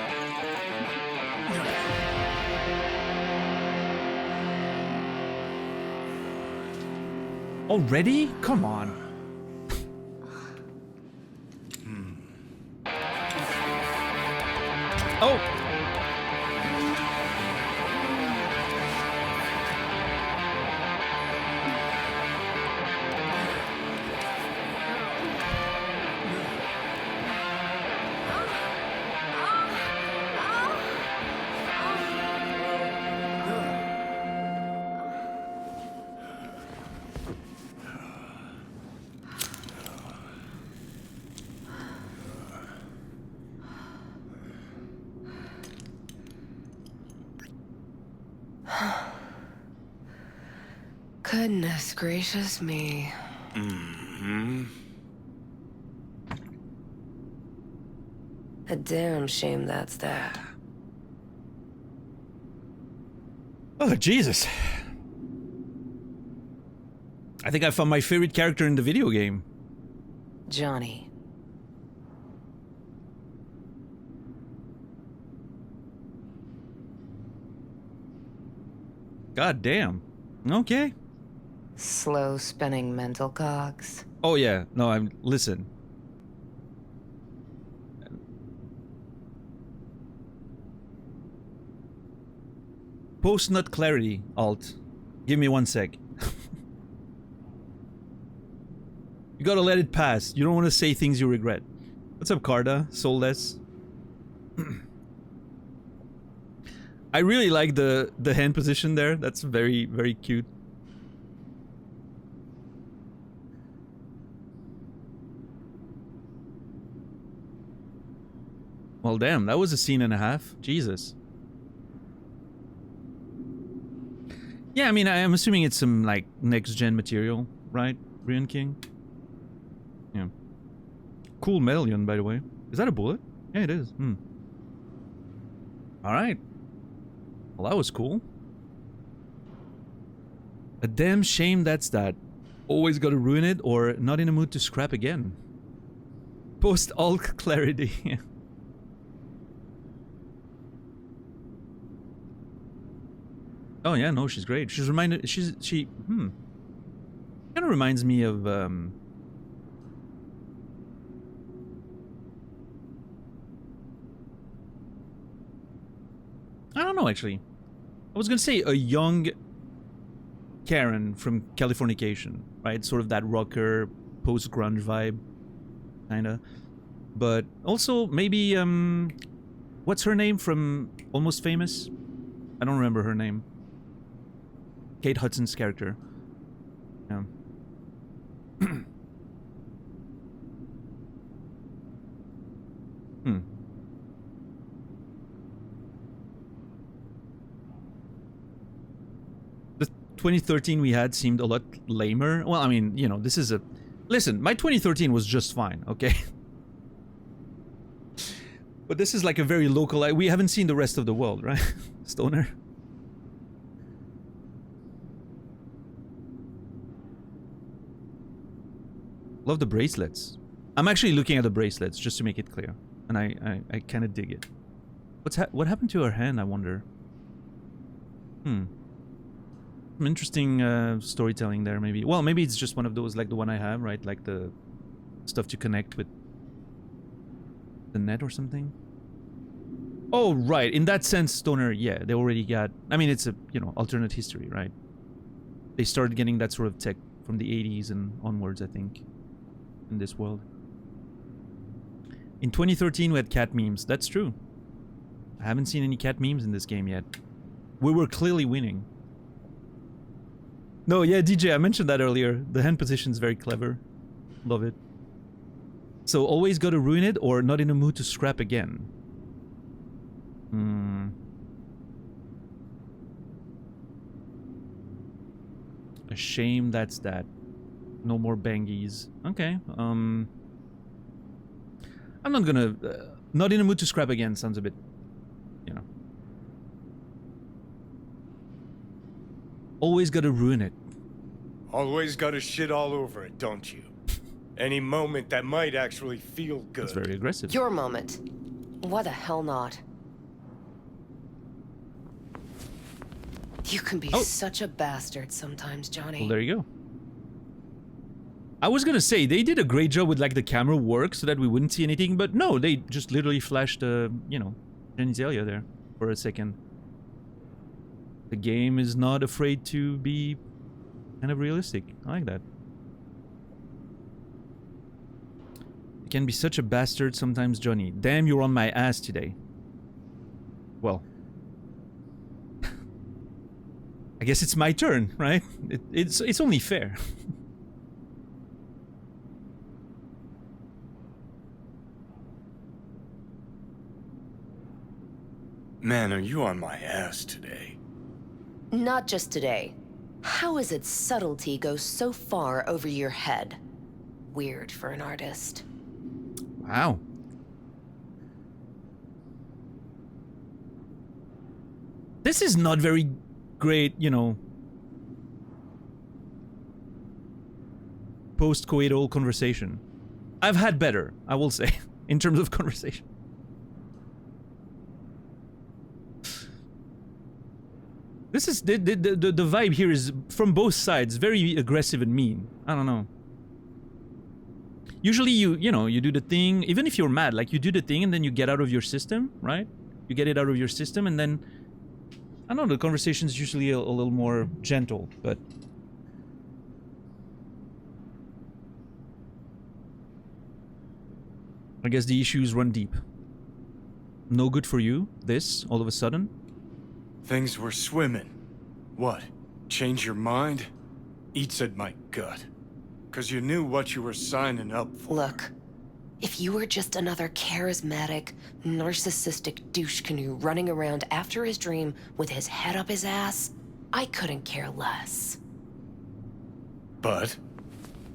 S2: Already? Come on. Oh!
S19: Goodness gracious me.
S17: Mm-hmm.
S19: A damn shame that's that.
S2: Oh, Jesus. I think I found my favorite character in the video game.
S19: Johnny.
S2: God damn. Okay.
S19: Slow spinning mental cogs.
S2: Oh yeah, no, listen. Post nut clarity, alt. Give me 1 sec. You gotta let it pass. You don't want to say things you regret. What's up, Carda? Soulless. I really like the hand position there. That's very, very cute. Well, damn, that was a scene and a half. Jesus. Yeah, I mean, I'm assuming it's some, like, next-gen material, right? Brian King? Yeah. Cool medallion, by the way. Is that a bullet? Yeah, it is. Alright. Well, that was cool. A damn shame that's that. Always gotta ruin it, or not in a mood to scrap again. Post-alt clarity. Oh yeah, no, she's great. She kind of reminds me of I don't know, actually. I was gonna say a young Karen from Californication, right? Sort of that rocker, post-grunge vibe, kinda. But also maybe what's her name from Almost Famous? I don't remember her name. Kate Hudson's character. Yeah. The 2013 we had seemed a lot lamer. Well, I mean, you know, this is a... Listen, my 2013 was just fine, okay? But this is like a very local... We haven't seen the rest of the world, right? Stoner? Love the bracelets. I'm actually looking at the bracelets just to make it clear, and I kind of dig it. What happened to her hand? I wonder. Some interesting storytelling there, maybe. Well, maybe it's just one of those, like the one I have, right? Like the stuff to connect with the net or something. Oh, right. In that sense, Stoner, yeah, they already got... I mean, it's a, you know, alternate history, right? They started getting that sort of tech from the 80s and onwards, I think, in this world. In 2013, we had cat memes. That's true. I haven't seen any cat memes in this game yet. We were clearly winning. No, yeah, DJ, I mentioned that earlier. The hand position is very clever. Love it. So always gotta ruin it or not in a mood to scrap again. A shame that's that. No more bangies. Okay. I'm not gonna... not in a mood to scrap again sounds a bit... you know. Always gotta ruin it.
S17: Always gotta shit all over it, don't you? Any moment that might actually feel good.
S2: That's very aggressive.
S19: Your moment. Why the hell not? You can be such a bastard sometimes, Johnny.
S2: Well, there you go. I was gonna say, they did a great job with like the camera work so that we wouldn't see anything, but no, they just literally flashed, you know, genitalia there for a second. The game is not afraid to be kind of realistic. I like that. You can be such a bastard sometimes, Johnny. Damn, you're on my ass today. Well. I guess it's my turn, right? It's only fair.
S17: Man, are you on my ass today?
S19: Not just today. How is it subtlety goes so far over your head? Weird for an artist.
S2: Wow. This is not very great, you know, post-coital conversation. I've had better, I will say, in terms of conversation. This is the vibe here is from both sides, very aggressive and mean. I don't know. Usually you know, you do the thing, even if you're mad, like you do the thing and then you get out of your system, right? You get it out of your system and then, I don't know, the conversation's usually a little more gentle, but... I guess the issues run deep. No good for you, this, all of a sudden?
S17: Things were swimming. What? Change your mind? Eats at my gut. 'Cause you knew what you were signing up for.
S19: Look, if you were just another charismatic, narcissistic douche canoe running around after his dream with his head up his ass, I couldn't care less.
S17: But?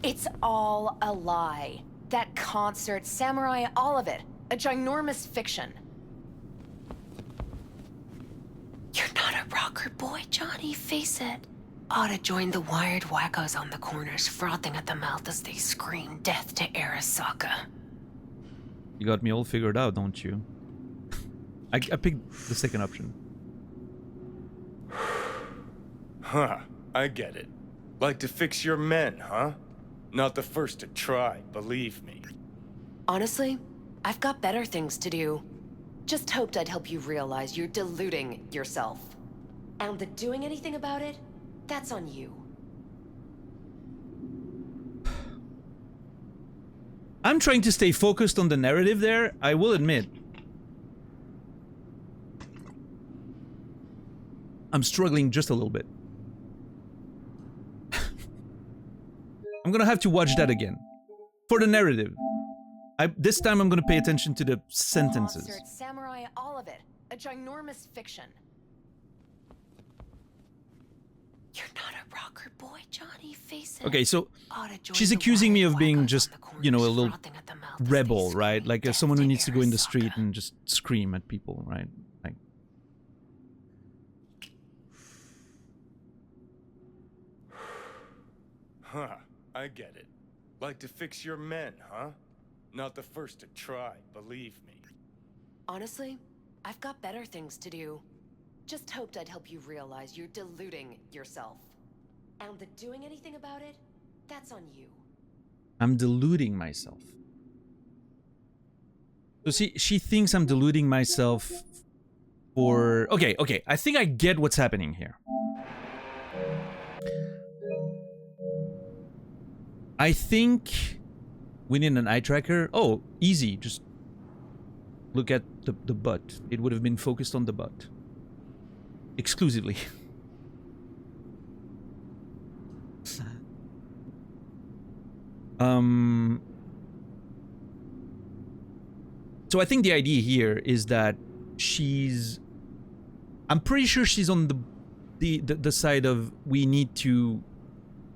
S19: It's all a lie. That concert, Samurai, all of it. A ginormous fiction. You're not a rocker boy, Johnny, face it. Ought to join the wired wackos on the corners, frothing at the mouth as they scream death to Arasaka.
S2: You got me all figured out, don't you? I picked the second option.
S17: Huh, I get it. Like to fix your men, huh? Not the first to try, believe me.
S19: Honestly, I've got better things to do. Just hoped I'd help you realize you're deluding yourself. And the doing anything about it, that's on you.
S2: I'm trying to stay focused on the narrative there, I will admit. I'm struggling just a little bit. I'm gonna have to watch that again. For the narrative. This time I'm gonna pay attention to the sentences.
S19: Concert, Samurai, all of it. A ginormous fiction. You're not a rocker boy, Johnny, face it.
S2: Okay, so she's accusing me of being just, you know, a little rebel, right? Like someone who needs to go in the street and just scream at people, right? Like,
S17: huh, I get it. Like to fix your men, huh? Not the first to try, believe me.
S19: Honestly, I've got better things to do. Just hoped I'd help you realize you're deluding yourself. And the doing anything about it, that's on you.
S2: I'm deluding myself. So she thinks I'm deluding myself for... Okay, I think I get what's happening here. I think we need an eye tracker. Oh, easy. Just look at the butt. It would have been focused on the butt. Exclusively. So I think the idea here is that I'm pretty sure she's on the side of we need to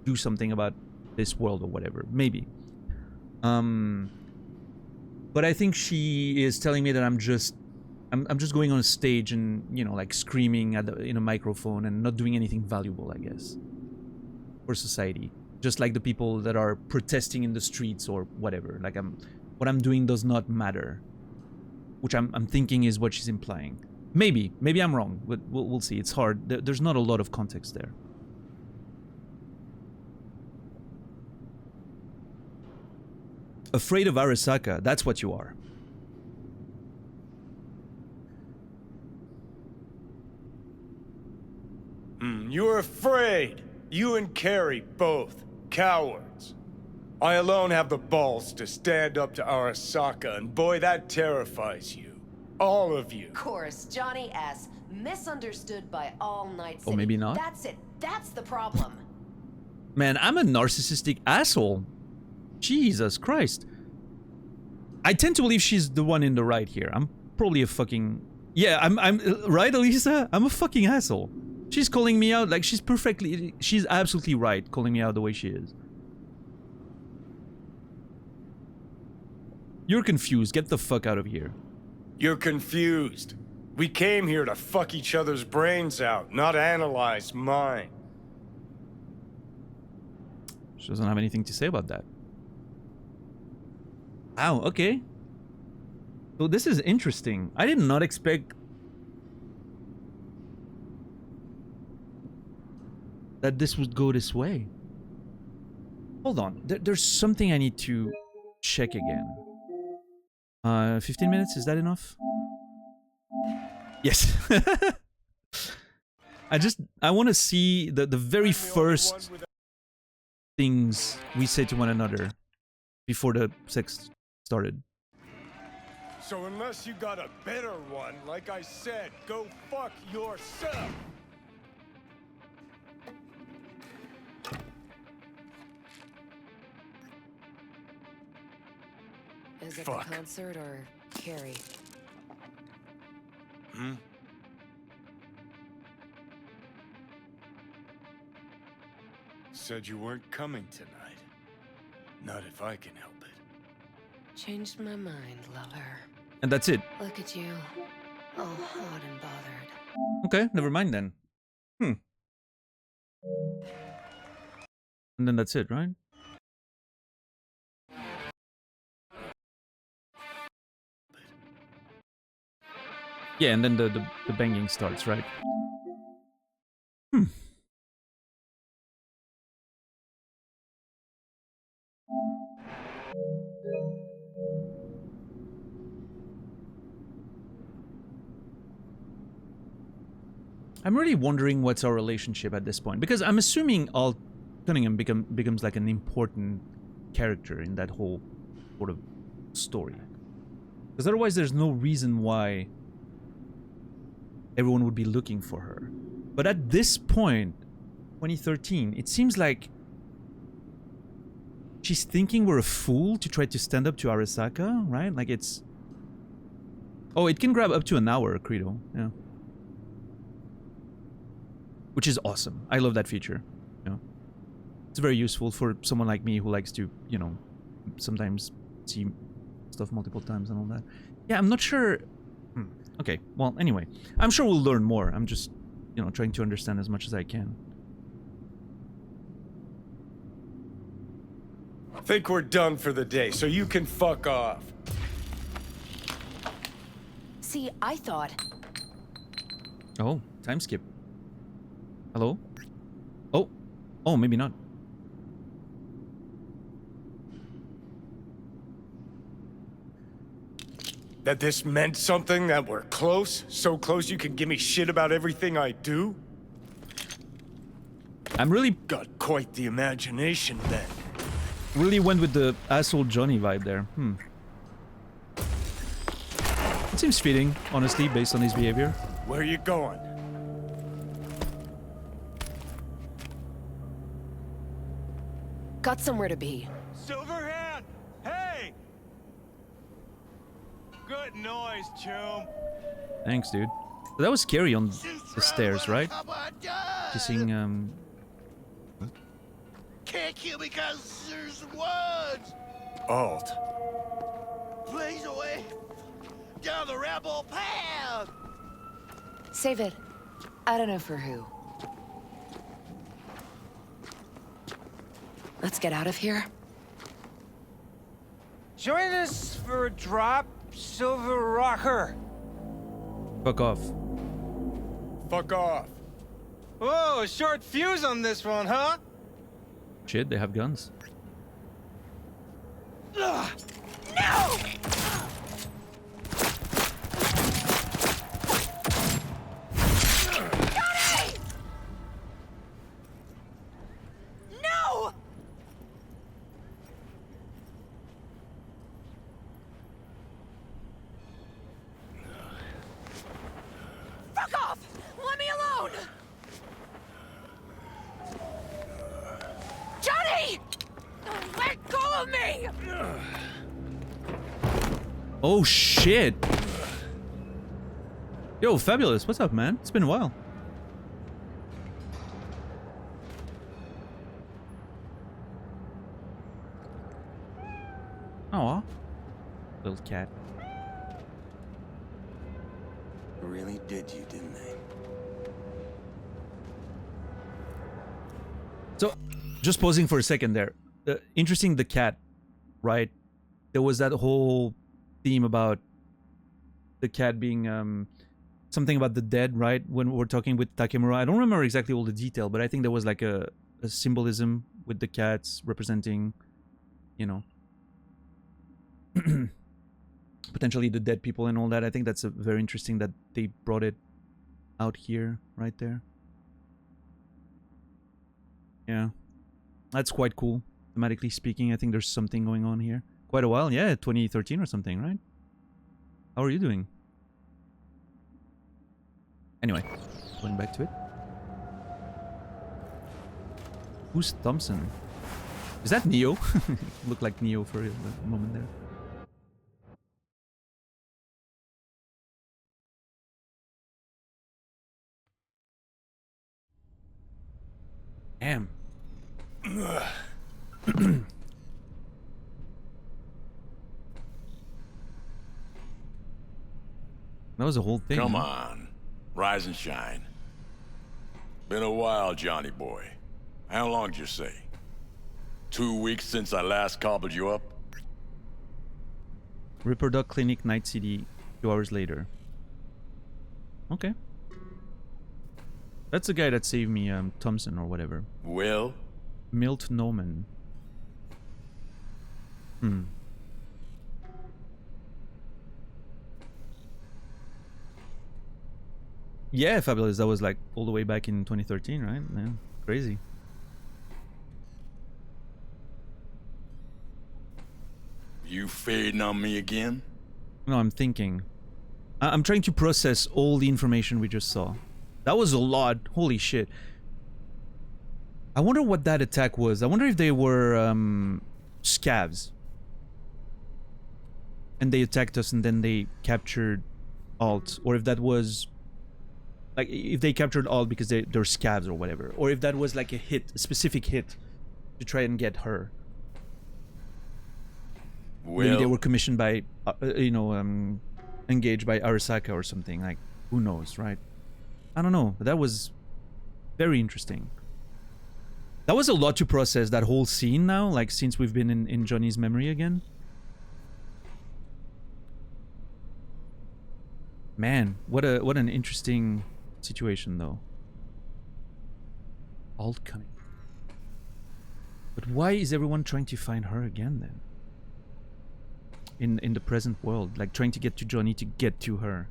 S2: do something about this world or whatever, maybe. But I think she is telling me that I'm just going on a stage and, you know, like screaming in a microphone and not doing anything valuable, I guess, for society. Just like the people that are protesting in the streets or whatever. Like what I'm doing does not matter, which I'm thinking is what she's implying. Maybe I'm wrong, but we'll see. It's hard. There's not a lot of context there. Afraid of Arasaka, that's what you are.
S17: You're afraid. You and Carrie both. Cowards. I alone have the balls to stand up to Arasaka, and boy, that terrifies you. All of you.
S19: Of course, Johnny S. Misunderstood by all Night City.
S2: Or maybe not.
S19: That's it. That's the problem.
S2: Man, I'm a narcissistic asshole. Jesus Christ. I tend to believe she's the one in the right here. I'm probably a fucking... Yeah, I'm right, Elisa? I'm a fucking asshole. She's calling me out like she's absolutely right calling me out the way she is. You're confused. Get the fuck out of here.
S17: You're confused. We came here to fuck each other's brains out, not analyze mine.
S2: She doesn't have anything to say about that. Wow, okay. So this is interesting. I did not expect that this would go this way. Hold on. There's something I need to check again. 15 minutes, is that enough? Yes. I want to see the very first things we say to one another before the sex started.
S17: So unless you got a better one, like I said, go fuck yourself.
S19: Is it
S17: Fuck.
S19: the concert or Carrie?
S17: Said you weren't coming tonight. Not if I can help it.
S19: Changed my mind, lover.
S2: And that's it.
S19: Look at you, all hot and bothered.
S2: Okay, never mind then. And then that's it, right? Yeah, and then the banging starts, right? I'm really wondering what's our relationship at this point, because I'm assuming Al Cunningham becomes like an important character in that whole sort of story. Because otherwise there's no reason why everyone would be looking for her. But at this point, 2013, it seems like she's thinking we're a fool to try to stand up to Arasaka, right? Like it's... Oh, it can grab up to an hour, Credo. Yeah. Which is awesome. I love that feature. You know? It's very useful for someone like me who likes to, you know, sometimes see stuff multiple times and all that. Yeah, I'm not sure... Okay, well, anyway. I'm sure we'll learn more. I'm just, you know, trying to understand as much as I can.
S17: I think we're done for the day, so you can fuck off.
S19: See, I thought...
S2: Oh, time skip. Hello? Oh, maybe not.
S17: That this meant something, that we're close? So close you can give me shit about everything I do?
S2: I'm really...
S17: Got quite the imagination then.
S2: Really went with the asshole Johnny vibe there. It seems fitting, honestly, based on his behavior.
S17: Where are you going?
S19: Got somewhere to be.
S17: Silverhand! Hey! Good noise, chum.
S2: Thanks, dude. So that was scary on the stairs, right? Kissing,
S20: Can't kill me because there's words.
S17: Alt.
S20: Blaze away down the rebel path.
S19: Save it. I don't know for who. Let's get out of here.
S6: Join us for a drop, Silver Rocker.
S2: Fuck off.
S17: Fuck off.
S6: Whoa, short fuse on this one, huh?
S2: Shit, they have guns.
S20: Ugh. No! Johnny! No! Fuck off! Let me alone! Johnny! Let go of me!
S2: Oh shit! Yo, Fabulous, what's up, man? It's been a while. Aw. Little cat.
S8: Really did you, didn't they?
S2: So, just pausing for a second there. Interesting, the cat, right? There was that whole theme about the cat being something about the dead, right? When we're talking with Takemura, I don't remember exactly all the detail, but I think there was like a symbolism with the cats representing, you know, potentially the dead people and all that. I think that's a very interesting that they brought it out here, right there. Yeah, that's quite cool. Thematically speaking, I think there's something going on here. Quite a while, yeah, 2013 or something, right? How are you doing? Anyway, going back to it. Who's Thompson? Is that Neo? Looked like Neo for a moment there. Damn. That was a whole thing.
S14: Come on. Rise and shine. Been a while, Johnny boy. How long did you say? 2 weeks since I last cobbled you up?
S2: Ripper Dog Clinic, Night City, 2 hours later. Okay. That's the guy that saved me, Thompson or whatever.
S14: Well?
S2: Milt Norman. Hmm. Yeah, Fabulous. That was like all the way back in 2013, right? Yeah, crazy.
S14: You fading on me again?
S2: No, I'm thinking. I'm trying to process all the information we just saw. That was a lot. Holy shit. I wonder what that attack was. I wonder if they were scavs. And they attacked us and then they captured Alt. Or if that was... like, if they captured Alt because they're scavs or whatever. Or if that was like a hit, a specific hit to try and get her.
S14: Well,
S2: maybe they were commissioned by, you know, engaged by Arasaka or something. Like, who knows, right? I don't know. But that was very interesting. That was a lot to process, that whole scene now, like, since we've been in Johnny's memory again. Man, what an interesting situation, though. Alt coming. But why is everyone trying to find her again, then? In the present world, like trying to get to Johnny to get to her.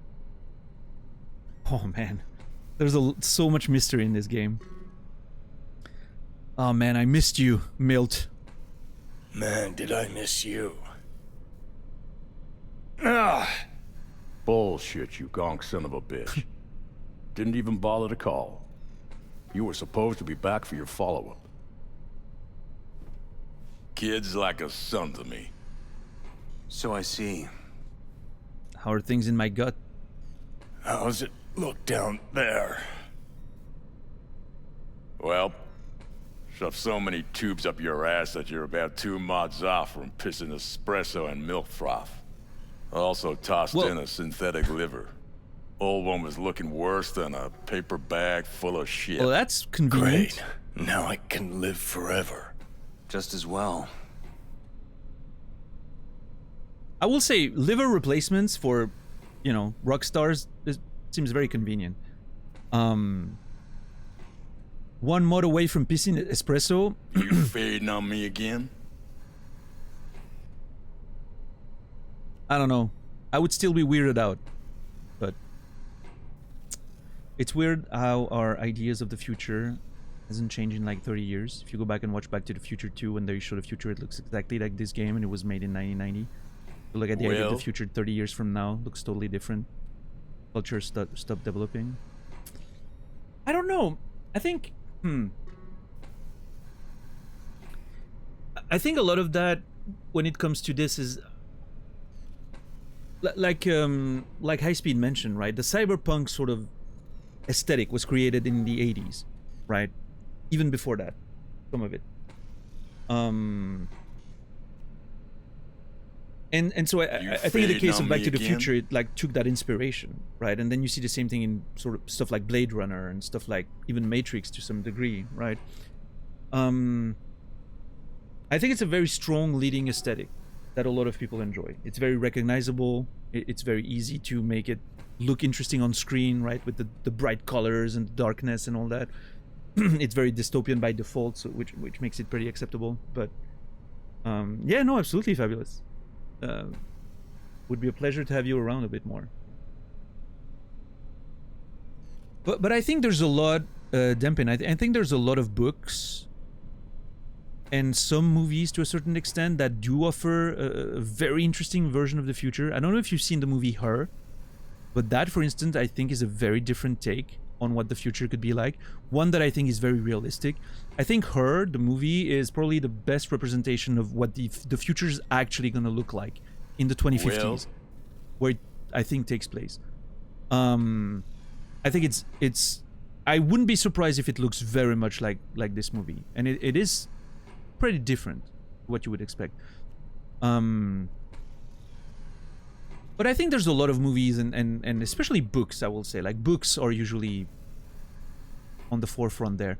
S2: Oh man, there's so much mystery in this game. Oh man, I missed you, Milt.
S17: Man, did I miss you.
S14: bullshit, you gonk son of a bitch. Didn't even bother to call. You were supposed to be back for your follow-up. Kid's like a son to me.
S8: So I see.
S2: How are things in my gut?
S17: How's it look down there?
S14: Well, shove so many tubes up your ass that you're about 2 mods off from pissing espresso and milk froth. Also tossed in a synthetic liver. Old one was looking worse than a paper bag full of shit.
S2: Well, that's convenient.
S17: Great. Now I can live forever.
S8: Just as well.
S2: I will say liver replacements for, you know, rock stars seems very convenient. 1 mod away from pissing espresso.
S14: You fading on me again?
S2: I don't know. I would still be weirded out. But it's weird how our ideas of the future hasn't changed in like 30 years. If you go back and watch Back to the Future 2, when they show the future, it looks exactly like this game, and it was made in 1990. So look at the idea of the future 30 years from now, looks totally different. Culture stopped developing. I don't know. I think I think a lot of that, when it comes to this, is like High Speed mentioned, right? The cyberpunk sort of aesthetic was created in the 80s, right? Even before that, some of it. And so I think in the case of Back to the Future, it like took that inspiration, right? And then you see the same thing in sort of stuff like Blade Runner and stuff like even Matrix to some degree, right? I think it's a very strong leading aesthetic that a lot of people enjoy. It's very recognizable. It's very easy to make it look interesting on screen, right? With the bright colors and darkness and all that. It's very dystopian by default, so which makes it pretty acceptable. But yeah, no, absolutely fabulous. Would be a pleasure to have you around a bit more. But I think there's a lot, Dempin, I think there's a lot of books and some movies to a certain extent that do offer a very interesting version of the future. I don't know if you've seen the movie Her, but that, for instance, I think is a very different take on what the future could be like. One that I think is very realistic. I think Her, the movie, is probably the best representation of what the future is actually going to look like in the 2050s, where it, I think, takes place. I think it's. I wouldn't be surprised if it looks very much like this movie, and it is pretty different what you would expect. But I think there's a lot of movies and especially books, I will say. Like, books are usually on the forefront there.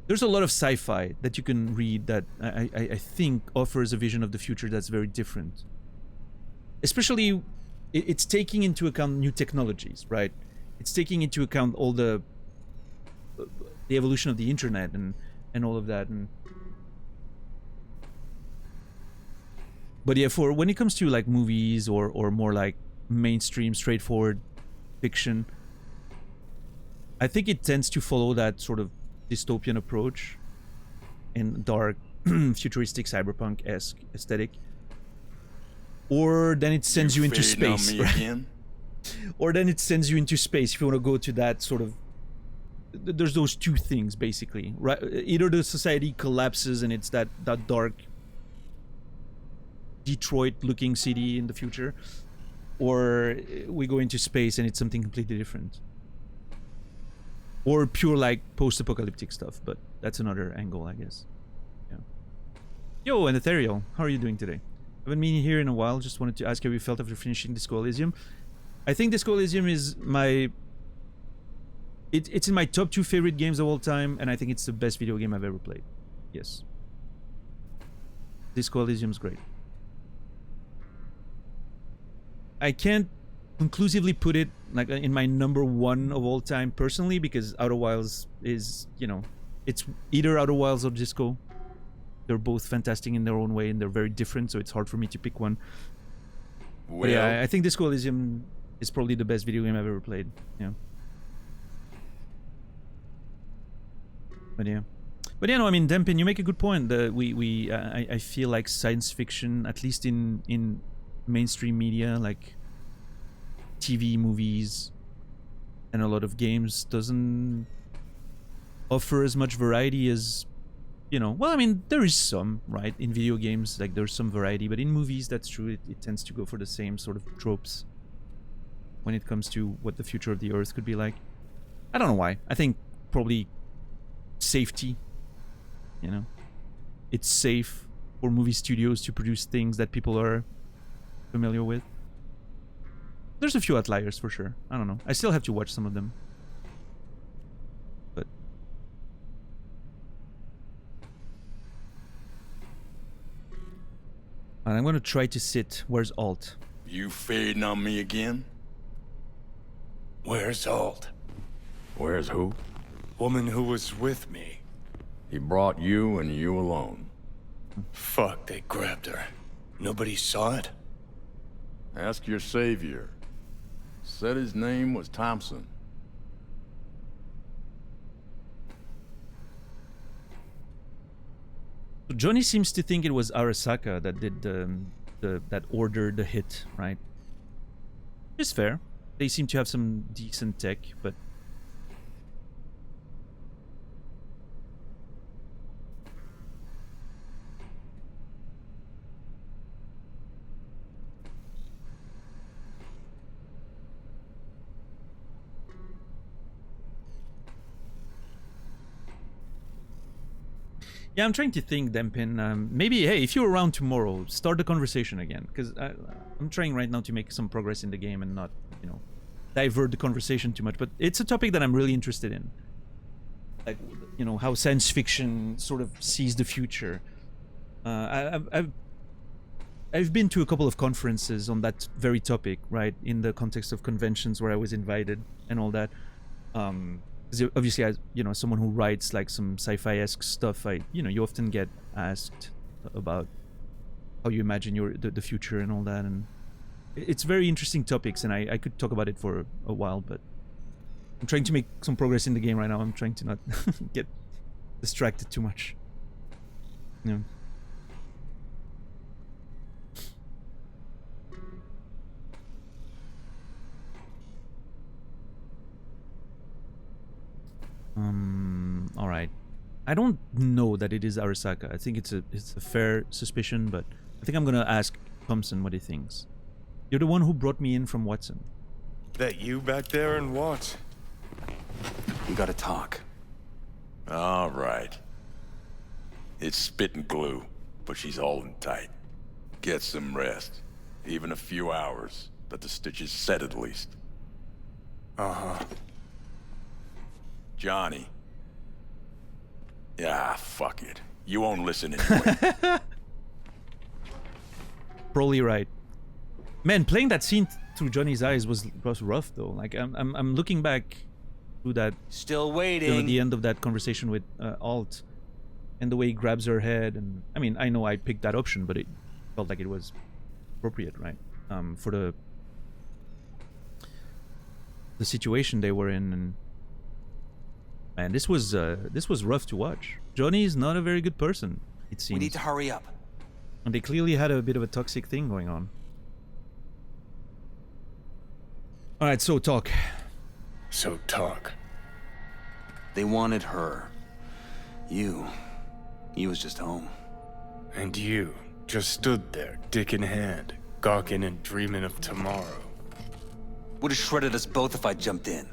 S2: There's a lot of sci-fi that you can read that I think offers a vision of the future that's very different. Especially, it's taking into account new technologies, right? It's taking into account all the evolution of the internet and all of that. But yeah, for when it comes to like movies or more like mainstream, straightforward fiction, I think it tends to follow that sort of dystopian approach and dark, futuristic, cyberpunk-esque aesthetic. Or then it sends you into space, right? Or then it sends you into space if you want to go to that sort of. There's those two things basically, right? Either the society collapses and it's that dark Detroit-looking city in the future, or we go into space and it's something completely different, or pure like post-apocalyptic stuff. But that's another angle, I guess. Yeah. Yo, and Ethereal, how are you doing today? I haven't been here in a while. Just wanted to ask how you felt after finishing Disco Elysium. I think Disco Elysium is my. It's in my top 2 favorite games of all time, and I think it's the best video game I've ever played. Yes. Disco Elysium's great. I can't conclusively put it like in my number 1 of all time personally, because Outer Wilds is, you know, it's either Outer Wilds or Disco. They're both fantastic in their own way, and they're very different, so it's hard for me to pick one. Well, but yeah, I think Disco Elysium is probably the best video game I've ever played. Yeah. But yeah, no, I mean, Dempin, you make a good point. I feel like science fiction, at least in mainstream media, like TV, movies, and a lot of games, doesn't offer as much variety as, you know, well, I mean, there is some, right? In video games, like there's some variety, but in movies, that's true. It tends to go for the same sort of tropes when it comes to what the future of the Earth could be like. I don't know why. I think probably safety, you know? It's safe for movie studios to produce things that people are familiar with. There's a few outliers for sure. I don't know. I still have to watch some of them. But and I'm gonna try to sit. Where's Alt?
S14: You fading on me again?
S17: Where's Alt?
S14: Where's who?
S17: Woman who was with me.
S14: He brought you and you alone.
S17: Fuck, they grabbed her. Nobody saw it?
S14: Ask your savior. Said his name was Thompson.
S2: So Johnny seems to think it was Arasaka that did that ordered the hit, right? It's fair. They seem to have some decent tech, but yeah, I'm trying to think, Dempin. Maybe, hey, if you're around tomorrow, start the conversation again. Because I'm trying right now to make some progress in the game and not, you know, divert the conversation too much. But it's a topic that I'm really interested in. Like, you know, how science fiction sort of sees the future. I've been to a couple of conferences on that very topic, right? In the context of conventions where I was invited and all that. Obviously, as you know, someone who writes like some sci-fi-esque stuff, you often get asked about how you imagine the future and all that, and it's very interesting topics, and I could talk about it for a while, but I'm trying to make some progress in the game right now. I'm trying to not get distracted too much. Yeah. All right. I don't know that it is Arasaka. I think it's a fair suspicion, but I think I'm gonna ask Thompson what he thinks. You're the one who brought me in from Watson.
S17: That you back there and what?
S8: We gotta talk.
S14: All right. It's spit and glue, but she's holding tight. Get some rest. Even a few hours, but the stitches set at least.
S17: Uh-huh.
S14: Johnny. Yeah, fuck it. You won't listen anyway.
S2: Probably right. Man, playing that scene through Johnny's eyes was rough though. Like I'm looking back through that.
S8: Still waiting.
S2: You know, the end of that conversation with Alt, and the way he grabs her head, and I mean, I know I picked that option, but it felt like it was appropriate, right? For the situation they were in, and man, this was rough to watch. Johnny is not a very good person, it seems.
S8: We need to hurry up.
S2: And they clearly had a bit of a toxic thing going on. Alright, so talk.
S8: They wanted her. You was just home.
S17: And you just stood there, dick in hand, gawking and dreaming of tomorrow.
S8: Would've shredded us both if I jumped in.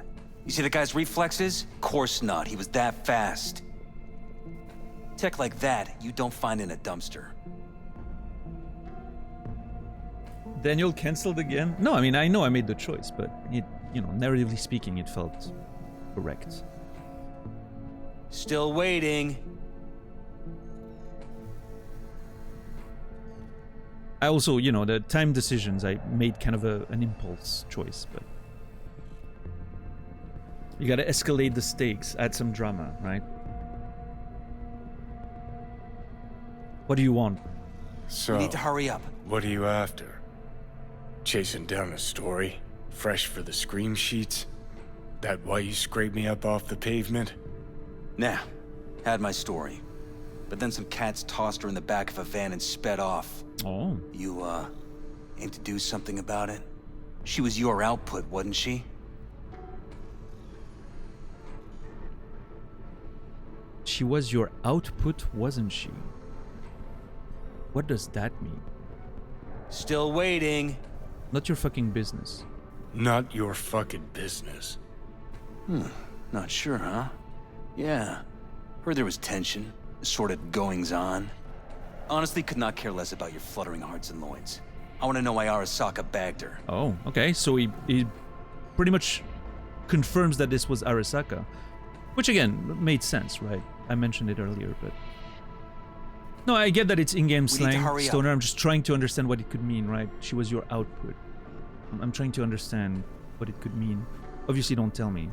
S8: You see the guy's reflexes? Course not, he was that fast. Tech like that, you don't find in a dumpster.
S2: Daniel cancelled again? No, I mean, I know I made the choice, but it, you know, narratively speaking, it felt correct.
S8: Still waiting.
S2: I also, you know, the time decisions, I made kind of an impulse choice, but you gotta escalate the stakes, add some drama, right? What do you want?
S17: So,
S8: we need to hurry up.
S17: What are you after? Chasing down a story? Fresh for the scream sheets? That why you scraped me up off the pavement?
S8: Nah, had my story. But then some cats tossed her in the back of a van and sped off.
S2: Oh.
S8: You, aim to do something about it? She was your output, wasn't she?
S2: She was your output, wasn't she? What does that mean?
S17: Still waiting.
S2: Not your fucking business.
S17: Not your fucking business.
S8: Not sure, huh? Yeah. Heard there was tension, assorted goings-on. Honestly, could not care less about your fluttering hearts and loins. I want to know why Arasaka bagged her.
S2: Oh, okay. So he pretty much confirms that this was Arasaka. Which, again, made sense, right? I mentioned it earlier, but... No, I get that it's in-game slang, Stoner. I'm just trying to understand what it could mean, right? She was your output. I'm trying to understand what it could mean. Obviously, don't tell me.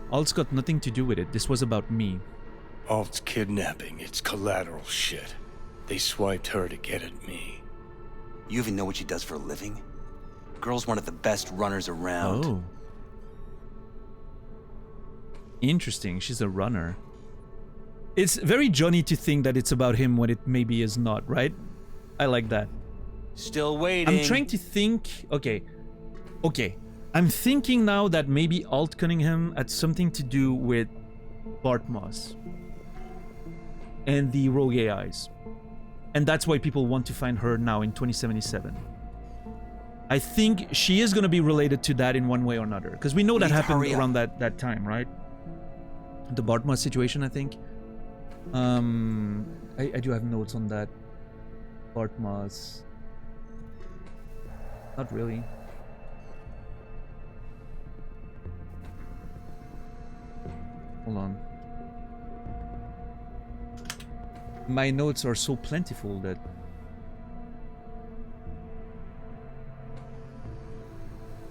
S2: Alt's got nothing to do with it. This was about me.
S17: Alt's kidnapping. It's collateral shit. They swiped her to get at me.
S8: You even know what she does for a living? Girl's one of the best runners around.
S2: Oh. Interesting. She's a runner. It's very Johnny to think that it's about him when it maybe is not, right? I like that.
S17: Still waiting.
S2: I'm trying to think... Okay. I'm thinking now that maybe Alt Cunningham had something to do with Bart Moss and the rogue AIs. And that's why people want to find her now in 2077. I think she is going to be related to that in one way or another. Because we know that happened around that time, right? The Bart Moss situation, I think. I do have notes on that. Bart Moss. Not really. Hold on. My notes are so plentiful that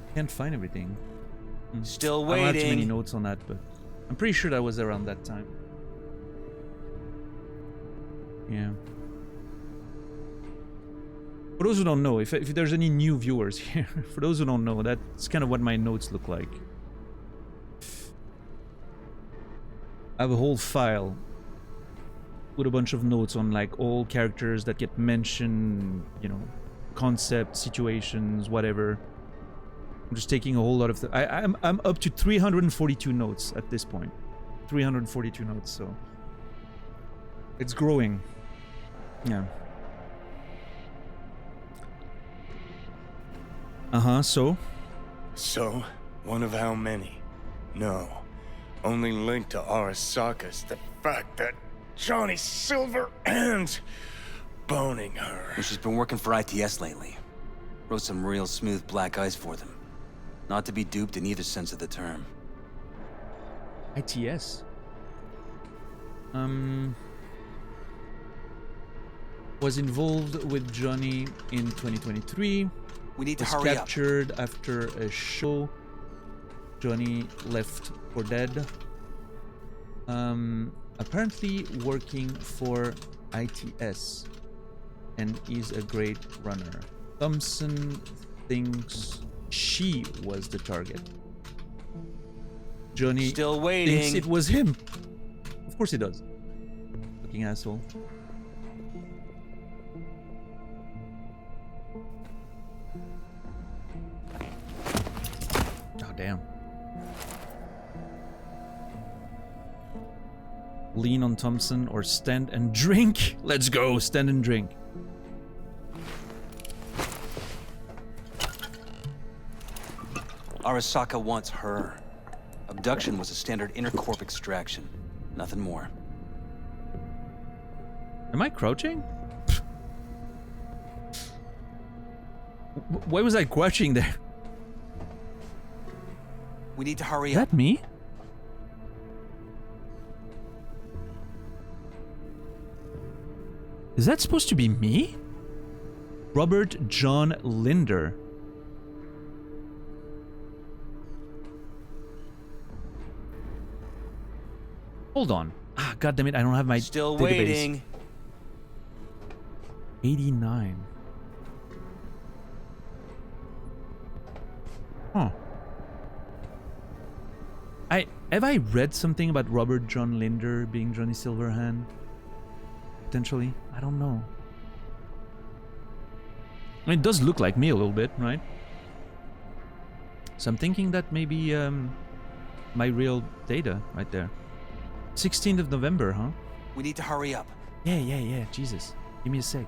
S2: I can't find everything.
S17: Still
S2: I don't have too many
S17: waiting.
S2: notes on that, but I'm pretty sure that was around that time. Yeah. For those who don't know, if there's any new viewers here, for those who don't know, that's kind of what my notes look like. I have a whole file with a bunch of notes on like all characters that get mentioned, you know, concepts, situations, whatever. I'm just taking a whole lot of I'm up to 342 notes at this point. 342 notes, so it's growing. Yeah. So?
S17: So? One of how many? No. Only linked to Arasaka's the fact that Johnny Silverhand's boning her.
S8: And she's been working for ITS lately. Wrote some real smooth black eyes for them. Not to be duped in either sense of the term.
S2: ITS? Was involved with Johnny in 2023.
S8: We need to
S2: was
S8: hurry
S2: captured after a show. Johnny left for dead. Apparently working for ITS and is a great runner. Thompson thinks she was the target. Johnny
S17: Still waiting.
S2: thinks it was him. Of course he does. Fucking asshole. Oh, damn. Lean on Thompson or stand and drink? Let's go, stand and drink.
S8: Arasaka wants her. Abduction was a standard intercorp extraction. Nothing more.
S2: Am I crouching? Why was I crouching there?
S8: We need to hurry
S2: Is
S8: up.
S2: that me? Is that supposed to be me? Robert John Linder. Hold on. Ah, God damn it, I don't have my
S17: Still
S2: database.
S17: waiting.
S2: 89. Huh. Have I read something about Robert John Linder being Johnny Silverhand? Potentially? I don't know. I mean, it does look like me a little bit, right? So I'm thinking that maybe my real data right there. 16th of November, huh?
S10: We need to hurry up.
S2: Yeah. Jesus. Give me a sec.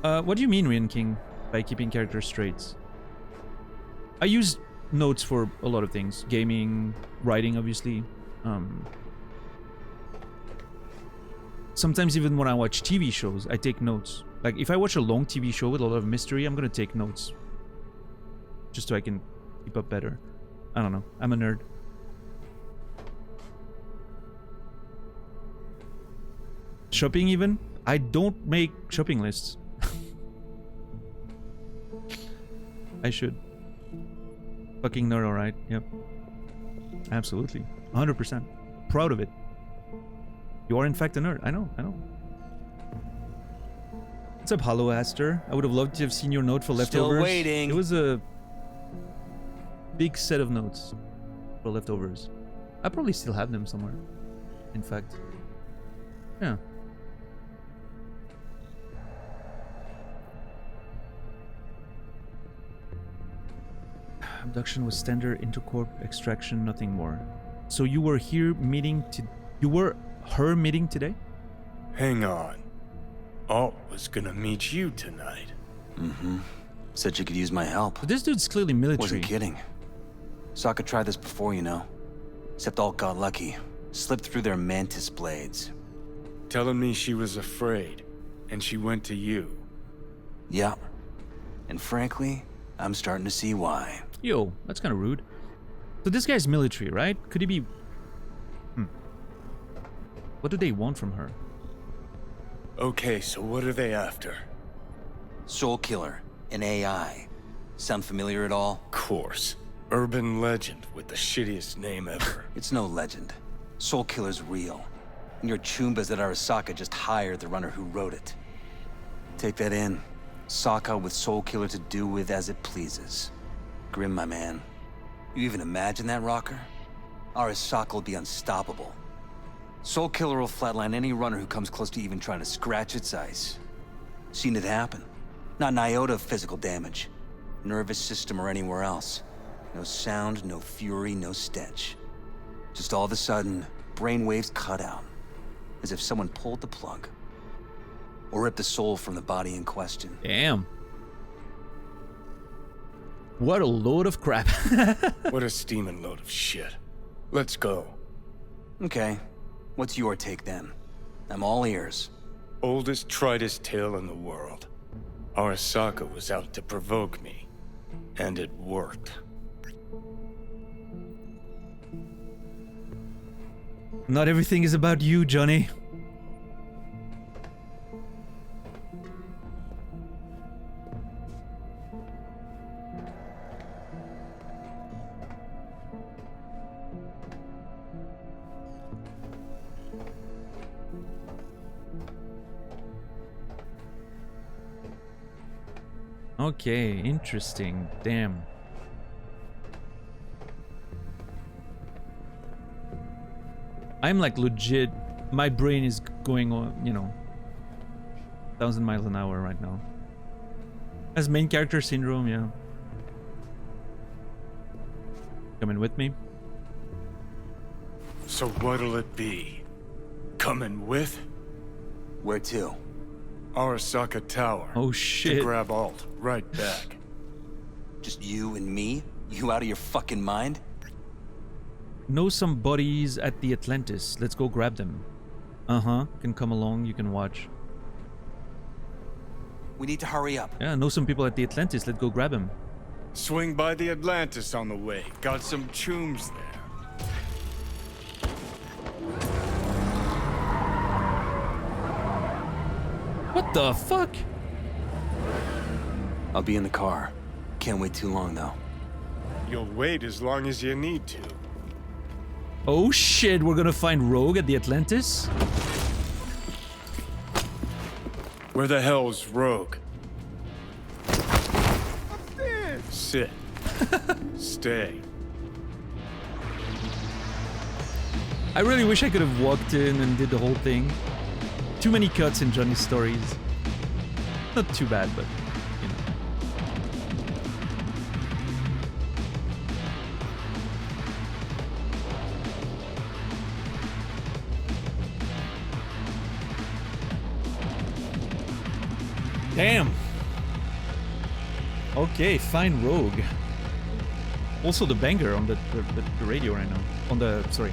S2: What do you mean, Rian King, by keeping characters straight? I use notes for a lot of things. Gaming, writing, obviously. Sometimes even when I watch TV shows, I take notes. Like, if I watch a long TV show with a lot of mystery, I'm gonna take notes. Just so I can keep up better. I don't know. I'm a nerd. Shopping even? I don't make shopping lists. I should. Fucking nerd, alright. Yep. Absolutely. 100%. Proud of it. You are in fact a nerd. I know. What's up, Hollow Aster? I would have loved to have seen your note for leftovers.
S10: Still waiting.
S2: It was a big set of notes for leftovers. I probably still have them somewhere. In fact. Yeah. Abduction was standard, intercorp extraction, nothing more. So you were here meeting to... You were her meeting today?
S17: Hang on. Alt was gonna meet you tonight.
S10: Mm-hmm. Said you could use my help.
S2: But this dude's clearly military.
S10: Wasn't kidding. Sokka tried this before, you know. Except Alt got lucky. Slipped through their mantis blades.
S17: Telling me she was afraid, and she went to you.
S10: Yeah. And frankly, I'm starting to see why.
S2: Yo, that's kind of rude. So this guy's military, right? Could he be... What do they want from her?
S17: Okay, so what are they after?
S10: Soul Killer, an AI. Sound familiar at all?
S17: Course. Urban legend with the shittiest name ever.
S10: It's no legend. Soul Killer's real. And your Chumbas that Arasaka just hired the runner who wrote it. Take that in. Sokka with Soul Killer to do with as it pleases. Grim, my man. You even imagine that, Rocker? Arasaka will be unstoppable. Soul Killer will flatline any runner who comes close to even trying to scratch its ice. Seen it happen. Not an iota of physical damage. Nervous system or anywhere else. No sound, no fury, no stench. Just all of a sudden, brainwaves cut out. As if someone pulled the plug. Or ripped the soul from the body in question.
S2: Damn. What a load of crap.
S17: What a steaming load of shit. Let's go.
S10: Okay. What's your take then? I'm all ears.
S17: Oldest, tritest tale in the world. Arasaka was out to provoke me. And it worked.
S2: Not everything is about you, Johnny. Okay, interesting. Damn. I'm like legit, my brain is going on, you know, 1,000 miles an hour right now. As main character syndrome, yeah. Coming with me?
S17: So what'll it be? Coming with?
S10: Where to?
S17: Arasaka Tower.
S2: Oh shit.
S17: To grab Alt, right back.
S10: Just you and me? You out of your fucking mind?
S2: Know some buddies at the Atlantis. Let's go grab them. Uh-huh. Can come along, you can watch.
S10: We need to hurry up.
S2: Yeah, know some people at the Atlantis. Let's go grab them.
S17: Swing by the Atlantis on the way. Got some chooms there.
S2: What the fuck?
S10: I'll be in the car. Can't wait too long, though.
S17: You'll wait as long as you need to.
S2: Oh shit, we're gonna find Rogue at the Atlantis?
S17: Where the hell's Rogue? Sit. Stay.
S2: I really wish I could have walked in and did the whole thing. Too many cuts in Johnny's stories. Not too bad, but you know. Damn. Okay, fine Rogue. Also the banger on the radio right now. On the, sorry.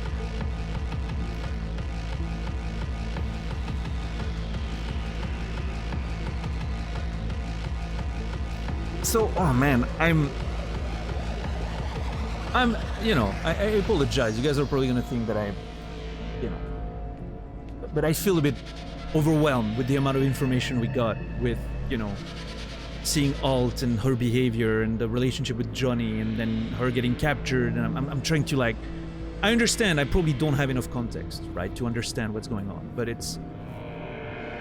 S2: So, oh man, I'm, you know, I apologize. You guys are probably gonna think that I, you know, but I feel a bit overwhelmed with the amount of information we got with, you know, seeing Alt and her behavior and the relationship with Johnny and then her getting captured. And I'm trying to, like, I understand I probably don't have enough context, right, to understand what's going on, but it's,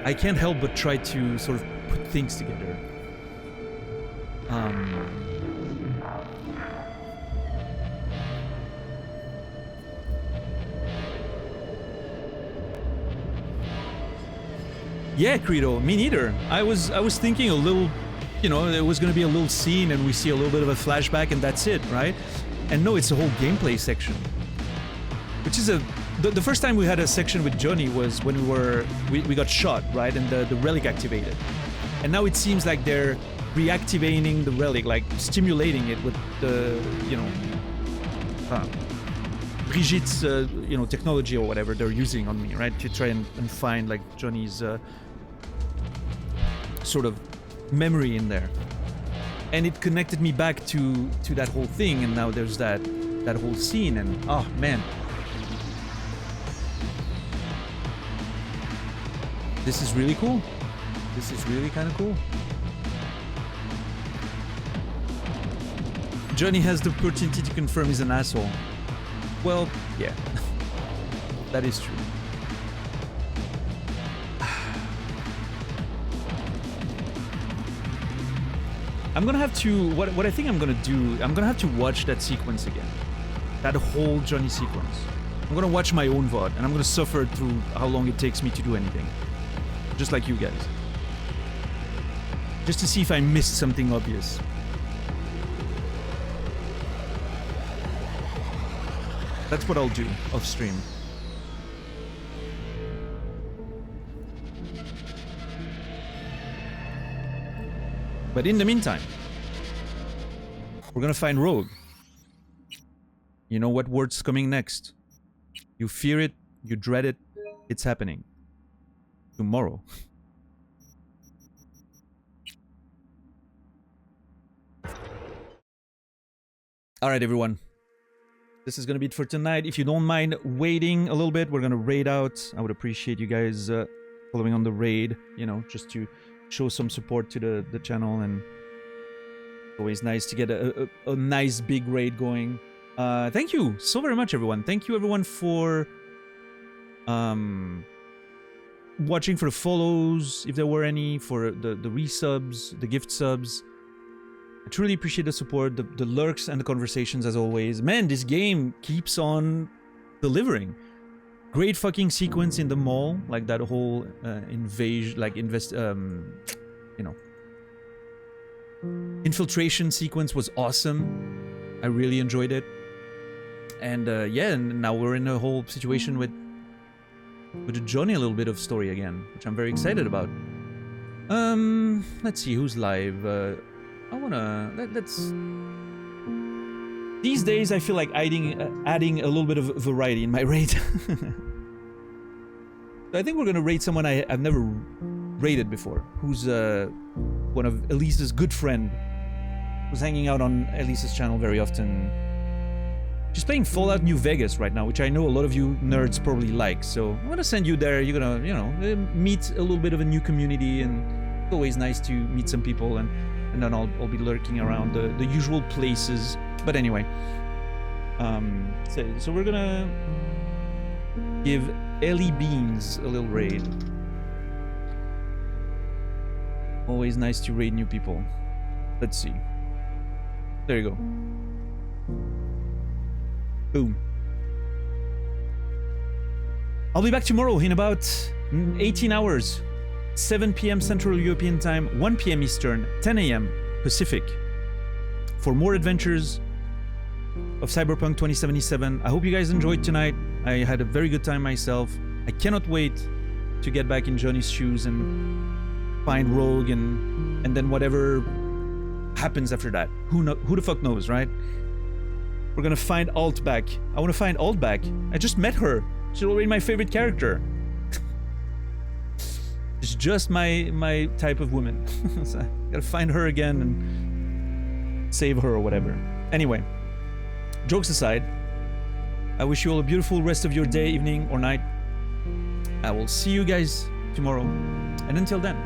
S2: I can't help but try to sort of put things together. Yeah, Credo, me neither. I was thinking a little, you know, there was gonna be a little scene and we see a little bit of a flashback and that's it, right? And no, it's a whole gameplay section. Which is the first time we had a section with Johnny was when we got shot, right? And the relic activated. And now it seems like they're reactivating the relic, like stimulating it with the, you know, Brigitte's, you know, technology or whatever they're using on me, right? To try and find like Johnny's sort of memory in there. And it connected me back to that whole thing, and now there's that whole scene, and oh man. This is really cool. This is really kind of cool. Johnny has the opportunity to confirm he's an asshole. Well, yeah. That is true. I'm gonna have to, what I think I'm gonna do, I'm gonna have to watch that sequence again. That whole Johnny sequence. I'm gonna watch my own VOD, and I'm gonna suffer through how long it takes me to do anything. Just like you guys. Just to see if I missed something obvious. That's what I'll do off stream. But in the meantime, we're gonna find Rogue. You know what word's coming next. You fear it, you dread it, it's happening. Tomorrow. Alright everyone. This is gonna be it for tonight. If you don't mind waiting a little bit, we're gonna raid out. I would appreciate you guys following on the raid, you know, just to show some support to the channel, and always nice to get a nice big raid going. Thank you so very much, everyone. Thank you everyone for watching, for the follows, if there were any, for the resubs, the gift subs. I truly appreciate the support, the lurks and the conversations as always. Man, this game keeps on delivering. Great fucking sequence in the mall, like that whole invasion, like you know, infiltration sequence was awesome. I really enjoyed it. And yeah, and now we're in a whole situation with Johnny, a little bit of story again, which I'm very excited about. Let's see who's live. I wanna let's. These days, I feel like adding a little bit of variety in my raid. So I think we're gonna raid someone I've never raided before, who's one of Elise's good friend, who's hanging out on Elise's channel very often. She's playing Fallout New Vegas right now, which I know a lot of you nerds probably like. So I'm gonna send you there. You're gonna, you know, meet a little bit of a new community, and it's always nice to meet some people. And then I'll be lurking around the usual places. But anyway, so we're gonna give Ellie Beans a little raid. Always nice to raid new people. Let's see. There you go. Boom. I'll be back tomorrow in about 18 hours. 7 p.m. Central European Time, 1 p.m. Eastern, 10 a.m. Pacific. For more adventures of Cyberpunk 2077. I hope you guys enjoyed tonight. I had a very good time myself. I cannot wait to get back in Johnny's shoes and find Rogue and then whatever happens after that. Who the fuck knows, right? We're gonna find Alt back. I want to find Alt back. I just met her. She's already my favorite character. It's just my type of woman. So I gotta find her again and save her or whatever. Anyway, jokes aside, I wish you all a beautiful rest of your day, evening, or night. I will see you guys tomorrow. And until then,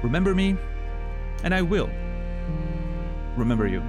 S2: remember me, and I will remember you.